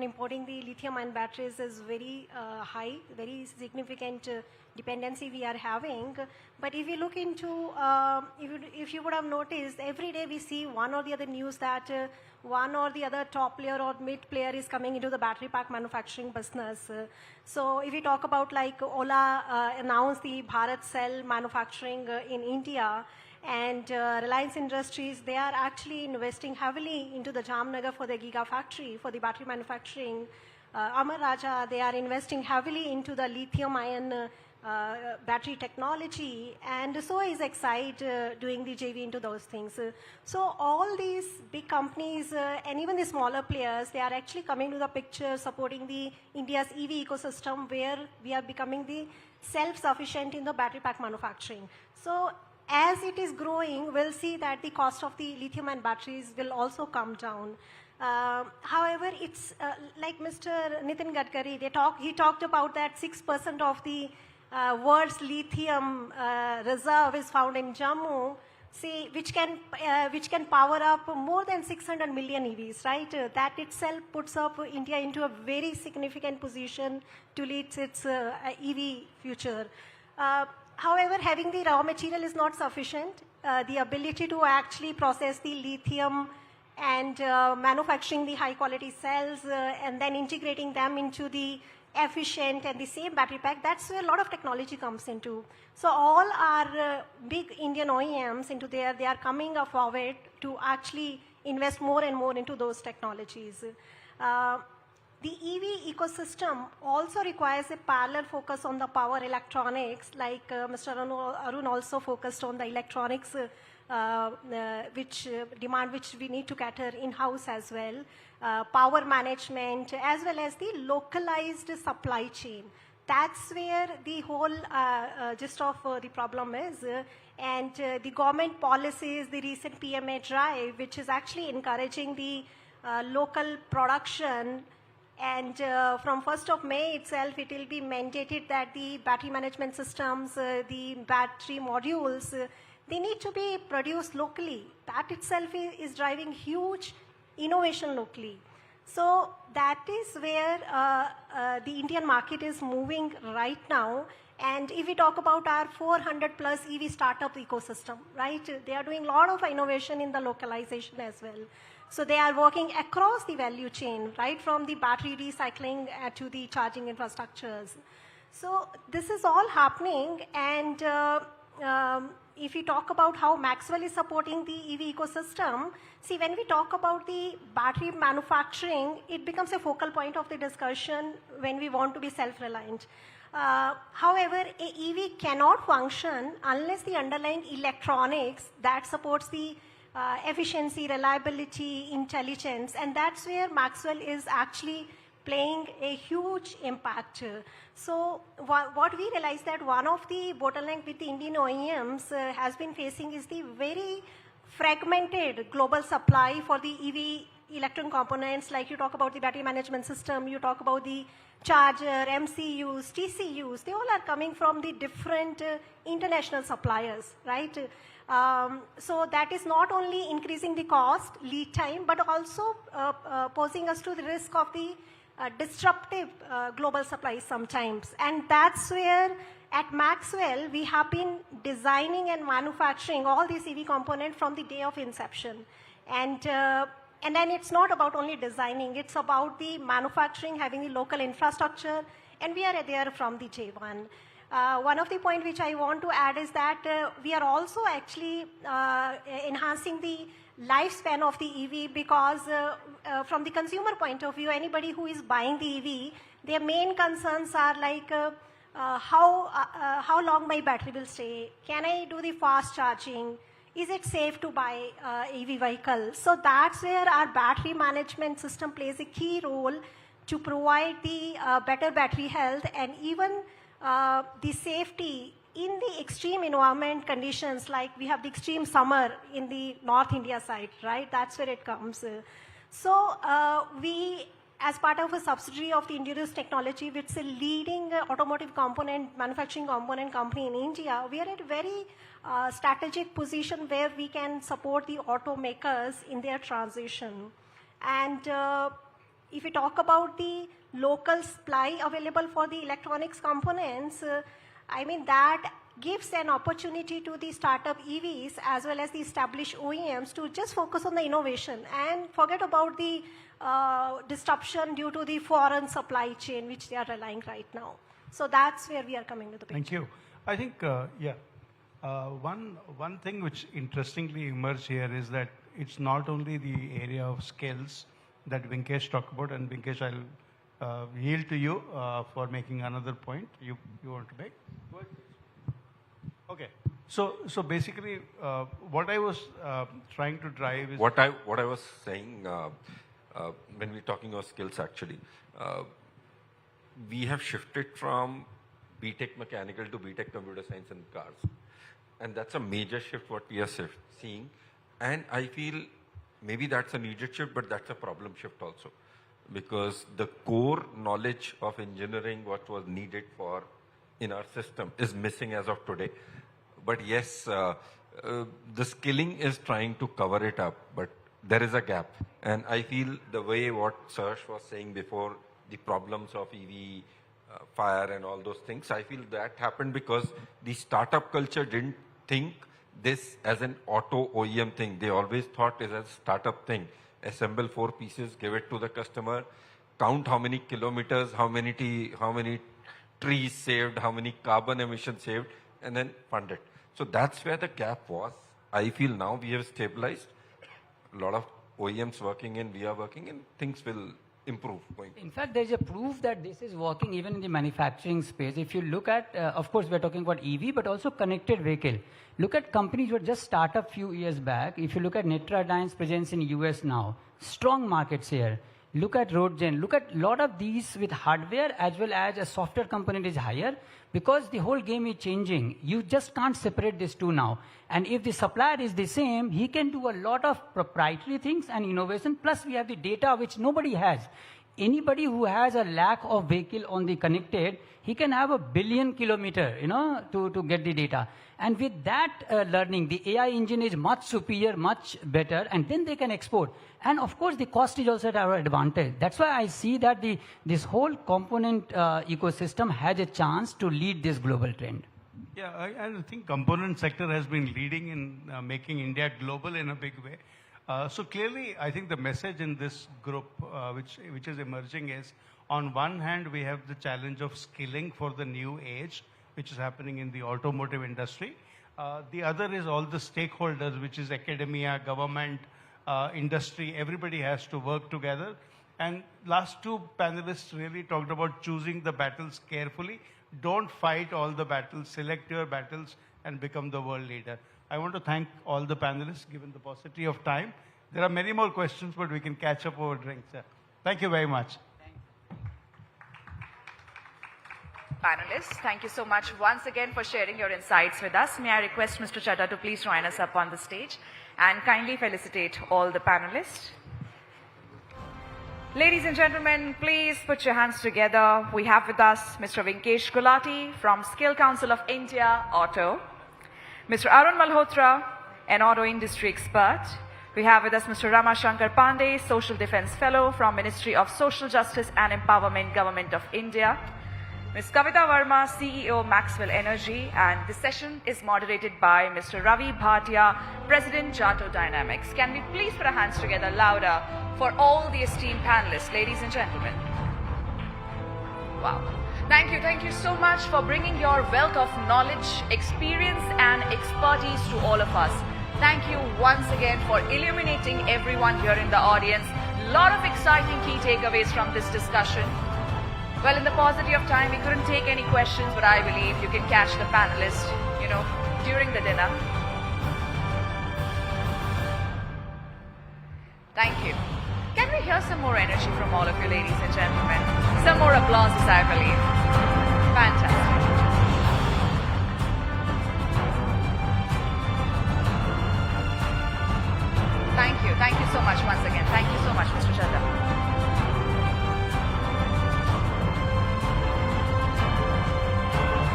importing the lithium-ion batteries is very high, very significant dependency we are having. But if you look into, if you would have noticed, every day we see one or the other news that one or the other top player or mid player is coming into the battery pack manufacturing business. So if we talk about like Ola announced the Bharat Cell manufacturing in India, and Reliance Industries, they are actually investing heavily into the Jamnagar for the gigafactory for the battery manufacturing. Amar Raja, they are investing heavily into the lithium-ion battery technology, and so is Excite doing the JV into those things. So all these big companies and even the smaller players, they are actually coming to the picture supporting the India's EV ecosystem, where we are becoming the self-sufficient in the battery pack manufacturing. So as it is growing, we'll see that the cost of the lithium-ion batteries will also come down. However, it's like Mr. Nitin Gadkari, he talked about that 6% of the world's lithium reserve is found in Jammu, which can power up more than 600 million EVs, right? That itself puts up India into a very significant position to lead its EV future. However, having the raw material is not sufficient. The ability to actually process the lithium and manufacturing the high quality cells and then integrating them into the efficient and the same battery pack, that's where a lot of technology comes into. So all our big Indian OEMs they are coming forward to actually invest more and more into those technologies. The EV ecosystem also requires a parallel focus on the power electronics, like Mr. Arun also focused on the electronics which we need to cater in-house as well, power management, as well as the localized supply chain. That's where the whole gist of the problem is. And the government policies, the recent PMA drive, which is actually encouraging the local production. And from 1st of May itself, it will be mandated that the battery management systems, the battery modules, they need to be produced locally. That itself is driving huge innovation locally. So that is where the Indian market is moving right now. And if we talk about our 400 plus EV startup ecosystem, right, they are doing a lot of innovation in the localization as well. So they are working across the value chain, right from the battery recycling to the charging infrastructures. So this is all happening, and if we talk about how Maxwell is supporting the EV ecosystem, when we talk about the battery manufacturing, it becomes a focal point of the discussion when we want to be self-reliant. However, a EV cannot function unless the underlying electronics that supports the efficiency, reliability, intelligence, and that's where Maxwell is actually playing a huge impact. So what we realized that one of the bottleneck with the Indian OEMs has been facing is the very fragmented global supply for the EV electron components. Like you talk about the battery management system, you talk about the charger, MCUs, TCUs, they all are coming from the different international suppliers, right? So that is not only increasing the cost, lead time, but also posing us to the risk of the disruptive global supplies sometimes. And that's where at Maxwell, we have been designing and manufacturing all these EV components from the day of inception. And then it's not about only designing, it's about the manufacturing, having the local infrastructure, and we are there from the day one. One of the points which I want to add is that we are also actually enhancing the lifespan of the EV, because from the consumer point of view, anybody who is buying the EV, their main concerns are like how long my battery will stay, can I do the fast charging, is it safe to buy EV vehicle? So that's where our battery management system plays a key role to provide the better battery health and even the safety in the extreme environment conditions, like we have the extreme summer in the North India side, right? That's where it comes. So we, as part of a subsidiary of the Endurance Technology, which is a leading automotive component, manufacturing component company in India, we are at a very strategic position where we can support the automakers in their transition. And if we talk about the local supply available for the electronics components, I mean, that gives an opportunity to the startup EVs as well as the established OEMs to just focus on the innovation and forget about the disruption due to the foreign supply chain which they are relying right now. So that's where we are coming to the picture. Thank you. I think, one thing which interestingly emerged here is that it's not only the area of skills that Vinkesh talked about, and Vinkesh, I'll yield to you for making another point you want to make. Go ahead. Okay. So basically, what I was trying to drive is... What I was saying, when we're talking about skills actually, we have shifted from BTech mechanical to BTech computer science in cars. And that's a major shift what we are seeing. And I feel maybe that's a needed shift, but that's a problem shift also. Because the core knowledge of engineering, what was needed for in our system, is missing as of today. But yes, the skilling is trying to cover it up, but there is a gap. And I feel the way what Sarsh was saying before, the problems of EV, fire and all those things, I feel that happened because the startup culture didn't think this as an auto OEM thing. They always thought it as a startup thing. Assemble 4 pieces, give it to the customer, count how many kilometers, how many trees saved, how many carbon emissions saved, and then fund it. So that's where the gap was. I feel now we have stabilized. A lot of OEMs working and we are working, and things will improve going. In fact, there's a proof that this is working even in the manufacturing space. If you look at, of course, we're talking about EV, but also connected vehicle. Look at companies who just start up few years back. If you look at Netradyne's presence in US now, strong markets here. Look at RoadGen. Look at a lot of these with hardware as well as a software component is higher, because the whole game is changing. You just can't separate these two now. And if the supplier is the same, he can do a lot of proprietary things and innovation. Plus, we have the data which nobody has. Anybody who has a lack of vehicle on the connected, he can have 1 billion kilometer, to get the data. And with that learning, the AI engine is much superior, much better, and then they can export. And of course, the cost is also at our advantage. That's why I see that this whole component ecosystem has a chance to lead this global trend. Yeah, I think component sector has been leading in making India global in a big way. So clearly, I think the message in this group, which is emerging, is on one hand, we have the challenge of skilling for the new age, which is happening in the automotive industry. The other is all the stakeholders, which is academia, government, industry. Everybody has to work together. And last 2 panelists really talked about choosing the battles carefully. Don't fight all the battles. Select your battles and become the world leader. I want to thank all the panelists, given the paucity of time. There are many more questions, but we can catch up over drinks. Thank you very much. Panelists, thank you so much once again for sharing your insights with us. May I request Mr. Chadha to please join us up on the stage and kindly felicitate all the panelists. Ladies and gentlemen, please put your hands together. We have with us Mr. Vinkesh Gulati from Skill Council of India, Auto. Mr. Arun Malhotra, an auto industry expert. We have with us Mr. Rama Shankar Pandey, Social Defense Fellow from Ministry of Social Justice and Empowerment, Government of India. Ms. Kavita Verma, CEO, Maxwell Energy, and this session is moderated by Mr. Ravi Bhatia, President, Jato Dynamics. Can we please put our hands together louder for all the esteemed panelists, ladies and gentlemen? Wow. Thank you so much for bringing your wealth of knowledge, experience, and expertise to all of us. Thank you once again for illuminating everyone here in the audience. A lot of exciting key takeaways from this discussion. Well, in the paucity of time, we couldn't take any questions, but I believe you can catch the panelists, during the dinner. Thank you. Can we hear some more energy from all of you, ladies and gentlemen? Some more applauses, I believe. Fantastic. so much once again. Thank you so much, Mr. Chadha.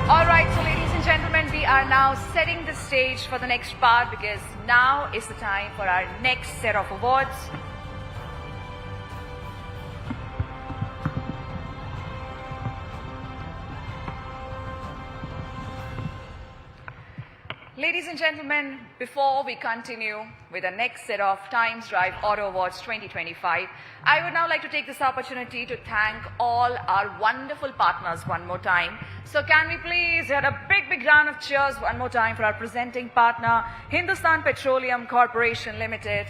All right, so ladies and gentlemen, we are now setting the stage for the next part because now is the time for our next set of awards. Ladies and gentlemen, before we continue with the next set of Times Drive Auto Awards 2025, I would now like to take this opportunity to thank all our wonderful partners one more time. So can we please get a big round of cheers one more time for our presenting partner, Hindustan Petroleum Corporation Limited,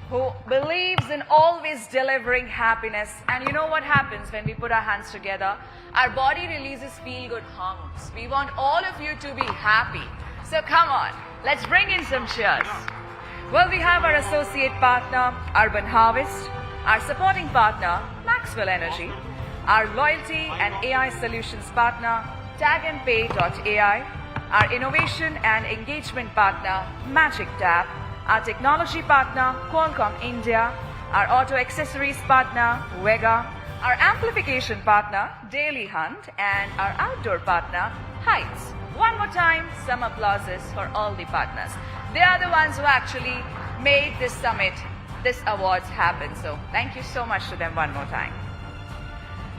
who believes in always delivering happiness. And you know what happens when we put our hands together? Our body releases feel-good hormones. We want all of you to be happy. So come on, let's bring in some cheers. Well, we have our associate partner, Urban Harvest, our supporting partner, Maxwell Energy, our loyalty and AI solutions partner, TagandPay.ai, our innovation and engagement partner, Magic Tap, our technology partner, Qualcomm India, our auto accessories partner, Vega, our amplification partner, Daily Hunt, and our outdoor partner, Heights. One more time, some applauses for all the partners. They are the ones who actually made this summit, this awards happen. So thank you so much to them one more time.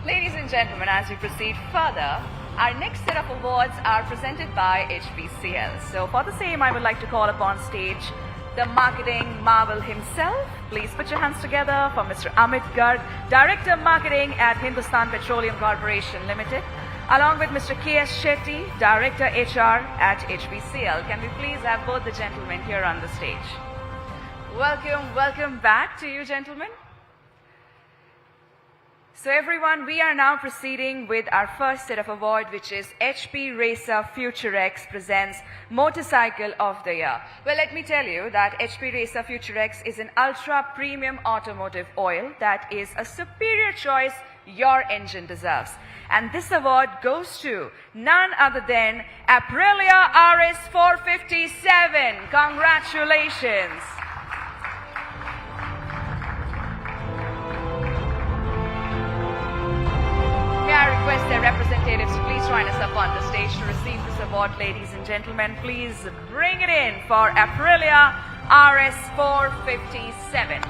Ladies and gentlemen, as we proceed further, our next set of awards are presented by HPCL. So for the same, I would like to call upon stage the marketing marvel himself. Please put your hands together for Mr. Amit Garg, Director of Marketing at Hindustan Petroleum Corporation Limited, along with Mr. K.S. Shetty, Director HR at HPCL. Can we please have both the gentlemen here on the stage? Welcome back to you, gentlemen. So everyone, we are now proceeding with our first set of award, which is HP Racer FutureX presents Motorcycle of the Year. Well, let me tell you that HP Racer FutureX is an ultra premium automotive oil that is a superior choice your engine deserves. And this award goes to none other than Aprilia RS 457. Congratulations. May I request their representatives to please join us up on the stage to receive this award, ladies and gentlemen. Please bring it in for Aprilia RS 457.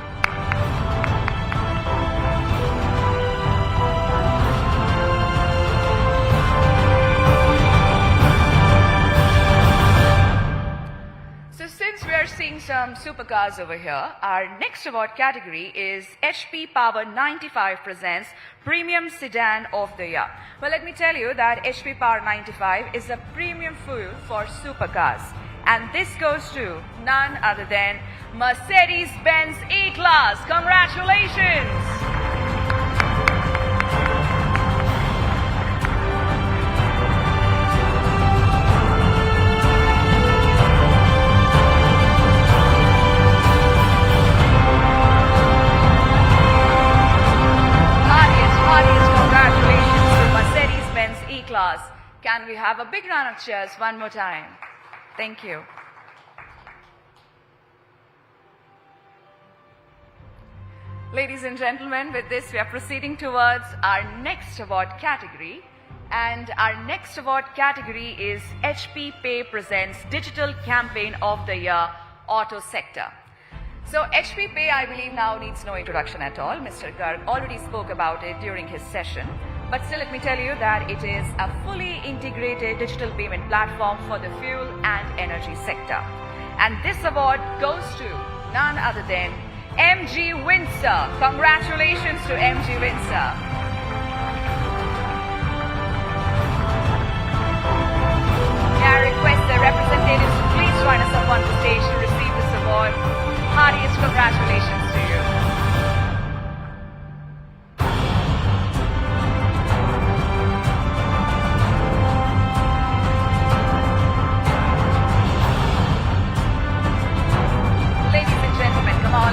Since we are seeing some supercars over here, our next award category is HP Power 95 presents Premium Sedan of the Year. Well, let me tell you that HP Power 95 is a premium fuel for supercars. And this goes to none other than Mercedes-Benz E-Class. Congratulations! E-Class. Can we have a big round of cheers one more time? Thank you. Ladies and gentlemen, with this we are proceeding towards our next award category. And our next award category is HP Pay presents Digital Campaign of the Year Auto Sector. So HP Pay, I believe, now needs no introduction at all. Mr. Garg already spoke about it during his session. But still, let me tell you that it is a fully integrated digital payment platform for the fuel and energy sector. And this award goes to none other than MG Windsor. Congratulations to MG Windsor. May I request the representatives to please join us up on the stage to receive this award. Heartiest congratulations to you.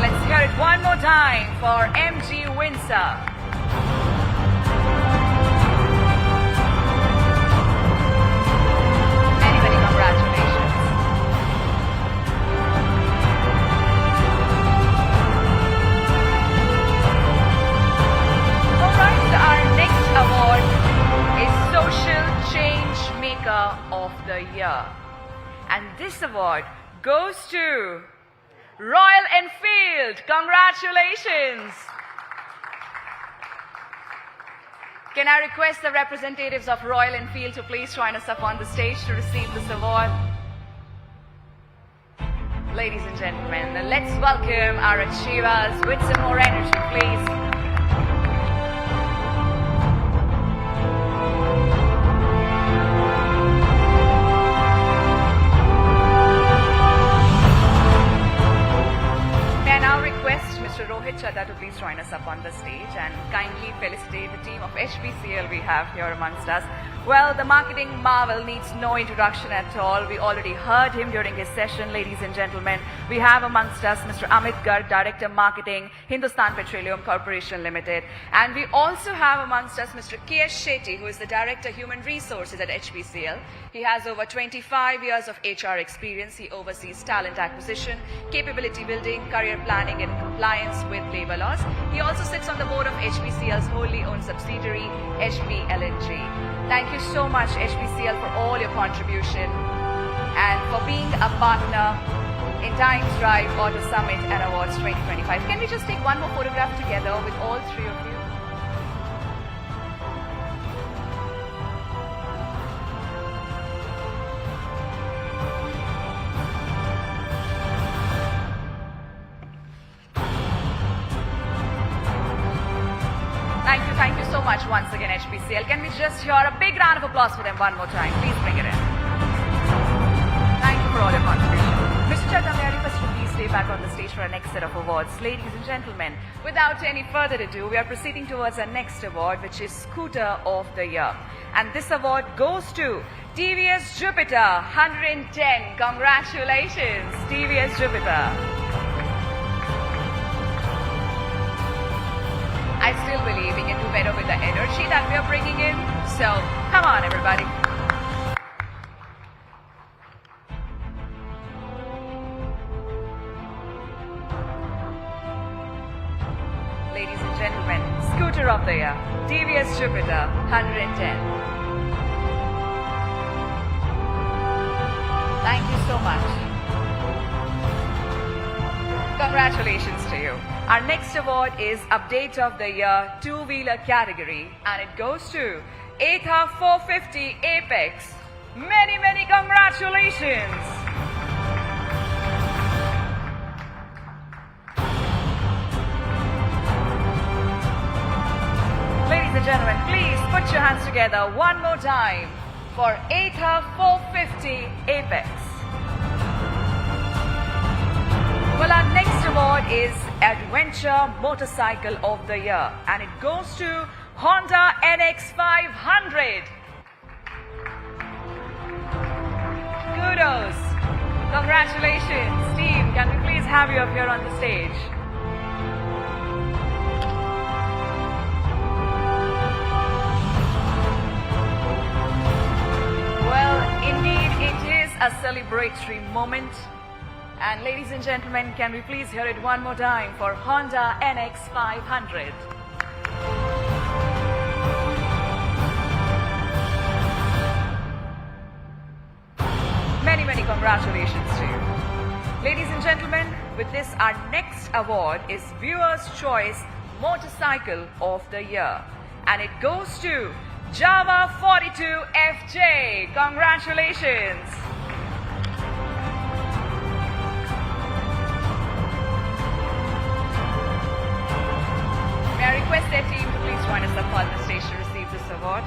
Let's hear it one more time for MG Windsor. Many congratulations. award goes to Royal Enfield. Congratulations. Can I request the representatives of Royal Enfield to please join us up on the stage to receive this award? Ladies and gentlemen, let's welcome our achievers with some more energy, please. Mr. Rohit Chadha to please join us up on the stage and kindly felicitate the team of HPCL we have here amongst us. Well, the marketing marvel needs no introduction at all. We already heard him during his session, ladies and gentlemen. We have amongst us Mr. Amit Garg, Director Marketing, Hindustan Petroleum Corporation Limited. And we also have amongst us Mr. K.S. Shetty, who is the Director Human Resources at HPCL. He has over 25 years of HR experience. He oversees talent acquisition, capability building, career planning and compliance with labor laws. He also sits on the board of HPCL's wholly owned subsidiary, HPLNG. Thank you so much, HPCL, for all your contribution and for being a partner in Times Drive Auto Summit and Awards 2025. Can we just take one more photograph together with all three of you? Thank you so much once again, HPCL. Can we just hear a big round of applause for them one more time? Please bring it in. Thank you for all your contribution. Mr. Chadha, may I request you please stay back on the stage for our next set of awards. Ladies and gentlemen, without any further ado, we are proceeding towards our next award, which is Scooter of the Year. And this award goes to TVS Jupiter 110. Congratulations, TVS Jupiter. I still believe we can do better with the energy that we are bringing in. So, come on, everybody. Ladies and gentlemen, Scooter of the Year, TVS Jupiter 110. Thank you so much. Congratulations to you. Our next award is Update of the Year two-wheeler category, and it goes to Ather 450 Apex. Many, many congratulations. Ladies and gentlemen, please put your hands together one more time for Ather 450 Apex. Well, our next award is Adventure Motorcycle of the Year, and it goes to Honda NX500. Kudos. Congratulations. Steve, can we please have you up here on the stage? Well, indeed, it is a celebratory moment. And ladies and gentlemen, can we please hear it one more time for Honda NX500? Many, many congratulations to you. Ladies and gentlemen, with this, our next award is Viewer's Choice Motorcycle of the Year. And it goes to Java 42 FJ. Congratulations. May I request their team to please join us up on the stage to receive this award.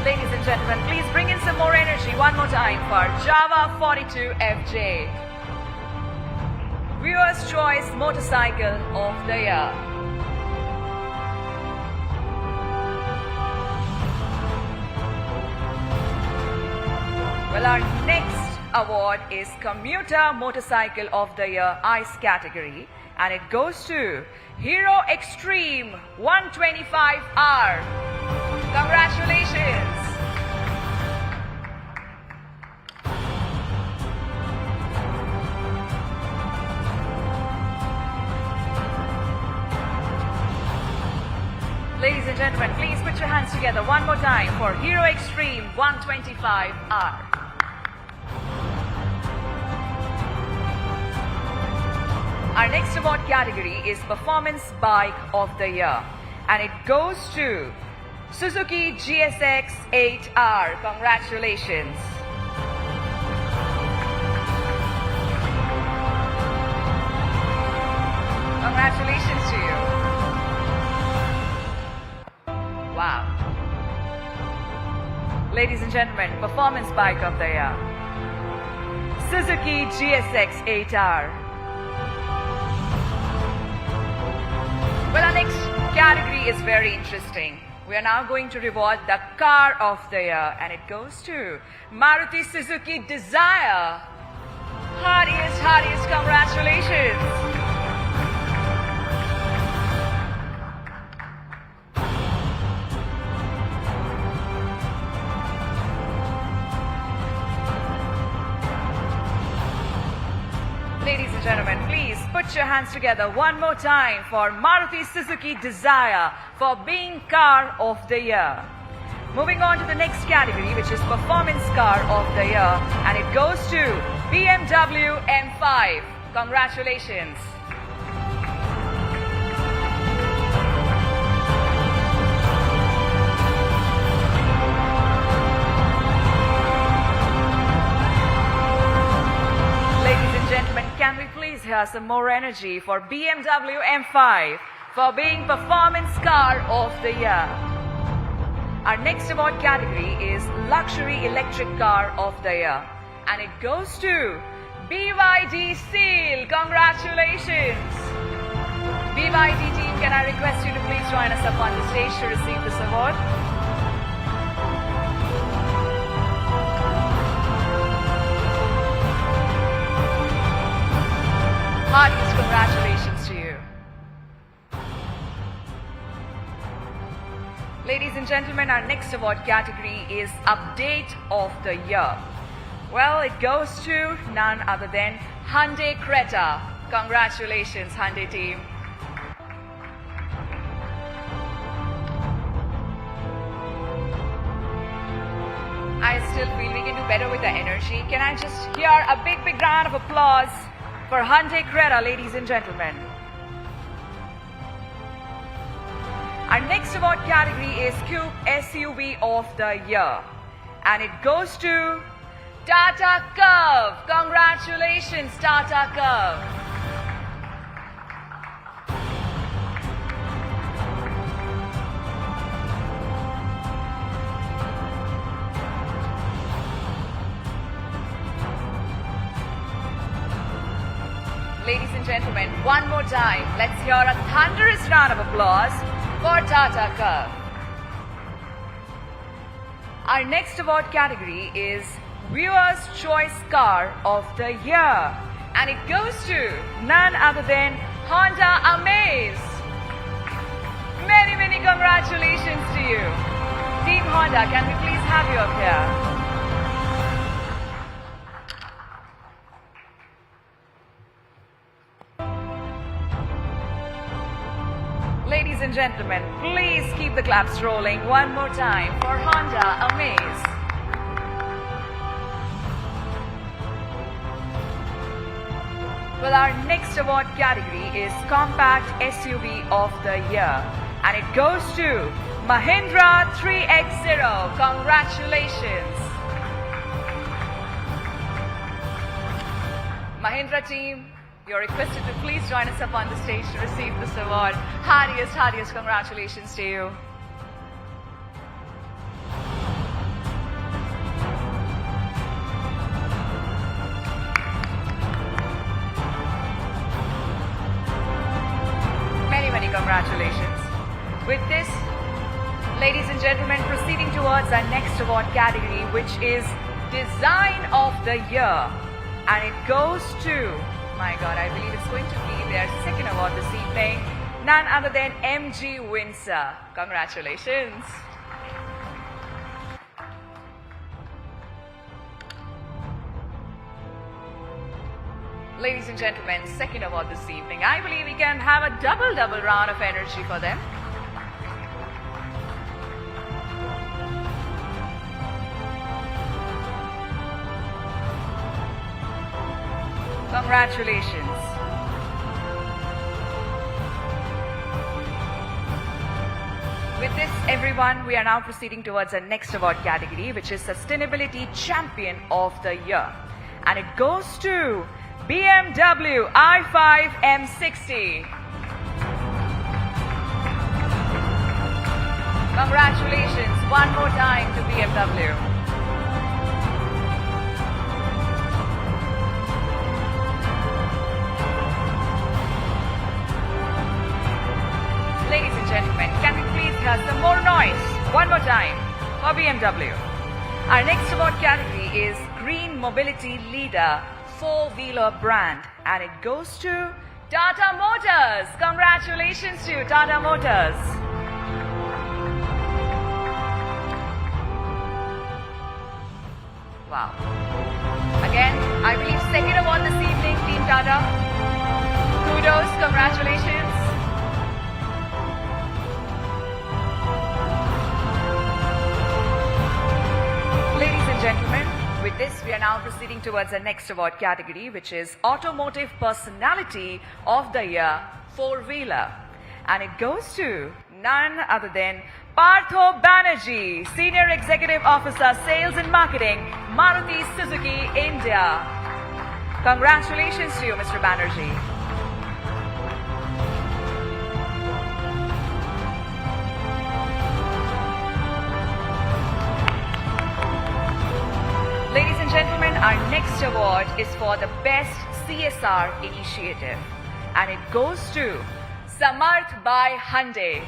Ladies and gentlemen, please bring in some more energy one more time for Java 42 FJ. Viewer's Choice Motorcycle of the Year. Well, our next award is Commuter Motorcycle of the Year ICE category, and it goes to Hero Extreme 125R. Congratulations. Ladies and gentlemen, please put your hands together one more time for Hero Extreme 125R. Our next award category is Performance Bike of the Year, and it goes to Suzuki GSX 8R. Congratulations. Congratulations to you. Wow. Ladies and gentlemen, Performance Bike of the Year, Suzuki GSX 8R. Well, our next category is very interesting. We are now going to reward the Car of the Year, and it goes to Maruti Suzuki Dzire. Heartiest congratulations. Ladies and gentlemen, please put your hands together one more time for Maruti Suzuki Dzire for being Car of the Year. Moving on to the next category, which is Performance Car of the Year, and it goes to BMW M5. Congratulations. Gentlemen, can we please hear some more energy for BMW M5 for being Performance Car of the Year? Our next award category is Luxury Electric Car of the Year, and it goes to BYD Seal. Congratulations. BYD team, can I request you to please join us up on the stage to receive this award? Heartiest congratulations to you. Ladies and gentlemen, our next award category is Update of the Year. Well, it goes to none other than Hyundai Creta. Congratulations, Hyundai team. I still feel we can do better with the energy. Can I just hear a big round of applause for Hyundai Creta, ladies and gentlemen. Our next award category is Coupe SUV of the Year, and it goes to Tata Curve. Congratulations, Tata Curve. Ladies and gentlemen, one more time, let's hear a thunderous round of applause for Tata Curve. Our next award category is Viewer's Choice Car of the Year, and it goes to none other than Honda Amaze. Many congratulations to you. Team Honda, can we please have you up here? Ladies and gentlemen, please keep the claps rolling one more time for Honda Amaze. Well, our next award category is Compact SUV of the Year, and it goes to Mahindra 3X0. Congratulations. Mahindra team, you're requested to please join us up on the stage to receive this award. Heartiest congratulations to you. Many congratulations. With this, ladies and gentlemen, proceeding towards our next award category, which is Design of the Year, and it goes to, my God, I believe it's going to be their second award this evening, none other than MG Windsor. Congratulations. Ladies and gentlemen, second award this evening. I believe we can have a double round of energy for them. Congratulations. With this, everyone, we are now proceeding towards our next award category, which is Sustainability Champion of the Year. And it goes to BMW i5 M60. Congratulations one more time to BMW. Ladies and gentlemen, can we please hear some more noise one more time for BMW? Our next award category is Green Mobility Leader Four-Wheeler Brand, and it goes to Tata Motors. Congratulations to Tata Motors. Wow. Again, I believe second award this evening, Team Tata. Kudos, congratulations. Ladies and gentlemen, with this we are now proceeding towards the next award category, which is Automotive Personality of the Year Four-Wheeler. And it goes to none other than Partho Banerjee, Senior Executive Officer, Sales and Marketing, Maruti Suzuki, India. Congratulations to you, Mr. Banerjee. Ladies and gentlemen, our next award is for the Best CSR Initiative, and it goes to Samarth by Hyundai.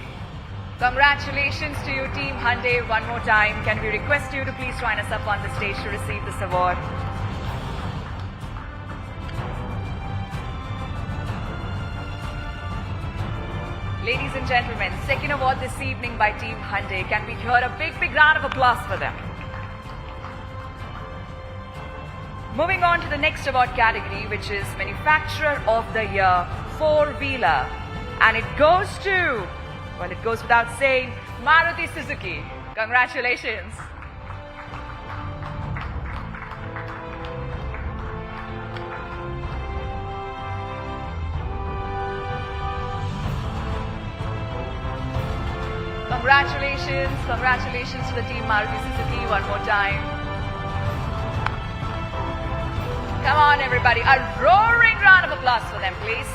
Congratulations to you, Team Hyundai, one more time. Can we request you to please join us up on the stage to receive this award? Ladies and gentlemen, second award this evening by Team Hyundai. Can we hear a big, big round of applause for them? Moving on to the next award category, which is Manufacturer of the Year Four-Wheeler. And it goes to, well, it goes without saying, Maruti Suzuki. Congratulations. Congratulations to the team Maruti Suzuki one more time. Come on, everybody. A roaring round of applause for them, please.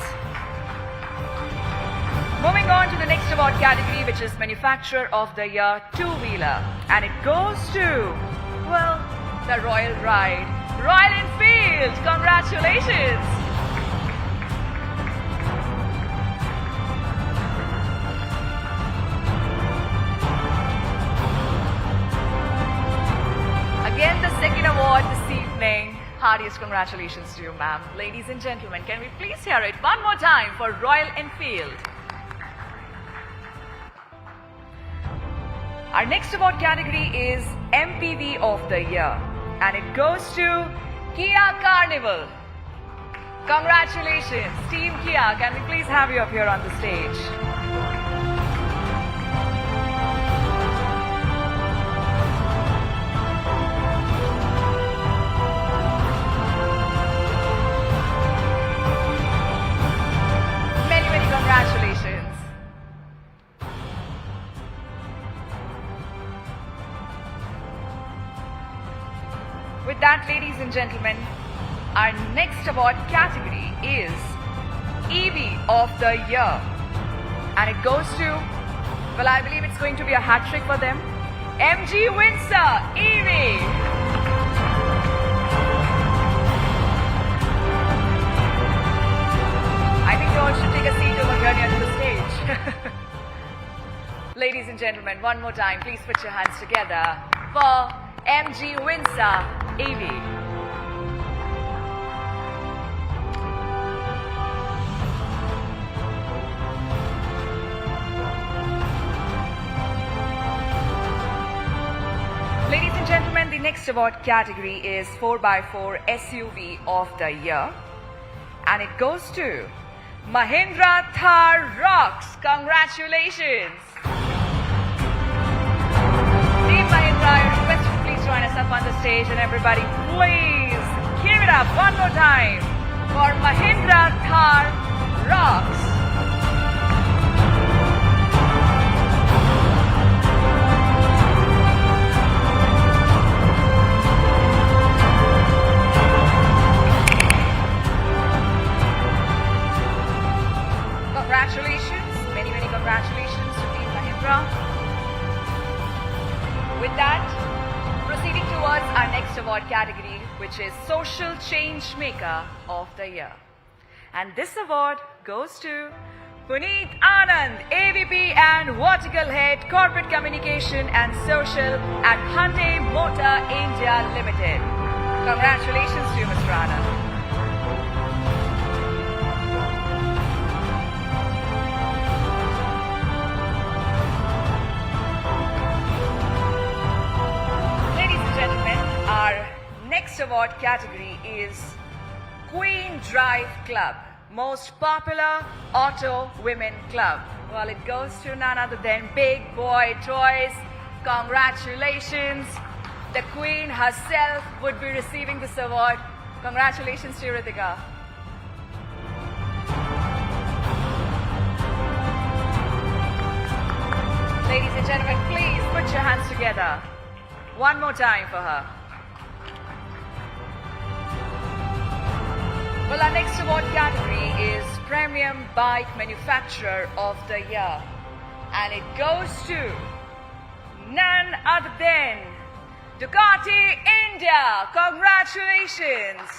Moving on to the next award category, which is Manufacturer of the Year Two-Wheeler. And it goes to, well, the Royal Ride, Royal Enfield. Congratulations. Again, the second award this evening. Heartiest congratulations to you, ma'am. Ladies and gentlemen, can we please hear it one more time for Royal Enfield? Our next award category is MPV of the Year, and it goes to Kia Carnival. Congratulations, Team Kia. Can we please have you up here on the stage? Many, many congratulations. With that, ladies and gentlemen, our next award category is EV of the Year. And it goes to, well, I believe it's going to be a hat trick for them, MG Windsor EV. I think you all should take a seat over here near to the stage. Ladies and gentlemen, one more time, please put your hands together for MG Windsor EV. Ladies and gentlemen, the next award category is 4x4 SUV of the Year. And it goes to Mahindra Thar Rocks. Congratulations. Team Mahindra, I request you to please join us up on the stage, and everybody please give it up one more time for Mahindra Thar Rocks. Congratulations, many congratulations to Team Mahindra. With that, proceeding towards our next award category, which is Social Change Maker of the Year. And this award goes to Puneet Anand, AVP and Vertical Head Corporate Communication and Social at Hyundai Motor India Limited. Congratulations to you, Mr. Anand. Our next award category is Queen Drive Club, most popular auto women club. Well, it goes to none other than Big Boy Toys. Congratulations. The Queen herself would be receiving this award. Congratulations to you, Ritika. Ladies and gentlemen, please put your hands together. One more time for her. Well, our next award category is Premium Bike Manufacturer of the Year. And it goes to none other than Ducati India. Congratulations.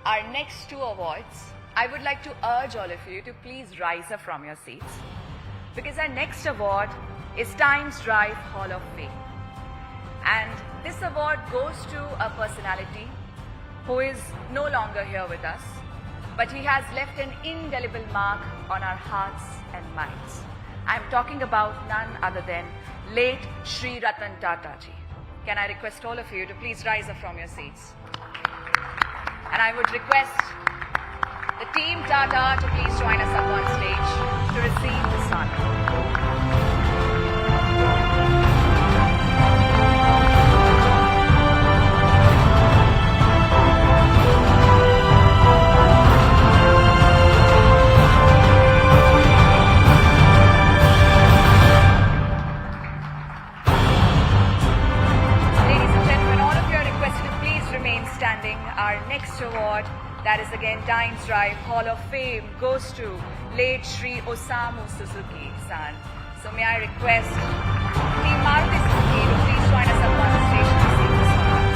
Our next two awards, I would like to urge all of you to please rise up from your seats, because our next award is Times Drive Hall of Fame. And this award goes to a personality who is no longer here with us, but he has left an indelible mark on our hearts and minds. I'm talking about none other than late Sri Ratan Tata ji. Can I request all of you to please rise up from your seats? And I would request the team Tata to please join us up on stage to receive this honor. Standing. Our next award, that is again Times Drive Hall of Fame, goes to late Shri Osamu Suzuki-san. So may I request Team Maruti Suzuki to please join us up on the stage to receive this honor.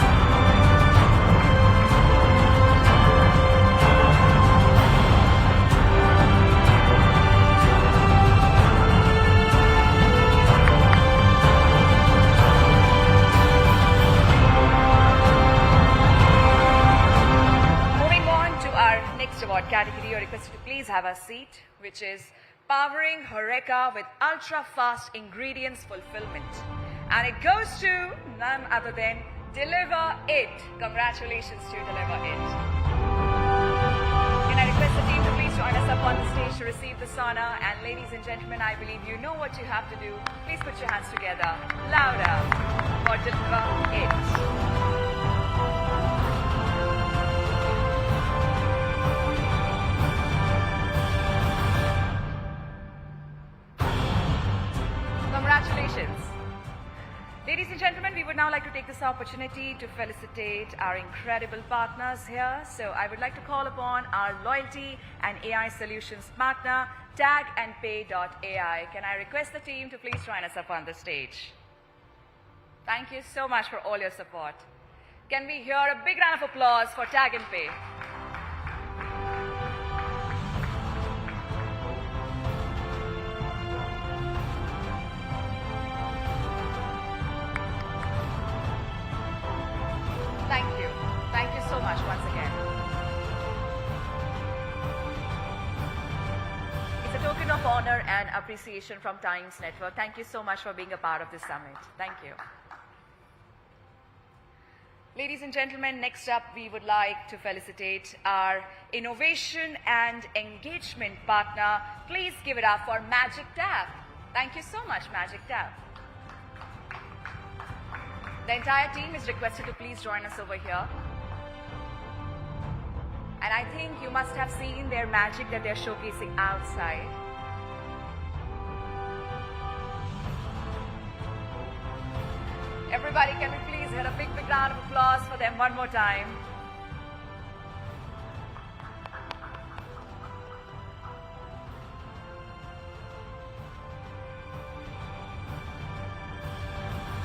Next award category, you're requested to please have a seat, which is Powering Horeca with Ultra-Fast Ingredients Fulfillment. And it goes to none other than Deliver It. Congratulations to Deliver It. Can I request the team to please join us up on the stage to receive this honor? And ladies and gentlemen, I believe you know what you have to do. Please put your hands together louder for Deliver It. Congratulations. Ladies and gentlemen, we would now like to take this opportunity to felicitate our incredible partners here. So I would like to call upon our loyalty and AI solutions partner, tagandpay.ai. Can I request the team to please join us up on the stage? Thank you so much for all your support. Can we hear a big round of applause for Tag and Pay? Thank you. Thank you so much once again. It's a token token of honor and appreciation from Times Network. Thank you so much for being a part of this summit. Thank you. Ladies and gentlemen, next up we would like to felicitate our innovation and engagement partner. Please give it up for Magic Tap. Thank you so much, Magic Tap. The entire team is requested to please join us over here. And I think you must have seen their magic that they're showcasing outside. Everybody, can we please hit a big round of applause for them one more time?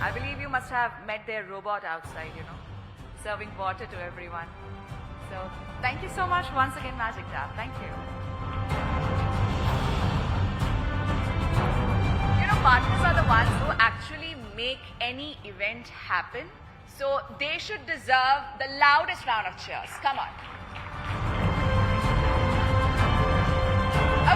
I believe you must have met their robot outside, serving water to everyone. So, thank you so much once again, Magic Tap. Thank you. Partners are the ones who actually make any event happen. So, they should deserve the loudest round of cheers. Come on.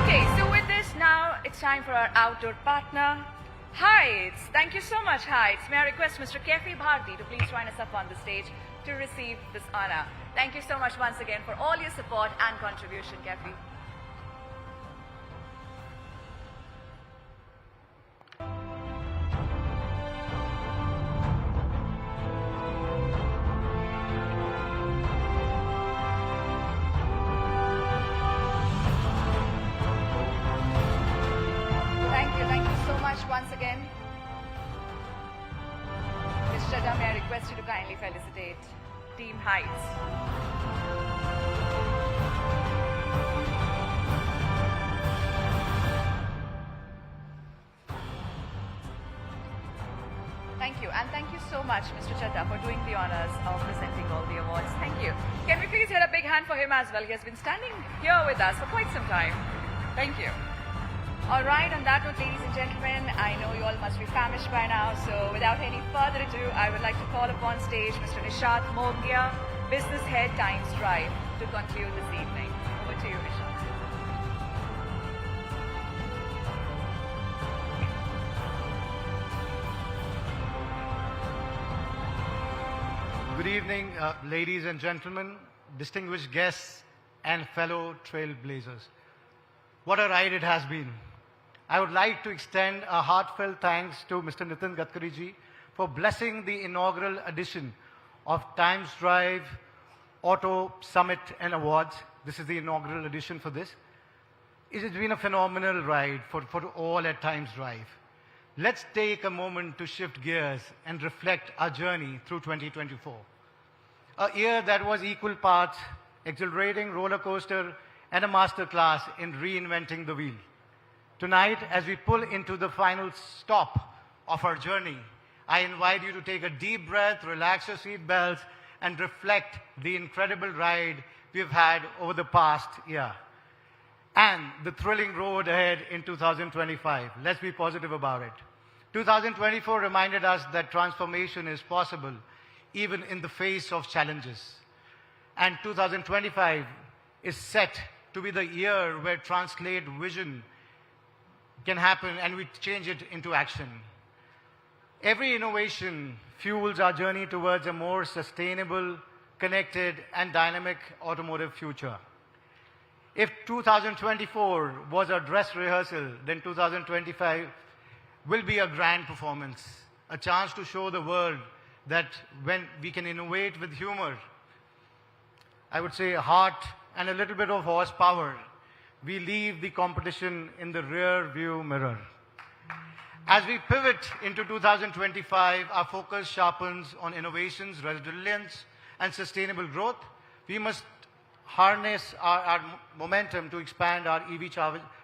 Okay, so with this now, it's time for our outdoor partner, Heights. Thank you so much, Heights. May I request Mr. Kefi Bharti to please join us up on the stage to receive this honor. Thank you so much once again for all your support and contribution, Kefi. Thank you so much once again. Ms. Chadha, may I request you to kindly felicitate Team Heights. Thank you, and thank you so much, Mr. Chadha, for doing the honors of presenting all the awards. Thank you. Can we please get a big hand for him as well? He has been standing here with us for quite some time. Thank you. All right, on that note, ladies and gentlemen, I know you all must be famished by now, so without any further ado, I would like to call upon stage Mr. Nishat Mongia, Business Head, Times Drive, to conclude this evening. Over to you, Nishat. Good evening, ladies and gentlemen, distinguished guests, and fellow trailblazers. What a ride it has been. I would like to extend a heartfelt thanks to Mr. Nitin Gadkari ji for blessing the inaugural edition of Times Drive Auto Summit and Awards. This is the inaugural edition for this. It has been a phenomenal ride for all at Times Drive. Let's take a moment to shift gears and reflect our journey through 2024. A year that was equal parts exhilarating roller coaster and a masterclass in reinventing the wheel. Tonight, as we pull into the final stop of our journey, I invite you to take a deep breath, relax your seatbelts, and reflect the incredible ride we've had over the past year and the thrilling road ahead in 2025. Let's be positive about it. 2024 reminded us that transformation is possible even in the face of challenges. And 2025 is set to be the year where translate vision can happen and we change it into action. Every innovation fuels our journey towards a more sustainable, connected, and dynamic automotive future. If 2024 was a dress rehearsal, then 2025 will be a grand performance, a chance to show the world that when we can innovate with humor, I would say heart and a little bit of horsepower, we leave the competition in the rear view mirror. As we pivot into 2025, our focus sharpens on innovations, resilience, and sustainable growth. We must harness our momentum to expand our EV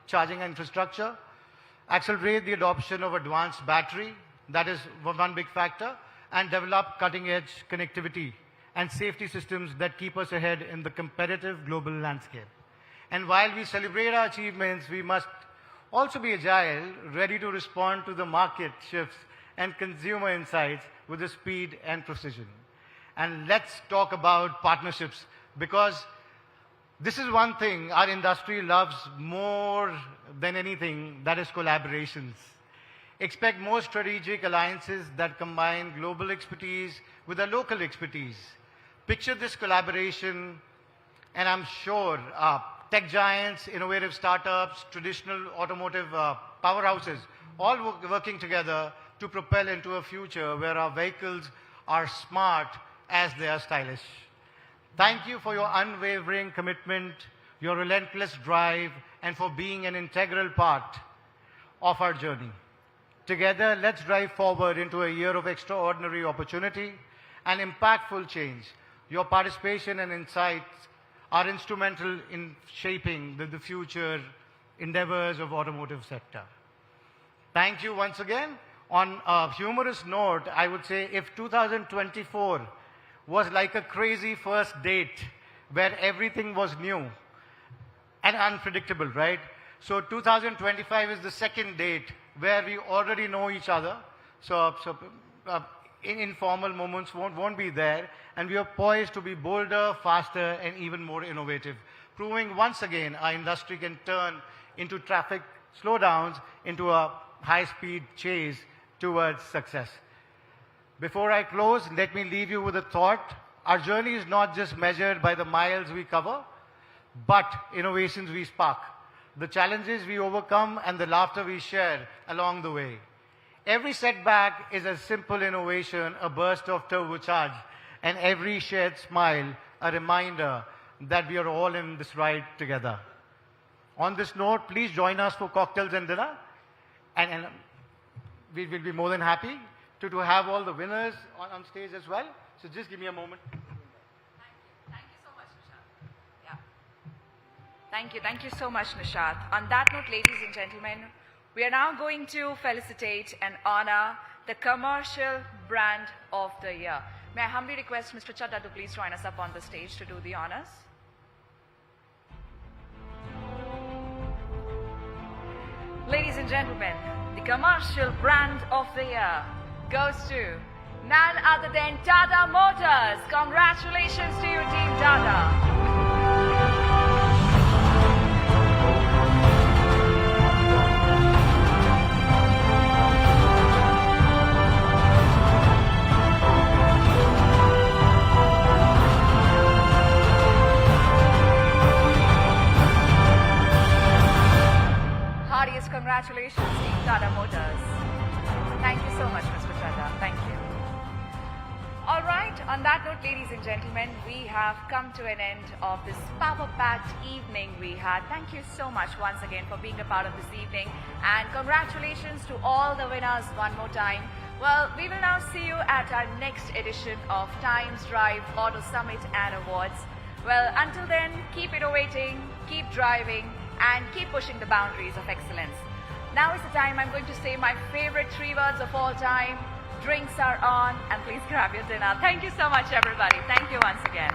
charging infrastructure, accelerate the adoption of advanced battery, that is one big factor, and develop cutting-edge connectivity and safety systems that keep us ahead in the competitive global landscape. And while we celebrate our achievements, we must also be agile, ready to respond to the market shifts and consumer insights with the speed and precision. And let's talk about partnerships, because this is one thing our industry loves more than anything, that is collaborations. Expect more strategic alliances that combine global expertise with a local expertise. Picture this collaboration, and I'm sure tech giants, innovative startups, traditional automotive powerhouses, all working together to propel into a future where our vehicles are smart as they are stylish. Thank you for your unwavering commitment, your relentless drive, and for being an integral part of our journey. Together, let's drive forward into a year of extraordinary opportunity and impactful change. Your participation and insights are instrumental in shaping the future endeavors of automotive sector. Thank you once again. On a humorous note, I would say if 2024 was like a crazy first date where everything was new and unpredictable, right? So 2025 is the second date where we already know each other. So informal moments won't be there, and we are poised to be bolder, faster, and even more innovative, proving once again our industry can turn into traffic slowdowns into a high-speed chase towards success. Before I close, let me leave you with a thought. Our journey is not just measured by the miles we cover, but innovations we spark, the challenges we overcome, and the laughter we share along the way. Every setback is a simple innovation, a burst of turbocharge, and every shared smile, a reminder that we are all in this ride together. On this note, please join us for cocktails and dinner, and we will be more than happy to have all the winners on stage as well. So just give me a moment. Thank you so much, Nishad. On that note, ladies and gentlemen, we are now going to felicitate and honor the Commercial Brand of the Year. May I humbly request Mr. Chadda to please join us up on the stage to do the honors. Ladies and gentlemen, the Commercial Brand of the Year goes to none other than Tata Motors. Congratulations to you, Team Tata. Heartiest congratulations, Team Tata Motors. Thank you so much, Mr. Chadda. Thank you. All right, on that note, ladies and gentlemen, we have come to an end of this power-packed evening we had. Thank you so much once again for being a part of this evening, and congratulations to all the winners one more time. Well, we will now see you at our next edition of Times Drive Auto Summit and Awards. Well, until then, keep innovating, keep driving, and keep pushing the boundaries of excellence. Now is the time I'm going to say my favorite 3 words of all time. Drinks are on, and please grab your dinner. Thank you so much, everybody. Thank you once again.